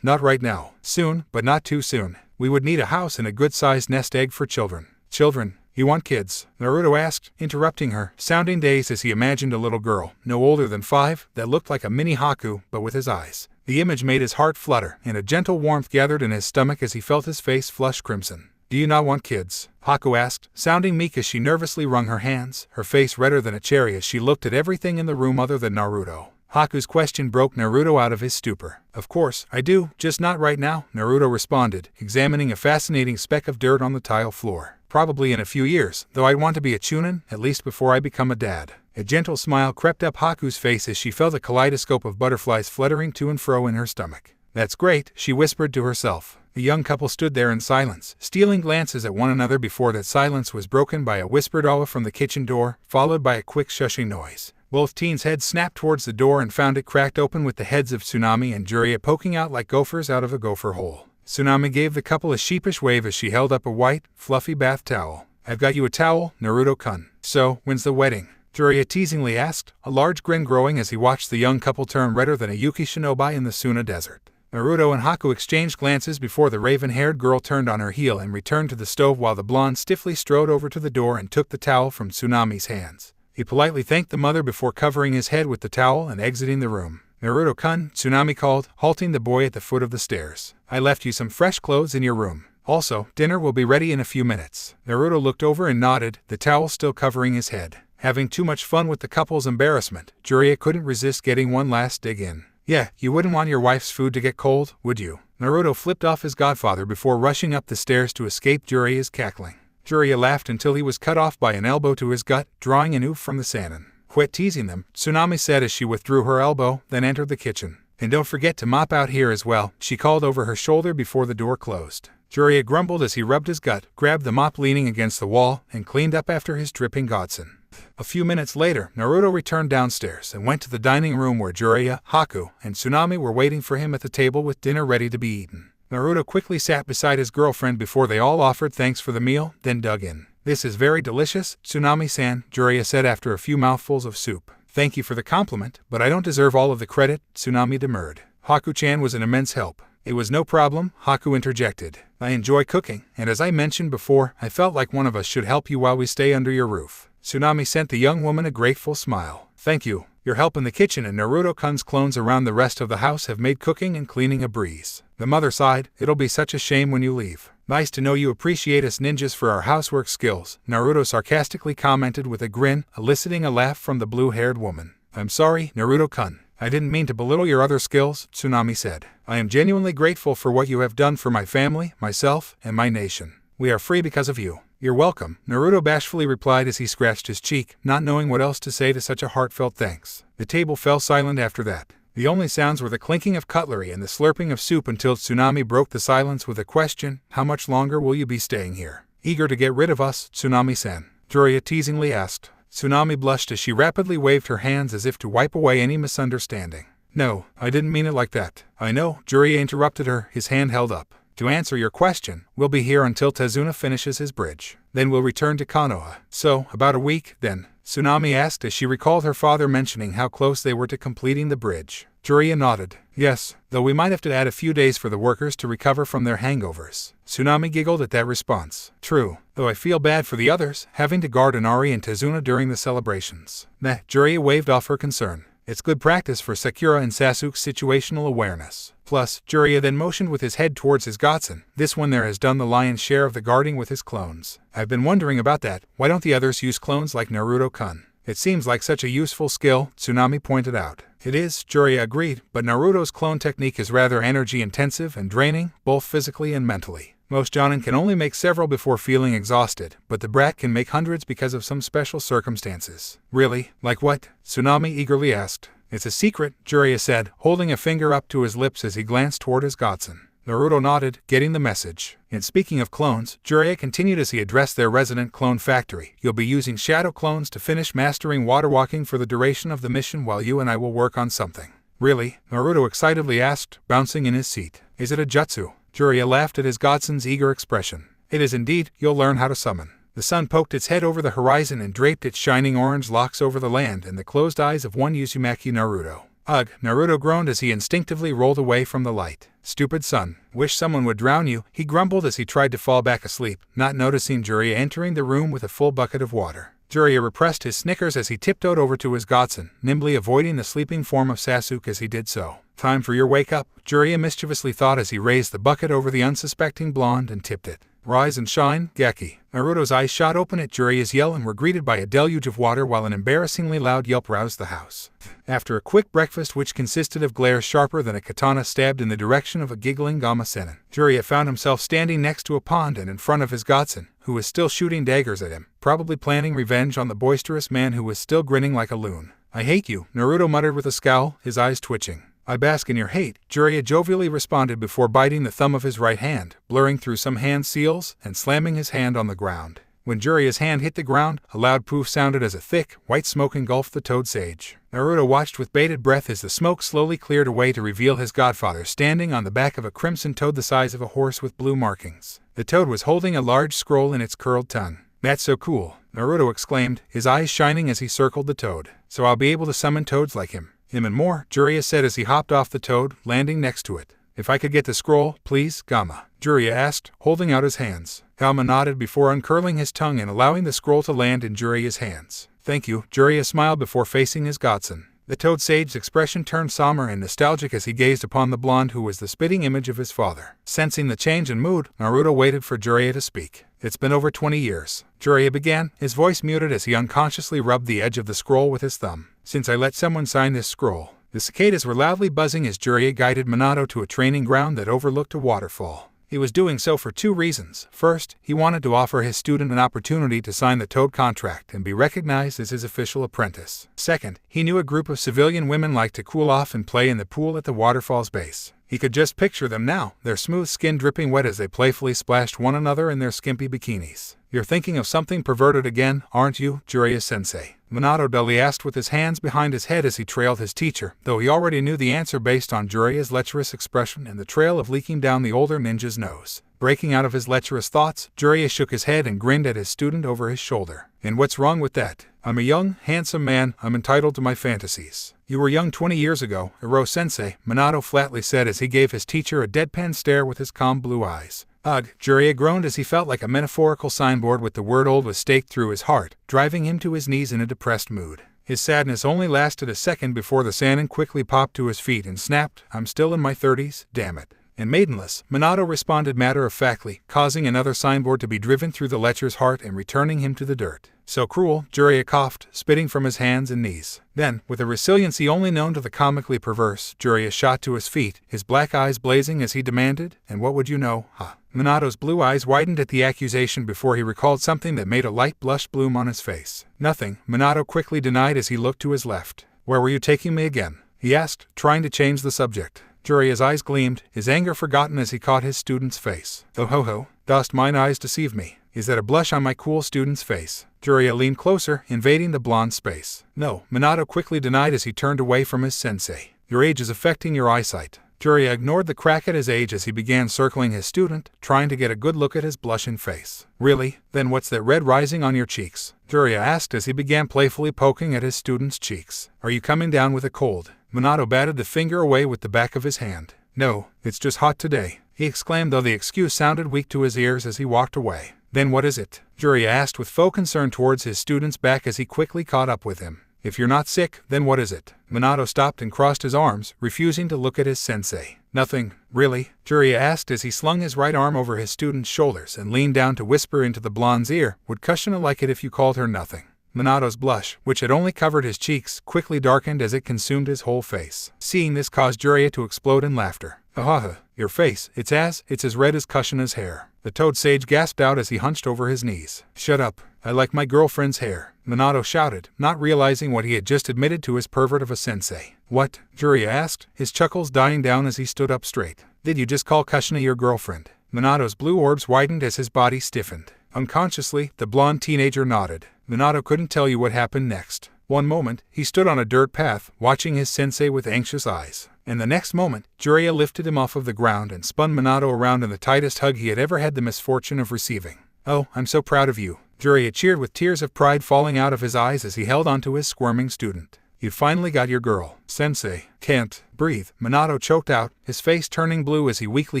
Not right now. Soon, but not too soon. We would need a house and a good-sized nest egg for children. Children? You want kids? Naruto asked, interrupting her, sounding dazed as he imagined a little girl, no older than 5, that looked like a mini Haku, but with his eyes. The image made his heart flutter, and a gentle warmth gathered in his stomach as he felt his face flush crimson. Do you not want kids? Haku asked, sounding meek as she nervously wrung her hands, her face redder than a cherry as she looked at everything in the room other than Naruto. Haku's question broke Naruto out of his stupor. Of course, I do, just not right now, Naruto responded, examining a fascinating speck of dirt on the tile floor. Probably in a few years, though I'd want to be a chunin, at least before I become a dad. A gentle smile crept up Haku's face as she felt a kaleidoscope of butterflies fluttering to and fro in her stomach. That's great, she whispered to herself. The young couple stood there in silence, stealing glances at one another before that silence was broken by a whispered awe from the kitchen door, followed by a quick shushing noise. Both teens' heads snapped towards the door and found it cracked open with the heads of Tsunami and Jiraiya poking out like gophers out of a gopher hole. Tsunami gave the couple a sheepish wave as she held up a white, fluffy bath towel. I've got you a towel, Naruto-kun. So, when's the wedding? Jiraiya teasingly asked, a large grin growing as he watched the young couple turn redder than a Yuki shinobi in the Suna desert. Naruto and Haku exchanged glances before the raven-haired girl turned on her heel and returned to the stove while the blonde stiffly strode over to the door and took the towel from Tsunami's hands. He politely thanked the mother before covering his head with the towel and exiting the room. Naruto-kun, Tsunami called, halting the boy at the foot of the stairs. I left you some fresh clothes in your room. Also, dinner will be ready in a few minutes. Naruto looked over and nodded, the towel still covering his head. Having too much fun with the couple's embarrassment, Jiraiya couldn't resist getting one last dig in. Yeah, you wouldn't want your wife's food to get cold, would you? Naruto flipped off his godfather before rushing up the stairs to escape Jiraiya's cackling. Jiraiya laughed until he was cut off by an elbow to his gut, drawing an oof from the Sannin. Quit teasing them, Tsunami said as she withdrew her elbow, then entered the kitchen. And don't forget to mop out here as well, she called over her shoulder before the door closed. Jiraiya grumbled as he rubbed his gut, grabbed the mop leaning against the wall, and cleaned up after his dripping godson. A few minutes later, Naruto returned downstairs and went to the dining room where Jiraiya, Haku, and Tsunami were waiting for him at the table with dinner ready to be eaten. Naruto quickly sat beside his girlfriend before they all offered thanks for the meal, then dug in. This is very delicious, Tsunami-san, Jiraiya said after a few mouthfuls of soup. Thank you for the compliment, but I don't deserve all of the credit, Tsunami demurred. Haku-chan was an immense help. It was no problem, Haku interjected. I enjoy cooking, and as I mentioned before, I felt like one of us should help you while we stay under your roof. Tsunami sent the young woman a grateful smile. Thank you. Your help in the kitchen and Naruto-kun's clones around the rest of the house have made cooking and cleaning a breeze. The mother sighed, it'll be such a shame when you leave. Nice to know you appreciate us ninjas for our housework skills, Naruto sarcastically commented with a grin, eliciting a laugh from the blue-haired woman. I'm sorry, Naruto-kun. I didn't mean to belittle your other skills, Tsunami said. I am genuinely grateful for what you have done for my family, myself, and my nation. We are free because of you. You're welcome, Naruto bashfully replied as he scratched his cheek, not knowing what else to say to such a heartfelt thanks. The table fell silent after that. The only sounds were the clinking of cutlery and the slurping of soup until Tsunami broke the silence with a question, how much longer will you be staying here? Eager to get rid of us, Tsunami-san, Jiraiya teasingly asked. Tsunami blushed as she rapidly waved her hands as if to wipe away any misunderstanding. No, I didn't mean it like that. I know, Jiraiya interrupted her, his hand held up. To answer your question, we'll be here until Tazuna finishes his bridge. Then we'll return to Konoha. So, about a week, then? Tsunami asked as she recalled her father mentioning how close they were to completing the bridge. Jiraiya nodded. Yes, though we might have to add a few days for the workers to recover from their hangovers. Tsunami giggled at that response. True, though I feel bad for the others, having to guard Inari and Tazuna during the celebrations. Meh, Jiraiya waved off her concern. It's good practice for Sakura and Sasuke's situational awareness. Plus, Jiraiya then motioned with his head towards his godson. This one there has done the lion's share of the guarding with his clones. I've been wondering about that. Why don't the others use clones like Naruto-kun? It seems like such a useful skill, Tsunami pointed out. It is, Jiraiya agreed, but Naruto's clone technique is rather energy-intensive and draining, both physically and mentally. Most Jonin can only make several before feeling exhausted, but the brat can make hundreds because of some special circumstances. Really? Like what? Tsunami eagerly asked. It's a secret, Jiraiya said, holding a finger up to his lips as he glanced toward his godson. Naruto nodded, getting the message. And speaking of clones, Jiraiya continued as he addressed their resident clone factory. You'll be using shadow clones to finish mastering water walking for the duration of the mission while you and I will work on something. Really? Naruto excitedly asked, bouncing in his seat. Is it a jutsu? Jiraiya laughed at his godson's eager expression. It is indeed. You'll learn how to summon. The sun poked its head over the horizon and draped its shining orange locks over the land and the closed eyes of one Uzumaki Naruto. Ugh, Naruto groaned as he instinctively rolled away from the light. Stupid son. Wish someone would drown you, he grumbled as he tried to fall back asleep, not noticing Jiraiya entering the room with a full bucket of water. Jiraiya repressed his snickers as he tiptoed over to his godson, nimbly avoiding the sleeping form of Sasuke as he did so. Time for your wake-up, Jiraiya mischievously thought as he raised the bucket over the unsuspecting blonde and tipped it. Rise and shine, Geki. Naruto's eyes shot open at Jiraiya's yell and were greeted by a deluge of water while an embarrassingly loud yelp roused the house. After a quick breakfast which consisted of glares sharper than a katana stabbed in the direction of a giggling Gama-senin, Jiraiya found himself standing next to a pond and in front of his godson, who was still shooting daggers at him, probably planning revenge on the boisterous man who was still grinning like a loon. I hate you, Naruto muttered with a scowl, his eyes twitching. I bask in your hate, Jiraiya jovially responded before biting the thumb of his right hand, blurring through some hand seals, and slamming his hand on the ground. When Jiraiya's hand hit the ground, a loud poof sounded as a thick, white smoke engulfed the toad sage. Naruto watched with bated breath as the smoke slowly cleared away to reveal his godfather standing on the back of a crimson toad the size of a horse with blue markings. The toad was holding a large scroll in its curled tongue. That's so cool, Naruto exclaimed, his eyes shining as he circled the toad. So I'll be able to summon toads like him. Him and more, Jiraiya said as he hopped off the toad, landing next to it. If I could get the scroll, please, Gama, Jiraiya asked, holding out his hands. Gama nodded before uncurling his tongue and allowing the scroll to land in Jiraiya's hands. Thank you, Jiraiya smiled before facing his godson. The toad sage's expression turned somber and nostalgic as he gazed upon the blonde who was the spitting image of his father. Sensing the change in mood, Naruto waited for Jiraiya to speak. It's been over 20 years. Jiraiya began, his voice muted as he unconsciously rubbed the edge of the scroll with his thumb. Since I let someone sign this scroll. The cicadas were loudly buzzing as Jiraiya guided Minato to a training ground that overlooked a waterfall. He was doing so for two reasons. First, he wanted to offer his student an opportunity to sign the Toad contract and be recognized as his official apprentice. Second, he knew a group of civilian women liked to cool off and play in the pool at the waterfall's base. He could just picture them now, their smooth skin dripping wet as they playfully splashed one another in their skimpy bikinis. You're thinking of something perverted again, aren't you, Jiraiya-sensei? Minato dully asked with his hands behind his head as he trailed his teacher, though he already knew the answer based on Jiraiya's lecherous expression and the trail of leaking down the older ninja's nose. Breaking out of his lecherous thoughts, Jiraiya shook his head and grinned at his student over his shoulder. And what's wrong with that? I'm a young, handsome man, I'm entitled to my fantasies. You were young 20 years ago, Iro-sensei, Minato flatly said as he gave his teacher a deadpan stare with his calm blue eyes. Ugh, Jiraiya groaned as he felt like a metaphorical signboard with the word old was staked through his heart, driving him to his knees in a depressed mood. His sadness only lasted a second before the Sannin quickly popped to his feet and snapped, I'm still in my 30s, damn it. And maidenless, Minato responded matter-of-factly, causing another signboard to be driven through the lecher's heart and returning him to the dirt. So cruel, Jiraiya coughed, spitting from his hands and knees. Then, with a resiliency only known to the comically perverse, Jiraiya shot to his feet, his black eyes blazing as he demanded, and what would you know, huh? Minato's blue eyes widened at the accusation before he recalled something that made a light blush bloom on his face. Nothing, Minato quickly denied as he looked to his left. Where were you taking me again? He asked, trying to change the subject. Jiraiya's eyes gleamed, his anger forgotten as he caught his student's face. Oh ho ho, dost mine eyes deceive me? Is that a blush on my cool student's face? Jiraiya leaned closer, invading the blonde's space. No, Minato quickly denied as he turned away from his sensei. Your age is affecting your eyesight. Jiraiya ignored the crack at his age as he began circling his student, trying to get a good look at his blushing face. Really? Then what's that red rising on your cheeks? Jiraiya asked as he began playfully poking at his student's cheeks. Are you coming down with a cold? Minato batted the finger away with the back of his hand. No, it's just hot today, he exclaimed, though the excuse sounded weak to his ears as he walked away. Then what is it? Jiraiya asked with faux concern towards his student's back as he quickly caught up with him. If you're not sick, then what is it? Minato stopped and crossed his arms, refusing to look at his sensei. Nothing, really? Jiraiya asked as he slung his right arm over his student's shoulders and leaned down to whisper into the blonde's ear, would Kushina like it if you called her nothing? Minato's blush, which had only covered his cheeks, quickly darkened as it consumed his whole face. Seeing this caused Jiraiya to explode in laughter. Ahaha, your face, it's as red as Kushina's hair. The toad sage gasped out as he hunched over his knees. Shut up, I like my girlfriend's hair, Minato shouted, not realizing what he had just admitted to his pervert of a sensei. What? Jiraiya asked, his chuckles dying down as he stood up straight. Did you just call Kushina your girlfriend? Minato's blue orbs widened as his body stiffened. Unconsciously, the blonde teenager nodded. Minato couldn't tell you what happened next. One moment, he stood on a dirt path, watching his sensei with anxious eyes. And the next moment, Jiraiya lifted him off of the ground and spun Minato around in the tightest hug he had ever had the misfortune of receiving. Oh, I'm so proud of you, Jiraiya cheered with tears of pride falling out of his eyes as he held onto his squirming student. You finally got your girl, sensei. Can't breathe, Minato choked out, his face turning blue as he weakly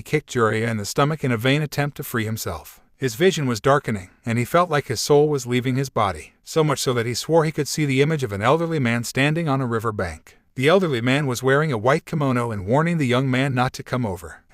kicked Jiraiya in the stomach in a vain attempt to free himself. His vision was darkening, and he felt like his soul was leaving his body, so much so that he swore he could see the image of an elderly man standing on a river bank. The elderly man was wearing a white kimono and warning the young man not to come over.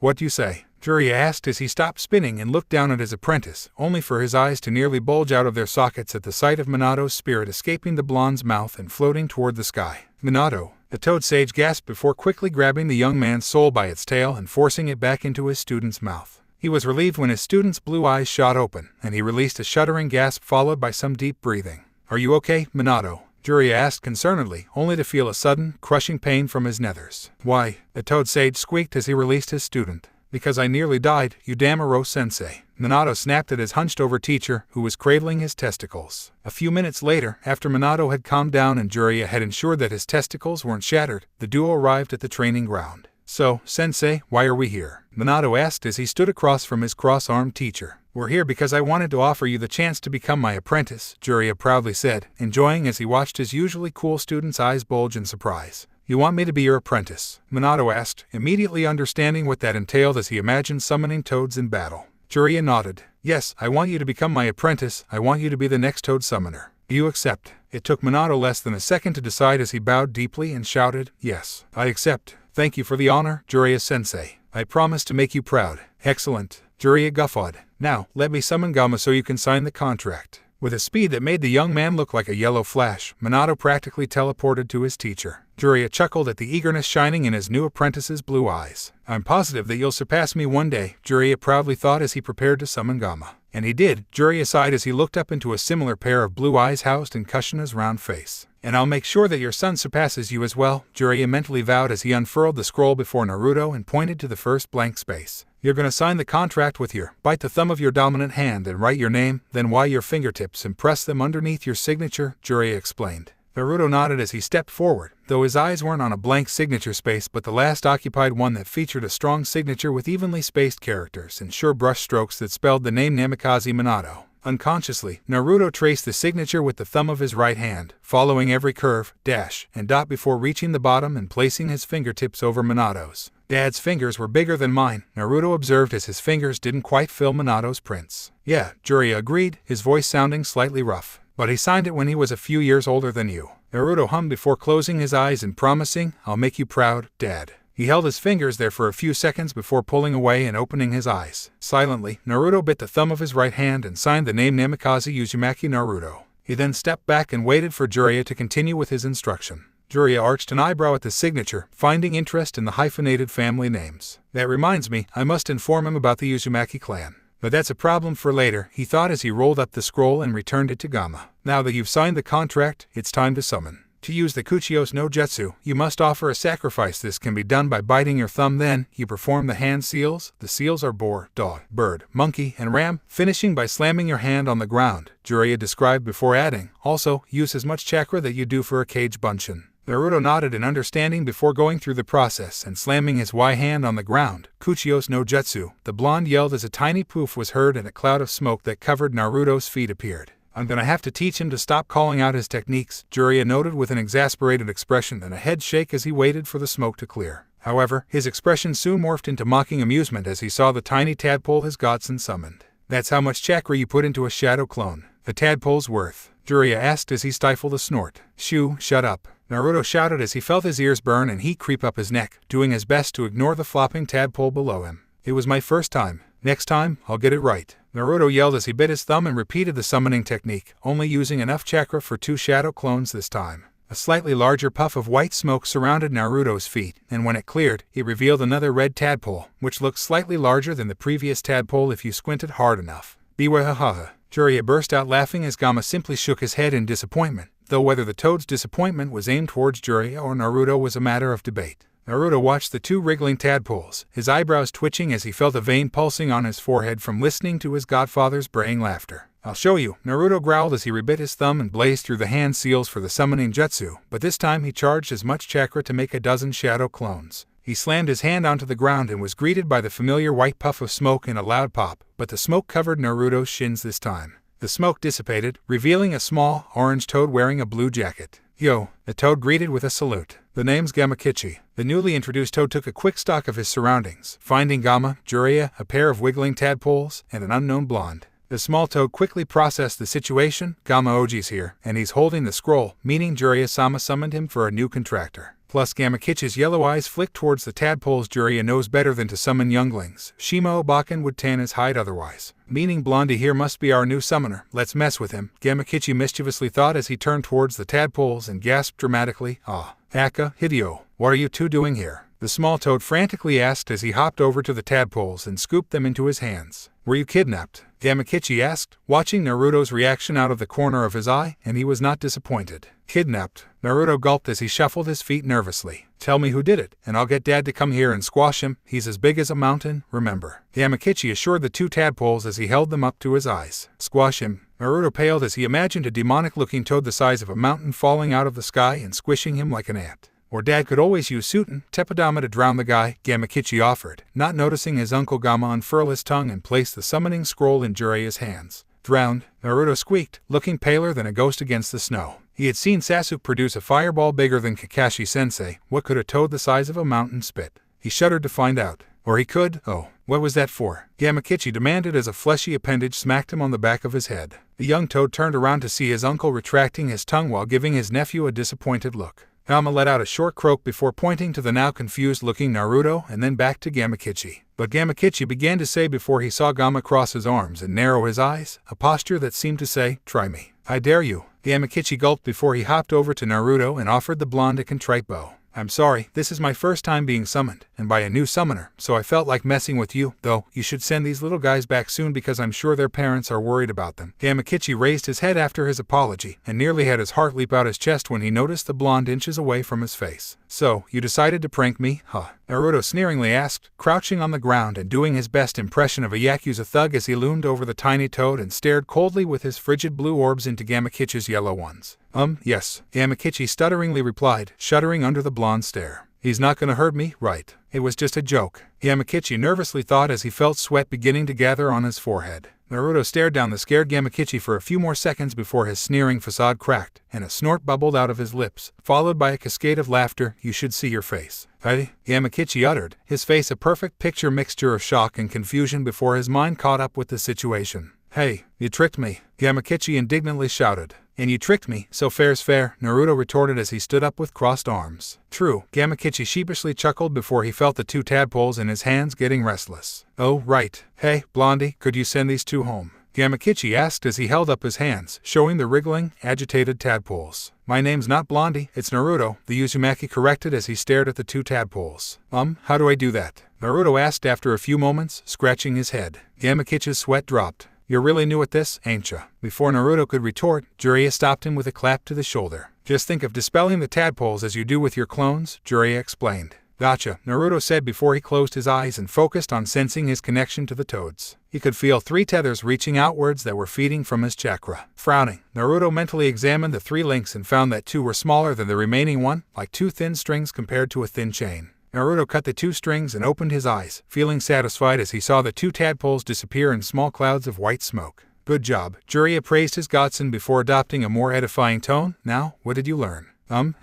What do you say? Jiraiya asked as he stopped spinning and looked down at his apprentice, only for his eyes to nearly bulge out of their sockets at the sight of Minato's spirit escaping the blonde's mouth and floating toward the sky. Minato, the toad sage gasped before quickly grabbing the young man's soul by its tail and forcing it back into his student's mouth. He was relieved when his student's blue eyes shot open, and he released a shuddering gasp followed by some deep breathing. "Are you okay, Minato?" Jiraiya asked concernedly, only to feel a sudden, crushing pain from his nethers. "Why?" the toad sage squeaked as he released his student. "Because I nearly died, Udamaro-sensei." Minato snapped at his hunched-over teacher, who was cradling his testicles. A few minutes later, after Minato had calmed down and Jiraiya had ensured that his testicles weren't shattered, the duo arrived at the training ground. "So, sensei, why are we here?" Minato asked as he stood across from his cross-armed teacher. "We're here because I wanted to offer you the chance to become my apprentice," Jiraiya proudly said, enjoying as he watched his usually cool student's eyes bulge in surprise. "You want me to be your apprentice?" Minato asked, immediately understanding what that entailed as he imagined summoning toads in battle. Jiraiya nodded. "Yes, I want you to become my apprentice. I want you to be the next toad summoner. Do you accept?" It took Minato less than a second to decide as he bowed deeply and shouted, "Yes, I accept. Thank you for the honor, Jiraiya-sensei. I promise to make you proud." "Excellent," Jiraiya guffawed. "Now, let me summon Gamma so you can sign the contract." With a speed that made the young man look like a yellow flash, Minato practically teleported to his teacher. Jiraiya chuckled at the eagerness shining in his new apprentice's blue eyes. "I'm positive that you'll surpass me one day," Jiraiya proudly thought as he prepared to summon Gamma. And he did, Jiraiya sighed as he looked up into a similar pair of blue eyes housed in Kushina's round face. "And I'll make sure that your son surpasses you as well," Jiraiya mentally vowed as he unfurled the scroll before Naruto and pointed to the first blank space. "You're gonna sign the contract with bite the thumb of your dominant hand and write your name, then your fingertips and press them underneath your signature," Jiraiya explained. Naruto nodded as he stepped forward, though his eyes weren't on a blank signature space but the last occupied one that featured a strong signature with evenly spaced characters and sure brush strokes that spelled the name Namikaze Minato. Unconsciously, Naruto traced the signature with the thumb of his right hand, following every curve, dash, and dot before reaching the bottom and placing his fingertips over Minato's. "Dad's fingers were bigger than mine," Naruto observed as his fingers didn't quite fill Minato's prints. "Yeah," Jiraiya agreed, his voice sounding slightly rough. "But he signed it when he was a few years older than you." Naruto hummed before closing his eyes and promising, "I'll make you proud, Dad." He held his fingers there for a few seconds before pulling away and opening his eyes. Silently, Naruto bit the thumb of his right hand and signed the name Namikaze Uzumaki Naruto. He then stepped back and waited for Jiraiya to continue with his instruction. Jiraiya arched an eyebrow at the signature, finding interest in the hyphenated family names. "That reminds me, I must inform him about the Uzumaki clan. But that's a problem for later," he thought as he rolled up the scroll and returned it to Gamma. "Now that you've signed the contract, it's time to summon. To use the Kuchiyos no Jutsu, you must offer a sacrifice. This can be done by biting your thumb, then you perform the hand seals. The seals are boar, dog, bird, monkey, and ram, finishing by slamming your hand on the ground," Jiraiya described before adding, "Also, use as much chakra that you do for a cage bunshin." Naruto nodded in understanding before going through the process and slamming his Y hand on the ground. "Kuchiyos no Jutsu," the blonde yelled as a tiny poof was heard and a cloud of smoke that covered Naruto's feet appeared. "I'm gonna have to teach him to stop calling out his techniques," Jiraiya noted with an exasperated expression and a head shake as he waited for the smoke to clear. However, his expression soon morphed into mocking amusement as he saw the tiny tadpole his godson summoned. "That's how much chakra you put into a shadow clone." "The tadpole's worth?" Jiraiya asked as he stifled a snort. "Shoo, shut up," Naruto shouted as he felt his ears burn and heat creep up his neck, doing his best to ignore the flopping tadpole below him. "It was my first time. Next time, I'll get it right," Naruto yelled as he bit his thumb and repeated the summoning technique, only using enough chakra for 2 shadow clones this time. A slightly larger puff of white smoke surrounded Naruto's feet, and when it cleared, it revealed another red tadpole, which looked slightly larger than the previous tadpole if you squinted hard enough. "Biwahaha!" Jiraiya burst out laughing as Gamma simply shook his head in disappointment, though whether the toad's disappointment was aimed towards Jiraiya or Naruto was a matter of debate. Naruto watched the 2 wriggling tadpoles, his eyebrows twitching as he felt a vein pulsing on his forehead from listening to his godfather's braying laughter. "I'll show you," Naruto growled as he rebit his thumb and blazed through the hand seals for the summoning jutsu, but this time he charged as much chakra to make a dozen shadow clones. He slammed his hand onto the ground and was greeted by the familiar white puff of smoke and a loud pop, but the smoke covered Naruto's shins this time. The smoke dissipated, revealing a small, orange toad wearing a blue jacket. "Yo," the toad greeted with a salute. "The name's Gamakichi." The newly introduced toad took a quick stock of his surroundings, finding Gamma, Jiraiya, a pair of wiggling tadpoles, and an unknown blonde. The small toad quickly processed the situation. "Gamma Oji's here, and he's holding the scroll," meaning Jiraiya-sama summoned him for a new contractor. Plus Gamakichi's yellow eyes flicked towards the tadpoles. Jiraiya knows better than to summon younglings. Shima Obaken would tan his hide otherwise. Meaning Blondie here must be our new summoner. Let's mess with him, Gamakichi mischievously thought as he turned towards the tadpoles and gasped dramatically. Ah, Aka, Hideo, what are you two doing here? The small toad frantically asked as he hopped over to the tadpoles and scooped them into his hands. Were you kidnapped? Gamakichi asked, watching Naruto's reaction out of the corner of his eye, and he was not disappointed. Kidnapped? Naruto gulped as he shuffled his feet nervously. Tell me who did it, and I'll get Dad to come here and squash him. He's as big as a mountain, remember. Gamakichi assured the two tadpoles as he held them up to his eyes. Squash him? Naruto paled as he imagined a demonic-looking toad the size of a mountain falling out of the sky and squishing him like an ant. Or Dad could always use Suten Teppadama to drown the guy, Gamakichi offered, not noticing his Uncle Gama unfurl his tongue and place the summoning scroll in Jiraiya's hands. Drowned? Naruto squeaked, looking paler than a ghost against the snow. He had seen Sasuke produce a fireball bigger than Kakashi-sensei. What could a toad the size of a mountain spit? He shuddered to find out. Or he could. Oh, what was that for? Gamakichi demanded as a fleshy appendage smacked him on the back of his head. The young toad turned around to see his uncle retracting his tongue while giving his nephew a disappointed look. Gama let out a short croak before pointing to the now confused-looking Naruto and then back to Gamakichi. But Gamakichi began to say before he saw Gama cross his arms and narrow his eyes, a posture that seemed to say, "Try me. I dare you." Gamakichi gulped before he hopped over to Naruto and offered the blonde a contrite bow. I'm sorry, this is my first time being summoned, and by a new summoner, so I felt like messing with you, though you should send these little guys back soon because I'm sure their parents are worried about them. Gamakichi raised his head after his apology, and nearly had his heart leap out his chest when he noticed the blonde inches away from his face. So, you decided to prank me, huh? Naruto sneeringly asked, crouching on the ground and doing his best impression of a Yakuza thug as he loomed over the tiny toad and stared coldly with his frigid blue orbs into Gamakichi's yellow ones. Yes, Gamakichi stutteringly replied, shuddering under the blonde stare. He's not gonna hurt me, right? It was just a joke, Gamakichi nervously thought as he felt sweat beginning to gather on his forehead. Naruto stared down the scared Gamakichi for a few more seconds before his sneering facade cracked, and a snort bubbled out of his lips, followed by a cascade of laughter. You should see your face. Hey? Gamakichi uttered, his face a perfect picture mixture of shock and confusion before his mind caught up with the situation. Hey, you tricked me, Gamakichi indignantly shouted. And you tricked me, so fair's fair, Naruto retorted as he stood up with crossed arms. True, Gamakichi sheepishly chuckled before he felt the two tadpoles in his hands getting restless. Oh, right. Hey, Blondie, could you send these two home? Gamakichi asked as he held up his hands, showing the wriggling, agitated tadpoles. My name's not Blondie, it's Naruto, the Uzumaki corrected as he stared at the two tadpoles. How do I do that? Naruto asked after a few moments, scratching his head. Gamakichi's sweat dropped. You're really new at this, ain't ya? Before Naruto could retort, Jiraiya stopped him with a clap to the shoulder. Just think of dispelling the tadpoles as you do with your clones, Jiraiya explained. Gotcha, Naruto said before he closed his eyes and focused on sensing his connection to the toads. He could feel 3 tethers reaching outwards that were feeding from his chakra. Frowning, Naruto mentally examined the 3 links and found that 2 were smaller than the remaining one, like 2 thin strings compared to a thin chain. Naruto cut the 2 strings and opened his eyes, feeling satisfied as he saw the 2 tadpoles disappear in small clouds of white smoke. Good job, Jiraiya praised his godson before adopting a more edifying tone. Now, what did you learn?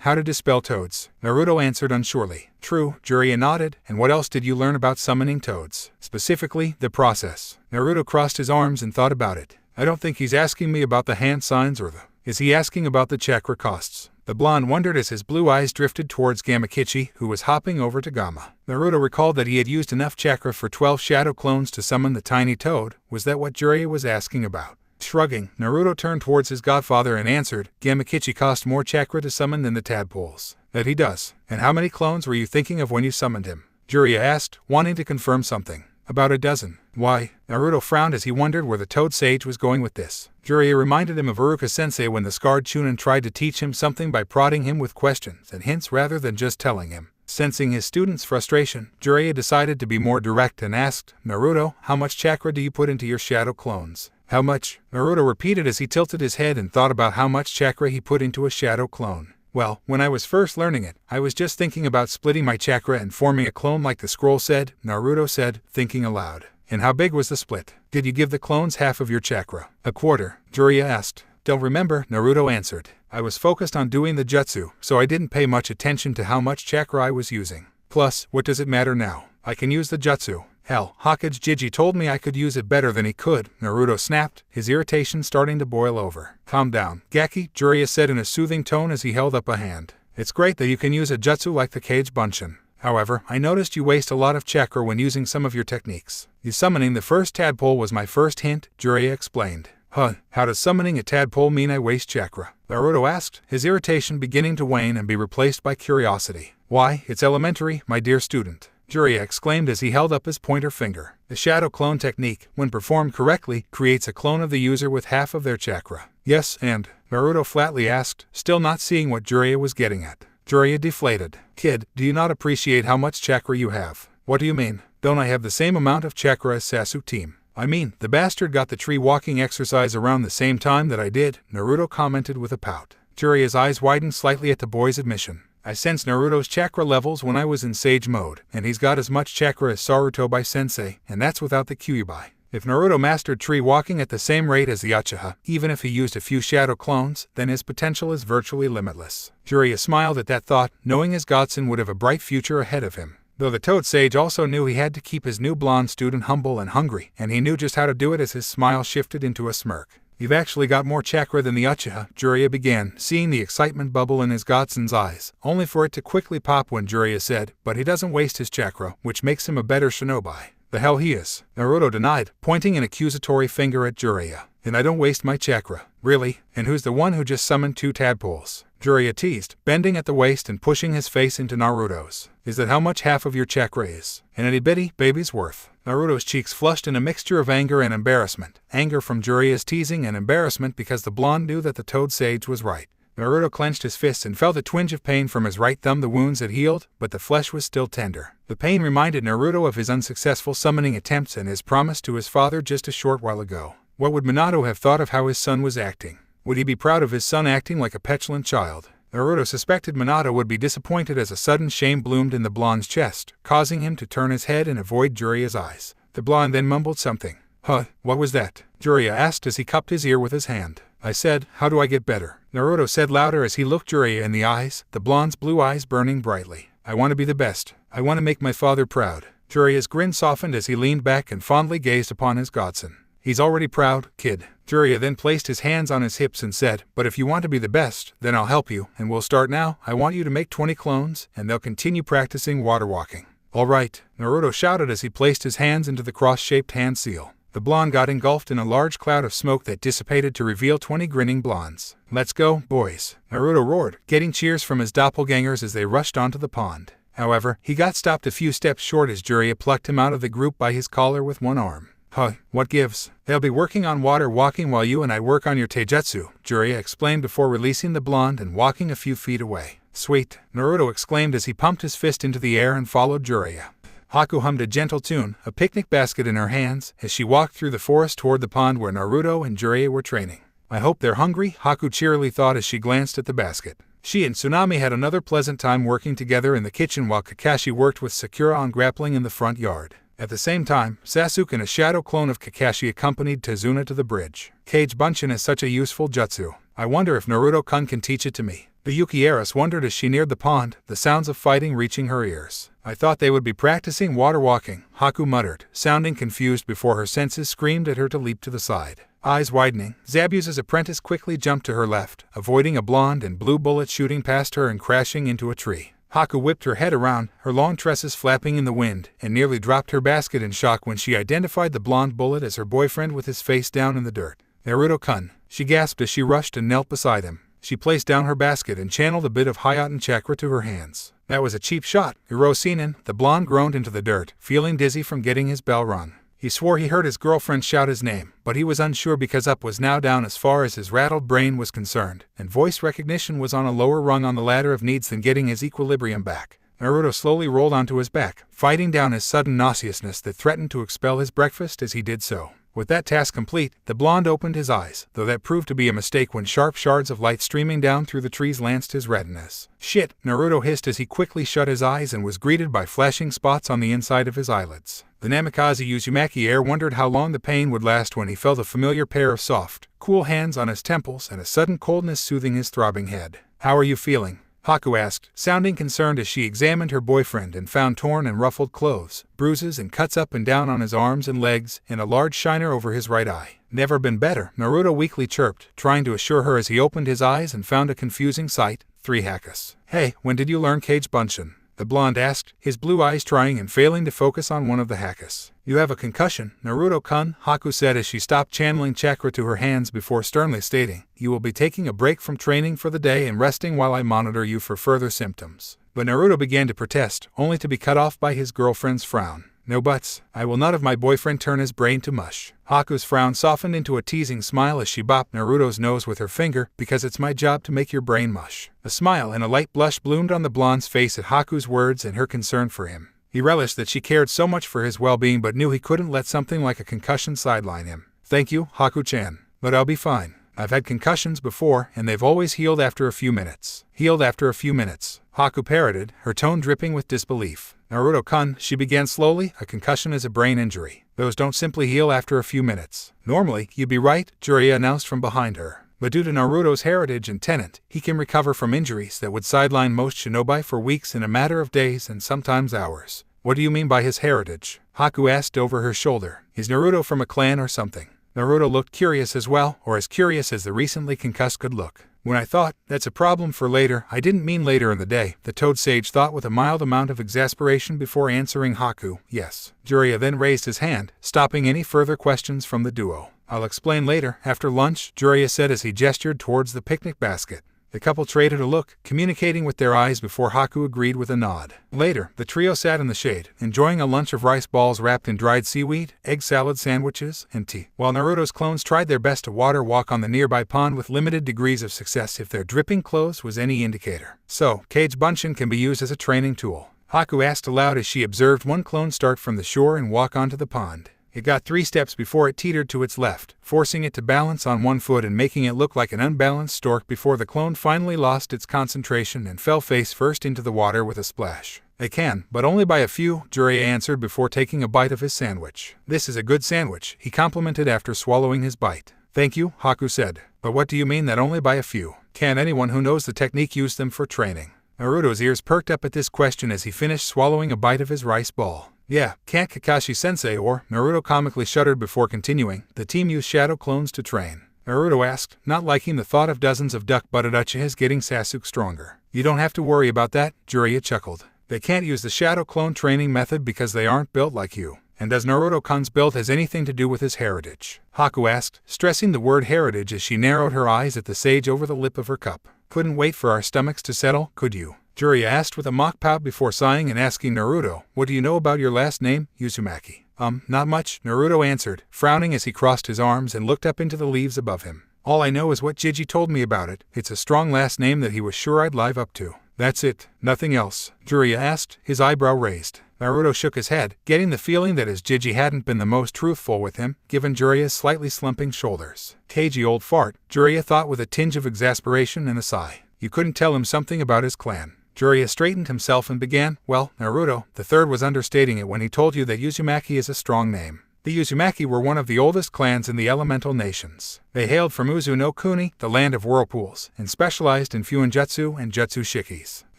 How to dispel toads. Naruto answered unsurely. True, Jiraiya nodded. And what else did you learn about summoning toads? Specifically, the process. Naruto crossed his arms and thought about it. I don't think he's asking me about the hand signs or the... Is he asking about the chakra costs? The blonde wondered as his blue eyes drifted towards Gamakichi, who was hopping over to Gama. Naruto recalled that he had used enough chakra for 12 shadow clones to summon the tiny toad. Was that what Jiraiya was asking about? Shrugging, Naruto turned towards his godfather and answered, Gamakichi cost more chakra to summon than the tadpoles. That he does. And how many clones were you thinking of when you summoned him? Jiraiya asked, wanting to confirm something. About a dozen. Why? Naruto frowned as he wondered where the toad sage was going with this. Jiraiya reminded him of Iruka-sensei when the scarred Chunin tried to teach him something by prodding him with questions and hints rather than just telling him. Sensing his student's frustration, Jiraiya decided to be more direct and asked, Naruto, how much chakra do you put into your shadow clones? How much? Naruto repeated as he tilted his head and thought about how much chakra he put into a shadow clone. Well, when I was first learning it, I was just thinking about splitting my chakra and forming a clone like the scroll said, Naruto said, thinking aloud. And how big was the split? Did you give the clones half of your chakra? A quarter, Jiraiya asked. Don't remember, Naruto answered. I was focused on doing the jutsu, so I didn't pay much attention to how much chakra I was using. Plus, what does it matter now? I can use the jutsu. Hell, Hokage-Jiji told me I could use it better than he could, Naruto snapped, his irritation starting to boil over. Calm down, Gaki, Jiraiya said in a soothing tone as he held up a hand. It's great that you can use a jutsu like the Kage Bunshin. However, I noticed you waste a lot of chakra when using some of your techniques. Summoning the first tadpole was my first hint, Jiraiya explained. Huh, how does summoning a tadpole mean I waste chakra? Naruto asked, his irritation beginning to wane and be replaced by curiosity. Why, it's elementary, my dear student, Jiraiya exclaimed as he held up his pointer finger. The shadow clone technique, when performed correctly, creates a clone of the user with half of their chakra. Yes, and? Naruto flatly asked, still not seeing what Jiraiya was getting at. Jiraiya deflated. Kid, do you not appreciate how much chakra you have? What do you mean? Don't I have the same amount of chakra as Sasuke team? I mean, the bastard got the tree walking exercise around the same time that I did, Naruto commented with a pout. Jiraiya's eyes widened slightly at the boy's admission. I sensed Naruto's chakra levels when I was in Sage mode, and he's got as much chakra as Sarutobi-sensei, and that's without the Kyuubi. If Naruto mastered tree walking at the same rate as the Uchiha, even if he used a few shadow clones, then his potential is virtually limitless. Jiraiya smiled at that thought, knowing his godson would have a bright future ahead of him. Though the Toad Sage also knew he had to keep his new blonde student humble and hungry, and he knew just how to do it as his smile shifted into a smirk. You've actually got more chakra than the Uchiha, Jiraiya began, seeing the excitement bubble in his godson's eyes, only for it to quickly pop when Jiraiya said, but he doesn't waste his chakra, which makes him a better shinobi. The hell he is, Naruto denied, pointing an accusatory finger at Jiraiya. And I don't waste my chakra. Really? And who's the one who just summoned 2 tadpoles? Jiraiya teased, bending at the waist and pushing his face into Naruto's. Is that how much half of your chakra is? An itty bitty baby's worth. Naruto's cheeks flushed in a mixture of anger and embarrassment. Anger from Jiraiya's teasing and embarrassment because the blonde knew that the Toad Sage was right. Naruto clenched his fists and felt a twinge of pain from his right thumb. The wounds had healed, but the flesh was still tender. The pain reminded Naruto of his unsuccessful summoning attempts and his promise to his father just a short while ago. What would Minato have thought of how his son was acting? Would he be proud of his son acting like a petulant child? Naruto suspected Minato would be disappointed as a sudden shame bloomed in the blonde's chest, causing him to turn his head and avoid Jiraiya's eyes. The blonde then mumbled something. Huh, what was that? Jiraiya asked as he cupped his ear with his hand. I said, how do I get better? Naruto said louder as he looked Jiraiya in the eyes, the blonde's blue eyes burning brightly. I want to be the best. I want to make my father proud. Jiraiya's grin softened as he leaned back and fondly gazed upon his godson. He's already proud, kid. Jiraiya then placed his hands on his hips and said, but if you want to be the best, then I'll help you, and we'll start now. I want you to make 20 clones, and they'll continue practicing water walking. All right, Naruto shouted as he placed his hands into the cross-shaped hand seal. The blonde got engulfed in a large cloud of smoke that dissipated to reveal 20 grinning blondes. Let's go, boys, Naruto roared, getting cheers from his doppelgangers as they rushed onto the pond. However, he got stopped a few steps short as Jiraiya plucked him out of the group by his collar with one arm. Huh, what gives? They'll be working on water walking while you and I work on your taijutsu, Jiraiya explained before releasing the blonde and walking a few feet away. Sweet, Naruto exclaimed as he pumped his fist into the air and followed Jiraiya. Haku hummed a gentle tune, a picnic basket in her hands, as she walked through the forest toward the pond where Naruto and Jiraiya were training. I hope they're hungry, Haku cheerily thought as she glanced at the basket. She and Tsunami had another pleasant time working together in the kitchen while Kakashi worked with Sakura on grappling in the front yard. At the same time, Sasuke and a shadow clone of Kakashi accompanied Tazuna to the bridge. Kage Bunshin is such a useful jutsu. I wonder if Naruto-kun can teach it to me. The Yuki heiress wondered as she neared the pond, the sounds of fighting reaching her ears. I thought they would be practicing water walking, Haku muttered, sounding confused before her senses screamed at her to leap to the side. Eyes widening, Zabuza's apprentice quickly jumped to her left, avoiding a blonde and blue bullet shooting past her and crashing into a tree. Haku whipped her head around, her long tresses flapping in the wind, and nearly dropped her basket in shock when she identified the blonde bullet as her boyfriend with his face down in the dirt. Naruto-kun, she gasped as she rushed and knelt beside him. She placed down her basket and channeled a bit of Hayaten chakra to her hands. That was a cheap shot, Hirosinen, the blonde groaned into the dirt, feeling dizzy from getting his bell rung. He swore he heard his girlfriend shout his name, but he was unsure because up was now down as far as his rattled brain was concerned, and voice recognition was on a lower rung on the ladder of needs than getting his equilibrium back. Naruto slowly rolled onto his back, fighting down his sudden nauseousness that threatened to expel his breakfast as he did so. With that task complete, the blonde opened his eyes, though that proved to be a mistake when sharp shards of light streaming down through the trees lanced his retinas. Shit, Naruto hissed as he quickly shut his eyes and was greeted by flashing spots on the inside of his eyelids. The Namikaze Uzumaki heir wondered how long the pain would last when he felt a familiar pair of soft, cool hands on his temples and a sudden coldness soothing his throbbing head. How are you feeling? Haku asked, sounding concerned as she examined her boyfriend and found torn and ruffled clothes, bruises and cuts up and down on his arms and legs, and a large shiner over his right eye. Never been better, Naruto weakly chirped, trying to assure her as he opened his eyes and found a confusing sight, 3 Hakus. Hey, when did you learn Kage Bunshin? The blonde asked, his blue eyes trying and failing to focus on one of the Hakus. You have a concussion, Naruto-kun, Haku said as she stopped channeling chakra to her hands before sternly stating, you will be taking a break from training for the day and resting while I monitor you for further symptoms. But Naruto began to protest, only to be cut off by his girlfriend's frown. No buts. I will not have my boyfriend turn his brain to mush. Haku's frown softened into a teasing smile as she bopped Naruto's nose with her finger, because it's my job to make your brain mush. A smile and a light blush bloomed on the blonde's face at Haku's words and her concern for him. He relished that she cared so much for his well-being but knew he couldn't let something like a concussion sideline him. Thank you, Haku-chan. But I'll be fine. I've had concussions before, and they've always healed after a few minutes. Healed after a few minutes, Haku parroted, her tone dripping with disbelief. Naruto-kun, she began slowly, a concussion is a brain injury. Those don't simply heal after a few minutes. Normally, you'd be right, Jiraiya announced from behind her. But due to Naruto's heritage and tenet, he can recover from injuries that would sideline most shinobi for weeks in a matter of days and sometimes hours. What do you mean by his heritage? Haku asked over her shoulder. Is Naruto from a clan or something? Naruto looked curious as well, or as curious as the recently concussed could look. When I thought, that's a problem for later, I didn't mean later in the day, the Toad Sage thought with a mild amount of exasperation before answering Haku, yes. Jiraiya then raised his hand, stopping any further questions from the duo. I'll explain later, after lunch, Jiraiya said as he gestured towards the picnic basket. The couple traded a look, communicating with their eyes before Haku agreed with a nod. Later, the trio sat in the shade, enjoying a lunch of rice balls wrapped in dried seaweed, egg salad sandwiches, and tea, while Naruto's clones tried their best to water walk on the nearby pond with limited degrees of success if their dripping clothes was any indicator. So, Kage Bunshin can be used as a training tool. Haku asked aloud as she observed one clone start from the shore and walk onto the pond. It got 3 steps before it teetered to its left, forcing it to balance on one foot and making it look like an unbalanced stork before the clone finally lost its concentration and fell face first into the water with a splash. They can, but only by a few, Jiraiya answered before taking a bite of his sandwich. This is a good sandwich, he complimented after swallowing his bite. Thank you, Haku said. But what do you mean that only by a few? Can anyone who knows the technique use them for training? Naruto's ears perked up at this question as he finished swallowing a bite of his rice ball. Yeah, can't Kakashi-sensei or, Naruto comically shuddered before continuing, the team use shadow clones to train. Naruto asked, not liking the thought of dozens of duck-butted Uchihas getting Sasuke stronger. You don't have to worry about that, Jiraiya chuckled. They can't use the shadow clone training method because they aren't built like you. And does Naruto-kun's build has anything to do with his heritage? Haku asked, stressing the word heritage as she narrowed her eyes at the sage over the lip of her cup. Couldn't wait for our stomachs to settle, could you? Jiraiya asked with a mock pout before sighing and asking Naruto, what do you know about your last name, Uzumaki? Not much, Naruto answered, frowning as he crossed his arms and looked up into the leaves above him. All I know is what Jiji told me about it. It's a strong last name that he was sure I'd live up to. That's it, nothing else, Jiraiya asked, his eyebrow raised. Naruto shook his head, getting the feeling that his Jiji hadn't been the most truthful with him, given Jiraiya's slightly slumping shoulders. Cagey old fart, Jiraiya thought with a tinge of exasperation and a sigh. You couldn't tell him something about his clan. Jiraiya straightened himself and began, well, Naruto, the third was understating it when he told you that Uzumaki is a strong name. The Uzumaki were one of the oldest clans in the elemental nations. They hailed from Uzu no Kuni, the land of whirlpools, and specialized in Fuinjutsu and Jutsu Shikis.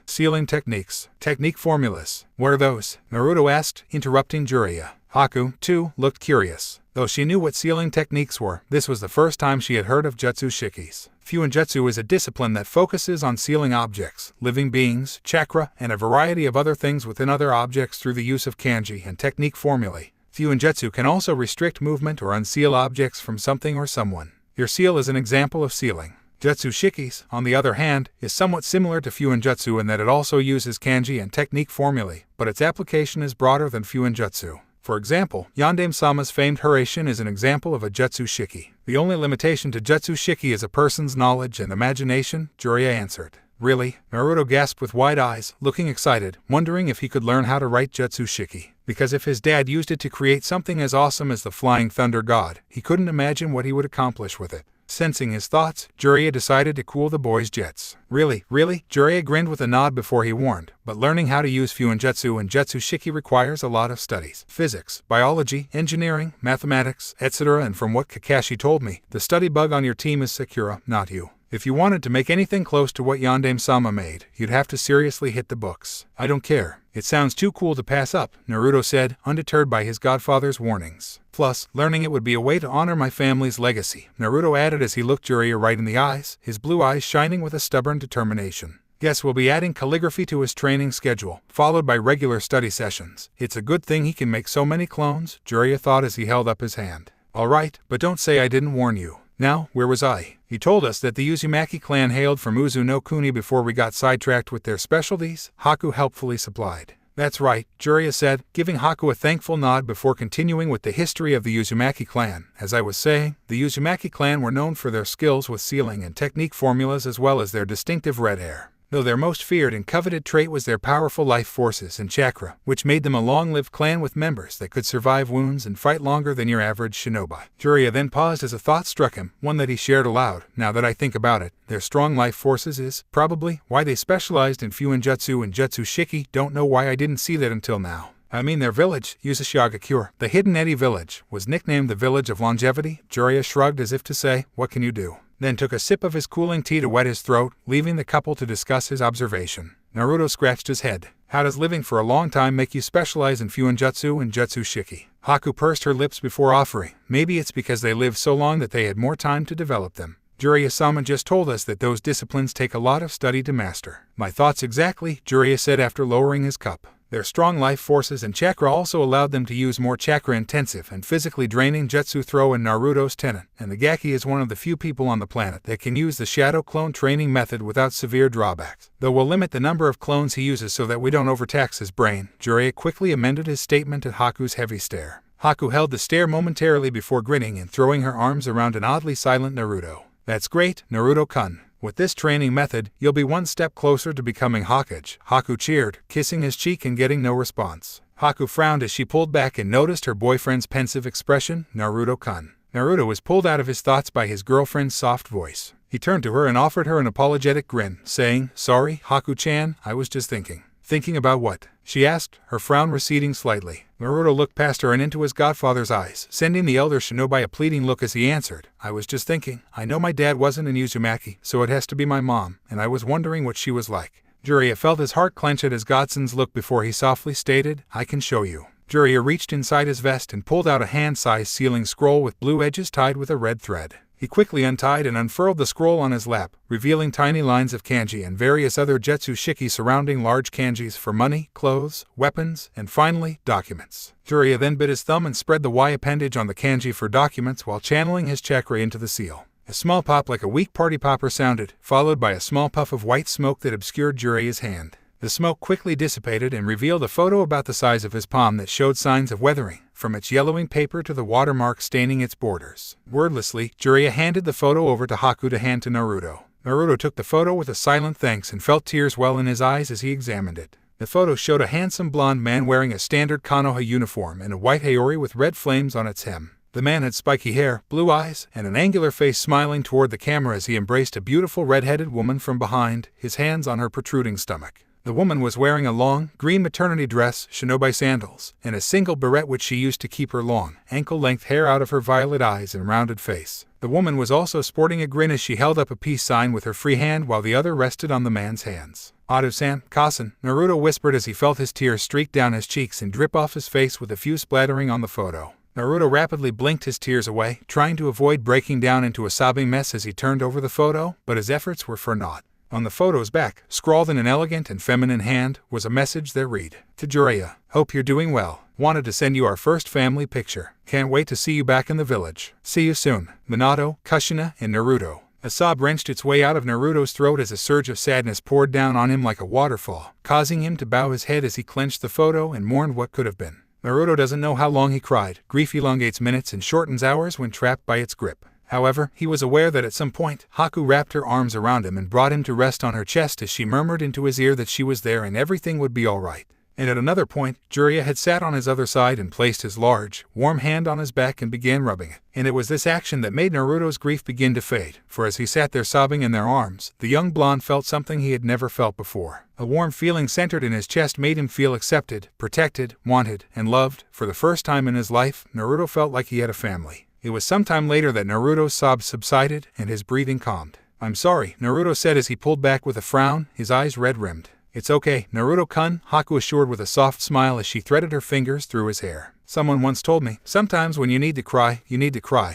Sealing techniques, technique formulas. What are those? Naruto asked, interrupting Jiraiya. Haku, too, looked curious. Though she knew what sealing techniques were, this was the first time she had heard of Jutsu Shikis. Fuinjutsu is a discipline that focuses on sealing objects, living beings, chakra, and a variety of other things within other objects through the use of kanji and technique formulae. Fuinjutsu can also restrict movement or unseal objects from something or someone. Your seal is an example of sealing. Jutsu Shikis, on the other hand, is somewhat similar to Fuinjutsu in that it also uses kanji and technique formulae, but its application is broader than Fuinjutsu. For example, Yondaime-sama's famed Hurashin is an example of a Jutsu Shiki. The only limitation to Jutsu Shiki is a person's knowledge and imagination, Jiraiya answered. Really? Naruto gasped with wide eyes, looking excited, wondering if he could learn how to write Jutsu Shiki. Because if his dad used it to create something as awesome as the Flying Thunder God, he couldn't imagine what he would accomplish with it. Sensing his thoughts, Jiraiya decided to cool the boys' jets. Really? Jiraiya grinned with a nod before he warned, but learning how to use Fuinjutsu and Jutsu Shiki requires a lot of studies. Physics, biology, engineering, mathematics, etc. And from what Kakashi told me, the study bug on your team is Sakura, not you. If you wanted to make anything close to what Yandame-sama made, you'd have to seriously hit the books. I don't care. It sounds too cool to pass up, Naruto said, undeterred by his godfather's warnings. Plus, learning it would be a way to honor my family's legacy, Naruto added as he looked Jiraiya right in the eyes, his blue eyes shining with a stubborn determination. Guess we'll be adding calligraphy to his training schedule, followed by regular study sessions. It's a good thing he can make so many clones, Jiraiya thought as he held up his hand. All right, but don't say I didn't warn you. Now, where was I? He told us that the Uzumaki clan hailed from Uzu no Kuni before we got sidetracked with their specialties, Haku helpfully supplied. That's right, Jiraiya said, giving Haku a thankful nod before continuing with the history of the Uzumaki clan. As I was saying, the Uzumaki clan were known for their skills with sealing and technique formulas as well as their distinctive red hair. Though their most feared and coveted trait was their powerful life forces and chakra, which made them a long-lived clan with members that could survive wounds and fight longer than your average shinobi. Jiraiya then paused as a thought struck him, one that he shared aloud. Now that I think about it, their strong life forces is, probably, why they specialized in Fuinjutsu and Jutsu Shiki. Don't know why I didn't see that until now. I mean their village, Uzashigakure, the Hidden Eddy Village, was nicknamed the Village of Longevity. Jiraiya shrugged as if to say, what can you do? Then took a sip of his cooling tea to wet his throat, leaving the couple to discuss his observation. Naruto scratched his head. How does living for a long time make you specialize in Fuinjutsu and Jutsu Shiki? Haku pursed her lips before offering. Maybe it's because they lived so long that they had more time to develop them. Jiraiya-sama just told us that those disciplines take a lot of study to master. My thoughts exactly, Jiraiya said after lowering his cup. Their strong life forces and chakra also allowed them to use more chakra-intensive and physically draining jutsu throw in Naruto's tenon, and the Gaki is one of the few people on the planet that can use the shadow clone training method without severe drawbacks. Though we'll limit the number of clones he uses so that we don't overtax his brain, Jiraiya quickly amended his statement at Haku's heavy stare. Haku held the stare momentarily before grinning and throwing her arms around an oddly silent Naruto. That's great, Naruto-kun. With this training method, you'll be one step closer to becoming Hokage. Haku cheered, kissing his cheek and getting no response. Haku frowned as she pulled back and noticed her boyfriend's pensive expression. Naruto-kun. Naruto was pulled out of his thoughts by his girlfriend's soft voice. He turned to her and offered her an apologetic grin, saying, Sorry, Haku-chan, I was just thinking. Thinking about what? She asked, her frown receding slightly. Naruto looked past her and into his godfather's eyes, sending the elder shinobi a pleading look as he answered, I was just thinking. I know my dad wasn't in Uzumaki, so it has to be my mom, and I was wondering what she was like. Jiraiya felt his heart clench at his godson's look before he softly stated, I can show you. Jiraiya reached inside his vest and pulled out a hand-sized sealing scroll with blue edges tied with a red thread. He quickly untied and unfurled the scroll on his lap, revealing tiny lines of kanji and various other jutsu shiki surrounding large kanjis for money, clothes, weapons, and finally, documents. Jiraiya then bit his thumb and spread the Y appendage on the kanji for documents while channeling his chakra into the seal. A small pop like a weak party popper sounded, followed by a small puff of white smoke that obscured Jiraiya's hand. The smoke quickly dissipated and revealed a photo about the size of his palm that showed signs of weathering, from its yellowing paper to the watermark staining its borders. Wordlessly, Jiraiya handed the photo over to Haku to hand to Naruto. Naruto took the photo with a silent thanks and felt tears well in his eyes as he examined it. The photo showed a handsome blonde man wearing a standard Konoha uniform and a white haori with red flames on its hem. The man had spiky hair, blue eyes, and an angular face smiling toward the camera as he embraced a beautiful red-headed woman from behind, his hands on her protruding stomach. The woman was wearing a long, green maternity dress, shinobi sandals, and a single beret which she used to keep her long, ankle-length hair out of her violet eyes and rounded face. The woman was also sporting a grin as she held up a peace sign with her free hand while the other rested on the man's hands. Adu-san, Kasen, Naruto whispered as he felt his tears streak down his cheeks and drip off his face with a few splattering on the photo. Naruto rapidly blinked his tears away, trying to avoid breaking down into a sobbing mess as he turned over the photo, but his efforts were for naught. On the photo's back, scrawled in an elegant and feminine hand, was a message that read, To Jiraiya, hope you're doing well. Wanted to send you our first family picture. Can't wait to see you back in the village. See you soon. Minato, Kushina, and Naruto. A sob wrenched its way out of Naruto's throat as a surge of sadness poured down on him like a waterfall, causing him to bow his head as he clenched the photo and mourned what could have been. Naruto doesn't know how long he cried. Grief elongates minutes and shortens hours when trapped by its grip. However, he was aware that at some point, Haku wrapped her arms around him and brought him to rest on her chest as she murmured into his ear that she was there and everything would be all right. And at another point, Jiraiya had sat on his other side and placed his large, warm hand on his back and began rubbing it. And it was this action that made Naruto's grief begin to fade, for as he sat there sobbing in their arms, the young blonde felt something he had never felt before. A warm feeling centered in his chest made him feel accepted, protected, wanted, and loved. For the first time in his life, Naruto felt like he had a family. It was sometime later that Naruto's sobs subsided and his breathing calmed. I'm sorry, Naruto said as he pulled back with a frown, his eyes red-rimmed. It's okay, Naruto-kun, Haku assured with a soft smile as she threaded her fingers through his hair. Someone once told me, sometimes when you need to cry,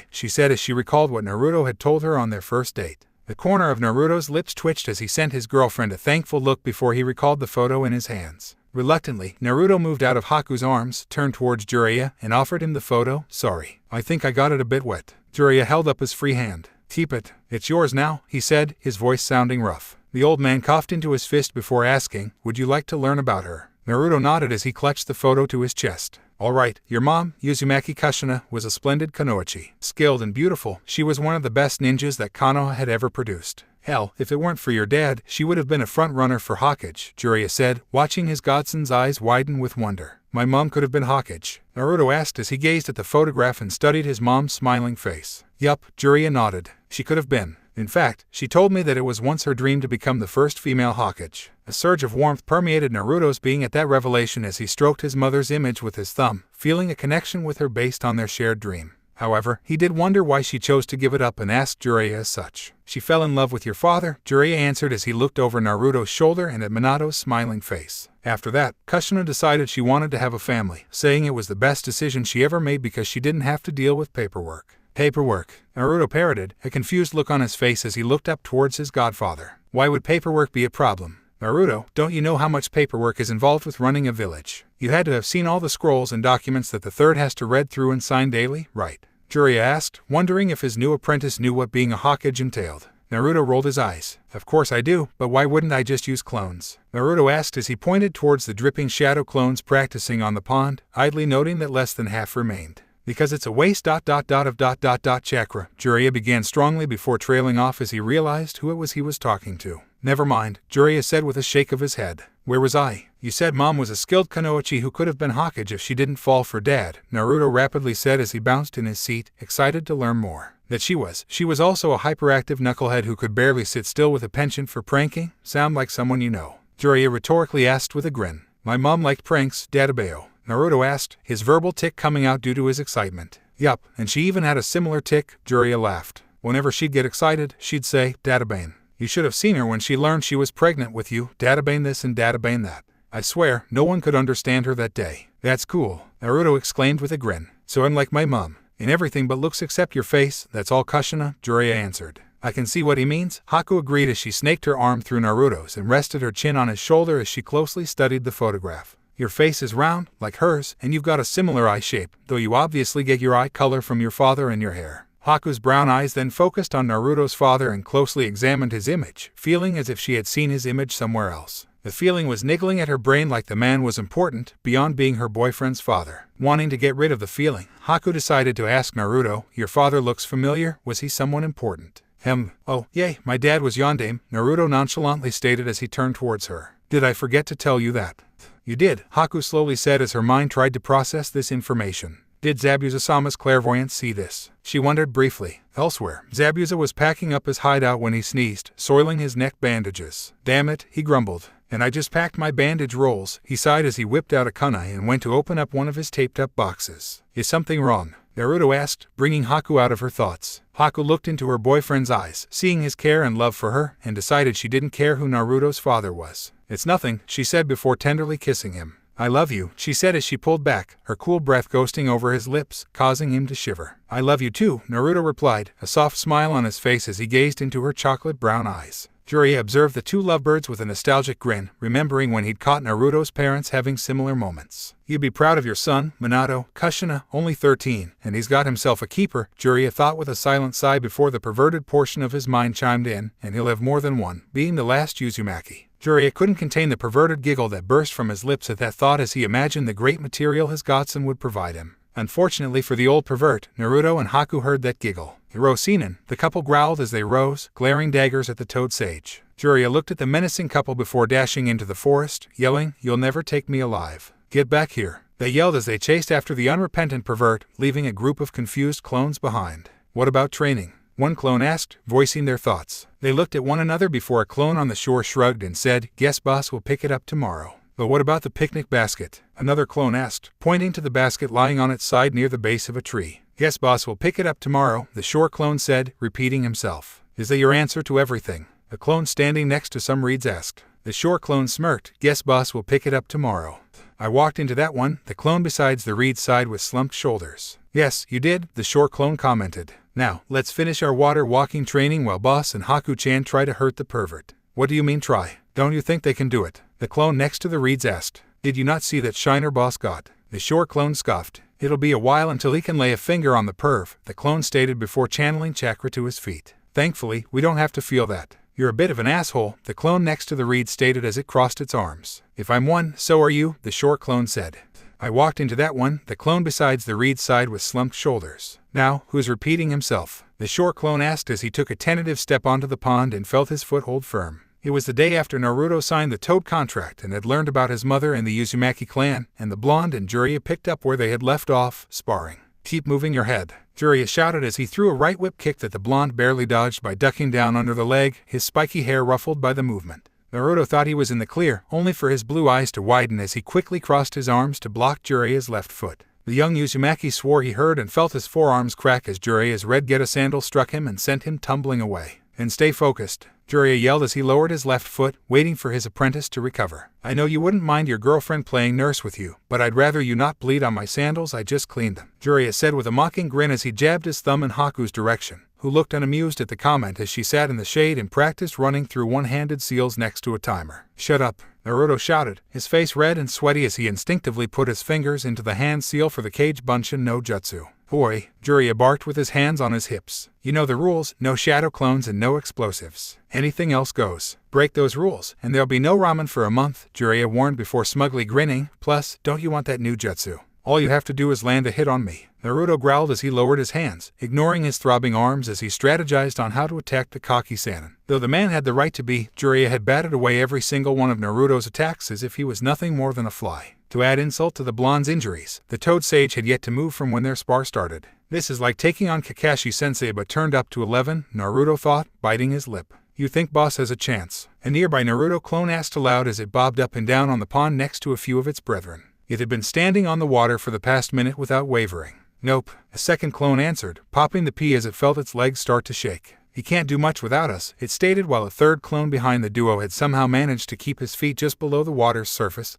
she said as she recalled what Naruto had told her on their first date. The corner of Naruto's lips twitched as he sent his girlfriend a thankful look before he recalled the photo in his hands. Reluctantly, Naruto moved out of Haku's arms, turned towards Jiraiya, and offered him the photo. Sorry, I think I got it a bit wet. Jiraiya held up his free hand. Keep it. It's yours now, he said, his voice sounding rough. The old man coughed into his fist before asking, would you like to learn about her? Naruto nodded as he clutched the photo to his chest. All right, your mom, Uzumaki Kushina, was a splendid kunoichi. Skilled and beautiful, she was one of the best ninjas that Konoha had ever produced. Hell, if it weren't for your dad, she would have been a front-runner for Hokage, Jiraiya said, watching his godson's eyes widen with wonder. My mom could have been Hokage, Naruto asked as he gazed at the photograph and studied his mom's smiling face. Yup, Jiraiya nodded. She could have been. In fact, she told me that it was once her dream to become the first female Hokage. A surge of warmth permeated Naruto's being at that revelation as he stroked his mother's image with his thumb, feeling a connection with her based on their shared dream. However, he did wonder why she chose to give it up and asked Jiraiya as such. She fell in love with your father, Jiraiya answered as he looked over Naruto's shoulder and at Minato's smiling face. After that, Kushina decided she wanted to have a family, saying it was the best decision she ever made because she didn't have to deal with paperwork. Paperwork, Naruto parroted, a confused look on his face as he looked up towards his godfather. Why would paperwork be a problem? Naruto, don't you know how much paperwork is involved with running a village? You had to have seen all the scrolls and documents that the third has to read through and sign daily, right? Jiraiya asked, wondering if his new apprentice knew what being a Hokage entailed. Naruto rolled his eyes. Of course I do, but why wouldn't I just use clones? Naruto asked as he pointed towards the dripping shadow clones practicing on the pond, idly noting that less than half remained. Because it's a waste of chakra, Jiraiya began strongly before trailing off as he realized who it was he was talking to. Never mind, Jiraiya said with a shake of his head. Where was I? You said mom was a skilled kunoichi who could have been Hokage if she didn't fall for dad, Naruto rapidly said as he bounced in his seat, excited to learn more. That she was. She was also a hyperactive knucklehead who could barely sit still with a penchant for pranking. Sound like someone you know? Jiraiya rhetorically asked with a grin. My mom liked pranks, Databeo, Naruto asked, his verbal tick coming out due to his excitement. Yup, and she even had a similar tick, Jiraiya laughed. Whenever she'd get excited, she'd say, Databane. You should have seen her when she learned she was pregnant with you, Databane this and Databane that. I swear, no one could understand her that day. That's cool, Naruto exclaimed with a grin. So I'm like my mom. In everything but looks except your face, that's all Kushina, Jiraiya answered. I can see what he means, Haku agreed as she snaked her arm through Naruto's and rested her chin on his shoulder as she closely studied the photograph. Your face is round, like hers, and you've got a similar eye shape, though you obviously get your eye color from your father and your hair. Haku's brown eyes then focused on Naruto's father and closely examined his image, feeling as if she had seen his image somewhere else. The feeling was niggling at her brain like the man was important, beyond being her boyfriend's father. Wanting to get rid of the feeling, Haku decided to ask Naruto, your father looks familiar, was he someone important? Oh, yay, my dad was Yondaime, Naruto nonchalantly stated as he turned towards her. Did I forget to tell you that? You did, Haku slowly said as her mind tried to process this information. Did Zabuza-sama's clairvoyance see this? She wondered briefly. Elsewhere, Zabuza was packing up his hideout when he sneezed, soiling his neck bandages. Damn it, he grumbled. And I just packed my bandage rolls, he sighed as he whipped out a kunai and went to open up one of his taped-up boxes. Is something wrong? Naruto asked, bringing Haku out of her thoughts. Haku looked into her boyfriend's eyes, seeing his care and love for her, and decided she didn't care who Naruto's father was. It's nothing, she said before tenderly kissing him. I love you, she said as she pulled back, her cool breath ghosting over his lips, causing him to shiver. I love you too, Naruto replied, a soft smile on his face as he gazed into her chocolate brown eyes. Jiraiya observed the two lovebirds with a nostalgic grin, remembering when he'd caught Naruto's parents having similar moments. You'd be proud of your son, Minato, Kushina, only 13, and he's got himself a keeper, Jiraiya thought with a silent sigh before the perverted portion of his mind chimed in, and he'll have more than one, being the last Uzumaki. Jiraiya couldn't contain the perverted giggle that burst from his lips at that thought as he imagined the great material his godson would provide him. Unfortunately for the old pervert, Naruto and Haku heard that giggle. Hirosinen, the couple growled as they rose, glaring daggers at the toad sage. Jiraiya looked at the menacing couple before dashing into the forest, yelling, You'll never take me alive. Get back here. They yelled as they chased after the unrepentant pervert, leaving a group of confused clones behind. What about training? One clone asked, voicing their thoughts. They looked at one another before a clone on the shore shrugged and said, Guess boss will pick it up tomorrow. But what about the picnic basket? Another clone asked, pointing to the basket lying on its side near the base of a tree. Guess boss will pick it up tomorrow, the shore clone said, repeating himself. Is that your answer to everything? A clone standing next to some reeds asked. The shore clone smirked. Guess boss will pick it up tomorrow. I walked into that one, the clone besides the reed sighed with slumped shoulders. Yes, you did, the shore clone commented. Now, let's finish our water walking training while boss and Haku-chan try to hurt the pervert. What do you mean try? Don't you think they can do it? The clone next to the reeds asked. Did you not see that shiner boss got? The shore clone scoffed. It'll be a while until he can lay a finger on the perv, the clone stated before channeling chakra to his feet. Thankfully, we don't have to feel that. You're a bit of an asshole, the clone next to the reed stated as it crossed its arms. If I'm one, so are you, the shore clone said. I walked into that one, the clone besides the reed sighed with slumped shoulders. Now, who's repeating himself? The shore clone asked as he took a tentative step onto the pond and felt his foot hold firm. It was the day after Naruto signed the Toad contract and had learned about his mother and the Uzumaki clan, and the blonde and Jiraiya picked up where they had left off, sparring. Keep moving your head, Jiraiya shouted as he threw a right whip kick that the blonde barely dodged by ducking down under the leg, his spiky hair ruffled by the movement. Naruto thought he was in the clear, only for his blue eyes to widen as he quickly crossed his arms to block Jiraiya's left foot. The young Uzumaki swore he heard and felt his forearms crack as Jiraiya's red Gato sandal struck him and sent him tumbling away. And stay focused, Jiraiya yelled as he lowered his left foot, waiting for his apprentice to recover. I know you wouldn't mind your girlfriend playing nurse with you, but I'd rather you not bleed on my sandals, I just cleaned them, Jiraiya said with a mocking grin as he jabbed his thumb in Haku's direction, who looked unamused at the comment as she sat in the shade and practiced running through one-handed seals next to a timer. Shut up, Naruto shouted, his face red and sweaty as he instinctively put his fingers into the hand seal for the Kage Bunshin no Jutsu. Boy, Jiraiya barked with his hands on his hips. You know the rules, no shadow clones and no explosives. Anything else goes. Break those rules, and there'll be no ramen for a month, Jiraiya warned before smugly grinning. Plus, don't you want that new jutsu? All you have to do is land a hit on me. Naruto growled as he lowered his hands, ignoring his throbbing arms as he strategized on how to attack the Kaki-sanin. Though the man had the right to be, Jiraiya had batted away every single one of Naruto's attacks as if he was nothing more than a fly. To add insult to the blonde's injuries, the Toad Sage had yet to move from when their spar started. This is like taking on Kakashi-sensei but turned up to 11, Naruto thought, biting his lip. You think boss has a chance? A nearby Naruto clone asked aloud as it bobbed up and down on the pond next to a few of its brethren. It had been standing on the water for the past minute without wavering. Nope, a second clone answered, popping the pea as it felt its legs start to shake. He can't do much without us, it stated while a third clone behind the duo had somehow managed to keep his feet just below the water's surface,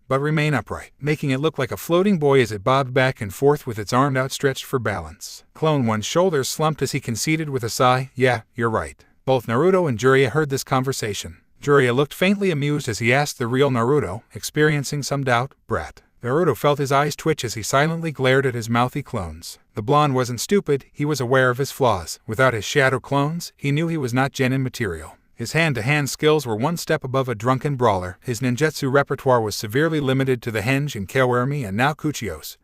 but remain upright, making it look like a floating buoy as it bobbed back and forth with its arm outstretched for balance. Clone 1's shoulders slumped as he conceded with a sigh, yeah, you're right. Both Naruto and Jiraiya heard this conversation. Jiraiya looked faintly amused as he asked the real Naruto, experiencing some doubt, brat. Naruto felt his eyes twitch as he silently glared at his mouthy clones. The blonde wasn't stupid, he was aware of his flaws. Without his shadow clones, he knew he was not genin material. His hand-to-hand skills were one step above a drunken brawler, his ninjutsu repertoire was severely limited to the henge and kawarimi and now kuchios,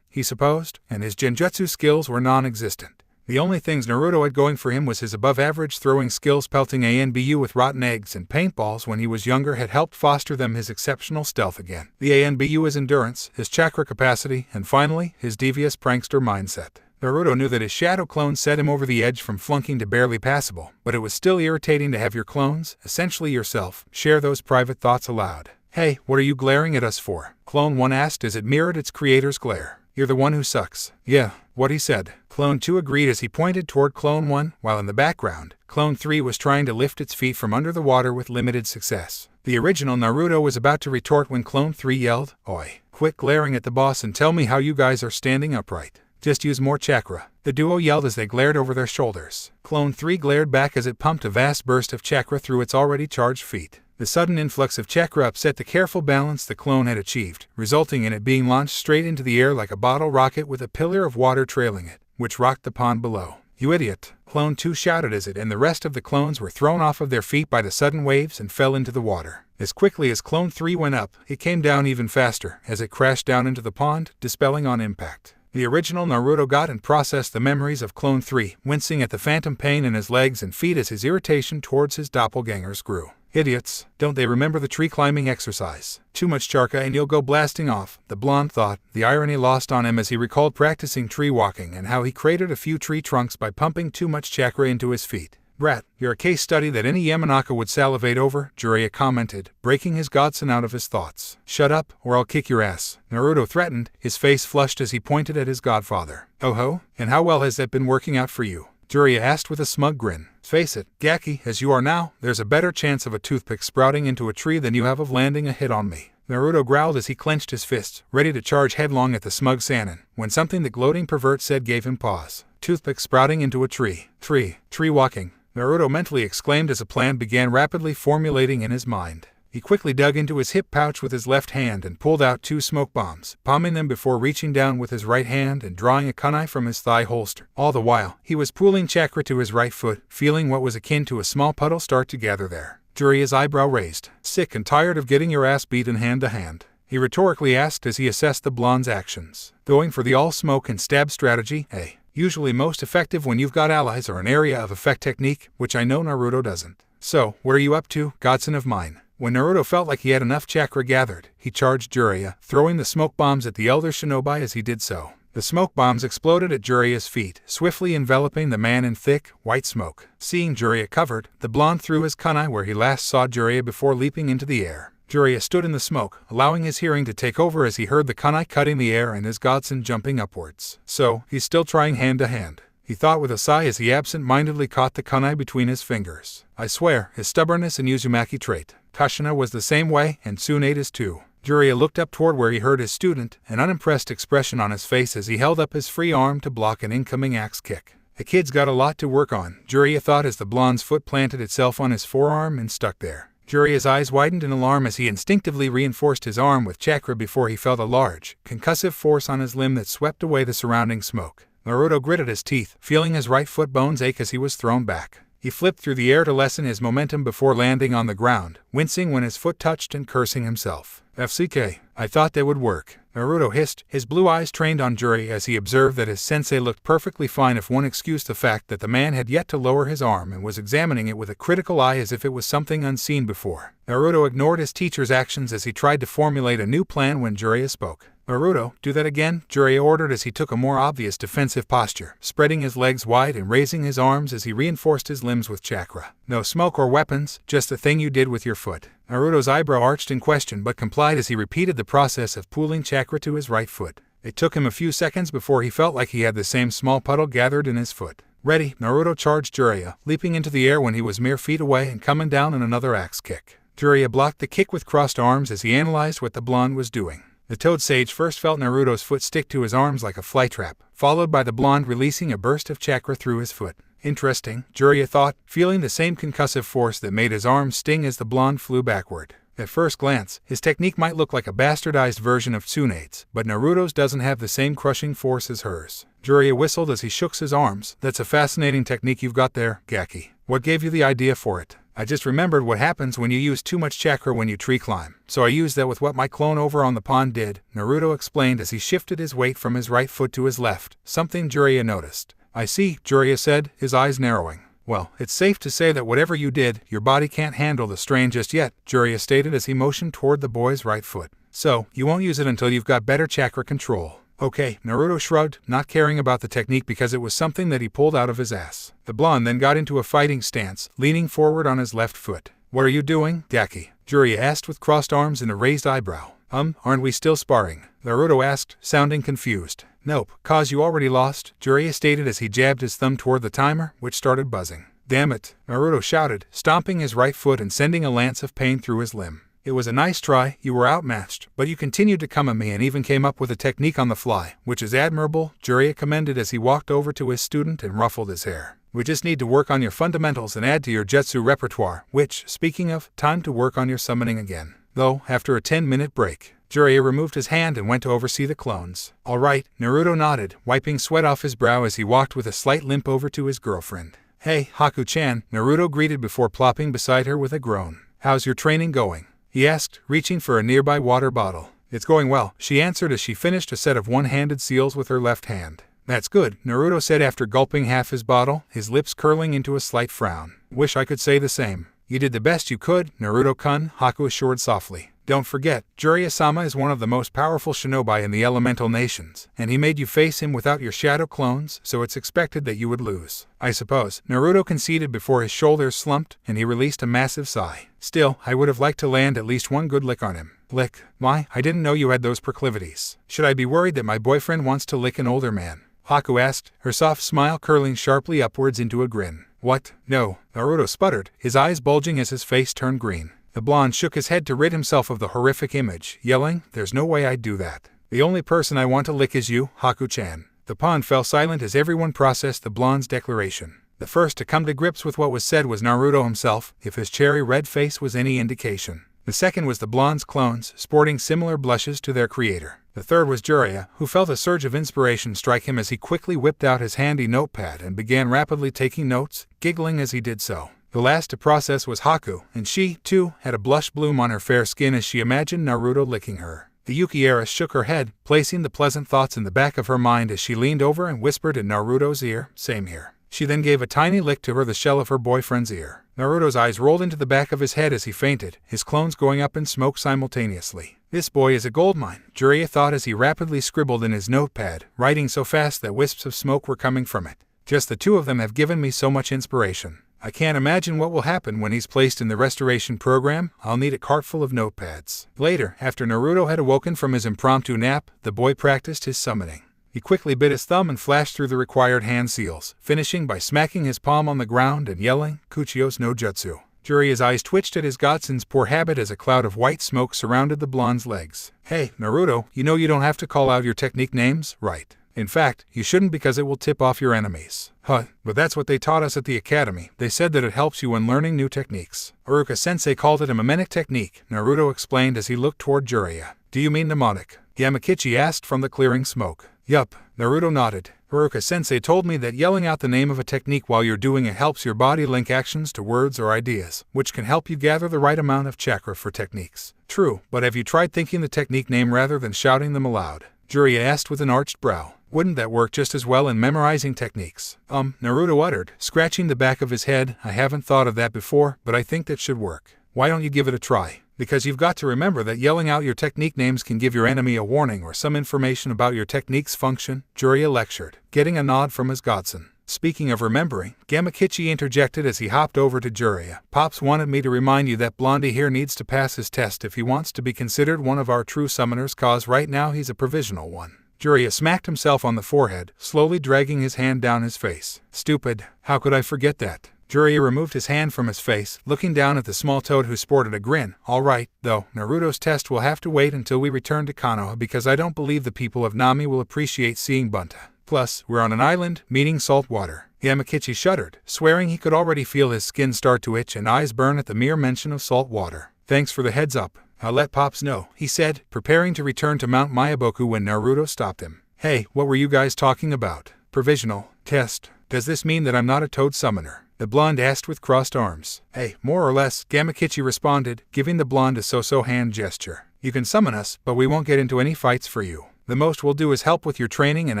he supposed, and his genjutsu skills were non-existent. The only things Naruto had going for him was his above-average throwing skills. Pelting ANBU with rotten eggs and paintballs when he was younger had helped foster them his exceptional stealth again. The ANBU is endurance, his chakra capacity, and finally, his devious prankster mindset. Naruto knew that his shadow clone set him over the edge from flunking to barely passable, but it was still irritating to have your clones, essentially yourself, share those private thoughts aloud. Hey, what are you glaring at us for? Clone 1 asked as it mirrored its creator's glare. You're the one who sucks. Yeah, what he said. Clone 2 agreed as he pointed toward Clone 1, while in the background, Clone 3 was trying to lift its feet from under the water with limited success. The original Naruto was about to retort when Clone 3 yelled, Oi, quit glaring at the boss and tell me how you guys are standing upright. Just use more chakra. The duo yelled as they glared over their shoulders. Clone 3 glared back as it pumped a vast burst of chakra through its already charged feet. The sudden influx of chakra upset the careful balance the clone had achieved, resulting in it being launched straight into the air like a bottle rocket with a pillar of water trailing it, which rocked the pond below. You idiot! Clone 2 shouted as it and the rest of the clones were thrown off of their feet by the sudden waves and fell into the water. As quickly as Clone 3 went up, it came down even faster, as it crashed down into the pond, dispelling on impact. The original Naruto got and processed the memories of Clone 3, wincing at the phantom pain in his legs and feet as his irritation towards his doppelgangers grew. Idiots, don't they remember the tree climbing exercise? Too much charka and you'll go blasting off, the blonde thought, the irony lost on him as he recalled practicing tree walking and how he cratered a few tree trunks by pumping too much chakra into his feet. Brat, you're a case study that any Yamanaka would salivate over, Jiraiya commented, breaking his godson out of his thoughts. Shut up, or I'll kick your ass, Naruto threatened, his face flushed as he pointed at his godfather. Oh ho, and how well has that been working out for you? Jiraiya asked with a smug grin. Face it, Gaki, as you are now, there's a better chance of a toothpick sprouting into a tree than you have of landing a hit on me. Naruto growled as he clenched his fists, ready to charge headlong at the smug Sannin, when something the gloating pervert said gave him pause. Toothpick sprouting into a tree. Tree walking. Naruto mentally exclaimed as a plan began rapidly formulating in his mind. He quickly dug into his hip pouch with his left hand and pulled out 2 smoke bombs, palming them before reaching down with his right hand and drawing a kunai from his thigh holster. All the while, he was pooling chakra to his right foot, feeling what was akin to a small puddle start to gather there. Jiraiya's eyebrow raised. Sick and tired of getting your ass beaten hand to hand? He rhetorically asked as he assessed the blonde's actions. Going for the all-smoke and stab strategy, usually most effective when you've got allies or an area of effect technique, which I know Naruto doesn't. So, what are you up to, godson of mine? When Naruto felt like he had enough chakra gathered, he charged Jiraiya, throwing the smoke bombs at the elder shinobi as he did so. The smoke bombs exploded at Jiraiya's feet, swiftly enveloping the man in thick, white smoke. Seeing Jiraiya covered, the blonde threw his kunai where he last saw Jiraiya before leaping into the air. Jiraiya stood in the smoke, allowing his hearing to take over as he heard the kunai cutting the air and his godson jumping upwards. So, he's still trying hand to hand. He thought with a sigh as he absent-mindedly caught the kunai between his fingers. I swear, his stubbornness and Uzumaki trait. Kushina was the same way, and Tsunade is too. Jiraiya looked up toward where he heard his student, an unimpressed expression on his face as he held up his free arm to block an incoming axe kick. The kid's got a lot to work on, Jiraiya thought as the blonde's foot planted itself on his forearm and stuck there. Jiraiya's eyes widened in alarm as he instinctively reinforced his arm with chakra before he felt a large, concussive force on his limb that swept away the surrounding smoke. Naruto gritted his teeth, feeling his right foot bones ache as he was thrown back. He flipped through the air to lessen his momentum before landing on the ground, wincing when his foot touched and cursing himself. FCK, I thought they would work. Naruto hissed, his blue eyes trained on Jiraiya as he observed that his sensei looked perfectly fine if one excused the fact that the man had yet to lower his arm and was examining it with a critical eye as if it was something unseen before. Naruto ignored his teacher's actions as he tried to formulate a new plan when Jiraiya spoke. Naruto, do that again, Jiraiya ordered as he took a more obvious defensive posture, spreading his legs wide and raising his arms as he reinforced his limbs with chakra. No smoke or weapons, just the thing you did with your foot. Naruto's eyebrow arched in question but complied as he repeated the process of pooling chakra to his right foot. It took him a few seconds before he felt like he had the same small puddle gathered in his foot. Ready, Naruto charged Jiraiya, leaping into the air when he was mere feet away and coming down in another axe kick. Jiraiya blocked the kick with crossed arms as he analyzed what the blonde was doing. The Toad Sage first felt Naruto's foot stick to his arms like a fly trap, followed by the blonde releasing a burst of chakra through his foot. Interesting, Jiraiya thought, feeling the same concussive force that made his arms sting as the blonde flew backward. At first glance, his technique might look like a bastardized version of Tsunade's, but Naruto's doesn't have the same crushing force as hers. Jiraiya whistled as he shook his arms. That's a fascinating technique you've got there, Gaki. What gave you the idea for it? I just remembered what happens when you use too much chakra when you tree climb, so I used that with what my clone over on the pond did, Naruto explained as he shifted his weight from his right foot to his left, something Jiraiya noticed. I see, Jiraiya said, his eyes narrowing. Well, it's safe to say that whatever you did, your body can't handle the strain just yet, Jiraiya stated as he motioned toward the boy's right foot. So, you won't use it until you've got better chakra control. Okay, Naruto shrugged, not caring about the technique because it was something that he pulled out of his ass. The blonde then got into a fighting stance, leaning forward on his left foot. What are you doing, Gaki? Jiraiya asked with crossed arms and a raised eyebrow. Aren't we still sparring? Naruto asked, sounding confused. Nope, cause you already lost, Jiraiya stated as he jabbed his thumb toward the timer, which started buzzing. Damn it, Naruto shouted, stomping his right foot and sending a lance of pain through his limb. It was a nice try, you were outmatched, but you continued to come at me and even came up with a technique on the fly, which is admirable, Jiraiya commended as he walked over to his student and ruffled his hair. We just need to work on your fundamentals and add to your jutsu repertoire, which, speaking of, time to work on your summoning again. Though, after a 10-minute break, Jiraiya removed his hand and went to oversee the clones. All right, Naruto nodded, wiping sweat off his brow as he walked with a slight limp over to his girlfriend. Hey, Haku-chan, Naruto greeted before plopping beside her with a groan. How's your training going? He asked, reaching for a nearby water bottle. It's going well, she answered as she finished a set of one-handed seals with her left hand. That's good, Naruto said after gulping half his bottle, his lips curling into a slight frown. Wish I could say the same. You did the best you could, Naruto-kun, Haku assured softly. Don't forget, Jiraiya-sama is one of the most powerful shinobi in the elemental nations, and he made you face him without your shadow clones, so it's expected that you would lose. I suppose, Naruto conceded before his shoulders slumped, and he released a massive sigh. Still, I would have liked to land at least one good lick on him. Lick? Why, I didn't know you had those proclivities. Should I be worried that my boyfriend wants to lick an older man? Haku asked, her soft smile curling sharply upwards into a grin. What? No, Naruto sputtered, his eyes bulging as his face turned green. The blonde shook his head to rid himself of the horrific image, yelling, there's no way I'd do that. The only person I want to lick is you, Haku-chan. The pond fell silent as everyone processed the blonde's declaration. The first to come to grips with what was said was Naruto himself, if his cherry red face was any indication. The second was the blonde's clones, sporting similar blushes to their creator. The third was Jiraiya, who felt a surge of inspiration strike him as he quickly whipped out his handy notepad and began rapidly taking notes, giggling as he did so. The last to process was Haku, and she, too, had a blush bloom on her fair skin as she imagined Naruto licking her. The Yuki-era shook her head, placing the pleasant thoughts in the back of her mind as she leaned over and whispered in Naruto's ear, same here. She then gave a tiny lick to the shell of her boyfriend's ear. Naruto's eyes rolled into the back of his head as he fainted, his clones going up in smoke simultaneously. This boy is a goldmine, Jiraiya thought as he rapidly scribbled in his notepad, writing so fast that wisps of smoke were coming from it. Just the two of them have given me so much inspiration. I can't imagine what will happen when he's placed in the restoration program. I'll need a cart full of notepads. Later, after Naruto had awoken from his impromptu nap, the boy practiced his summoning. He quickly bit his thumb and flashed through the required hand seals, finishing by smacking his palm on the ground and yelling, Kuchio's no jutsu. Jiraiya's eyes twitched at his godson's poor habit as a cloud of white smoke surrounded the blonde's legs. Hey, Naruto, you know you don't have to call out your technique names, right? In fact, you shouldn't because it will tip off your enemies. Huh, but that's what they taught us at the academy. They said that it helps you when learning new techniques. Iruka-sensei called it a mnemonic technique, Naruto explained as he looked toward Jiraiya. Do you mean mnemonic? Yamakichi asked from the clearing smoke. Yup, Naruto nodded. Iruka-sensei told me that yelling out the name of a technique while you're doing it helps your body link actions to words or ideas, which can help you gather the right amount of chakra for techniques. True, but have you tried thinking the technique name rather than shouting them aloud? Jiraiya asked with an arched brow. Wouldn't that work just as well in memorizing techniques? Naruto uttered, scratching the back of his head. I haven't thought of that before, but I think that should work. Why don't you give it a try? Because you've got to remember that yelling out your technique names can give your enemy a warning or some information about your technique's function, Jiraiya lectured, getting a nod from his godson. Speaking of remembering, Gamakichi interjected as he hopped over to Jiraiya. Pops wanted me to remind you that Blondie here needs to pass his test if he wants to be considered one of our true summoners, cause right now he's a provisional one. Jiraiya smacked himself on the forehead, slowly dragging his hand down his face. Stupid, how could I forget that? Jiraiya removed his hand from his face, looking down at the small toad who sported a grin. All right, though, Naruto's test will have to wait until we return to Konoha because I don't believe the people of Nami will appreciate seeing Bunta. Plus, we're on an island, meaning salt water. Yamakichi shuddered, swearing he could already feel his skin start to itch and eyes burn at the mere mention of salt water. Thanks for the heads up. I'll let Pops know, he said, preparing to return to Mount Mayaboku when Naruto stopped him. Hey, what were you guys talking about? Provisional test. Does this mean that I'm not a toad summoner? The blonde asked with crossed arms. Hey, more or less, Gamakichi responded, giving the blonde a so-so hand gesture. You can summon us, but we won't get into any fights for you. The most we'll do is help with your training and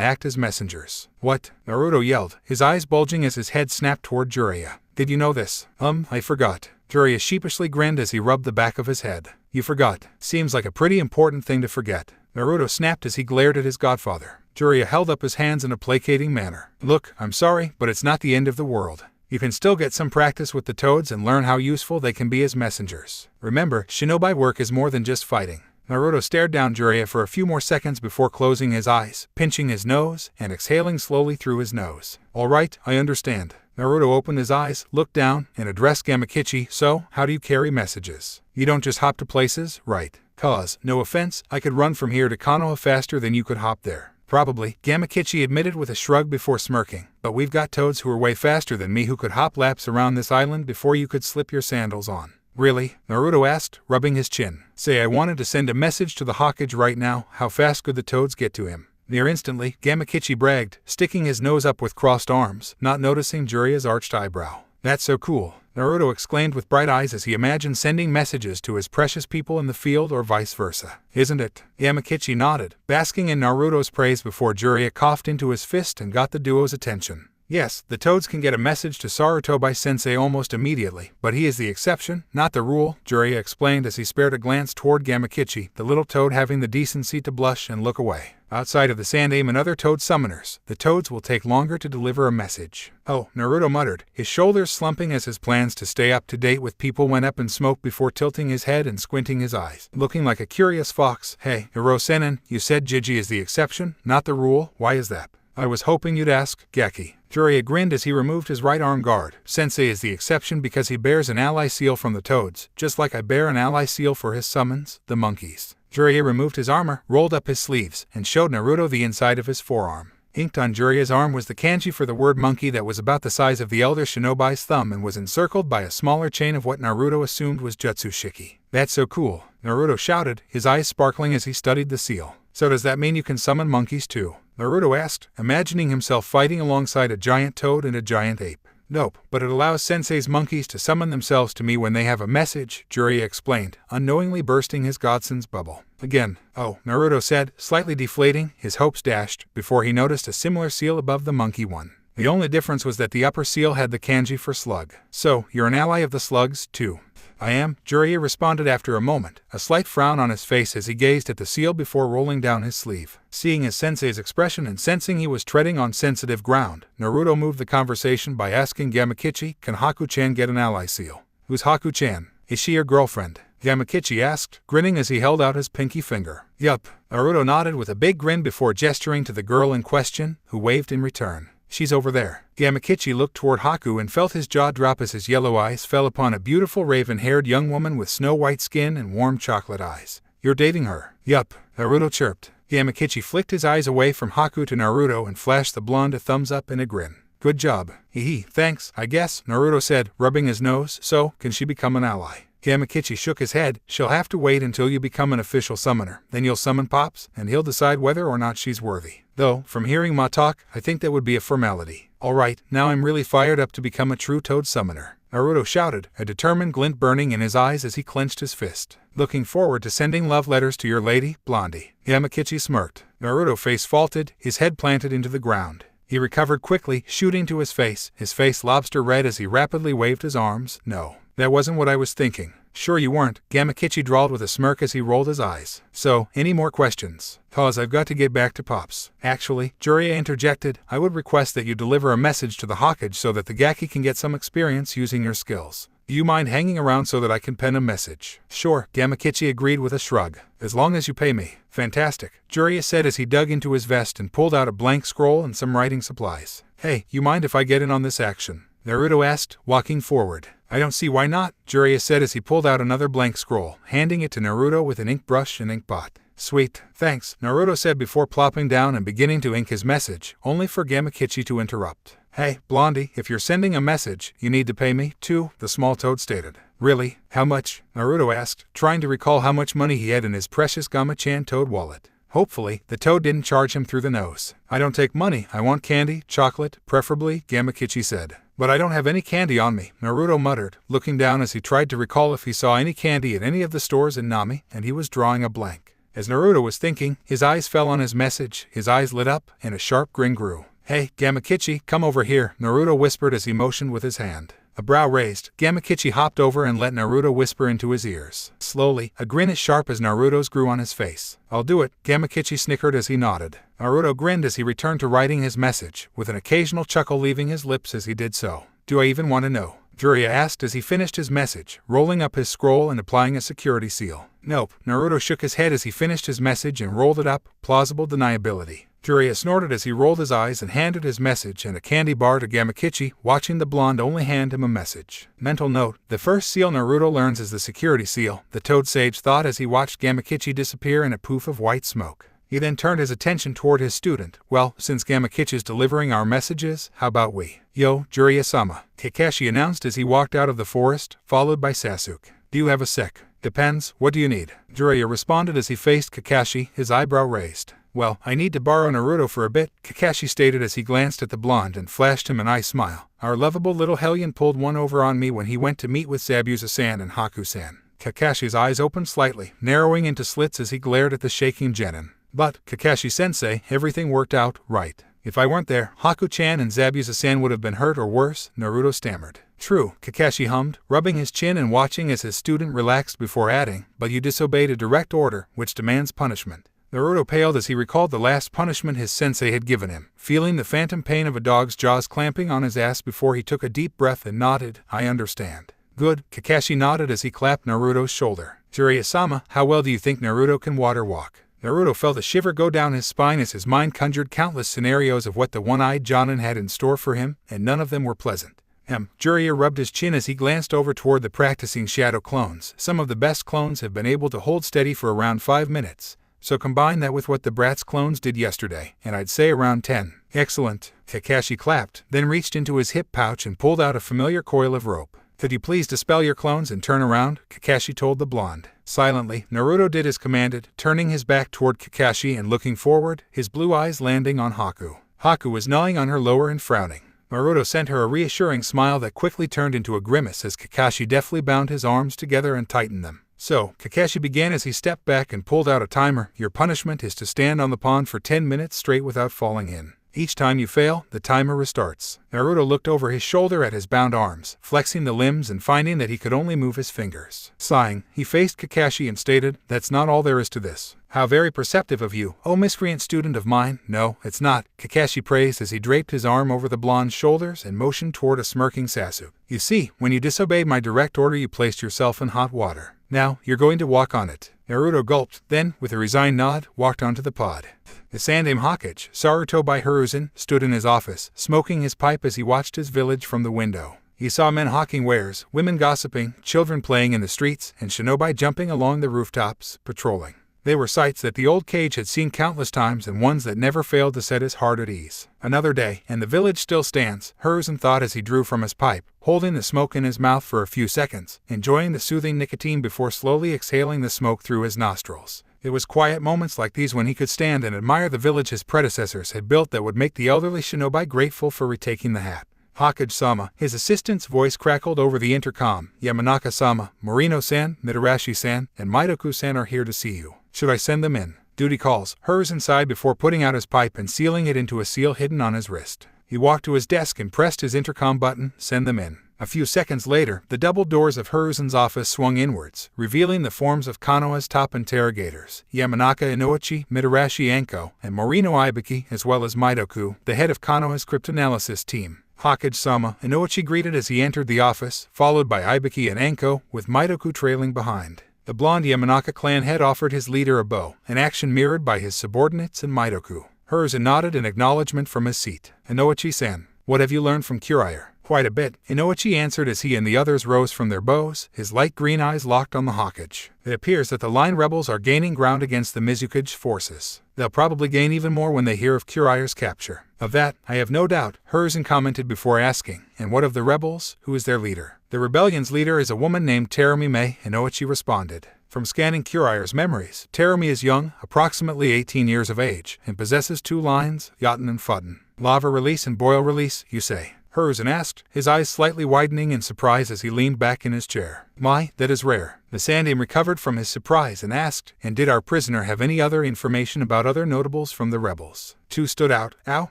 act as messengers. What? Naruto yelled, his eyes bulging as his head snapped toward Jiraiya. Did you know this? I forgot. Jiraiya sheepishly grinned as he rubbed the back of his head. You forgot. Seems like a pretty important thing to forget. Naruto snapped as he glared at his godfather. Jiraiya held up his hands in a placating manner. Look, I'm sorry, but it's not the end of the world. You can still get some practice with the toads and learn how useful they can be as messengers. Remember, shinobi work is more than just fighting. Naruto stared down Jiraiya for a few more seconds before closing his eyes, pinching his nose, and exhaling slowly through his nose. All right, I understand. Naruto opened his eyes, looked down, and addressed Gamakichi. So, how do you carry messages? You don't just hop to places, right? Cause, no offense, I could run from here to Konoha faster than you could hop there. Probably, Gamakichi admitted with a shrug before smirking. But we've got toads who are way faster than me who could hop laps around this island before you could slip your sandals on. Really? Naruto asked, rubbing his chin. Say I wanted to send a message to the Hokage right now. How fast could the toads get to him? Near instantly, Gamakichi bragged, sticking his nose up with crossed arms, not noticing Jiraiya's arched eyebrow. That's so cool, Naruto exclaimed with bright eyes as he imagined sending messages to his precious people in the field or vice versa. Isn't it? Yamakichi nodded, basking in Naruto's praise before Jiraiya coughed into his fist and got the duo's attention. Yes, the toads can get a message to Sarutobi-sensei almost immediately, but he is the exception, not the rule, Jiraiya explained as he spared a glance toward Gamakichi, the little toad having the decency to blush and look away. Outside of the Sandaime and other toad summoners, the toads will take longer to deliver a message. Oh, Naruto muttered, his shoulders slumping as his plans to stay up to date with people went up in smoke before tilting his head and squinting his eyes, looking like a curious fox. Hey, Hiro-senin, you said Jiji is the exception, not the rule. Why is that? I was hoping you'd ask, Gaki. Jiraiya grinned as he removed his right arm guard. Sensei is the exception because he bears an ally seal from the toads, just like I bear an ally seal for his summons, the monkeys. Jiraiya removed his armor, rolled up his sleeves, and showed Naruto the inside of his forearm. Inked on Jiraiya's arm was the kanji for the word monkey that was about the size of the elder shinobi's thumb and was encircled by a smaller chain of what Naruto assumed was jutsu shiki. That's so cool, Naruto shouted, his eyes sparkling as he studied the seal. So does that mean you can summon monkeys too? Naruto asked, imagining himself fighting alongside a giant toad and a giant ape. Nope, but it allows Sensei's monkeys to summon themselves to me when they have a message, Jiraiya explained, unknowingly bursting his godson's bubble. Again, oh, Naruto said, slightly deflating, his hopes dashed, before he noticed a similar seal above the monkey one. The only difference was that the upper seal had the kanji for slug. So, you're an ally of the slugs, too. I am, Jiraiya responded after a moment, a slight frown on his face as he gazed at the seal before rolling down his sleeve. Seeing his sensei's expression and sensing he was treading on sensitive ground, Naruto moved the conversation by asking Gamakichi, can Haku-chan get an ally seal? Who's Haku-chan? Is she your girlfriend? Gamakichi asked, grinning as he held out his pinky finger. Yup. Naruto nodded with a big grin before gesturing to the girl in question, who waved in return. She's over there. Gamakichi looked toward Haku and felt his jaw drop as his yellow eyes fell upon a beautiful raven-haired young woman with snow-white skin and warm chocolate eyes. You're dating her? Yup, Naruto chirped. Gamakichi flicked his eyes away from Haku to Naruto and flashed the blonde a thumbs up in a grin. Good job. Hee thanks, I guess, Naruto said, rubbing his nose. So, can she become an ally? Gamakichi shook his head. She'll have to wait until you become an official summoner. Then you'll summon Pops, and he'll decide whether or not she's worthy. Though, from hearing Ma talk, I think that would be a formality. Alright, now I'm really fired up to become a true toad summoner, Naruto shouted, a determined glint burning in his eyes as he clenched his fist. Looking forward to sending love letters to your lady, Blondie. Gamakichi smirked. Naruto face faulted, his head planted into the ground. He recovered quickly, shooting to his face lobster red as he rapidly waved his arms. No. That wasn't what I was thinking. Sure you weren't, Gamakichi drawled with a smirk as he rolled his eyes. So, any more questions? Cause I've got to get back to Pops. Actually, Jiraiya interjected, I would request that you deliver a message to the Hokage so that the Gaki can get some experience using your skills. Do you mind hanging around so that I can pen a message? Sure, Gamakichi agreed with a shrug. As long as you pay me. Fantastic, Jiraiya said as he dug into his vest and pulled out a blank scroll and some writing supplies. Hey, you mind if I get in on this action? Naruto asked, walking forward. I don't see why not, Jiraiya said as he pulled out another blank scroll, handing it to Naruto with an ink brush and inkpot. Sweet, thanks, Naruto said before plopping down and beginning to ink his message, only for Gamakichi to interrupt. Hey, Blondie, if you're sending a message, you need to pay me, too, the small toad stated. Really? How much? Naruto asked, trying to recall how much money he had in his precious Gama-chan toad wallet. Hopefully, the toad didn't charge him through the nose. I don't take money, I want candy, chocolate, preferably, Gamakichi said. But I don't have any candy on me, Naruto muttered, looking down as he tried to recall if he saw any candy at any of the stores in Nami, and he was drawing a blank. As Naruto was thinking, his eyes fell on his message, his eyes lit up, and a sharp grin grew. Hey, Gamakichi, come over here, Naruto whispered as he motioned with his hand. A brow raised, Gamakichi hopped over and let Naruto whisper into his ears. Slowly, a grin as sharp as Naruto's grew on his face. I'll do it, Gamakichi snickered as he nodded. Naruto grinned as he returned to writing his message, with an occasional chuckle leaving his lips as he did so. Do I even want to know? Jiraiya asked as he finished his message, rolling up his scroll and applying a security seal. Nope, Naruto shook his head as he finished his message and rolled it up, plausible deniability. Jiraiya snorted as he rolled his eyes and handed his message and a candy bar to Gamakichi, watching the blonde only hand him a message. Mental note, the first seal Naruto learns is the security seal, the toad sage thought as he watched Gamakichi disappear in a poof of white smoke. He then turned his attention toward his student. Well, since Gamakichi's delivering our messages, how about we? Yo, Jiraiya-sama, Kakashi announced as he walked out of the forest, followed by Sasuke. Do you have a sec? Depends, what do you need? Jiraiya responded as he faced Kakashi, his eyebrow raised. Well, I need to borrow Naruto for a bit, Kakashi stated as he glanced at the blonde and flashed him an eye smile. Our lovable little hellion pulled one over on me when he went to meet with Zabuza-san and Haku-san. Kakashi's eyes opened slightly, narrowing into slits as he glared at the shaking genin. But, Kakashi-sensei, everything worked out right. If I weren't there, Haku-chan and Zabuza-san would have been hurt or worse, Naruto stammered. True, Kakashi hummed, rubbing his chin and watching as his student relaxed before adding, but you disobeyed a direct order, which demands punishment. Naruto paled as he recalled the last punishment his sensei had given him, feeling the phantom pain of a dog's jaws clamping on his ass before he took a deep breath and nodded, I understand. Good, Kakashi nodded as he clapped Naruto's shoulder. Jiraiya-sama, how well do you think Naruto can water walk? Naruto felt a shiver go down his spine as his mind conjured countless scenarios of what the one-eyed Jonin had in store for him, and none of them were pleasant. Jiraiya rubbed his chin as he glanced over toward the practicing shadow clones. Some of the best clones have been able to hold steady for around 5 minutes. So combine that with what the Bratz clones did yesterday, and I'd say around 10. Excellent. Kakashi clapped, then reached into his hip pouch and pulled out a familiar coil of rope. Could you please dispel your clones and turn around? Kakashi told the blonde. Silently, Naruto did as commanded, turning his back toward Kakashi and looking forward, his blue eyes landing on Haku. Haku was gnawing on her lower and frowning. Naruto sent her a reassuring smile that quickly turned into a grimace as Kakashi deftly bound his arms together and tightened them. So, Kakashi began as he stepped back and pulled out a timer. Your punishment is to stand on the pond for 10 minutes straight without falling in. Each time you fail, the timer restarts. Naruto looked over his shoulder at his bound arms, flexing the limbs and finding that he could only move his fingers. Sighing, he faced Kakashi and stated, "That's not all there is to this." "How very perceptive of you, oh miscreant student of mine." "No, it's not," Kakashi praised as he draped his arm over the blonde's shoulders and motioned toward a smirking Sasuke. "You see, when you disobeyed my direct order you placed yourself in hot water. Now, you're going to walk on it." Naruto gulped, then, with a resigned nod, walked onto the pod. The Sandaime Hokage, Sarutobi Hiruzen, stood in his office, smoking his pipe as he watched his village from the window. He saw men hawking wares, women gossiping, children playing in the streets, and shinobi jumping along the rooftops, patrolling. They were sights that the old Kage had seen countless times and ones that never failed to set his heart at ease. Another day, and the village still stands, Hiruzen thought as he drew from his pipe, holding the smoke in his mouth for a few seconds, enjoying the soothing nicotine before slowly exhaling the smoke through his nostrils. It was quiet moments like these when he could stand and admire the village his predecessors had built that would make the elderly shinobi grateful for retaking the hat. Hokage-sama, his assistant's voice crackled over the intercom. "Yamanaka-sama, Morino-san, Mitarashi-san, and Mitoku-san are here to see you. Should I send them in?" "Duty calls," Hiruzen sighed before putting out his pipe and sealing it into a seal hidden on his wrist. He walked to his desk and pressed his intercom button. "Send them in." A few seconds later, the double doors of Hiruzen's office swung inwards, revealing the forms of Konoha's top interrogators, Yamanaka Inoichi, Mitarashi Anko, and Morino Ibiki, as well as Mitoku, the head of Konoha's cryptanalysis team. Hokage-sama, Inoichi greeted as he entered the office, followed by Ibiki and Anko, with Mitoku trailing behind. The blonde Yamanaka clan head offered his leader a bow, an action mirrored by his subordinates and Mitoku. Hiruzen nodded in acknowledgement from his seat. "Inoichi-san, what have you learned from Jiraiya?" "Quite a bit," Inoichi answered as he and the others rose from their bows, his light green eyes locked on the Hokage. "It appears that the line rebels are gaining ground against the Mizukage forces. They'll probably gain even more when they hear of Jiraiya's capture." "Of that, I have no doubt," Hiruzen commented before asking, "And what of the rebels? Who is their leader?" "The rebellion's leader is a woman named Terumi Mei," Inoichi responded. From scanning Jiraiya's memories, Terumi is young, approximately 18 years of age, and possesses 2 lines, Yaten and Futen. "Lava release and boil release, you say?" Hiruzen asked, his eyes slightly widening in surprise as he leaned back in his chair. "My, that is rare." The Sandaime recovered from his surprise and asked, "And did our prisoner have any other information about other notables from the rebels?" 2 stood out, Ao,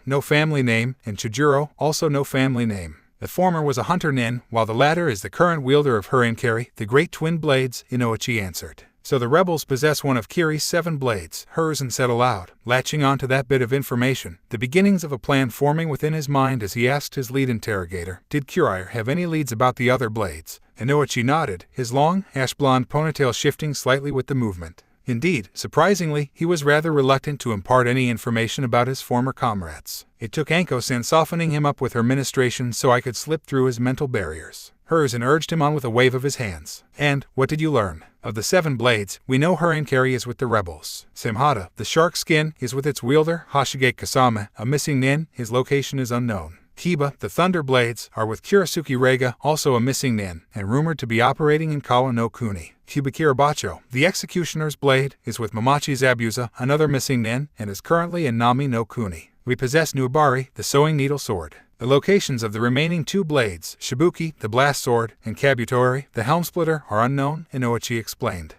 no family name, and Chijuro, also no family name. The former was a hunter nin, while the latter is the current wielder of Harem Kiri, the great twin blades, Inoichi answered. "So the rebels possess one of Kiri's 7 blades," Hiruzen said aloud, latching onto that bit of information, the beginnings of a plan forming within his mind as he asked his lead interrogator, "Did Jiraiya have any leads about the other blades?" Inoichi nodded, his long, ash-blonde ponytail shifting slightly with the movement. Indeed, surprisingly, he was rather reluctant to impart any information about his former comrades. "It took Anko-san softening him up with her ministration so I could slip through his mental barriers." Hiruzen urged him on with a wave of his hands. "And, what did you learn?" "Of the 7 blades, we know Harem Kiri is with the rebels. Samhata, the shark skin, is with its wielder, Hashige Kasame, a missing nin, his location is unknown. Kiba, the thunder blades, are with Kurasuke Reiga, also a missing nin, and rumored to be operating in Kawa no Kuni. Kibakirabacho, the executioner's blade, is with Mamachi Zabuza, another missing nin, and is currently in Nami no Kuni. We possess Nuabari, the sewing needle sword. The locations of the remaining 2 blades, Shibuki, the blast sword, and Kabutori, the helm splitter, are unknown," Inoichi explained.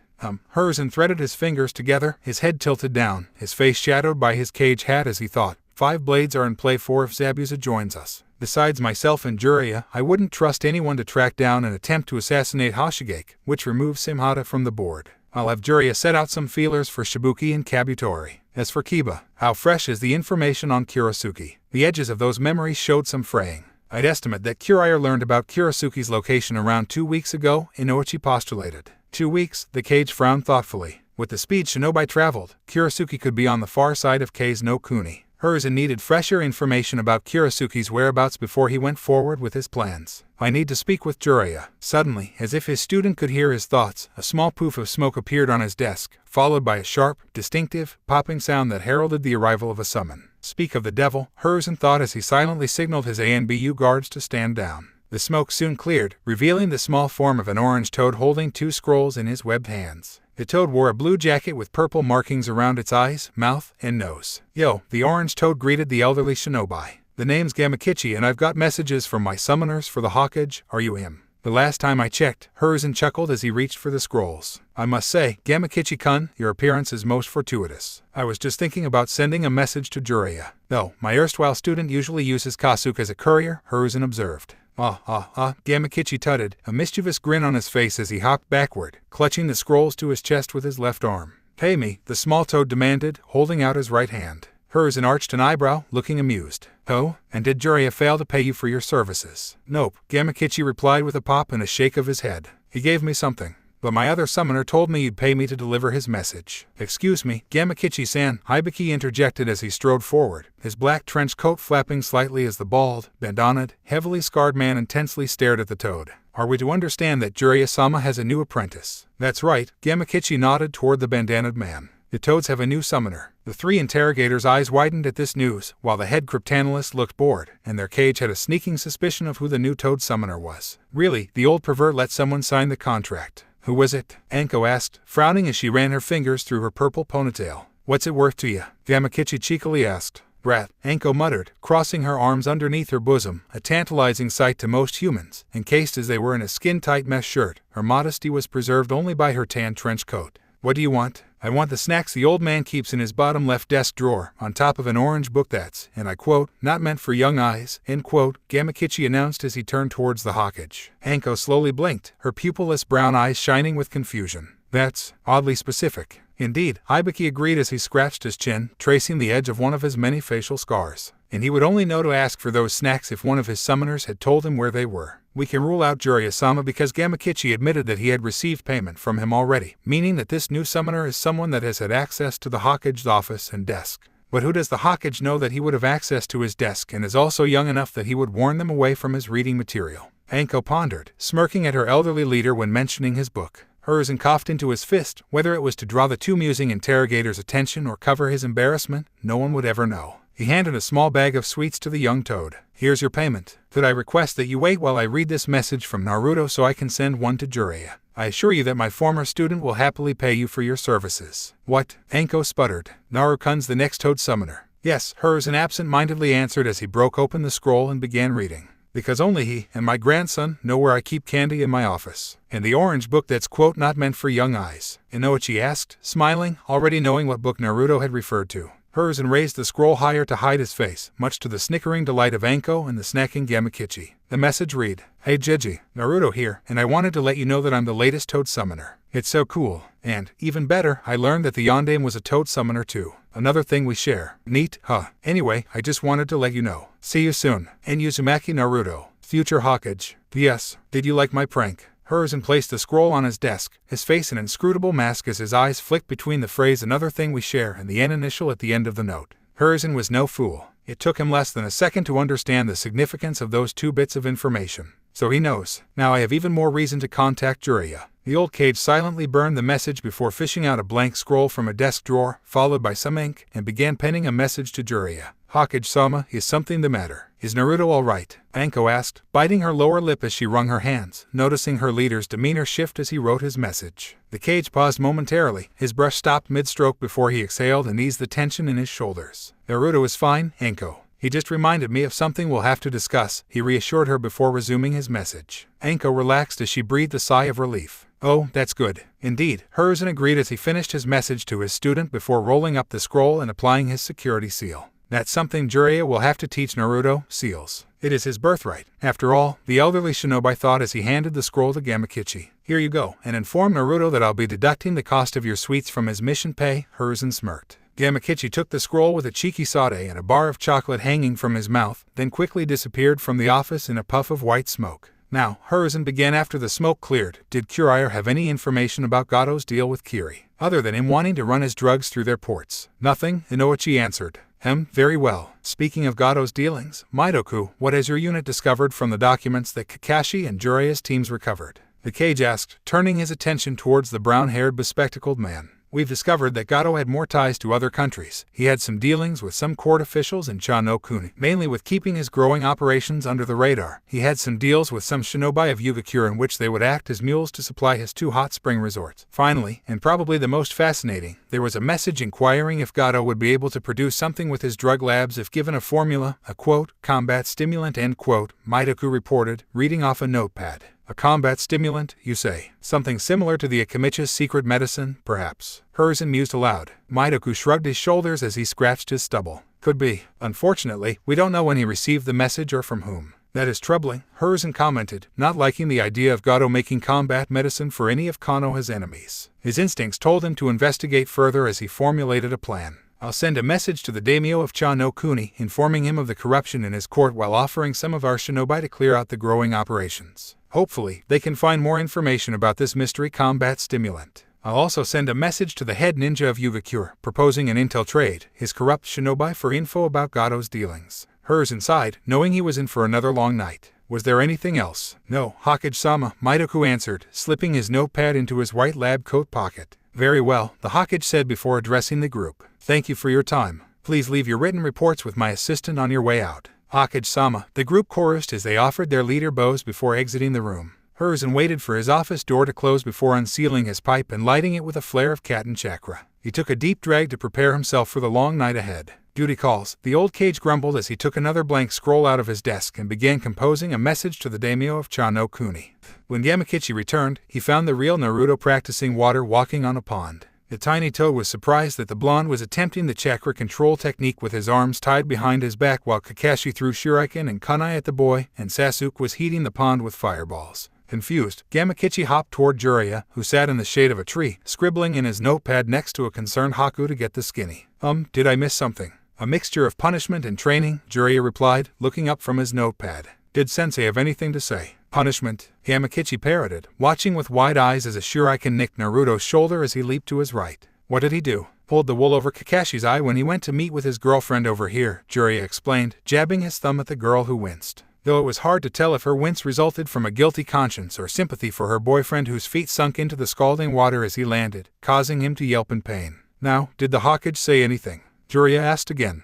Hiruzen threaded his fingers together, his head tilted down, his face shadowed by his cage hat as he thought. 5 blades are in play for if Zabuza joins us. Besides myself and Jiraiya, I wouldn't trust anyone to track down and attempt to assassinate Hashigake, which removes Samhata from the board. I'll have Jiraiya set out some feelers for Shibuki and Kabutori. As for Kiba, how fresh is the information on Kurasuke? The edges of those memories showed some fraying. I'd estimate that Jiraiya learned about Kurasuke's location around 2 weeks ago, Inoichi postulated. 2 weeks, the Kage frowned thoughtfully. With the speed shinobi traveled, Kurisuke could be on the far side of Kei's no Kuni. Hiruzen needed fresher information about Kurisuke's whereabouts before he went forward with his plans. I need to speak with Jiraiya. Suddenly, as if his student could hear his thoughts, a small poof of smoke appeared on his desk, followed by a sharp, distinctive, popping sound that heralded the arrival of a summon. Speak of the devil, Hiruzen thought as he silently signaled his ANBU guards to stand down. The smoke soon cleared, revealing the small form of an orange toad holding 2 scrolls in his webbed hands. The toad wore a blue jacket with purple markings around its eyes, mouth, and nose. Yo, the orange toad greeted the elderly shinobi. The name's Gamakichi and I've got messages from my summoners for the Hokage. Are you him? The last time I checked, Hiruzen chuckled as he reached for the scrolls. I must say, Gamakichi-kun, your appearance is most fortuitous. I was just thinking about sending a message to Jiraiya. Though, my erstwhile student usually uses Kasuke as a courier, Hiruzen observed. Gamakichi tutted, a mischievous grin on his face as he hopped backward, clutching the scrolls to his chest with his left arm. Pay me, the small toad demanded, holding out his right hand. Hiruzen arched an eyebrow, looking amused. Oh, and did Jiraiya fail to pay you for your services? Nope, Gamakichi replied with a pop and a shake of his head. He gave me something. But my other summoner told me you'd pay me to deliver his message. Excuse me, Gamakichi-san, Hibiki interjected as he strode forward, his black trench coat flapping slightly as the bald, bandanaed, heavily scarred man intensely stared at the toad. Are we to understand that Jiraiya-sama has a new apprentice? That's right, Gamakichi nodded toward the bandanaed man. The toads have a new summoner. The 3 interrogators' eyes widened at this news, while the head cryptanalyst looked bored, and their cage had a sneaking suspicion of who the new toad summoner was. Really, the old pervert let someone sign the contract. Who was it? Anko asked, frowning as she ran her fingers through her purple ponytail. What's it worth to you? Gamakichi cheekily asked. Brat, Anko muttered, crossing her arms underneath her bosom, a tantalizing sight to most humans, encased as they were in a skin-tight mesh shirt. Her modesty was preserved only by her tan trench coat. What do you want? I want the snacks the old man keeps in his bottom left desk drawer, on top of an orange book that's, and I quote, not meant for young eyes, end quote, Gamakichi announced as he turned towards the Hokage. Anko slowly blinked, her pupilless brown eyes shining with confusion. That's oddly specific. Indeed, Hibiki agreed as he scratched his chin, tracing the edge of one of his many facial scars. And he would only know to ask for those snacks if one of his summoners had told him where they were. We can rule out Jiraiya-sama because Gamakichi admitted that he had received payment from him already, meaning that this new summoner is someone that has had access to the Hokage's office and desk. But who does the Hokage know that he would have access to his desk and is also young enough that he would warn them away from his reading material? Anko pondered, smirking at her elderly leader when mentioning his book. Hiruzen coughed into his fist. Whether it was to draw the 2 musing interrogators' attention or cover his embarrassment, no one would ever know. He handed a small bag of sweets to the young toad. Here's your payment. Could I request that you wait while I read this message from Naruto so I can send one to Jiraiya? I assure you that my former student will happily pay you for your services. What? Anko sputtered. Narukun's the next toad summoner. Yes, Hiruzen absent-mindedly answered as he broke open the scroll and began reading. Because only he and my grandson know where I keep candy in my office. And the orange book that's quote not meant for young eyes. Inoichi asked, smiling, already knowing what book Naruto had referred to. Hiruzen raised the scroll higher to hide his face, much to the snickering delight of Anko and the snacking Gamakichi. The message read, Hey Jiji, Naruto here, and I wanted to let you know that I'm the latest toad summoner. It's so cool. And, even better, I learned that the Yondaime was a toad summoner too. Another thing we share. Neat, huh? Anyway, I just wanted to let you know. See you soon. And Uzumaki Naruto, future Hokage. P.S. Did you like my prank? Hiruzen placed the scroll on his desk, his face an inscrutable mask as his eyes flicked between the phrase another thing we share and the N initial at the end of the note. Hiruzen was no fool. It took him less than a second to understand the significance of those 2 bits of information. So he knows. Now I have even more reason to contact Jiraiya. The old cage silently burned the message before fishing out a blank scroll from a desk drawer, followed by some ink, and began penning a message to Jiraiya. Hokage-sama, is something the matter? Is Naruto all right? Anko asked, biting her lower lip as she wrung her hands, noticing her leader's demeanor shift as he wrote his message. The cage paused momentarily, his brush stopped mid-stroke before he exhaled and eased the tension in his shoulders. Naruto is fine, Anko. He just reminded me of something we'll have to discuss, he reassured her before resuming his message. Anko relaxed as she breathed a sigh of relief. Oh, that's good. Indeed, Hiruzen agreed as he finished his message to his student before rolling up the scroll and applying his security seal. That's something Jiraiya will have to teach Naruto, seals. It is his birthright. After all, the elderly shinobi thought as he handed the scroll to Gamakichi. Here you go, and inform Naruto that I'll be deducting the cost of your sweets from his mission pay, Hiruzen smirked. Gamakichi took the scroll with a cheeky sauté and a bar of chocolate hanging from his mouth, then quickly disappeared from the office in a puff of white smoke. Now, Hiruzen began after the smoke cleared. Did Jiraiya have any information about Gato's deal with Kiri, other than him wanting to run his drugs through their ports? Nothing, Inoichi answered. Very well. Speaking of Gato's dealings, Mitoku, what has your unit discovered from the documents that Kakashi and Jiraiya's teams recovered? The Kage asked, turning his attention towards the brown-haired bespectacled man. We've discovered that Gato had more ties to other countries. He had some dealings with some court officials in Cha-no-Kuni, mainly with keeping his growing operations under the radar. He had some deals with some shinobi of Yugakure in which they would act as mules to supply his 2 hot spring resorts. Finally, and probably the most fascinating, there was a message inquiring if Gato would be able to produce something with his drug labs if given a formula, a quote, combat stimulant, end quote, Mitoku reported, reading off a notepad. A combat stimulant, you say? Something similar to the Akamicha's secret medicine, perhaps? Hiruzen mused aloud. Mitoku shrugged his shoulders as he scratched his stubble. Could be. Unfortunately, we don't know when he received the message or from whom. That is troubling, Hiruzen commented, not liking the idea of Gato making combat medicine for any of Konoha's enemies. His instincts told him to investigate further as he formulated a plan. I'll send a message to the daimyo of Cha-no-Kuni, informing him of the corruption in his court while offering some of our shinobi to clear out the growing operations. Hopefully, they can find more information about this mystery combat stimulant. I'll also send a message to the head ninja of Yugakure, proposing an intel trade, his corrupt shinobi, for info about Gato's dealings. Hiruzen sighed, knowing he was in for another long night. Was there anything else? No, Hokage-sama, Mitoku answered, slipping his notepad into his white lab coat pocket. Very well, the Hokage said before addressing the group. Thank you for your time. Please leave your written reports with my assistant on your way out. Hokage-sama, the group chorused as they offered their leader bows before exiting the room. Hiruzen waited for his office door to close before unsealing his pipe and lighting it with a flare of Katen chakra. He took a deep drag to prepare himself for the long night ahead. Duty calls, the old Kage grumbled as he took another blank scroll out of his desk and began composing a message to the daimyo of Cha-no-Kuni. When Yamakichi returned, he found the real Naruto practicing water walking on a pond. The tiny toad was surprised that the blonde was attempting the chakra control technique with his arms tied behind his back while Kakashi threw shuriken and kunai at the boy, and Sasuke was heating the pond with fireballs. Confused, Yamakichi hopped toward Jiraiya, who sat in the shade of a tree, scribbling in his notepad next to a concerned Haku to get the skinny. Did I miss something? A mixture of punishment and training, Jiraiya replied, looking up from his notepad. Did Sensei have anything to say? Punishment? Yamakichi parroted, watching with wide eyes as a shuriken nicked Naruto's shoulder as he leaped to his right. What did he do? Pulled the wool over Kakashi's eye when he went to meet with his girlfriend over here, Jiraiya explained, jabbing his thumb at the girl who winced. Though it was hard to tell if her wince resulted from a guilty conscience or sympathy for her boyfriend whose feet sunk into the scalding water as he landed, causing him to yelp in pain. Now, did the Hokage say anything? Jiraiya asked again.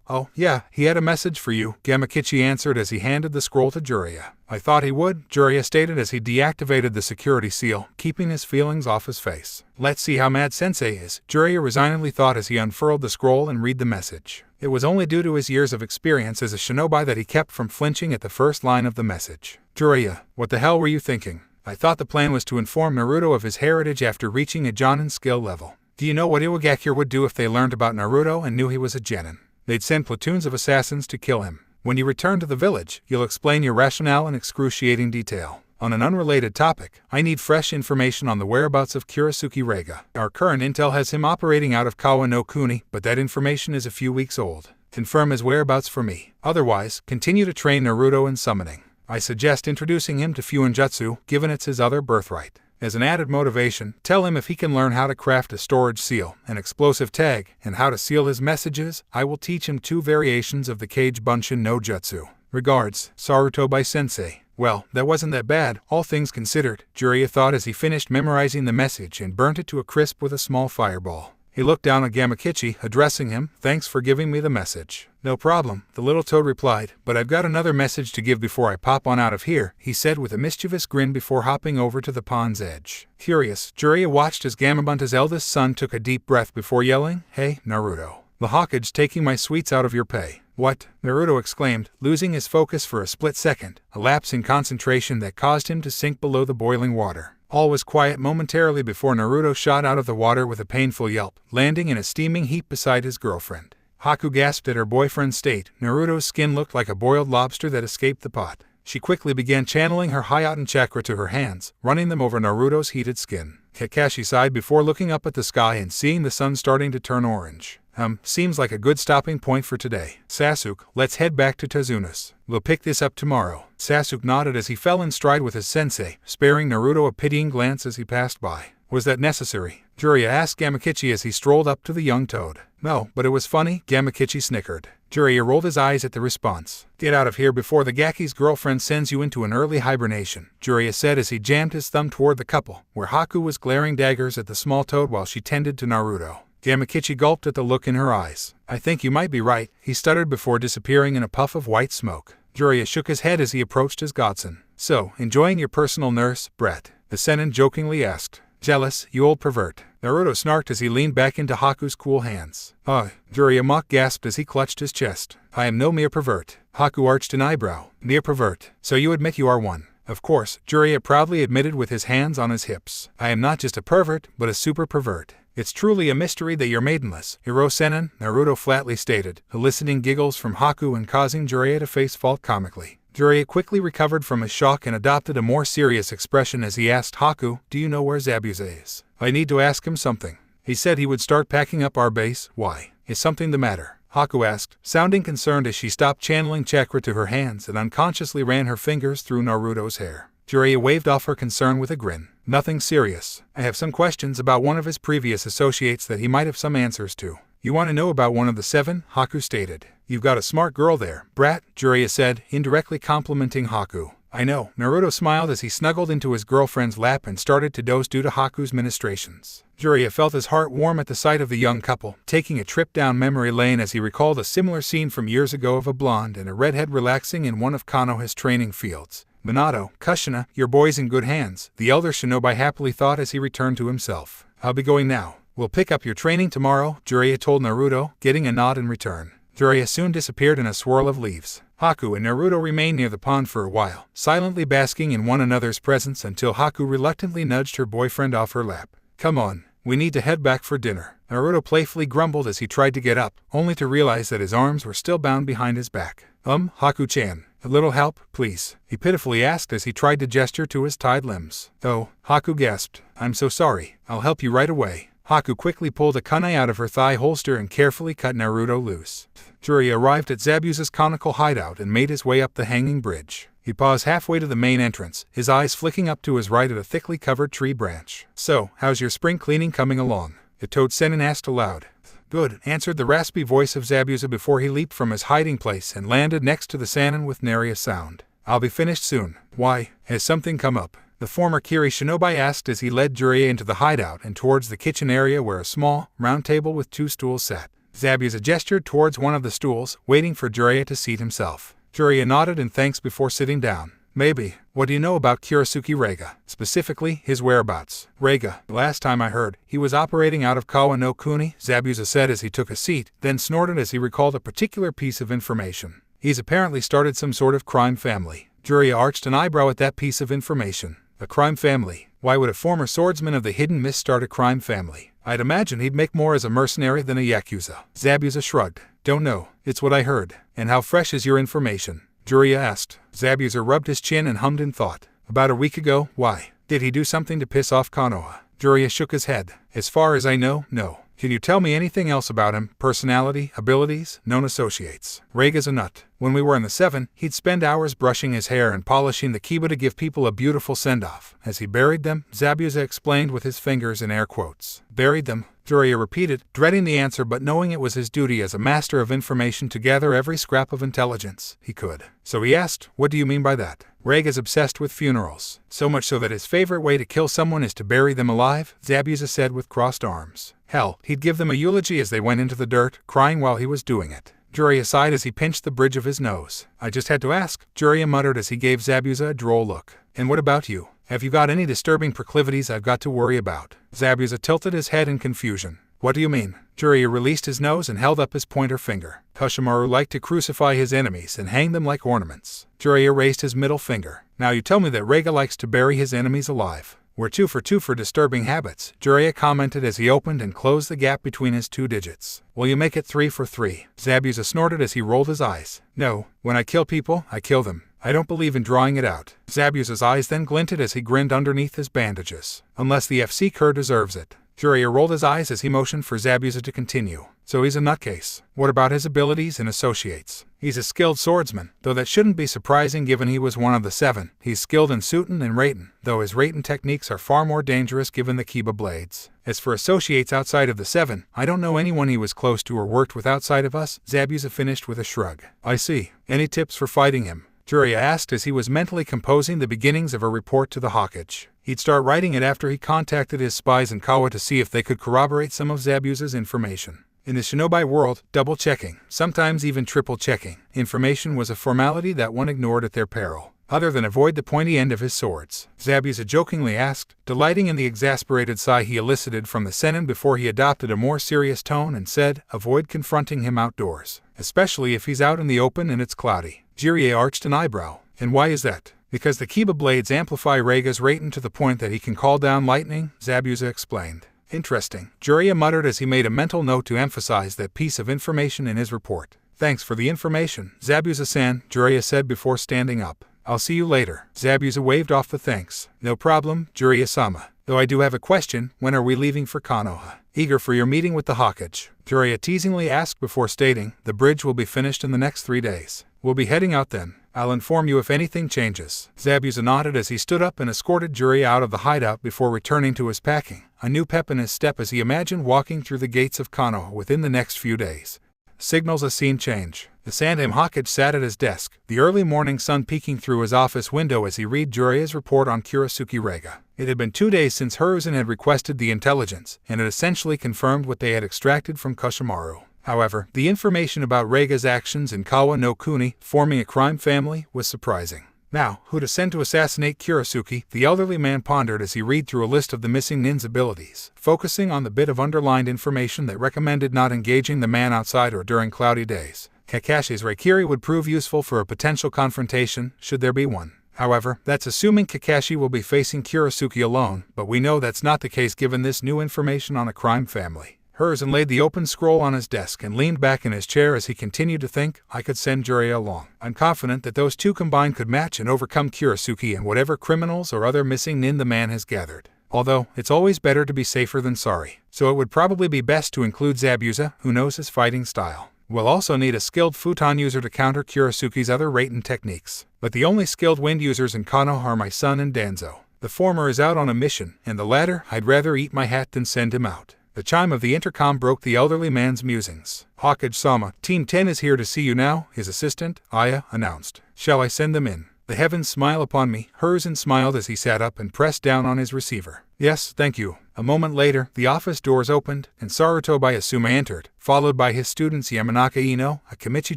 Oh, yeah, he had a message for you, Yamakichi answered as he handed the scroll to Jiraiya. I thought he would, Jiraiya stated as he deactivated the security seal, keeping his feelings off his face. Let's see how mad Sensei is, Jiraiya resignedly thought as he unfurled the scroll and read the message. It was only due to his years of experience as a shinobi that he kept from flinching at the first line of the message. Jiraiya, what the hell were you thinking? I thought the plan was to inform Naruto of his heritage after reaching a Jonin skill level. Do you know what Iwagakure would do if they learned about Naruto and knew he was a genin? They'd send platoons of assassins to kill him. When you return to the village, you'll explain your rationale in excruciating detail. On an unrelated topic, I need fresh information on the whereabouts of Kurisuke Reiga. Our current intel has him operating out of Kawa no Kuni, but that information is a few weeks old. Confirm his whereabouts for me. Otherwise, continue to train Naruto in summoning. I suggest introducing him to Fuinjutsu, given it's his other birthright. As an added motivation, tell him if he can learn how to craft a storage seal, an explosive tag, and how to seal his messages, I will teach him 2 variations of the Kage Bunshin no Jutsu. Regards, Sarutobi-sensei. Well, that wasn't that bad, all things considered, Jiraiya thought as he finished memorizing the message and burnt it to a crisp with a small fireball. He looked down at Yamakichi, addressing him, thanks for giving me the message. No problem, the little toad replied, but I've got another message to give before I pop on out of here, he said with a mischievous grin before hopping over to the pond's edge. Curious, Jiraiya watched as Gamabunta's eldest son took a deep breath before yelling, Hey, Naruto. The Hokage's taking my sweets out of your pay. What? Naruto exclaimed, losing his focus for a split second, a lapse in concentration that caused him to sink below the boiling water. All was quiet momentarily before Naruto shot out of the water with a painful yelp, landing in a steaming heap beside his girlfriend. Haku gasped at her boyfriend's state. Naruto's skin looked like a boiled lobster that escaped the pot. She quickly began channeling her Hayaten chakra to her hands, running them over Naruto's heated skin. Kakashi sighed before looking up at the sky and seeing the sun starting to turn orange. Seems like a good stopping point for today. Sasuke, let's head back to Tazuna's. We'll pick this up tomorrow. Sasuke nodded as he fell in stride with his sensei, sparing Naruto a pitying glance as he passed by. Was that necessary? Jiraiya asked Gamakichi as he strolled up to the young toad. No, but it was funny, Gamakichi snickered. Jiraiya rolled his eyes at the response. Get out of here before the Gaki's girlfriend sends you into an early hibernation, Jiraiya said as he jammed his thumb toward the couple, where Haku was glaring daggers at the small toad while she tended to Naruto. Gamakichi gulped at the look in her eyes. I think you might be right, he stuttered before disappearing in a puff of white smoke. Jiraiya shook his head as he approached his godson. So, enjoying your personal nurse, Brett? The Sennin jokingly asked. Jealous, you old pervert. Naruto snarked as he leaned back into Haku's cool hands. Jiraiya mock gasped as he clutched his chest. I am no mere pervert. Haku arched an eyebrow. Mere pervert. So you admit you are one? Of course, Jiraiya proudly admitted with his hands on his hips. I am not just a pervert, but a super pervert. It's truly a mystery that you're maidenless, Hiro Sennin, Naruto flatly stated, eliciting giggles from Haku and causing Jiraiya to face fault comically. Jiraiya quickly recovered from his shock and adopted a more serious expression as he asked Haku, do you know where Zabuza is? I need to ask him something. He said he would start packing up our base. Why? Is something the matter? Haku asked, sounding concerned as she stopped channeling chakra to her hands and unconsciously ran her fingers through Naruto's hair. Jiraiya waved off her concern with a grin. Nothing serious. I have some questions about one of his previous associates that he might have some answers to. You want to know about one of the 7? Haku stated. You've got a smart girl there, brat, Jiraiya said, indirectly complimenting Haku. I know, Naruto smiled as he snuggled into his girlfriend's lap and started to doze due to Haku's ministrations. Jiraiya felt his heart warm at the sight of the young couple, taking a trip down memory lane as he recalled a similar scene from years ago of a blonde and a redhead relaxing in one of Konoha's training fields. Minato, Kushina, your boy's in good hands, the elder shinobi happily thought as he returned to himself. I'll be going now. We'll pick up your training tomorrow, Jiraiya told Naruto, getting a nod in return. Jiraiya soon disappeared in a swirl of leaves. Haku and Naruto remained near the pond for a while, silently basking in one another's presence until Haku reluctantly nudged her boyfriend off her lap. Come on, we need to head back for dinner. Naruto playfully grumbled as he tried to get up, only to realize that his arms were still bound behind his back. Haku-chan, a little help, please, he pitifully asked as he tried to gesture to his tied limbs. Oh, Haku gasped. I'm so sorry, I'll help you right away. Haku quickly pulled a kunai out of her thigh holster and carefully cut Naruto loose. Jiraiya arrived at Zabuza's conical hideout and made his way up the hanging bridge. He paused halfway to the main entrance, his eyes flicking up to his right at a thickly covered tree branch. So, how's your spring cleaning coming along? The toad Sennin asked aloud. Good, answered the raspy voice of Zabuza before he leaped from his hiding place and landed next to the Sennin with nary a sound. I'll be finished soon. Why, has something come up? The former Kiri shinobi asked as he led Jiraiya into the hideout and towards the kitchen area where a small, round table with 2 stools sat. Zabuza gestured towards one of the stools, waiting for Jiraiya to seat himself. Jiraiya nodded in thanks before sitting down. Maybe. What do you know about Kurisuke Reiga? Specifically, his whereabouts. Reiga, the last time I heard, he was operating out of Kawa no Kuni, Zabuza said as he took a seat, then snorted as he recalled a particular piece of information. He's apparently started some sort of crime family. Jiraiya arched an eyebrow at that piece of information. A crime family? Why would a former swordsman of the Hidden Mist start a crime family? I'd imagine he'd make more as a mercenary than a yakuza. Zabuza shrugged. Don't know. It's what I heard. And how fresh is your information? Jiraiya asked. Zabuza rubbed his chin and hummed in thought. About a week ago. Why? Did he do something to piss off Konoha? Jiraiya shook his head. As far as I know, no. Can you tell me anything else about him? Personality, abilities, known associates? Reiga's a nut. When we were in the 7, he'd spend hours brushing his hair and polishing the kiba to give people a beautiful send-off. As he buried them, Zabuza explained with his fingers in air quotes. Buried them? Jiraiya repeated, dreading the answer but knowing it was his duty as a master of information to gather every scrap of intelligence he could. So he asked, what do you mean by that? Reiga's obsessed with funerals. So much so that his favorite way to kill someone is to bury them alive, Zabuza said with crossed arms. Hell, he'd give them a eulogy as they went into the dirt, crying while he was doing it. Jiraiya sighed as he pinched the bridge of his nose. I just had to ask, Jiraiya muttered as he gave Zabuza a droll look. And what about you? Have you got any disturbing proclivities I've got to worry about? Zabuza tilted his head in confusion. What do you mean? Jiraiya released his nose and held up his pointer finger. Kushimaru liked to crucify his enemies and hang them like ornaments. Jiraiya raised his middle finger. Now you tell me that Reiga likes to bury his enemies alive. We're 2 for 2 for disturbing habits, Jiraiya commented as he opened and closed the gap between his 2 digits. Will you make it 3 for 3? Zabuza snorted as he rolled his eyes. No, when I kill people, I kill them. I don't believe in drawing it out. Zabuza's eyes then glinted as he grinned underneath his bandages. Unless the FC cur deserves it. Jiraiya rolled his eyes as he motioned for Zabuza to continue. So he's a nutcase. What about his abilities and associates? He's a skilled swordsman, though that shouldn't be surprising given he was one of the 7. He's skilled in Suiten and Raiten, though his Raiten techniques are far more dangerous given the Kiba blades. As for associates outside of the 7, I don't know anyone he was close to or worked with outside of us. Zabuza finished with a shrug. I see. Any tips for fighting him? Jiraiya asked as he was mentally composing the beginnings of a report to the Hokage. He'd start writing it after he contacted his spies in Kawa to see if they could corroborate some of Zabuza's information. In the shinobi world, double-checking, sometimes even triple-checking, information was a formality that one ignored at their peril, other than avoid the pointy end of his swords. Zabuza jokingly asked, delighting in the exasperated sigh he elicited from the senin before he adopted a more serious tone and said, avoid confronting him outdoors, especially if he's out in the open and it's cloudy. Jiraiya arched an eyebrow. And why is that? Because the Kiba blades amplify Reiga's Raiten to the point that he can call down lightning, Zabuza explained. Interesting, Jiraiya muttered as he made a mental note to emphasize that piece of information in his report. Thanks for the information, Zabuza-san, Jiraiya said before standing up. I'll see you later. Zabuza waved off the thanks. No problem, Jiraiya-sama. Though I do have a question, when are we leaving for Konoha? Eager for your meeting with the Hokage, Jiraiya teasingly asked before stating, the bridge will be finished in the next 3 days. We'll be heading out then. I'll inform you if anything changes. Zabuza nodded as he stood up and escorted Jiraiya out of the hideout before returning to his packing, a new pep in his step as he imagined walking through the gates of Konoha within the next few days. Signals a scene change. The Sandheim Hokage sat at his desk, the early morning sun peeking through his office window as he read Jiraiya's report on Kurasuke Reiga. It had been 2 days since Hiruzen had requested the intelligence, and it essentially confirmed what they had extracted from Kushimaru. However, the information about Reiga's actions in Kawa no Kuni, forming a crime family, was surprising. Now, who to send to assassinate Kurasuke, the elderly man pondered as he read through a list of the missing nin's abilities, focusing on the bit of underlined information that recommended not engaging the man outside or during cloudy days. Kakashi's Reikiri would prove useful for a potential confrontation, should there be one. However, that's assuming Kakashi will be facing Kurasuke alone, but we know that's not the case given this new information on a crime family. Hiruzen laid the open scroll on his desk and leaned back in his chair as he continued to think, I could send Jiraiya along. I'm confident that those two combined could match and overcome Kurasuke and whatever criminals or other missing nin the man has gathered. Although, it's always better to be safer than sorry. So it would probably be best to include Zabuza, who knows his fighting style. We'll also need a skilled futon user to counter Kurasuke's other Raiten techniques. But the only skilled wind users in Konoha are my son and Danzo. The former is out on a mission, and the latter, I'd rather eat my hat than send him out. The chime of the intercom broke the elderly man's musings. Hokage-sama, Team 10 is here to see you now, his assistant, Aya, announced. Shall I send them in? The heavens smile upon me, Hiruzen smiled as he sat up and pressed down on his receiver. Yes, thank you. A moment later, the office doors opened, and Sarutobi Asuma entered, followed by his students Yamanaka Ino, Akimichi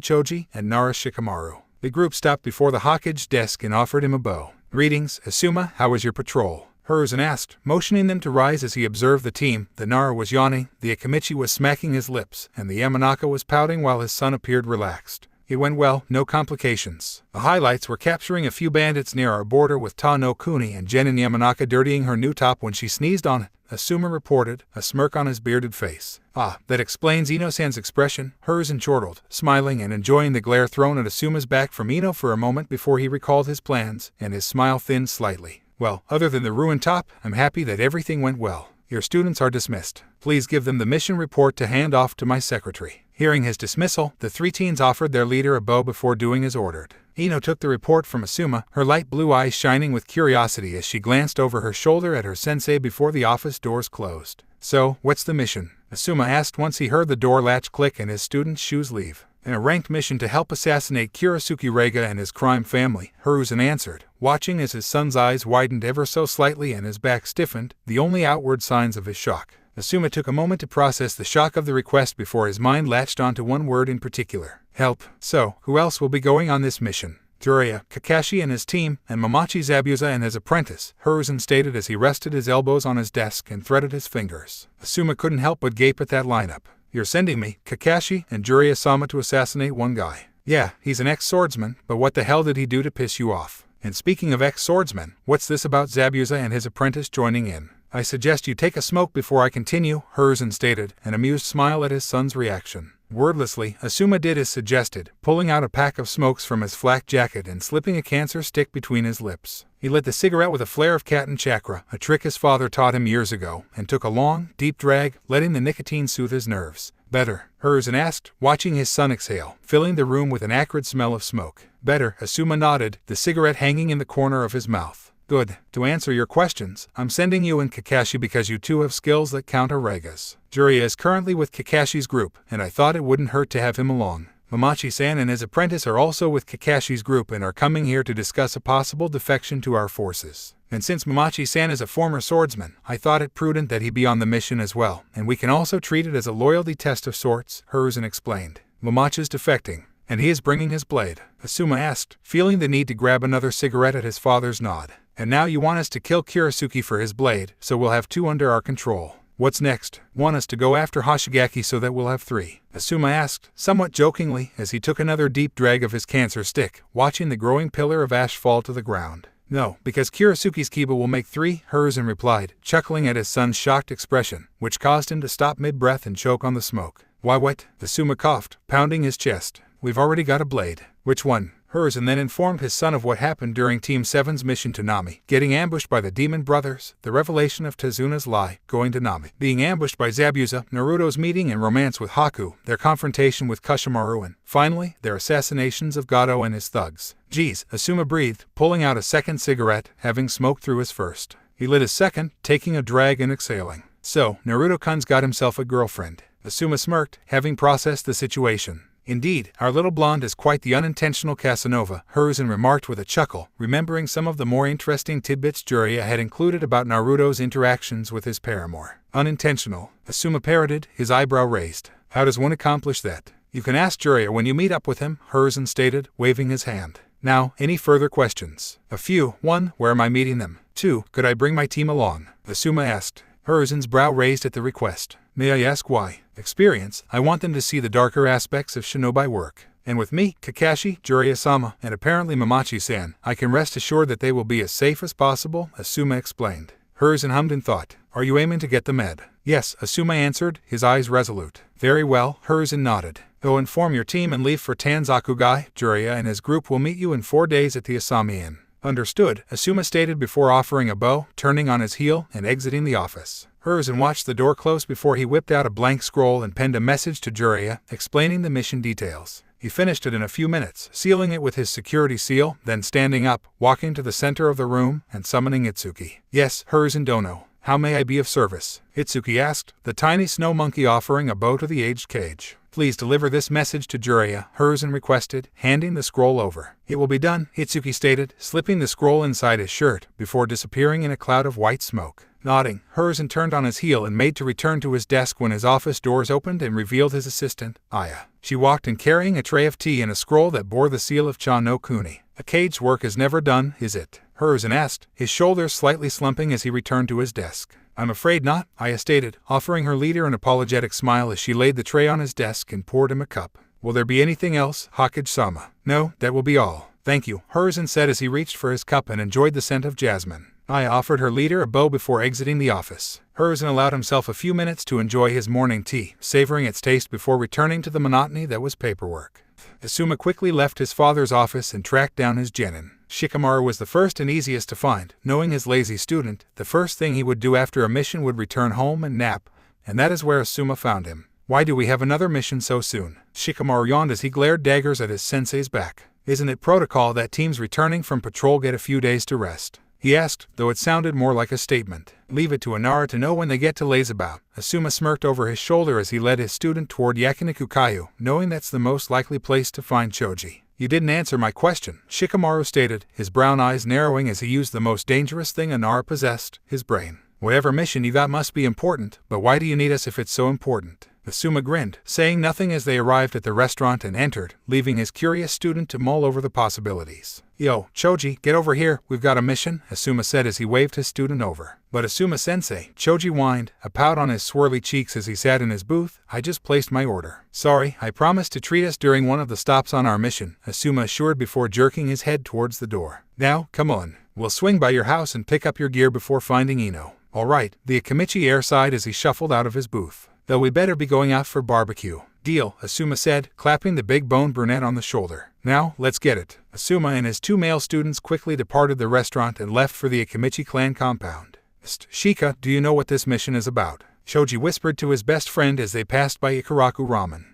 Choji, and Nara Shikamaru. The group stopped before the Hokage's desk and offered him a bow. Greetings, Asuma, how was your patrol? Hiruzen asked, motioning them to rise as he observed the team. The Nara was yawning, the Akimichi was smacking his lips, and the Yamanaka was pouting while his son appeared relaxed. It went well, no complications. The highlights were capturing a few bandits near our border with Ta no Kuni and Jen and Yamanaka dirtying her new top when she sneezed on it, Asuma reported, a smirk on his bearded face. Ah, that explains Ino-san's expression, Hiruzen chortled, smiling and enjoying the glare thrown at Asuma's back from Ino for a moment before he recalled his plans, and his smile thinned slightly. Well, other than the ruined top, I'm happy that everything went well. Your students are dismissed. Please give them the mission report to hand off to my secretary. Hearing his dismissal, the 3 teens offered their leader a bow before doing as ordered. Ino took the report from Asuma, her light blue eyes shining with curiosity as she glanced over her shoulder at her sensei before the office doors closed. So, what's the mission? Asuma asked once he heard the door latch click and his student's shoes leave. In a ranked mission to help assassinate Kurasuke Reiga and his crime family, Hiruzen answered, watching as his son's eyes widened ever so slightly and his back stiffened, the only outward signs of his shock. Asuma took a moment to process the shock of the request before his mind latched onto one word in particular. Help. So, who else will be going on this mission? Jiraiya, Kakashi and his team, and Mamachi Zabuza and his apprentice, Hiruzen stated as he rested his elbows on his desk and threaded his fingers. Asuma couldn't help but gape at that lineup. You're sending me, Kakashi, and Jiraiya-sama to assassinate one guy. Yeah, he's an ex-swordsman, but what the hell did he do to piss you off? And speaking of ex-swordsmen, what's this about Zabuza and his apprentice joining in? I suggest you take a smoke before I continue, Hiruzen stated, an amused smile at his son's reaction. Wordlessly, Asuma did as suggested, pulling out a pack of smokes from his flak jacket and slipping a cancer stick between his lips. He lit the cigarette with a flare of Katen chakra, a trick his father taught him years ago, and took a long, deep drag, letting the nicotine soothe his nerves. Better, Hiruzen asked, watching his son exhale, filling the room with an acrid smell of smoke. Better, Asuma nodded, the cigarette hanging in the corner of his mouth. Good. To answer your questions, I'm sending you and Kakashi because you two have skills that counter Rega's. Jiraiya is currently with Kakashi's group, and I thought it wouldn't hurt to have him along. Mamachi-san and his apprentice are also with Kakashi's group and are coming here to discuss a possible defection to our forces. And since Mamachi-san is a former swordsman, I thought it prudent that he be on the mission as well, and we can also treat it as a loyalty test of sorts, Hiruzen explained. Mamachi's defecting, and he is bringing his blade, Asuma asked, feeling the need to grab another cigarette at his father's nod. And now you want us to kill Kurisuke for his blade, so we'll have 2 under our control. What's next? Want us to go after Hoshigaki so that we'll have 3? Asuma asked, somewhat jokingly, as he took another deep drag of his cancer stick, watching the growing pillar of ash fall to the ground. No, because Kurisuke's Kiba will make 3, Hiruzen replied, chuckling at his son's shocked expression, which caused him to stop mid-breath and choke on the smoke. Why what? Asuma coughed, pounding his chest. We've already got a blade. Which one? Hiruzen then informed his son of what happened during Team 7's mission to Nami, getting ambushed by the Demon Brothers, the revelation of Tezuna's lie, going to Nami, being ambushed by Zabuza, Naruto's meeting and romance with Haku, their confrontation with Kushimaru, and, finally, their assassinations of Gato and his thugs. Geez, Asuma breathed, pulling out a second cigarette, having smoked through his first. He lit his second, taking a drag and exhaling. So, Naruto-kun's got himself a girlfriend. Asuma smirked, having processed the situation. Indeed, our little blonde is quite the unintentional Casanova, Hiruzen remarked with a chuckle, remembering some of the more interesting tidbits Jiraiya had included about Naruto's interactions with his paramour. Unintentional, Asuma parroted, his eyebrow raised. How does one accomplish that? You can ask Jiraiya when you meet up with him, Hiruzen stated, waving his hand. Now, any further questions? A few. 1. Where am I meeting them? 2. Could I bring my team along? Asuma asked. Hiruzen's brow raised at the request. May I ask why? Experience. I want them to see the darker aspects of shinobi work. And with me, Kakashi, Jiraiya-sama, and apparently Mamachi-san, I can rest assured that they will be as safe as possible, Asuma explained. Hiruzen hummed in thought. Are you aiming to get the med? Yes, Asuma answered, his eyes resolute. Very well, Hiruzen nodded. Go inform your team and leave for Tanzaku. Jiraiya and his group will meet you in 4 days at the Asami Inn. Understood, Asuma stated before offering a bow, turning on his heel, and exiting the office. Hiruzen watched the door close before he whipped out a blank scroll and penned a message to Jiraiya, explaining the mission details. He finished it in a few minutes, sealing it with his security seal, then standing up, walking to the center of the room, and summoning Itsuki. Yes, Hiruzen Dono. How may I be of service? Itsuki asked, the tiny snow monkey offering a bow to the aged Kage. Please deliver this message to Jiraiya, Hiruzen requested, handing the scroll over. It will be done, Itsuki stated, slipping the scroll inside his shirt, before disappearing in a cloud of white smoke. Nodding, Hiruzen turned on his heel and made to return to his desk when his office doors opened and revealed his assistant, Aya. She walked in carrying a tray of tea and a scroll that bore the seal of Cha no Kuni. A Kage's work is never done, is it? Hiruzen asked, his shoulders slightly slumping as he returned to his desk. I'm afraid not, Aya stated, offering her leader an apologetic smile as she laid the tray on his desk and poured him a cup. Will there be anything else, Hokage-sama? No, that will be all. Thank you, Hiruzen said as he reached for his cup and enjoyed the scent of jasmine. Aya offered her leader a bow before exiting the office. Hiruzen allowed himself a few minutes to enjoy his morning tea, savoring its taste before returning to the monotony that was paperwork. Asuma quickly left his father's office and tracked down his genin. Shikamaru was the first and easiest to find. Knowing his lazy student, the first thing he would do after a mission would return home and nap, and that is where Asuma found him. Why do we have another mission so soon? Shikamaru yawned as he glared daggers at his sensei's back. Isn't it protocol that teams returning from patrol get a few days to rest? He asked, though it sounded more like a statement. Leave it to Inara to know when they get to lazabout. Asuma smirked over his shoulder as he led his student toward Yakiniku Kayu, knowing that's the most likely place to find Choji. You didn't answer my question, Shikamaru stated, his brown eyes narrowing as he used the most dangerous thing Inara possessed, his brain. Whatever mission you got must be important, but why do you need us if it's so important? Asuma grinned, saying nothing as they arrived at the restaurant and entered, leaving his curious student to mull over the possibilities. Yo, Choji, get over here, we've got a mission, Asuma said as he waved his student over. But Asuma-sensei, Choji whined, a pout on his swirly cheeks as he sat in his booth, I just placed my order. Sorry, I promised to treat us during one of the stops on our mission, Asuma assured before jerking his head towards the door. Now, come on. We'll swing by your house and pick up your gear before finding Ino. Alright, the Akimichi air sighed as he shuffled out of his booth. Though we better be going out for barbecue. Deal, Asuma said, clapping the big-boned brunette on the shoulder. Now, let's get it. Asuma and his 2 male students quickly departed the restaurant and left for the Akimichi clan compound. Shika, do you know what this mission is about? Choji whispered to his best friend as they passed by Ikaraku Ramen.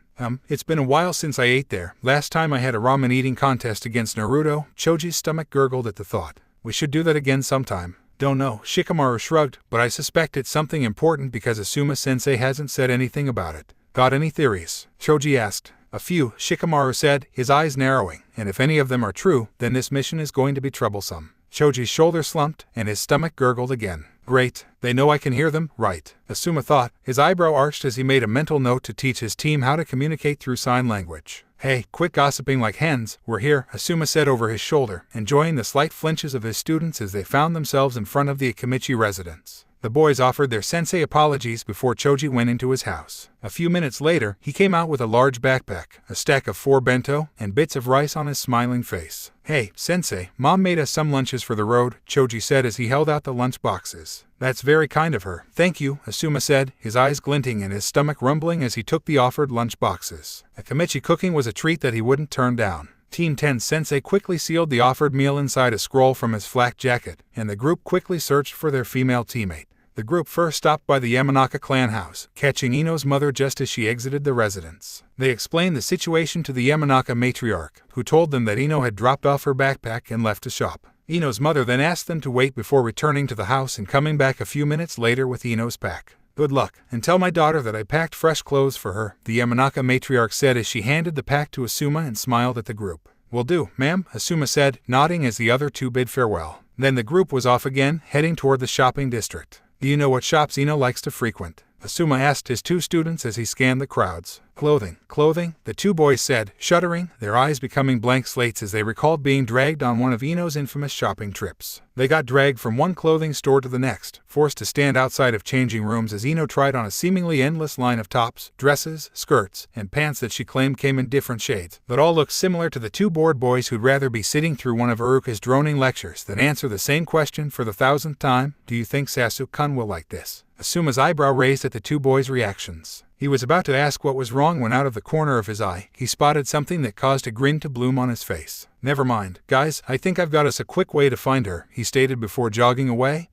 It's been a while since I ate there. Last time I had a ramen eating contest against Naruto. Choji's stomach gurgled at the thought. We should do that again sometime. Don't know, Shikamaru shrugged, but I suspect it's something important because Asuma-sensei hasn't said anything about it. Got any theories? Choji asked. A few, Shikamaru said, his eyes narrowing, and if any of them are true, then this mission is going to be troublesome. Choji's shoulder slumped, and his stomach gurgled again. Great, they know I can hear them, right? Asuma thought, his eyebrow arched as he made a mental note to teach his team how to communicate through sign language. Hey, quit gossiping like hens, we're here, Asuma said over his shoulder, enjoying the slight flinches of his students as they found themselves in front of the Akimichi residence. The boys offered their sensei apologies before Choji went into his house. A few minutes later, he came out with a large backpack, a stack of 4 bento, and bits of rice on his smiling face. Hey, sensei, mom made us some lunches for the road, Choji said as he held out the lunch boxes. That's very kind of her. Thank you, Asuma said, his eyes glinting and his stomach rumbling as he took the offered lunch boxes. Akimichi cooking was a treat that he wouldn't turn down. Team 10's sensei quickly sealed the offered meal inside a scroll from his flak jacket, and the group quickly searched for their female teammate. The group first stopped by the Yamanaka clan house, catching Ino's mother just as she exited the residence. They explained the situation to the Yamanaka matriarch, who told them that Ino had dropped off her backpack and left to shop. Ino's mother then asked them to wait before returning to the house and coming back a few minutes later with Ino's pack. Good luck, and tell my daughter that I packed fresh clothes for her, the Yamanaka matriarch said as she handed the pack to Asuma and smiled at the group. Will do, ma'am, Asuma said, nodding as the other two bid farewell. Then the group was off again, heading toward the shopping district. Do you know what shops Ino likes to frequent? Asuma asked his 2 students as he scanned the crowds. Clothing, the 2 boys said, shuddering, their eyes becoming blank slates as they recalled being dragged on one of Ino's infamous shopping trips. They got dragged from one clothing store to the next, forced to stand outside of changing rooms as Ino tried on a seemingly endless line of tops, dresses, skirts, and pants that she claimed came in different shades, but all looked similar to the 2 bored boys who'd rather be sitting through one of Iruka's droning lectures than answer the same question for the 1000th time. Do you think Sasuke-kun will like this? Asuma's eyebrow raised at the 2 boys' reactions. He was about to ask what was wrong when out of the corner of his eye, he spotted something that caused a grin to bloom on his face. Never mind, guys, I think I've got us a quick way to find her, he stated before jogging away.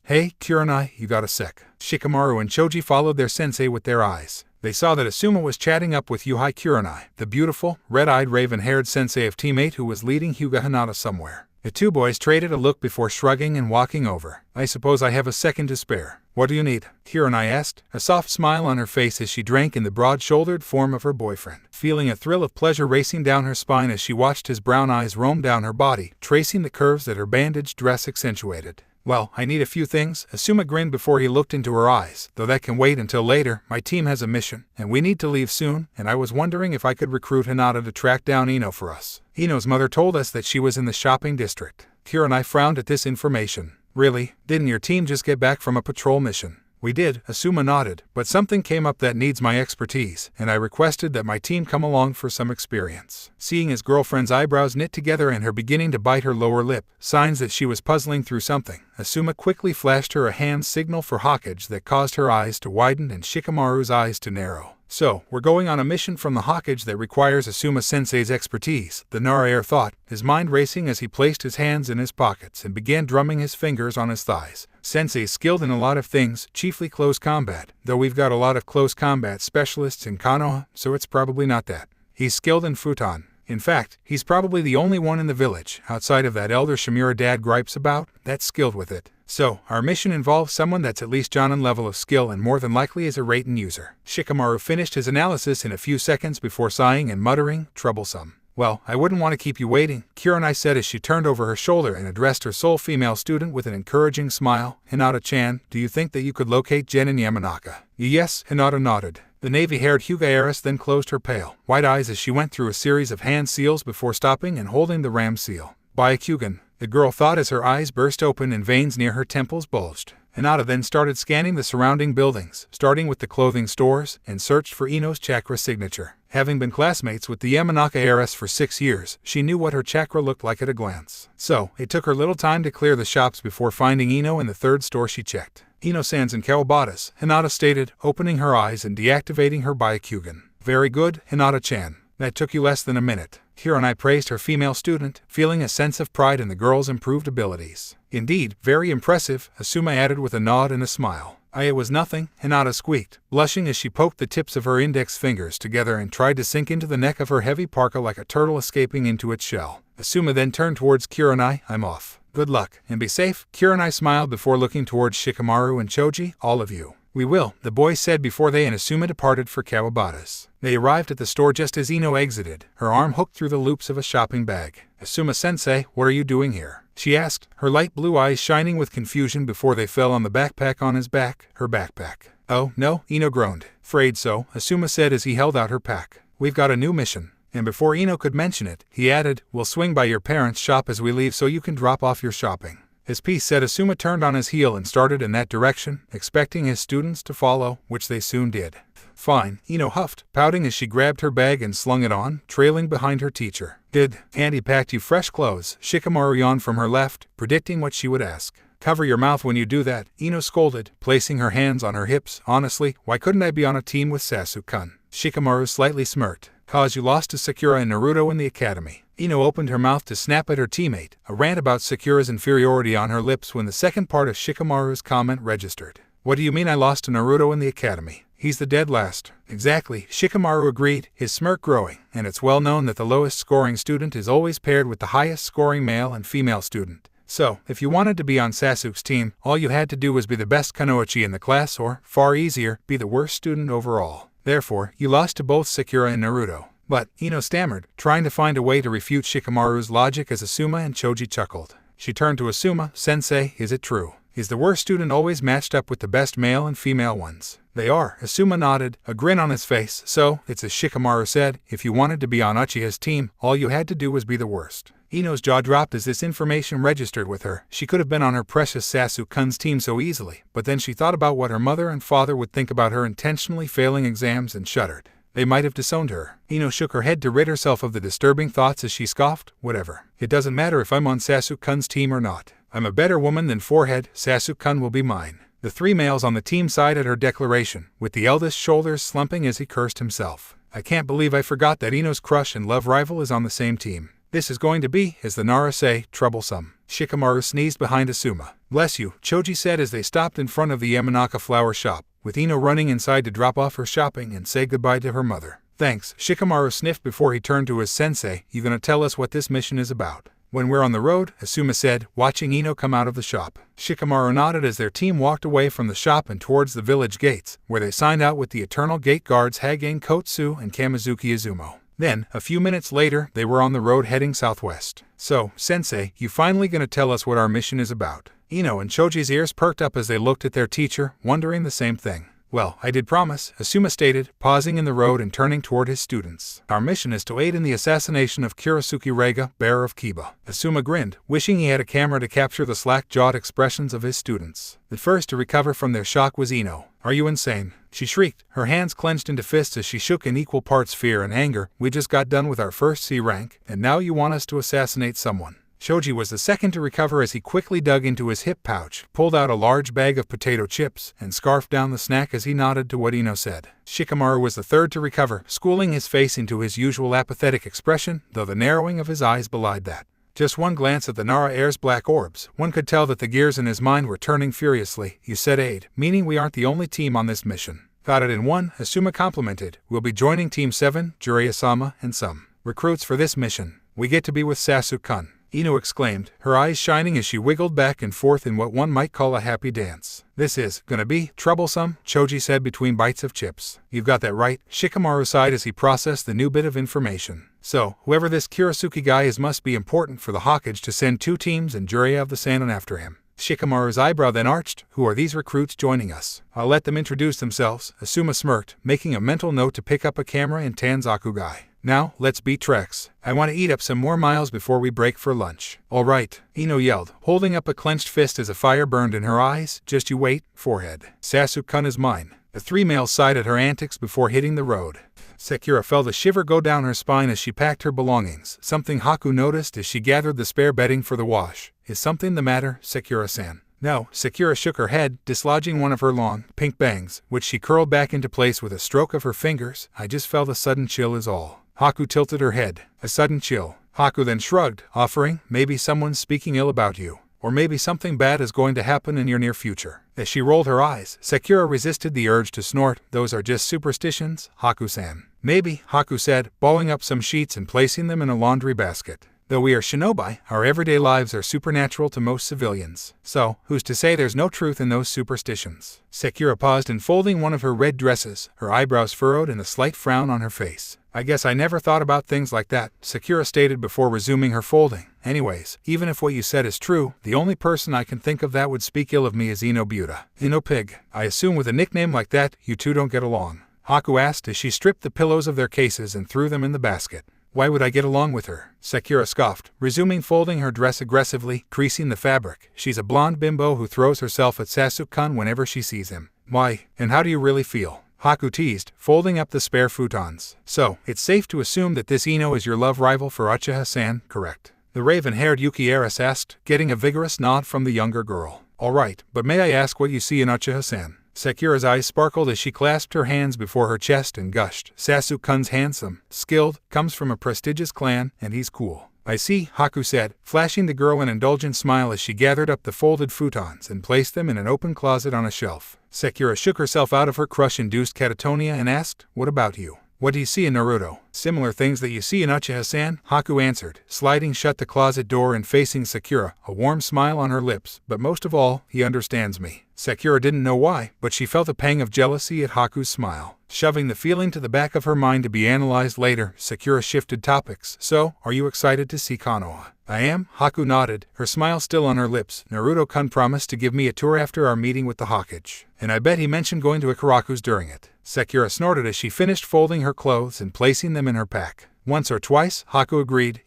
Hey, Kurenai, you got a sec? Shikamaru and Choji followed their sensei with their eyes. They saw that Asuma was chatting up with Yuhei Kurenai, the beautiful, red-eyed raven-haired sensei of teammate who was leading Hyuga Hinata somewhere. The 2 boys traded a look before shrugging and walking over. I suppose I have a second to spare. What do you need? Kurenai asked, a soft smile on her face as she drank in the broad-shouldered form of her boyfriend, feeling a thrill of pleasure racing down her spine as she watched his brown eyes roam down her body, tracing the curves that her bandaged dress accentuated. Well, I need a few things, Asuma grinned before he looked into her eyes, though that can wait until later. My team has a mission, and we need to leave soon, and I was wondering if I could recruit Hinata to track down Ino for us. Ino's mother told us that she was in the shopping district. Kurenai frowned at this information. Really? Didn't your team just get back from a patrol mission? We did, Asuma nodded, but something came up that needs my expertise, and I requested that my team come along for some experience. Seeing his girlfriend's eyebrows knit together and her beginning to bite her lower lip, signs that she was puzzling through something, Asuma quickly flashed her a hand signal for Hokage that caused her eyes to widen and Shikamaru's eyes to narrow. So, we're going on a mission from the Hokage that requires Asuma-sensei's expertise, the narrator thought, his mind racing as he placed his hands in his pockets and began drumming his fingers on his thighs. Sensei's skilled in a lot of things, chiefly close combat, though we've got a lot of close combat specialists in Konoha, so it's probably not that. He's skilled in futon. In fact, he's probably the only one in the village, outside of that elder Shimura dad gripes about, that's skilled with it. So, our mission involves someone that's at least Jonin level of skill and more than likely is a Raiden user. Shikamaru finished his analysis in a few seconds before sighing and muttering, troublesome. Well, I wouldn't want to keep you waiting, Kurenai said as she turned over her shoulder and addressed her sole female student with an encouraging smile. Hinata-chan, do you think that you could locate Gen in Yamanaka? Yes, Hinata nodded. The navy-haired Hyuga heiress then closed her pale, white eyes as she went through a series of hand seals before stopping and holding the ram seal. Byakugan, the girl thought as her eyes burst open and veins near her temples bulged. Hinata then started scanning the surrounding buildings, starting with the clothing stores, and searched for Ino's chakra signature. Having been classmates with the Yamanaka heiress for 6 years, she knew what her chakra looked like at a glance. So, it took her little time to clear the shops before finding Ino in the 3rd store she checked. Ino-san's in Kawabatas, Hinata stated, opening her eyes and deactivating her Byakugan. Very good, Hinata-chan. That took you less than a minute. Kurenai praised her female student, feeling a sense of pride in the girl's improved abilities. Indeed, very impressive, Asuma added with a nod and a smile. It was nothing, Hinata squeaked, blushing as she poked the tips of her index fingers together and tried to sink into the neck of her heavy parka like a turtle escaping into its shell. Asuma then turned towards Kurenai. I'm off. Good luck, and be safe. Kurenai smiled before looking towards Shikamaru and Choji. All of you. We will, the boy said before they and Asuma departed for Kawabata's. They arrived at the store just as Ino exited, her arm hooked through the loops of a shopping bag. Asuma-sensei, what are you doing here? She asked, her light blue eyes shining with confusion before they fell on the backpack on his back, her backpack. Oh, no, Ino groaned. Afraid so, Asuma said as he held out her pack. We've got a new mission. And before Ino could mention it, he added, we'll swing by your parents' shop as we leave so you can drop off your shopping. His piece said. Asuma turned on his heel and started in that direction, expecting his students to follow, which they soon did. Fine, Ino huffed, pouting as she grabbed her bag and slung it on, trailing behind her teacher. Good. Auntie packed you fresh clothes, Shikamaru yawned from her left, predicting what she would ask. Cover your mouth when you do that, Ino scolded, placing her hands on her hips. Honestly, why couldn't I be on a team with Sasuke-kun? Shikamaru slightly smirked. Cause you lost to Sakura and Naruto in the academy. Ino opened her mouth to snap at her teammate, a rant about Sakura's inferiority on her lips when the second part of Shikamaru's comment registered. What do you mean I lost to Naruto in the academy? He's the dead last. Exactly, Shikamaru agreed, his smirk growing, and it's well known that the lowest scoring student is always paired with the highest scoring male and female student. So, if you wanted to be on Sasuke's team, all you had to do was be the best kunoichi in the class or, far easier, be the worst student overall. Therefore, you lost to both Sakura and Naruto. But, Ino stammered, trying to find a way to refute Shikamaru's logic as Asuma and Choji chuckled. She turned to Asuma. Sensei, is it true? Is the worst student always matched up with the best male and female ones? They are, Asuma nodded, a grin on his face. So, it's as Shikamaru said, if you wanted to be on Uchiha's team, all you had to do was be the worst. Ino's jaw dropped as this information registered with her. She could have been on her precious Sasuke-kun's team so easily, but then she thought about what her mother and father would think about her intentionally failing exams and shuddered. They might have disowned her. Ino shook her head to rid herself of the disturbing thoughts as she scoffed. Whatever. It doesn't matter if I'm on Sasuke-kun's team or not. I'm a better woman than Forehead. Sasuke-kun will be mine. The three males on the team sided her declaration, with the eldest shoulders slumping as he cursed himself. I can't believe I forgot that Ino's crush and love rival is on the same team. This is going to be, as the Nara say, troublesome. Shikamaru sneezed behind Asuma. Bless you, Choji said as they stopped in front of the Yamanaka flower shop, with Ino running inside to drop off her shopping and say goodbye to her mother. Thanks, Shikamaru sniffed before he turned to his sensei. You gonna tell us what this mission is about? When we're on the road, Asuma said, watching Ino come out of the shop. Shikamaru nodded as their team walked away from the shop and towards the village gates, where they signed out with the eternal gate guards Hagane Kotsu and Kamizuki Izumo. Then, a few minutes later, they were on the road heading southwest. So, Sensei, you finally gonna tell us what our mission is about? Ino and Choji's ears perked up as they looked at their teacher, wondering the same thing. Well, I did promise, Asuma stated, pausing in the road and turning toward his students. Our mission is to aid in the assassination of Kurasuke Reiga, bearer of Kiba. Asuma grinned, wishing he had a camera to capture the slack-jawed expressions of his students. The first to recover from their shock was Ino. Are you insane? She shrieked, her hands clenched into fists as she shook in equal parts fear and anger. We just got done with our first C rank, and now you want us to assassinate someone. Choji was the second to recover as he quickly dug into his hip pouch, pulled out a large bag of potato chips, and scarfed down the snack as he nodded to what Ino said. Shikamaru was the third to recover, schooling his face into his usual apathetic expression, though the narrowing of his eyes belied that. Just one glance at the Nara Air's black orbs, one could tell that the gears in his mind were turning furiously. You said aid, meaning we aren't the only team on this mission. Got it in one, Asuma complimented. We'll be joining Team 7, Jiraiya-sama, and some recruits for this mission. We get to be with Sasuke-kun. Ino exclaimed, her eyes shining as she wiggled back and forth in what one might call a happy dance. This is gonna be troublesome, Choji said between bites of chips. You've got that right, Shikamaru sighed as he processed the new bit of information. So, whoever this Kurasuke guy is must be important for the Hokage to send 2 teams and Jiraiya of the Sannin after him. Shikamaru's eyebrow then arched. Who are these recruits joining us? I'll let them introduce themselves, Asuma smirked, making a mental note to pick up a camera in Tanzaku guy. Now, let's beat treks. I want to eat up some more miles before we break for lunch. All right, Ino yelled, holding up a clenched fist as a fire burned in her eyes. Just you wait, Forehead. Sasuke-kun is mine. The 3 males sighed at her antics before hitting the road. Sakura felt a shiver go down her spine as she packed her belongings, something Haku noticed as she gathered the spare bedding for the wash. Is something the matter, Sakura-san? No, Sakura shook her head, dislodging one of her long, pink bangs, which she curled back into place with a stroke of her fingers. I just felt a sudden chill is all. Haku tilted her head. A sudden chill. Haku then shrugged, offering, maybe someone's speaking ill about you. Or maybe something bad is going to happen in your near future. As she rolled her eyes, Sakura resisted the urge to snort. Those are just superstitions, Haku-san. Maybe, Haku said, balling up some sheets and placing them in a laundry basket. Though we are shinobi, our everyday lives are supernatural to most civilians. So, who's to say there's no truth in those superstitions? Sakura paused in folding one of her red dresses, her eyebrows furrowed and a slight frown on her face. I guess I never thought about things like that, Sakura stated before resuming her folding. Anyways, even if what you said is true, the only person I can think of that would speak ill of me is Inobuta. Pig. I assume with a nickname like that, you two don't get along. Haku asked as she stripped the pillows of their cases and threw them in the basket. Why would I get along with her? Sakura scoffed, resuming folding her dress aggressively, creasing the fabric. She's a blonde bimbo who throws herself at Sasuke-kun whenever she sees him. Why, and how do you really feel? Haku teased, folding up the spare futons. So, it's safe to assume that this Ino is your love rival for Uchiha-san, correct? The raven-haired Yuki heiress asked, getting a vigorous nod from the younger girl. All right, but may I ask what you see in Uchiha-san? Sakura's eyes sparkled as she clasped her hands before her chest and gushed. Sasuke-kun's handsome, skilled, comes from a prestigious clan, and he's cool. I see, Haku said, flashing the girl an indulgent smile as she gathered up the folded futons and placed them in an open closet on a shelf. Sakura shook herself out of her crush-induced catatonia and asked, what about you? What do you see in Naruto? Similar things that you see in Uchiha-san, Haku answered, sliding shut the closet door and facing Sakura, a warm smile on her lips. But most of all, he understands me. Sakura didn't know why, but she felt a pang of jealousy at Haku's smile. Shoving the feeling to the back of her mind to be analyzed later, Sakura shifted topics. So, are you excited to see Konoha? I am, Haku nodded, her smile still on her lips. Naruto-kun promised to give me a tour after our meeting with the Hokage. And I bet he mentioned going to Ikaraku's during it. Sakura snorted as she finished folding her clothes and placing them in her pack. Once or twice, Haku agreed.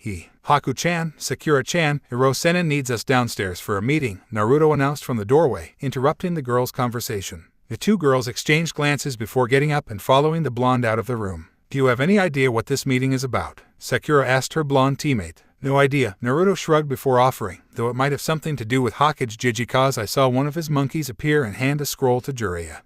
Haku-chan, Sakura-chan, Hiro-senin needs us downstairs for a meeting, Naruto announced from the doorway, interrupting the girls' conversation. The two girls exchanged glances before getting up and following the blonde out of the room. Do you have any idea what this meeting is about? Sakura asked her blonde teammate. No idea, Naruto shrugged before offering, though it might have something to do with Hokage-Jiji cause I saw one of his monkeys appear and hand a scroll to Jiraiya.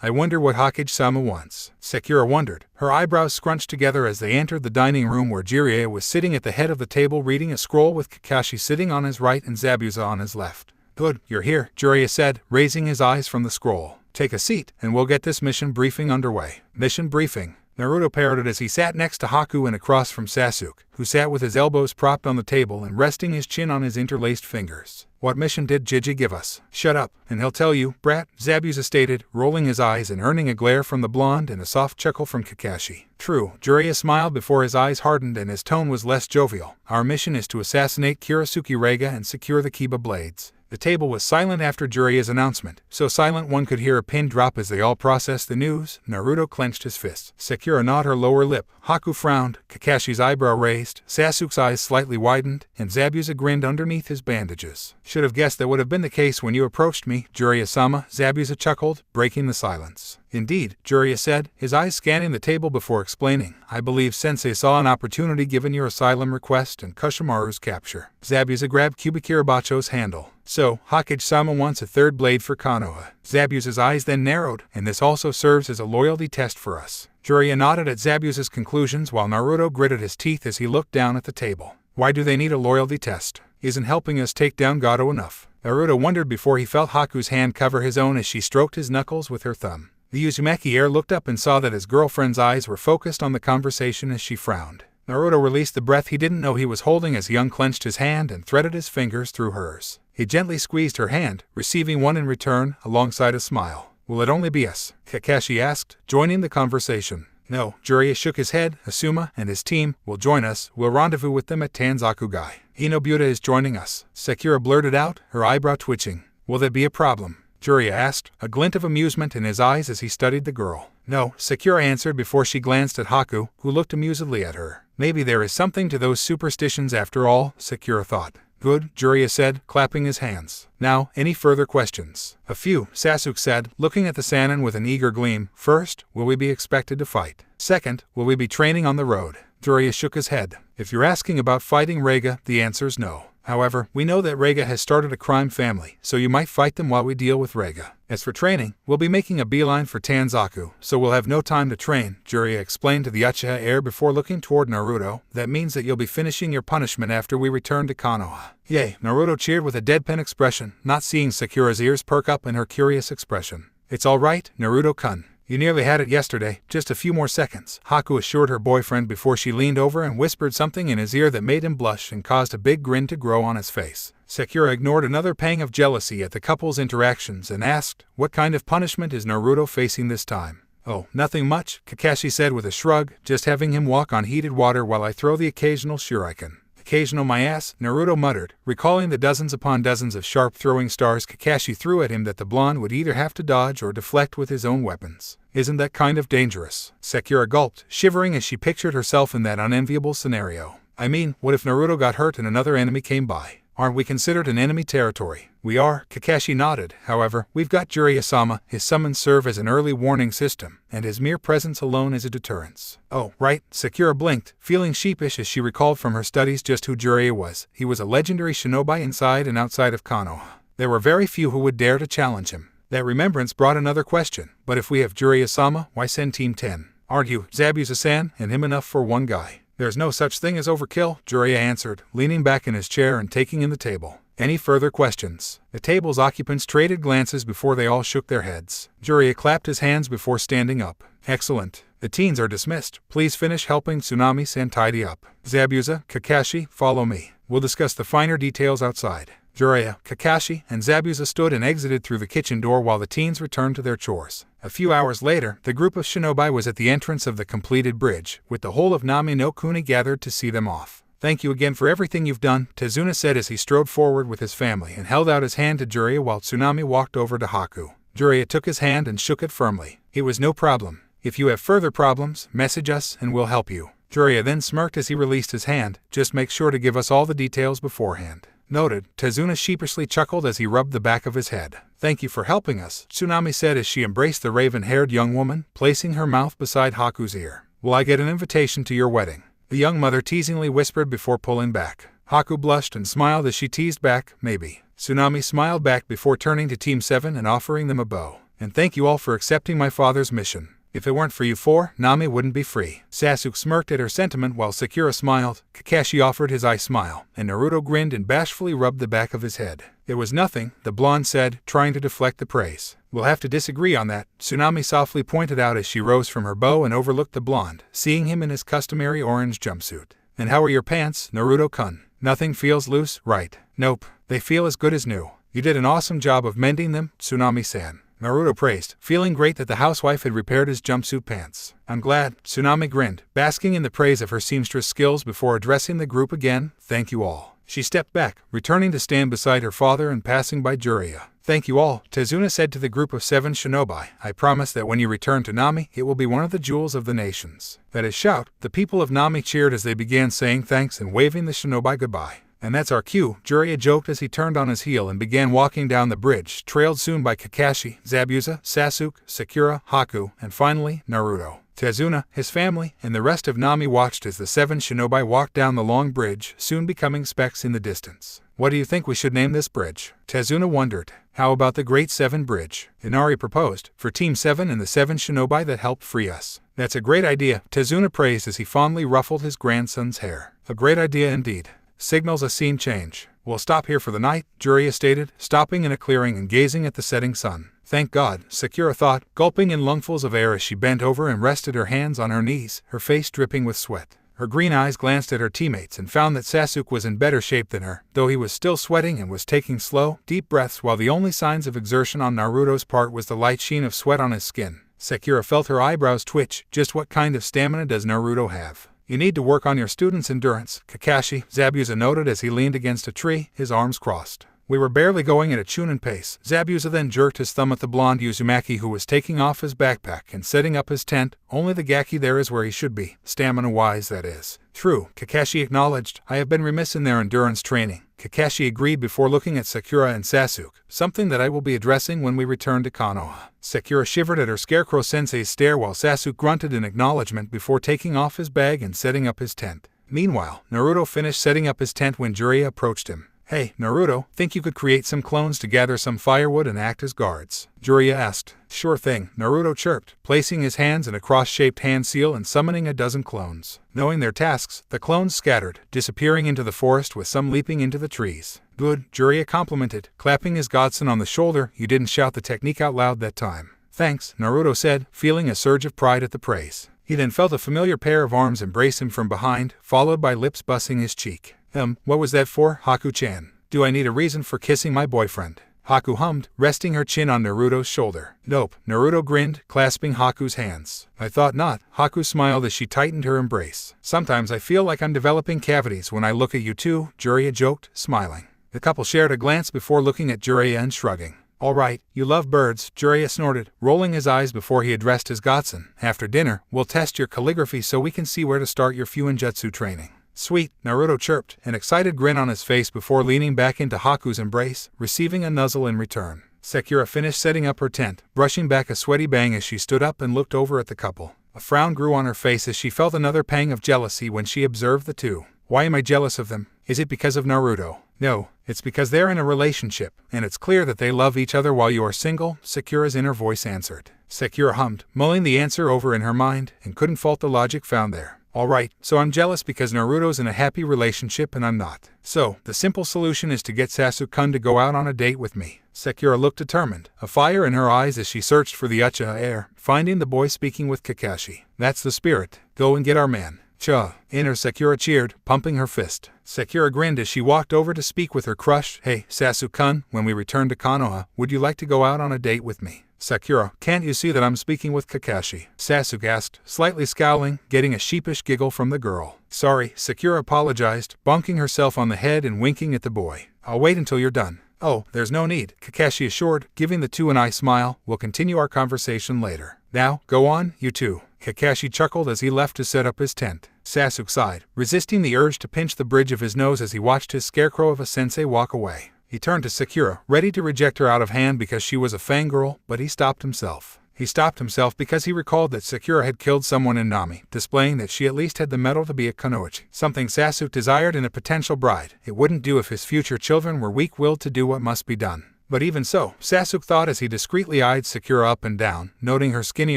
I wonder what Hokage-sama wants. Sakura wondered, her eyebrows scrunched together as they entered the dining room where Jiraiya was sitting at the head of the table reading a scroll with Kakashi sitting on his right and Zabuza on his left. Good, you're here, Jiraiya said, raising his eyes from the scroll. Take a seat, and we'll get this mission briefing underway. Mission briefing. Naruto parroted as he sat next to Haku and across from Sasuke, who sat with his elbows propped on the table and resting his chin on his interlaced fingers. What mission did Jiji give us? Shut up, and he'll tell you, brat, Zabuza stated, rolling his eyes and earning a glare from the blonde and a soft chuckle from Kakashi. True, Jiraiya smiled before his eyes hardened and his tone was less jovial. Our mission is to assassinate Kurasuke Reiga and secure the Kiba blades. The table was silent after Jiraiya's announcement, so silent one could hear a pin drop as they all processed the news. Naruto clenched his fists. Sakura gnawed her lower lip. Haku frowned, Kakashi's eyebrow raised, Sasuke's eyes slightly widened, and Zabuza grinned underneath his bandages. Should have guessed that would have been the case when you approached me, Jiraiya-sama, Zabuza chuckled, breaking the silence. Indeed, Jiraiya said, his eyes scanning the table before explaining. I believe Sensei saw an opportunity given your asylum request and Kushimaru's capture. Zabuza grabbed Kubikirabacho's handle. So, Hokage-sama wants a third blade for Konoha. Zabuza's eyes then narrowed, and this also serves as a loyalty test for us. Jiraiya nodded at Zabuza's conclusions while Naruto gritted his teeth as he looked down at the table. Why do they need a loyalty test? Isn't helping us take down Gato enough? Naruto wondered before he felt Haku's hand cover his own as she stroked his knuckles with her thumb. The Uzumaki heir looked up and saw that his girlfriend's eyes were focused on the conversation as she frowned. Naruto released the breath he didn't know he was holding as he unclenched his hand and threaded his fingers through hers. He gently squeezed her hand, receiving one in return, alongside a smile. Will it only be us? Kakashi asked, joining the conversation. No, Jiraiya shook his head. Asuma and his team will join us. We'll rendezvous with them at Tanzaku. Inobuta is joining us. Sakura blurted out, her eyebrow twitching. Will there be a problem? Jiraiya asked, a glint of amusement in his eyes as he studied the girl. No, Sakura answered before she glanced at Haku, who looked amusedly at her. Maybe there is something to those superstitions after all, Sakura thought. Good, Jiraiya said, clapping his hands. Now, any further questions? A few, Sasuke said, looking at the Sannin with an eager gleam. First, will we be expected to fight? Second, will we be training on the road? Jiraiya shook his head. If you're asking about fighting Reiga, the answer's no. However, we know that Reiga has started a crime family, so you might fight them while we deal with Reiga. As for training, we'll be making a beeline for Tanzaku, so we'll have no time to train, Jiraiya explained to the Uchiha heir before looking toward Naruto. That means that you'll be finishing your punishment after we return to Konoha. Yay, Naruto cheered with a deadpan expression, not seeing Sakura's ears perk up in her curious expression. It's all right, Naruto-kun. You nearly had it yesterday, just a few more seconds, Haku assured her boyfriend before she leaned over and whispered something in his ear that made him blush and caused a big grin to grow on his face. Sakura ignored another pang of jealousy at the couple's interactions and asked, what kind of punishment is Naruto facing this time? Oh, nothing much, Kakashi said with a shrug, just having him walk on heated water while I throw the occasional shuriken. Occasional my ass, Naruto muttered, recalling the dozens upon dozens of sharp throwing stars Kakashi threw at him that the blonde would either have to dodge or deflect with his own weapons. Isn't that kind of dangerous? Sakura gulped, shivering as she pictured herself in that unenviable scenario. I mean, what if Naruto got hurt and another enemy came by? Aren't we considered in enemy territory? We are, Kakashi nodded. However, we've got Jiraiya-sama. His summons serve as an early warning system, and his mere presence alone is a deterrence. Oh, right, Sakura blinked, feeling sheepish as she recalled from her studies just who Jiraiya was. He was a legendary shinobi inside and outside of Konoha. There were very few who would dare to challenge him. That remembrance brought another question. But if we have Jiraiya-sama, why send Team 10? Aren't you, Zabuza-san, and him enough for one guy? There's no such thing as overkill, Jiraiya answered, leaning back in his chair and taking in the table. Any further questions? The table's occupants traded glances before they all shook their heads. Jiraiya clapped his hands before standing up. Excellent. The teens are dismissed. Please finish helping Tsunami-san tidy up. Zabuza, Kakashi, follow me. We'll discuss the finer details outside. Jiraiya, Kakashi, and Zabuza stood and exited through the kitchen door while the teens returned to their chores. A few hours later, the group of shinobi was at the entrance of the completed bridge, with the whole of Nami no Kuni gathered to see them off. Thank you again for everything you've done, Tezuna said as he strode forward with his family and held out his hand to Jiraiya while Tsunami walked over to Haku. Jiraiya took his hand and shook it firmly. It was no problem. If you have further problems, message us and we'll help you. Jiraiya then smirked as he released his hand. Just make sure to give us all the details beforehand. Noted, Tezuna sheepishly chuckled as he rubbed the back of his head. Thank you for helping us, Tsunami said as she embraced the raven-haired young woman, placing her mouth beside Haku's ear. Will I get an invitation to your wedding? The young mother teasingly whispered before pulling back. Haku blushed and smiled as she teased back, maybe. Tsunami smiled back before turning to Team 7 and offering them a bow. And thank you all for accepting my father's mission. If it weren't for you four, Nami wouldn't be free. Sasuke smirked at her sentiment while Sakura smiled, Kakashi offered his eye smile, and Naruto grinned and bashfully rubbed the back of his head. It was nothing, the blonde said, trying to deflect the praise. We'll have to disagree on that, Tsunami softly pointed out as she rose from her bow and overlooked the blonde, seeing him in his customary orange jumpsuit. And how are your pants, Naruto-kun? Nothing feels loose, right? Nope, they feel as good as new. You did an awesome job of mending them, Tsunami-san. Naruto praised, feeling great that the housewife had repaired his jumpsuit pants. I'm glad, Tsunami grinned, basking in the praise of her seamstress skills before addressing the group again. Thank you all. She stepped back, returning to stand beside her father and passing by Jiraiya. Thank you all, Tezuna said to the group of 7 shinobi. I promise that when you return to Nami, it will be one of the jewels of the nations. That is shout. The people of Nami cheered as they began saying thanks and waving the shinobi goodbye. And that's our cue, Jiraiya joked as he turned on his heel and began walking down the bridge, trailed soon by Kakashi, Zabuza, Sasuke, Sakura, Haku, and finally, Naruto. Tezuna, his family, and the rest of Nami watched as the 7 shinobi walked down the long bridge, soon becoming specks in the distance. What do you think we should name this bridge? Tezuna wondered. How about the Great 7 Bridge? Inari proposed, for Team 7 and the 7 shinobi that helped free us. That's a great idea, Tezuna praised as he fondly ruffled his grandson's hair. A great idea indeed. Signals a scene change. We'll stop here for the night, Jiraiya stated, stopping in a clearing and gazing at the setting sun. Thank God, Sakura thought, gulping in lungfuls of air as she bent over and rested her hands on her knees, her face dripping with sweat. Her green eyes glanced at her teammates and found that Sasuke was in better shape than her, though he was still sweating and was taking slow, deep breaths while the only signs of exertion on Naruto's part was the light sheen of sweat on his skin. Sakura felt her eyebrows twitch. Just what kind of stamina does Naruto have? You need to work on your students' endurance, Kakashi, Zabuza noted as he leaned against a tree, his arms crossed. We were barely going at a chunin pace. Zabuza then jerked his thumb at the blonde Uzumaki who was taking off his backpack and setting up his tent. Only the Gaki there is where he should be, stamina-wise that is. True, Kakashi acknowledged. I have been remiss in their endurance training. Kakashi agreed before looking at Sakura and Sasuke, something that I will be addressing when we return to Konoha. Sakura shivered at her scarecrow-sensei's stare while Sasuke grunted in acknowledgement before taking off his bag and setting up his tent. Meanwhile, Naruto finished setting up his tent when Jiraiya approached him. Hey, Naruto, think you could create some clones to gather some firewood and act as guards? Jiraiya asked. Sure thing, Naruto chirped, placing his hands in a cross-shaped hand seal and summoning a dozen clones. Knowing their tasks, the clones scattered, disappearing into the forest with some leaping into the trees. Good, Jiraiya complimented, clapping his godson on the shoulder. You didn't shout the technique out loud that time. Thanks, Naruto said, feeling a surge of pride at the praise. He then felt a familiar pair of arms embrace him from behind, followed by lips bussing his cheek. What was that for, Haku-chan? Do I need a reason for kissing my boyfriend? Haku hummed, resting her chin on Naruto's shoulder. Nope, Naruto grinned, clasping Haku's hands. I thought not, Haku smiled as she tightened her embrace. Sometimes I feel like I'm developing cavities when I look at you too, Jiraiya joked, smiling. The couple shared a glance before looking at Jiraiya and shrugging. All right, you love birds, Jiraiya snorted, rolling his eyes before he addressed his godson. After dinner, we'll test your calligraphy so we can see where to start your Fuinjutsu training. Sweet, Naruto chirped, an excited grin on his face before leaning back into Haku's embrace, receiving a nuzzle in return. Sakura finished setting up her tent, brushing back a sweaty bang as she stood up and looked over at the couple. A frown grew on her face as she felt another pang of jealousy when she observed the two. Why am I jealous of them? Is it because of Naruto? No, it's because they're in a relationship, and it's clear that they love each other while you are single, Sakura's inner voice answered. Sakura hummed, mulling the answer over in her mind, and couldn't fault the logic found there. Alright, so I'm jealous because Naruto's in a happy relationship and I'm not. So, the simple solution is to get Sasuke-kun to go out on a date with me. Sakura looked determined, a fire in her eyes as she searched for the Uchiha heir, finding the boy speaking with Kakashi. That's the spirit. Go and get our man. Cha! Inner Sakura cheered, pumping her fist. Sakura grinned as she walked over to speak with her crush. Hey, Sasuke-kun, when we return to Konoha, would you like to go out on a date with me? Sakura, can't you see that I'm speaking with Kakashi? Sasuke asked, slightly scowling, getting a sheepish giggle from the girl. Sorry, Sakura apologized, bonking herself on the head and winking at the boy. I'll wait until you're done. Oh, there's no need, Kakashi assured, giving the two an eye smile. We'll continue our conversation later. Now, go on, you two. Kakashi chuckled as he left to set up his tent. Sasuke sighed, resisting the urge to pinch the bridge of his nose as he watched his scarecrow of a sensei walk away. He turned to Sakura, ready to reject her out of hand because she was a fangirl, but he stopped himself. He stopped himself because he recalled that Sakura had killed someone in Nami, displaying that she at least had the mettle to be a kunoichi, something Sasuke desired in a potential bride. It wouldn't do if his future children were weak-willed to do what must be done. But even so, Sasuke thought as he discreetly eyed Sakura up and down, noting her skinny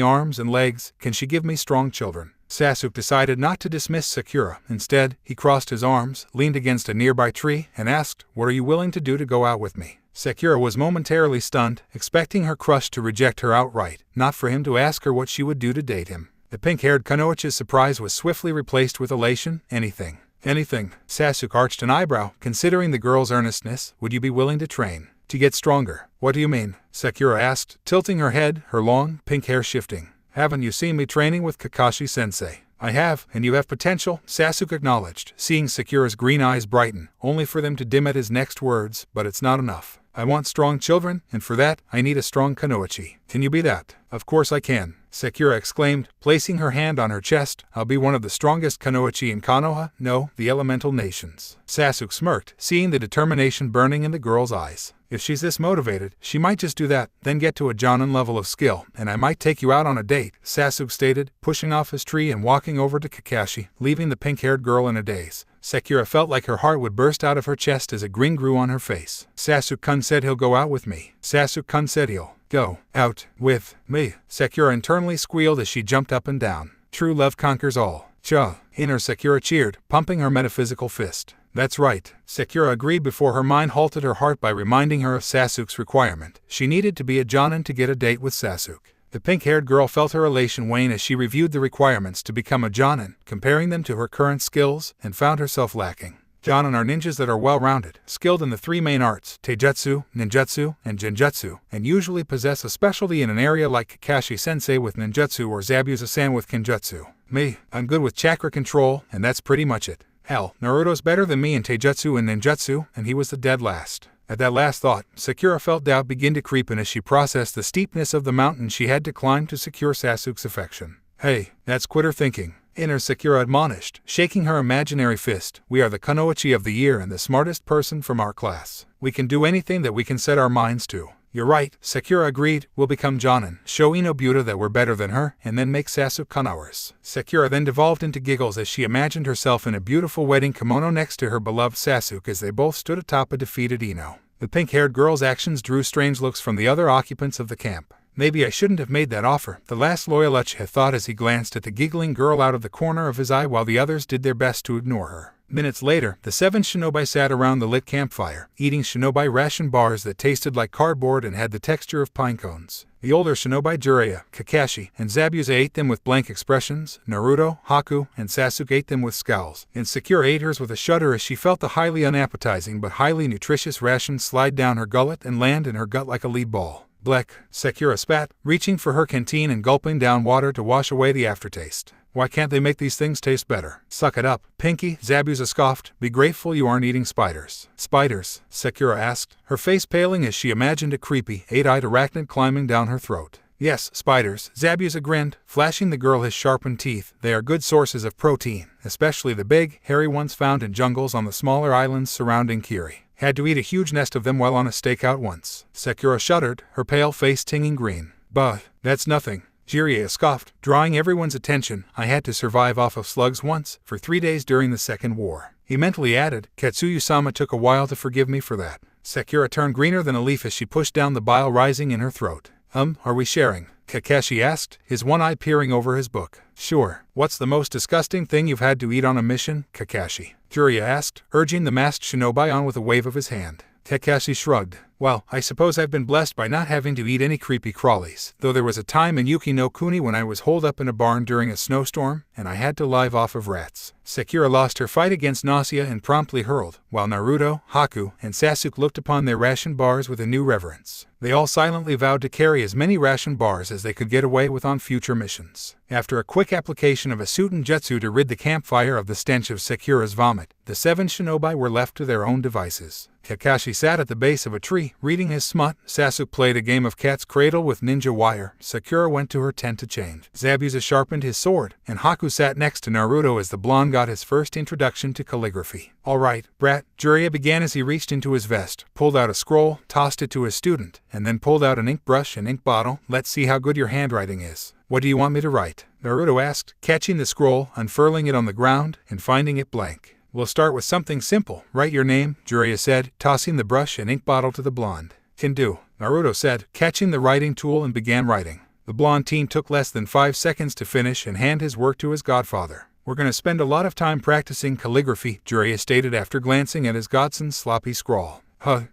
arms and legs, can she give me strong children? Sasuke decided not to dismiss Sakura. Instead, he crossed his arms, leaned against a nearby tree, and asked, What are you willing to do to go out with me? Sakura was momentarily stunned, expecting her crush to reject her outright, not for him to ask her what she would do to date him. The pink-haired kunoichi's surprise was swiftly replaced with elation. Anything. Anything. Sasuke arched an eyebrow, considering the girl's earnestness. Would you be willing to train? To get stronger. What do you mean? Sakura asked, tilting her head, her long, pink hair shifting. Haven't you seen me training with Kakashi-sensei? I have, and you have potential, Sasuke acknowledged, seeing Sakura's green eyes brighten, only for them to dim at his next words, but it's not enough. I want strong children, and for that, I need a strong kunoichi. Can you be that? Of course I can, Sakura exclaimed, placing her hand on her chest. I'll be one of the strongest kunoichi in Konoha, no, the elemental nations. Sasuke smirked, seeing the determination burning in the girl's eyes. If she's this motivated, she might just do that, then get to a Jonin level of skill, and I might take you out on a date, Sasuke stated, pushing off his tree and walking over to Kakashi, leaving the pink-haired girl in a daze. Sakura felt like her heart would burst out of her chest as a grin grew on her face. Sasuke-kun said he'll go out with me. Sasuke-kun said he'll go out with me. Sakura internally squealed as she jumped up and down. True love conquers all. Cha! Inner Sakura cheered, pumping her metaphysical fist. That's right, Sakura agreed before her mind halted her heart by reminding her of Sasuke's requirement. She needed to be a Jonin to get a date with Sasuke. The pink-haired girl felt her elation wane as she reviewed the requirements to become a Jonin, comparing them to her current skills, and found herself lacking. Jonin are ninjas that are well-rounded, skilled in the three main arts, taijutsu, ninjutsu, and genjutsu, and usually possess a specialty in an area like Kakashi-sensei with ninjutsu or Zabuza-san with kenjutsu. Me, I'm good with chakra control, and that's pretty much it. Hell, Naruto's better than me in taijutsu and ninjutsu, and he was the dead last. At that last thought, Sakura felt doubt begin to creep in as she processed the steepness of the mountain she had to climb to secure Sasuke's affection. Hey, that's quitter thinking, Inner Sakura admonished, shaking her imaginary fist. We are the kunoichi of the year and the smartest person from our class. We can do anything that we can set our minds to. You're right, Sakura agreed. We'll become Jonin, show Inobuta that we're better than her, and then make Sasuke ours. Sakura then devolved into giggles as she imagined herself in a beautiful wedding kimono next to her beloved Sasuke as they both stood atop a defeated Ino. The pink-haired girl's actions drew strange looks from the other occupants of the camp. Maybe I shouldn't have made that offer, the last loyal Uchiha thought as he glanced at the giggling girl out of the corner of his eye while the others did their best to ignore her. Minutes later, the 7 shinobi sat around the lit campfire, eating shinobi ration bars that tasted like cardboard and had the texture of pine cones. The older shinobi Jiraiya, Kakashi, and Zabuza ate them with blank expressions, Naruto, Haku, and Sasuke ate them with scowls, and Sakura ate hers with a shudder as she felt the highly unappetizing but highly nutritious ration slide down her gullet and land in her gut like a lead ball. Blech, Sakura spat, reaching for her canteen and gulping down water to wash away the aftertaste. Why can't they make these things taste better? Suck it up, Pinky, Zabuza scoffed. Be grateful you aren't eating spiders. Spiders? Sakura asked, her face paling as she imagined a creepy, 8-eyed arachnid climbing down her throat. Yes, spiders, Zabuza grinned, flashing the girl his sharpened teeth. They are good sources of protein, especially the big, hairy ones found in jungles on the smaller islands surrounding Kiri. Had to eat a huge nest of them while on a stakeout once. Sakura shuddered, her pale face tinging green. Bah, that's nothing. Jiraiya scoffed, drawing everyone's attention. I had to survive off of slugs once, for 3 days during the Second War. He mentally added, Katsuyu-sama took a while to forgive me for that. Sakura turned greener than a leaf as she pushed down the bile rising in her throat. Are we sharing? Kakashi asked, his one eye peering over his book. Sure. What's the most disgusting thing you've had to eat on a mission, Kakashi? Jiraiya asked, urging the masked shinobi on with a wave of his hand. Kakashi shrugged. Well, I suppose I've been blessed by not having to eat any creepy crawlies, though there was a time in Yuki no Kuni when I was holed up in a barn during a snowstorm, and I had to live off of rats. Sakura lost her fight against nausea and promptly hurled, while Naruto, Haku, and Sasuke looked upon their ration bars with a new reverence. They all silently vowed to carry as many ration bars as they could get away with on future missions. After a quick application of a Suten Jutsu to rid the campfire of the stench of Sakura's vomit, the 7 shinobi were left to their own devices. Kakashi sat at the base of a tree, reading his smut. Sasuke played a game of cat's cradle with ninja wire. Sakura went to her tent to change. Zabuza sharpened his sword, and Haku sat next to Naruto as the blonde got his first introduction to calligraphy. All right, brat, Jiraiya began as he reached into his vest, pulled out a scroll, tossed it to his student, and then pulled out an ink brush and ink bottle. Let's see how good your handwriting is. What do you want me to write? Naruto asked, catching the scroll, unfurling it on the ground, and finding it blank. We'll start with something simple. Write your name, Jiraiya said, tossing the brush and ink bottle to the blonde. Can do, Naruto said, catching the writing tool and began writing. The blonde teen took less than 5 seconds to finish and hand his work to his godfather. We're going to spend a lot of time practicing calligraphy, Jiraiya stated after glancing at his godson's sloppy scrawl.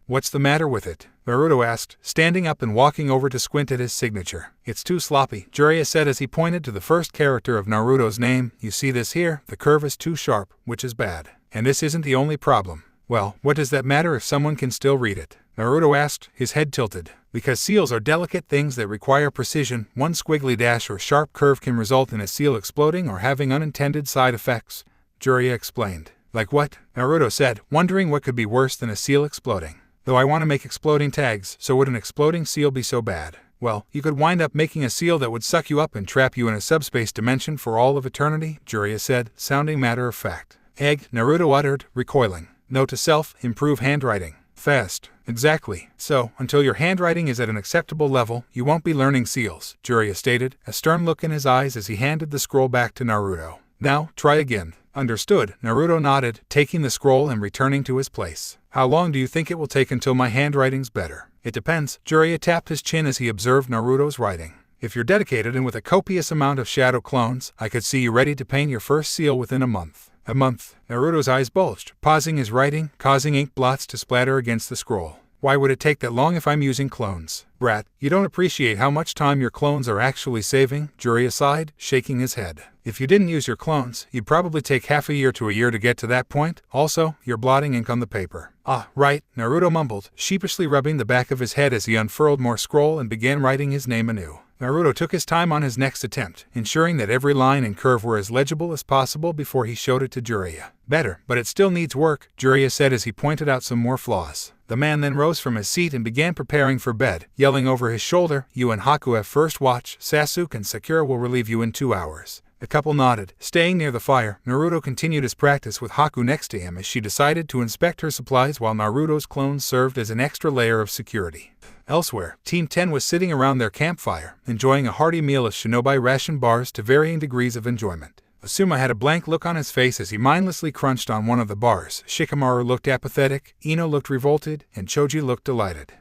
What's the matter with it? Naruto asked, standing up and walking over to squint at his signature. It's too sloppy, Jiraiya said as he pointed to the first character of Naruto's name. You see this here? The curve is too sharp, which is bad. And this isn't the only problem. Well, what does that matter if someone can still read it? Naruto asked, his head tilted. Because seals are delicate things that require precision, one squiggly dash or sharp curve can result in a seal exploding or having unintended side effects, Jiraiya explained. Like what? Naruto said, wondering what could be worse than a seal exploding. Though I want to make exploding tags, so would an exploding seal be so bad? Well, you could wind up making a seal that would suck you up and trap you in a subspace dimension for all of eternity, Jiraiya said, sounding matter of fact. Egg, Naruto uttered, recoiling. Note to self, improve handwriting. Fast. Exactly. So, until your handwriting is at an acceptable level, you won't be learning seals, Jiraiya stated, a stern look in his eyes as he handed the scroll back to Naruto. Now, try again. Understood, Naruto nodded, taking the scroll and returning to his place. How long do you think it will take until my handwriting's better? It depends. Jiraiya tapped his chin as he observed Naruto's writing. If you're dedicated and with a copious amount of shadow clones, I could see you ready to paint your first seal within a month. A month. Naruto's eyes bulged, pausing his writing, causing ink blots to splatter against the scroll. Why would it take that long if I'm using clones? Brat, you don't appreciate how much time your clones are actually saving, Jiraiya sighed, shaking his head. If you didn't use your clones, you'd probably take half a year to a year to get to that point. Also, you're blotting ink on the paper. Ah, right, Naruto mumbled, sheepishly rubbing the back of his head as he unfurled more scroll and began writing his name anew. Naruto took his time on his next attempt, ensuring that every line and curve were as legible as possible before he showed it to Jiraiya. Better, but it still needs work, Jiraiya said as he pointed out some more flaws. The man then rose from his seat and began preparing for bed, yelling over his shoulder, you and Haku have first watch, Sasuke and Sakura will relieve you in 2 hours. The couple nodded. Staying near the fire, Naruto continued his practice with Haku next to him as she decided to inspect her supplies while Naruto's clones served as an extra layer of security. Elsewhere, Team 10 was sitting around their campfire, enjoying a hearty meal of shinobi ration bars to varying degrees of enjoyment. Asuma had a blank look on his face as he mindlessly crunched on one of the bars. Shikamaru looked apathetic, Ino looked revolted, and Choji looked delighted.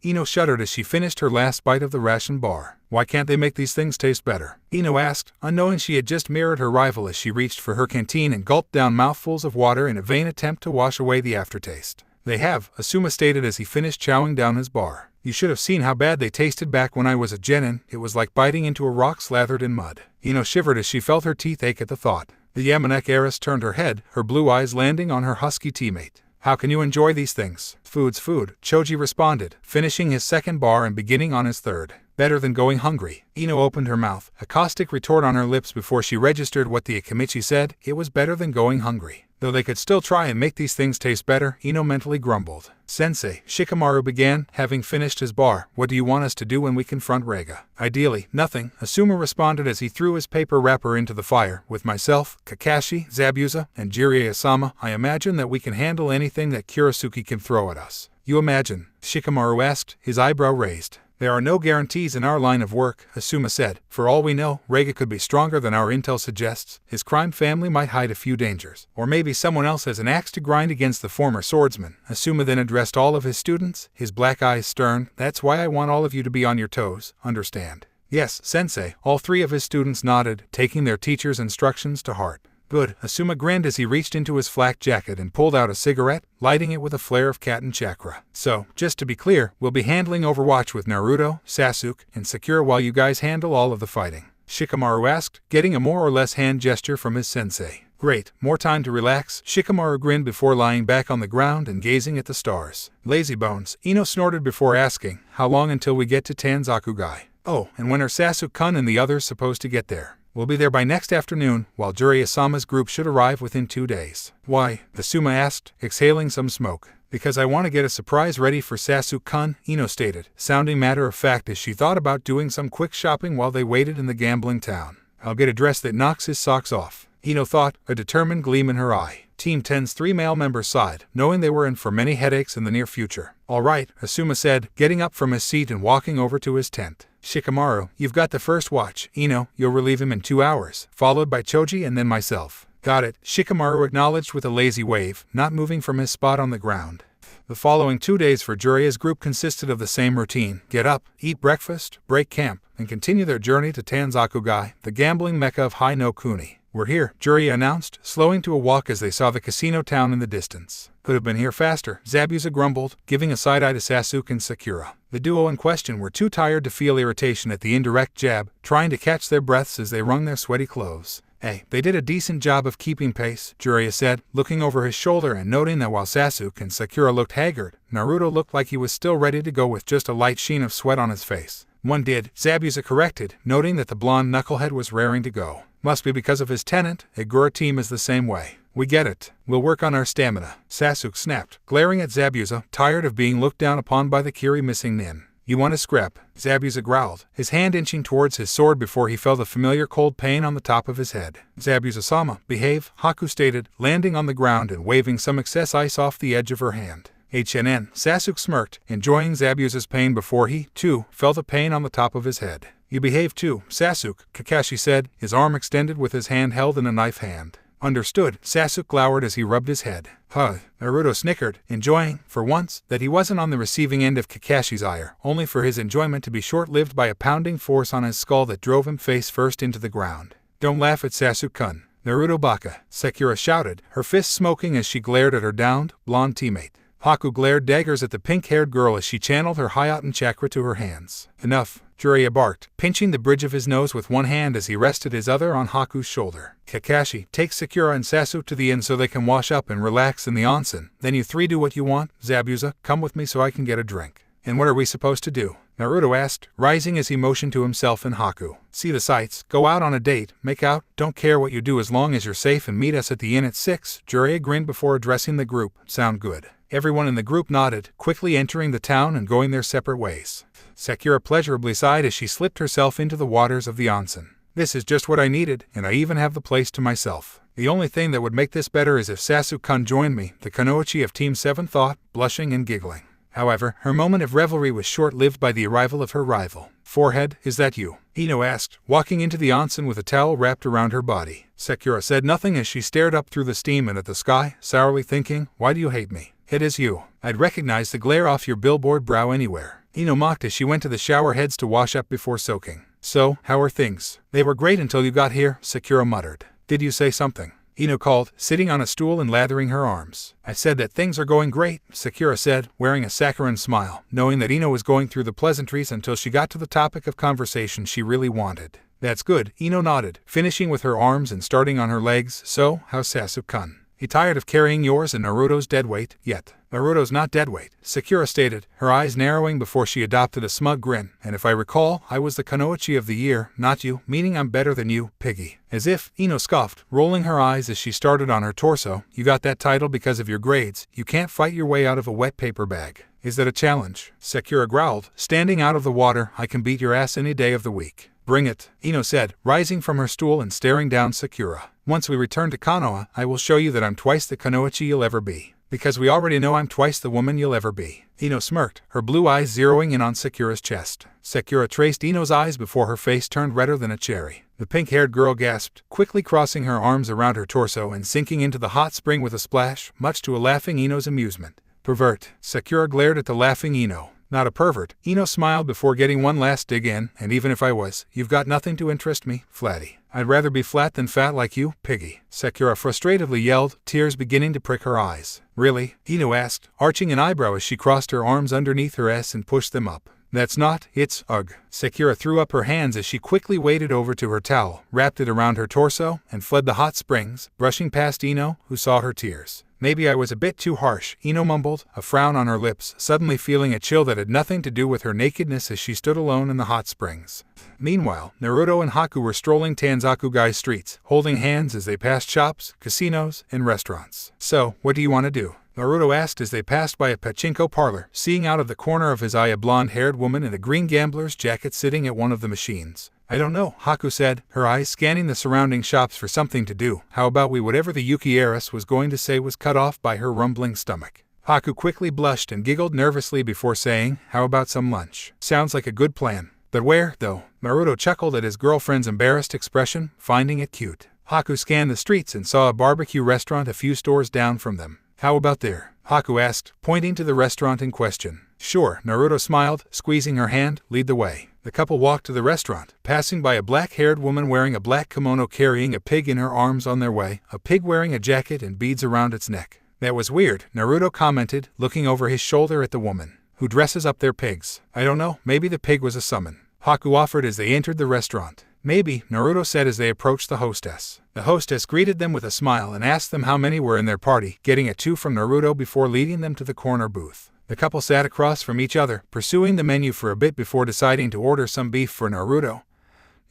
Ino shuddered as she finished her last bite of the ration bar. Why can't they make these things taste better? Ino asked, unknowing she had just mirrored her rival as she reached for her canteen and gulped down mouthfuls of water in a vain attempt to wash away the aftertaste. They have, Asuma stated as he finished chowing down his bar. You should have seen how bad they tasted back when I was a genin. It was like biting into a rock slathered in mud. Ino shivered as she felt her teeth ache at the thought. The Yamanek heiress turned her head, her blue eyes landing on her husky teammate. How can you enjoy these things? Food's food, Choji responded, finishing his second bar and beginning on his third. Better than going hungry. Ino opened her mouth, a caustic retort on her lips before she registered what the Akimichi said. It was better than going hungry. Though they could still try and make these things taste better, Ino mentally grumbled. Sensei, Shikamaru began, having finished his bar. What do you want us to do when we confront Reiga? Ideally, nothing, Asuma responded as he threw his paper wrapper into the fire. With myself, Kakashi, Zabuza, and Jiraiya-sama, I imagine that we can handle anything that Kurisuke can throw at us. You imagine? Shikamaru asked, his eyebrow raised. There are no guarantees in our line of work, Asuma said. For all we know, Reiga could be stronger than our intel suggests. His crime family might hide a few dangers. Or maybe someone else has an axe to grind against the former swordsman. Asuma then addressed all of his students, his black eyes stern. That's why I want all of you to be on your toes, understand? Yes, sensei. All three of his students nodded, taking their teacher's instructions to heart. Good, Asuma grinned as he reached into his flak jacket and pulled out a cigarette, lighting it with a flare of Katen chakra. So, just to be clear, we'll be handling Overwatch with Naruto, Sasuke, and Sakura while you guys handle all of the fighting. Shikamaru asked, getting a more or less hand gesture from his sensei. Great, more time to relax. Shikamaru grinned before lying back on the ground and gazing at the stars. Lazy bones, Ino snorted before asking, how long until we get to Tanzaku Gai? Oh, and when are Sasuke-kun and the others supposed to get there? We'll be there by next afternoon, while Jiraiya-sama's group should arrive within 2 days. Why? Asuma asked, exhaling some smoke. Because I want to get a surprise ready for Sasuke-kun, Ino stated, sounding matter-of-fact as she thought about doing some quick shopping while they waited in the gambling town. I'll get a dress that knocks his socks off, Ino thought, a determined gleam in her eye. Team 10's 3 male members sighed, knowing they were in for many headaches in the near future. All right, Asuma said, getting up from his seat and walking over to his tent. Shikamaru, you've got the first watch. Ino, you'll relieve him in 2 hours, followed by Choji and then myself. Got it, Shikamaru acknowledged with a lazy wave, not moving from his spot on the ground. The following 2 days for Jiraiya's group consisted of the same routine: get up, eat breakfast, break camp, and continue their journey to Tanzaku Gai, the gambling mecca of Hai no Kuni. We're here, Jiraiya announced, slowing to a walk as they saw the casino town in the distance. Could have been here faster, Zabuza grumbled, giving a side-eye to Sasuke and Sakura. The duo in question were too tired to feel irritation at the indirect jab, trying to catch their breaths as they wrung their sweaty clothes. Hey, they did a decent job of keeping pace, Jiraiya said, looking over his shoulder and noting that while Sasuke and Sakura looked haggard, Naruto looked like he was still ready to go with just a light sheen of sweat on his face. One did, Zabuza corrected, noting that the blonde knucklehead was raring to go. Must be because of his tenant, Agura team is the same way. We get it. We'll work on our stamina, Sasuke snapped, glaring at Zabuza, tired of being looked down upon by the Kiri missing nin. You want to scrap? Zabuza growled, his hand inching towards his sword before he felt a familiar cold pain on the top of his head. Zabuza-sama, behave, Haku stated, landing on the ground and waving some excess ice off the edge of her hand. HNN, Sasuke smirked, enjoying Zabuza's pain before he, too, felt a pain on the top of his head. You behave too, Sasuke, Kakashi said, his arm extended with his hand held in a knife hand. Understood, Sasuke glowered as he rubbed his head. Huh, Naruto snickered, enjoying, for once, that he wasn't on the receiving end of Kakashi's ire, only for his enjoyment to be short-lived by a pounding force on his skull that drove him face first into the ground. Don't laugh at Sasuke-kun, Naruto baka, Sakura shouted, her fists smoking as she glared at her downed, blonde teammate. Haku glared daggers at the pink-haired girl as she channeled her Hayaten chakra to her hands. Enough, Jiraiya barked, pinching the bridge of his nose with one hand as he rested his other on Haku's shoulder. Kakashi, take Sakura and Sasuke to the inn so they can wash up and relax in the onsen. Then you three do what you want. Zabuza, come with me so I can get a drink. And what are we supposed to do? Naruto asked, rising as he motioned to himself and Haku. See the sights, go out on a date, make out, don't care what you do as long as you're safe and meet us at the inn at 6. Jiraiya grinned before addressing the group. Sound good. Everyone in the group nodded, quickly entering the town and going their separate ways. Sakura pleasurably sighed as she slipped herself into the waters of the onsen. This is just what I needed, and I even have the place to myself. The only thing that would make this better is if Sasuke-kun joined me, the Kunoichi of Team 7 thought, blushing and giggling. However, her moment of revelry was short-lived by the arrival of her rival. "Forehead, is that you?" Ino asked, walking into the onsen with a towel wrapped around her body. Sakura said nothing as she stared up through the steam and at the sky, sourly thinking, "Why do you hate me? It is you. I'd recognize the glare off your billboard brow anywhere." Ino mocked as she went to the shower heads to wash up before soaking. "So, how are things?" "They were great until you got here," Sakura muttered. "Did you say something?" Ino called, sitting on a stool and lathering her arms. "I said that things are going great," Sakura said, wearing a saccharine smile, knowing that Ino was going through the pleasantries until she got to the topic of conversation she really wanted. "That's good," Ino nodded, finishing with her arms and starting on her legs. "So, how's Sasuke-kun? He tired of carrying yours and Naruto's deadweight yet?" "Naruto's not deadweight," Sakura stated, her eyes narrowing before she adopted a smug grin. "And if I recall, I was the Kunoichi of the year, not you, meaning I'm better than you, piggy." "As if," Ino scoffed, rolling her eyes as she started on her torso. "You got that title because of your grades. You can't fight your way out of a wet paper bag. Is that a challenge?" Sakura growled, standing out of the water. "I can beat your ass any day of the week." "Bring it," Ino said, rising from her stool and staring down Sakura. "Once we return to Konoha, I will show you that I'm twice the Kunoichi you'll ever be. Because we already know I'm twice the woman you'll ever be." Ino smirked, her blue eyes zeroing in on Sakura's chest. Sakura traced Ino's eyes before her face turned redder than a cherry. The pink-haired girl gasped, quickly crossing her arms around her torso and sinking into the hot spring with a splash, much to a laughing Ino's amusement. "Pervert." Sakura glared at the laughing Ino. "Not a pervert," Ino smiled before getting one last dig in, "and even if I was, you've got nothing to interest me, flatty. I'd rather be flat than fat like you, piggy." Sakura frustratedly yelled, tears beginning to prick her eyes. "Really?" Ino asked, arching an eyebrow as she crossed her arms underneath her ass and pushed them up. "That's not, it's, ugh." Sakura threw up her hands as she quickly waded over to her towel, wrapped it around her torso, and fled the hot springs, brushing past Ino, who saw her tears. "Maybe I was a bit too harsh," Ino mumbled, a frown on her lips, suddenly feeling a chill that had nothing to do with her nakedness as she stood alone in the hot springs. Meanwhile, Naruto and Haku were strolling Tanzaku streets, holding hands as they passed shops, casinos, and restaurants. "So, what do you want to do?" Naruto asked as they passed by a pachinko parlor, seeing out of the corner of his eye a blonde-haired woman in a green gambler's jacket sitting at one of the machines. "I don't know," Haku said, her eyes scanning the surrounding shops for something to do. "How about we whatever the Yuki heiress was going to say was cut off by her rumbling stomach?" Haku quickly blushed and giggled nervously before saying, "How about some lunch?" "Sounds like a good plan. But where, though?" Naruto chuckled at his girlfriend's embarrassed expression, finding it cute. Haku scanned the streets and saw a barbecue restaurant a few stores down from them. "How about there?" Haku asked, pointing to the restaurant in question. "Sure," Naruto smiled, squeezing her hand. "Lead the way." The couple walked to the restaurant, passing by a black-haired woman wearing a black kimono carrying a pig in her arms on their way, a pig wearing a jacket and beads around its neck. "That was weird," Naruto commented, looking over his shoulder at the woman. "Who dresses up their pigs?" "I don't know, maybe the pig was a summon," Haku offered as they entered the restaurant. "Maybe," Naruto said as they approached the hostess. The hostess greeted them with a smile and asked them how many were in their party, getting a 2 from Naruto before leading them to the corner booth. The couple sat across from each other, pursuing the menu for a bit before deciding to order some beef for Naruto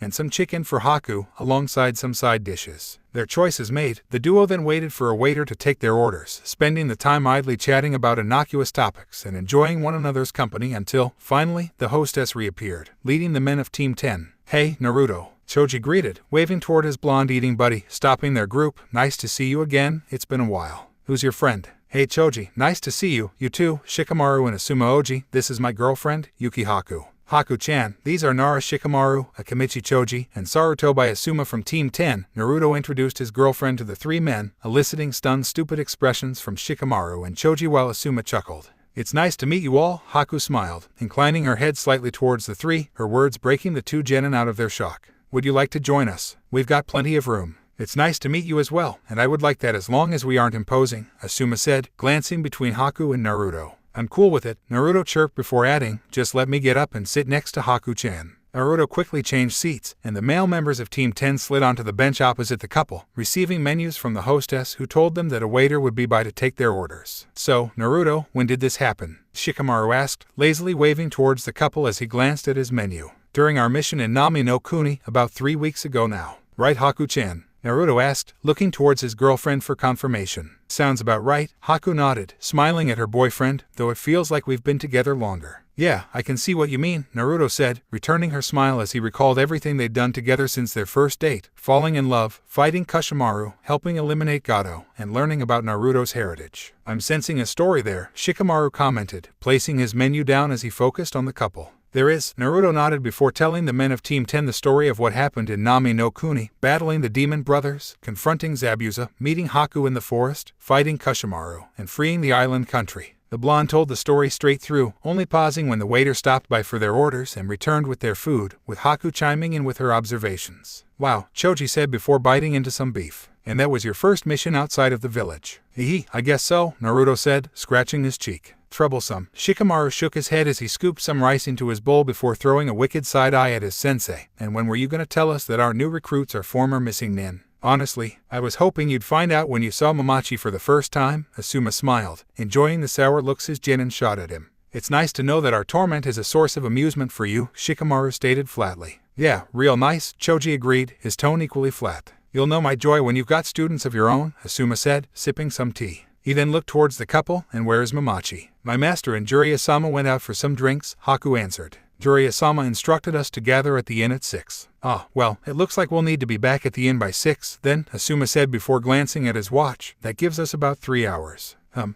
and some chicken for Haku, alongside some side dishes. Their choices made, the duo then waited for a waiter to take their orders, spending the time idly chatting about innocuous topics and enjoying one another's company until, finally, the hostess reappeared, leading the men of Team 10. "Hey, Naruto," Choji greeted, waving toward his blonde eating buddy, stopping their group. "Nice to see you again, it's been a while. Who's your friend?" "Hey Choji, nice to see you, you too, Shikamaru and Asuma Oji. This is my girlfriend, Yuki Haku." "Haku-chan, these are Nara Shikamaru, Akamichi Choji, and Saruto by Asuma from Team 10. Naruto introduced his girlfriend to the three men, eliciting stunned stupid expressions from Shikamaru and Choji while Asuma chuckled. "It's nice to meet you all," Haku smiled, inclining her head slightly towards the three, her words breaking the two genin out of their shock. "Would you like to join us? We've got plenty of room." "It's nice to meet you as well, and I would like that as long as we aren't imposing," Asuma said, glancing between Haku and Naruto. "I'm cool with it," Naruto chirped before adding, "Just let me get up and sit next to Haku-chan." Naruto quickly changed seats, and the male members of Team 10 slid onto the bench opposite the couple, receiving menus from the hostess who told them that a waiter would be by to take their orders. "So, Naruto, when did this happen?" Shikamaru asked, lazily waving towards the couple as he glanced at his menu. "During our mission in Nami no Kuni, about 3 weeks ago now." "Right, Haku-chan?" Naruto asked, looking towards his girlfriend for confirmation. Sounds about right, Haku nodded, smiling at her boyfriend, though it feels like we've been together longer. Yeah, I can see what you mean, Naruto said, returning her smile as he recalled everything they'd done together since their first date, falling in love, fighting Kushimaru, helping eliminate Gato, and learning about Naruto's heritage. I'm sensing a story there, Shikamaru commented, placing his menu down as he focused on the couple. There is, Naruto nodded before telling the men of Team 10 the story of what happened in Nami no Kuni, battling the demon brothers, confronting Zabuza, meeting Haku in the forest, fighting Kushimaru, and freeing the island country. The blonde told the story straight through, only pausing when the waiter stopped by for their orders and returned with their food, with Haku chiming in with her observations. Wow, Choji said before biting into some beef. And that was your first mission outside of the village? Hee, I guess so, Naruto said, scratching his cheek. Troublesome. Shikamaru shook his head as he scooped some rice into his bowl before throwing a wicked side eye at his sensei. And when were you gonna tell us that our new recruits are former missing nin? Honestly, I was hoping you'd find out when you saw Momochi for the first time, Asuma smiled, enjoying the sour looks his genin shot at him. It's nice to know that our torment is a source of amusement for you, Shikamaru stated flatly. Yeah, real nice, Choji agreed, his tone equally flat. You'll know my joy when you've got students of your own, Asuma said, sipping some tea. He then looked towards the couple, and where is Momochi? My master and Jiraiya-sama went out for some drinks, Haku answered. Jiraiya-sama instructed us to gather at the inn at 6. Ah, well, it looks like we'll need to be back at the inn by 6, then, Asuma said before glancing at his watch. That gives us about 3 hours.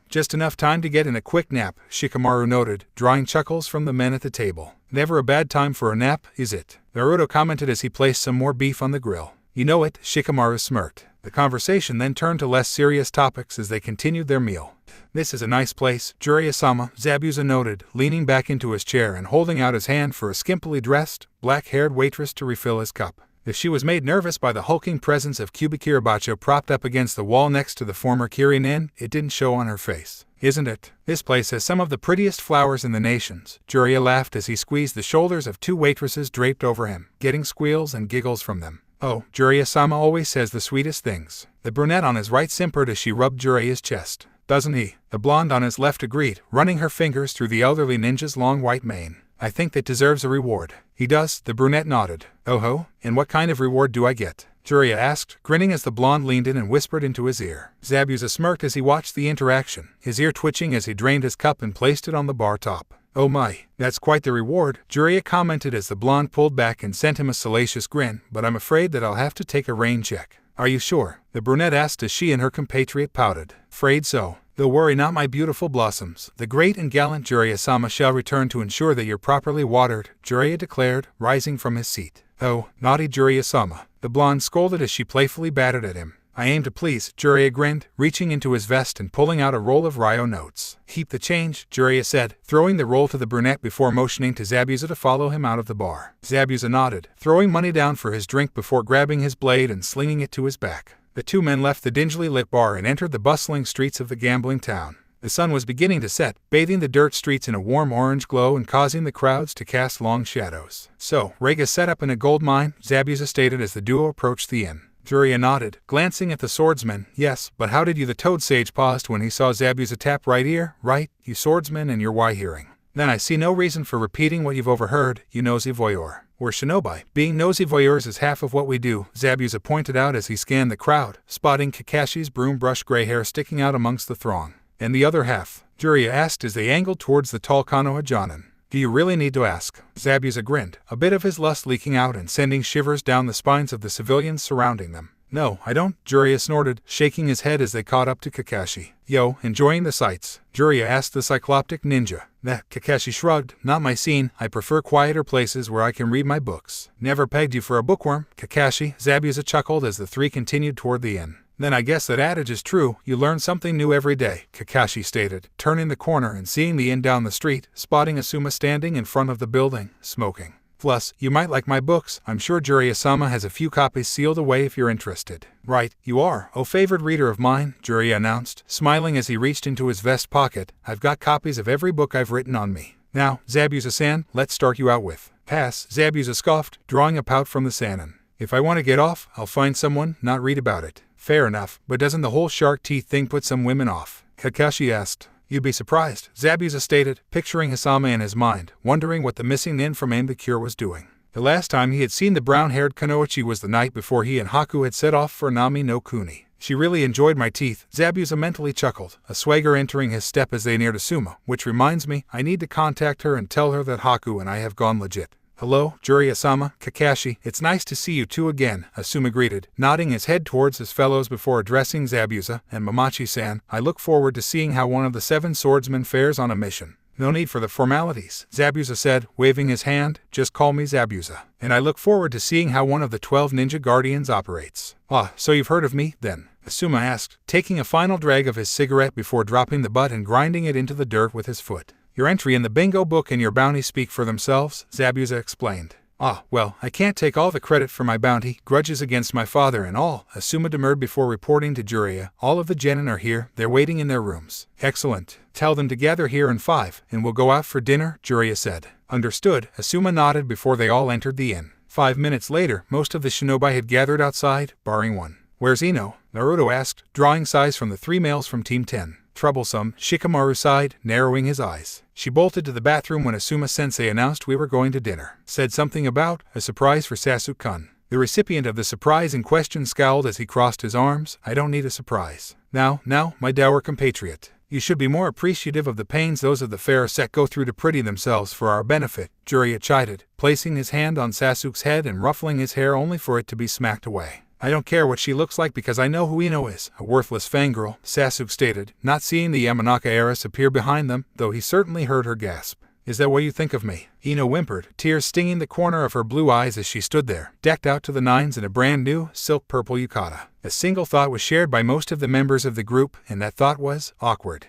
Just enough time to get in a quick nap, Shikamaru noted, drawing chuckles from the men at the table. Never a bad time for a nap, is it? Naruto commented as he placed some more beef on the grill. You know it, Shikamaru smirked. The conversation then turned to less serious topics as they continued their meal. This is a nice place, Jiraiya-sama, Zabuza noted, leaning back into his chair and holding out his hand for a skimpily dressed, black-haired waitress to refill his cup. If she was made nervous by the hulking presence of Kubikirabacho propped up against the wall next to the former Kirin Inn, it didn't show on her face. Isn't it? This place has some of the prettiest flowers in the nations. Jiraiya laughed as he squeezed the shoulders of 2 waitresses draped over him, getting squeals and giggles from them. Oh, Jiraiya-sama always says the sweetest things. The brunette on his right simpered as she rubbed Jiraiya's chest. Doesn't he? The blonde on his left agreed, running her fingers through the elderly ninja's long white mane. I think that deserves a reward. He does, the brunette nodded. Oh ho, and what kind of reward do I get? Jiraiya asked, grinning as the blonde leaned in and whispered into his ear. Zabuza smirked as he watched the interaction, his ear twitching as he drained his cup and placed it on the bar top. Oh my, that's quite the reward, Jiraiya commented as the blonde pulled back and sent him a salacious grin, but I'm afraid that I'll have to take a rain check. Are you sure? The brunette asked as she and her compatriot pouted. Afraid so. Though worry not, my beautiful blossoms. The great and gallant Jiraiya-sama shall return to ensure that you're properly watered, Jiraiya declared, rising from his seat. Oh, naughty Jiraiya-sama. The blonde scolded as she playfully batted at him. I aim to please, Jiraiya grinned, reaching into his vest and pulling out a roll of Ryo notes. Keep the change, Jiraiya said, throwing the roll to the brunette before motioning to Zabuza to follow him out of the bar. Zabuza nodded, throwing money down for his drink before grabbing his blade and slinging it to his back. The 2 men left the dingily lit bar and entered the bustling streets of the gambling town. The sun was beginning to set, bathing the dirt streets in a warm orange glow and causing the crowds to cast long shadows. So, Reiga's set up in a gold mine, Zabuza stated as the duo approached the inn. Jiraiya nodded, glancing at the swordsman. Yes, but how did you? The toad sage paused when he saw Zabuza tap right ear. Right, you swordsman and your Y hearing. Then I see no reason for repeating what you've overheard, you nosy voyeur. We're shinobi. Being nosy voyeurs is half of what we do, Zabuza pointed out as he scanned the crowd, spotting Kakashi's broom-brush gray hair sticking out amongst the throng. And the other half? Jiraiya asked as they angled towards the tall Konoha Jonin. Do you really need to ask? Zabuza grinned, a bit of his lust leaking out and sending shivers down the spines of the civilians surrounding them. No, I don't, Jiraiya snorted, shaking his head as they caught up to Kakashi. Yo, enjoying the sights? Jiraiya asked the cycloptic ninja. That, Kakashi shrugged, not my scene, I prefer quieter places where I can read my books. Never pegged you for a bookworm, Kakashi, Zabuza chuckled as the 3 continued toward the inn. Then I guess that adage is true, you learn something new every day, Kakashi stated, turning the corner and seeing the inn down the street, spotting Asuma standing in front of the building, smoking. Plus, you might like my books, I'm sure Jiraiya-sama has a few copies sealed away if you're interested. Right, you are, oh favored reader of mine, Jiraiya announced, smiling as he reached into his vest pocket. I've got copies of every book I've written on me. Now, Zabuza-san, let's start you out with. Pass, Zabuza scoffed, drawing a pout from the Sannin. If I want to get off, I'll find someone, not read about it. Fair enough, but doesn't the whole shark teeth thing put some women off? Kakashi asked. You'd be surprised, Zabuza stated, picturing Hisama in his mind, wondering what the missing nin from Aim the Cure was doing. The last time he had seen the brown-haired Kunoichi was the night before he and Haku had set off for Nami no Kuni. She really enjoyed my teeth, Zabuza mentally chuckled, a swagger entering his step as they neared Asuma, which reminds me, I need to contact her and tell her that Haku and I have gone legit. Hello, Jiraiya-sama, Kakashi, it's nice to see you two again, Asuma greeted, nodding his head towards his fellows before addressing Zabuza, and Mamachi-san, I look forward to seeing how one of the 7 swordsmen fares on a mission. No need for the formalities, Zabuza said, waving his hand, just call me Zabuza. And I look forward to seeing how one of the 12 ninja guardians operates. Ah, so you've heard of me, then? Asuma asked, taking a final drag of his cigarette before dropping the butt and grinding it into the dirt with his foot. Your entry in the bingo book and your bounty speak for themselves, Zabuza explained. Ah, well, I can't take all the credit for my bounty, grudges against my father and all, Asuma demurred before reporting to Jiraiya. All of the genin are here, they're waiting in their rooms. Excellent. Tell them to gather here in 5, and we'll go out for dinner, Jiraiya said. Understood, Asuma nodded before they all entered the inn. 5 minutes later, most of the shinobi had gathered outside, barring one. Where's Ino? Naruto asked, drawing size from the 3 males from Team 10. Troublesome, Shikamaru sighed, narrowing his eyes. She bolted to the bathroom when Asuma-sensei announced we were going to dinner. Said something about a surprise for Sasuke-kun. The recipient of the surprise in question scowled as he crossed his arms. I don't need a surprise. Now, my dour compatriot. You should be more appreciative of the pains those of the fair set go through to pretty themselves for our benefit, Jiraiya chided, placing his hand on Sasuke's head and ruffling his hair only for it to be smacked away. I don't care what she looks like because I know who Ino is, a worthless fangirl, Sasuke stated, not seeing the Yamanaka heiress appear behind them, though he certainly heard her gasp. Is that what you think of me? Ino whimpered, tears stinging the corner of her blue eyes as she stood there, decked out to the nines in a brand new, silk purple yukata. A single thought was shared by most of the members of the group, and that thought was, awkward.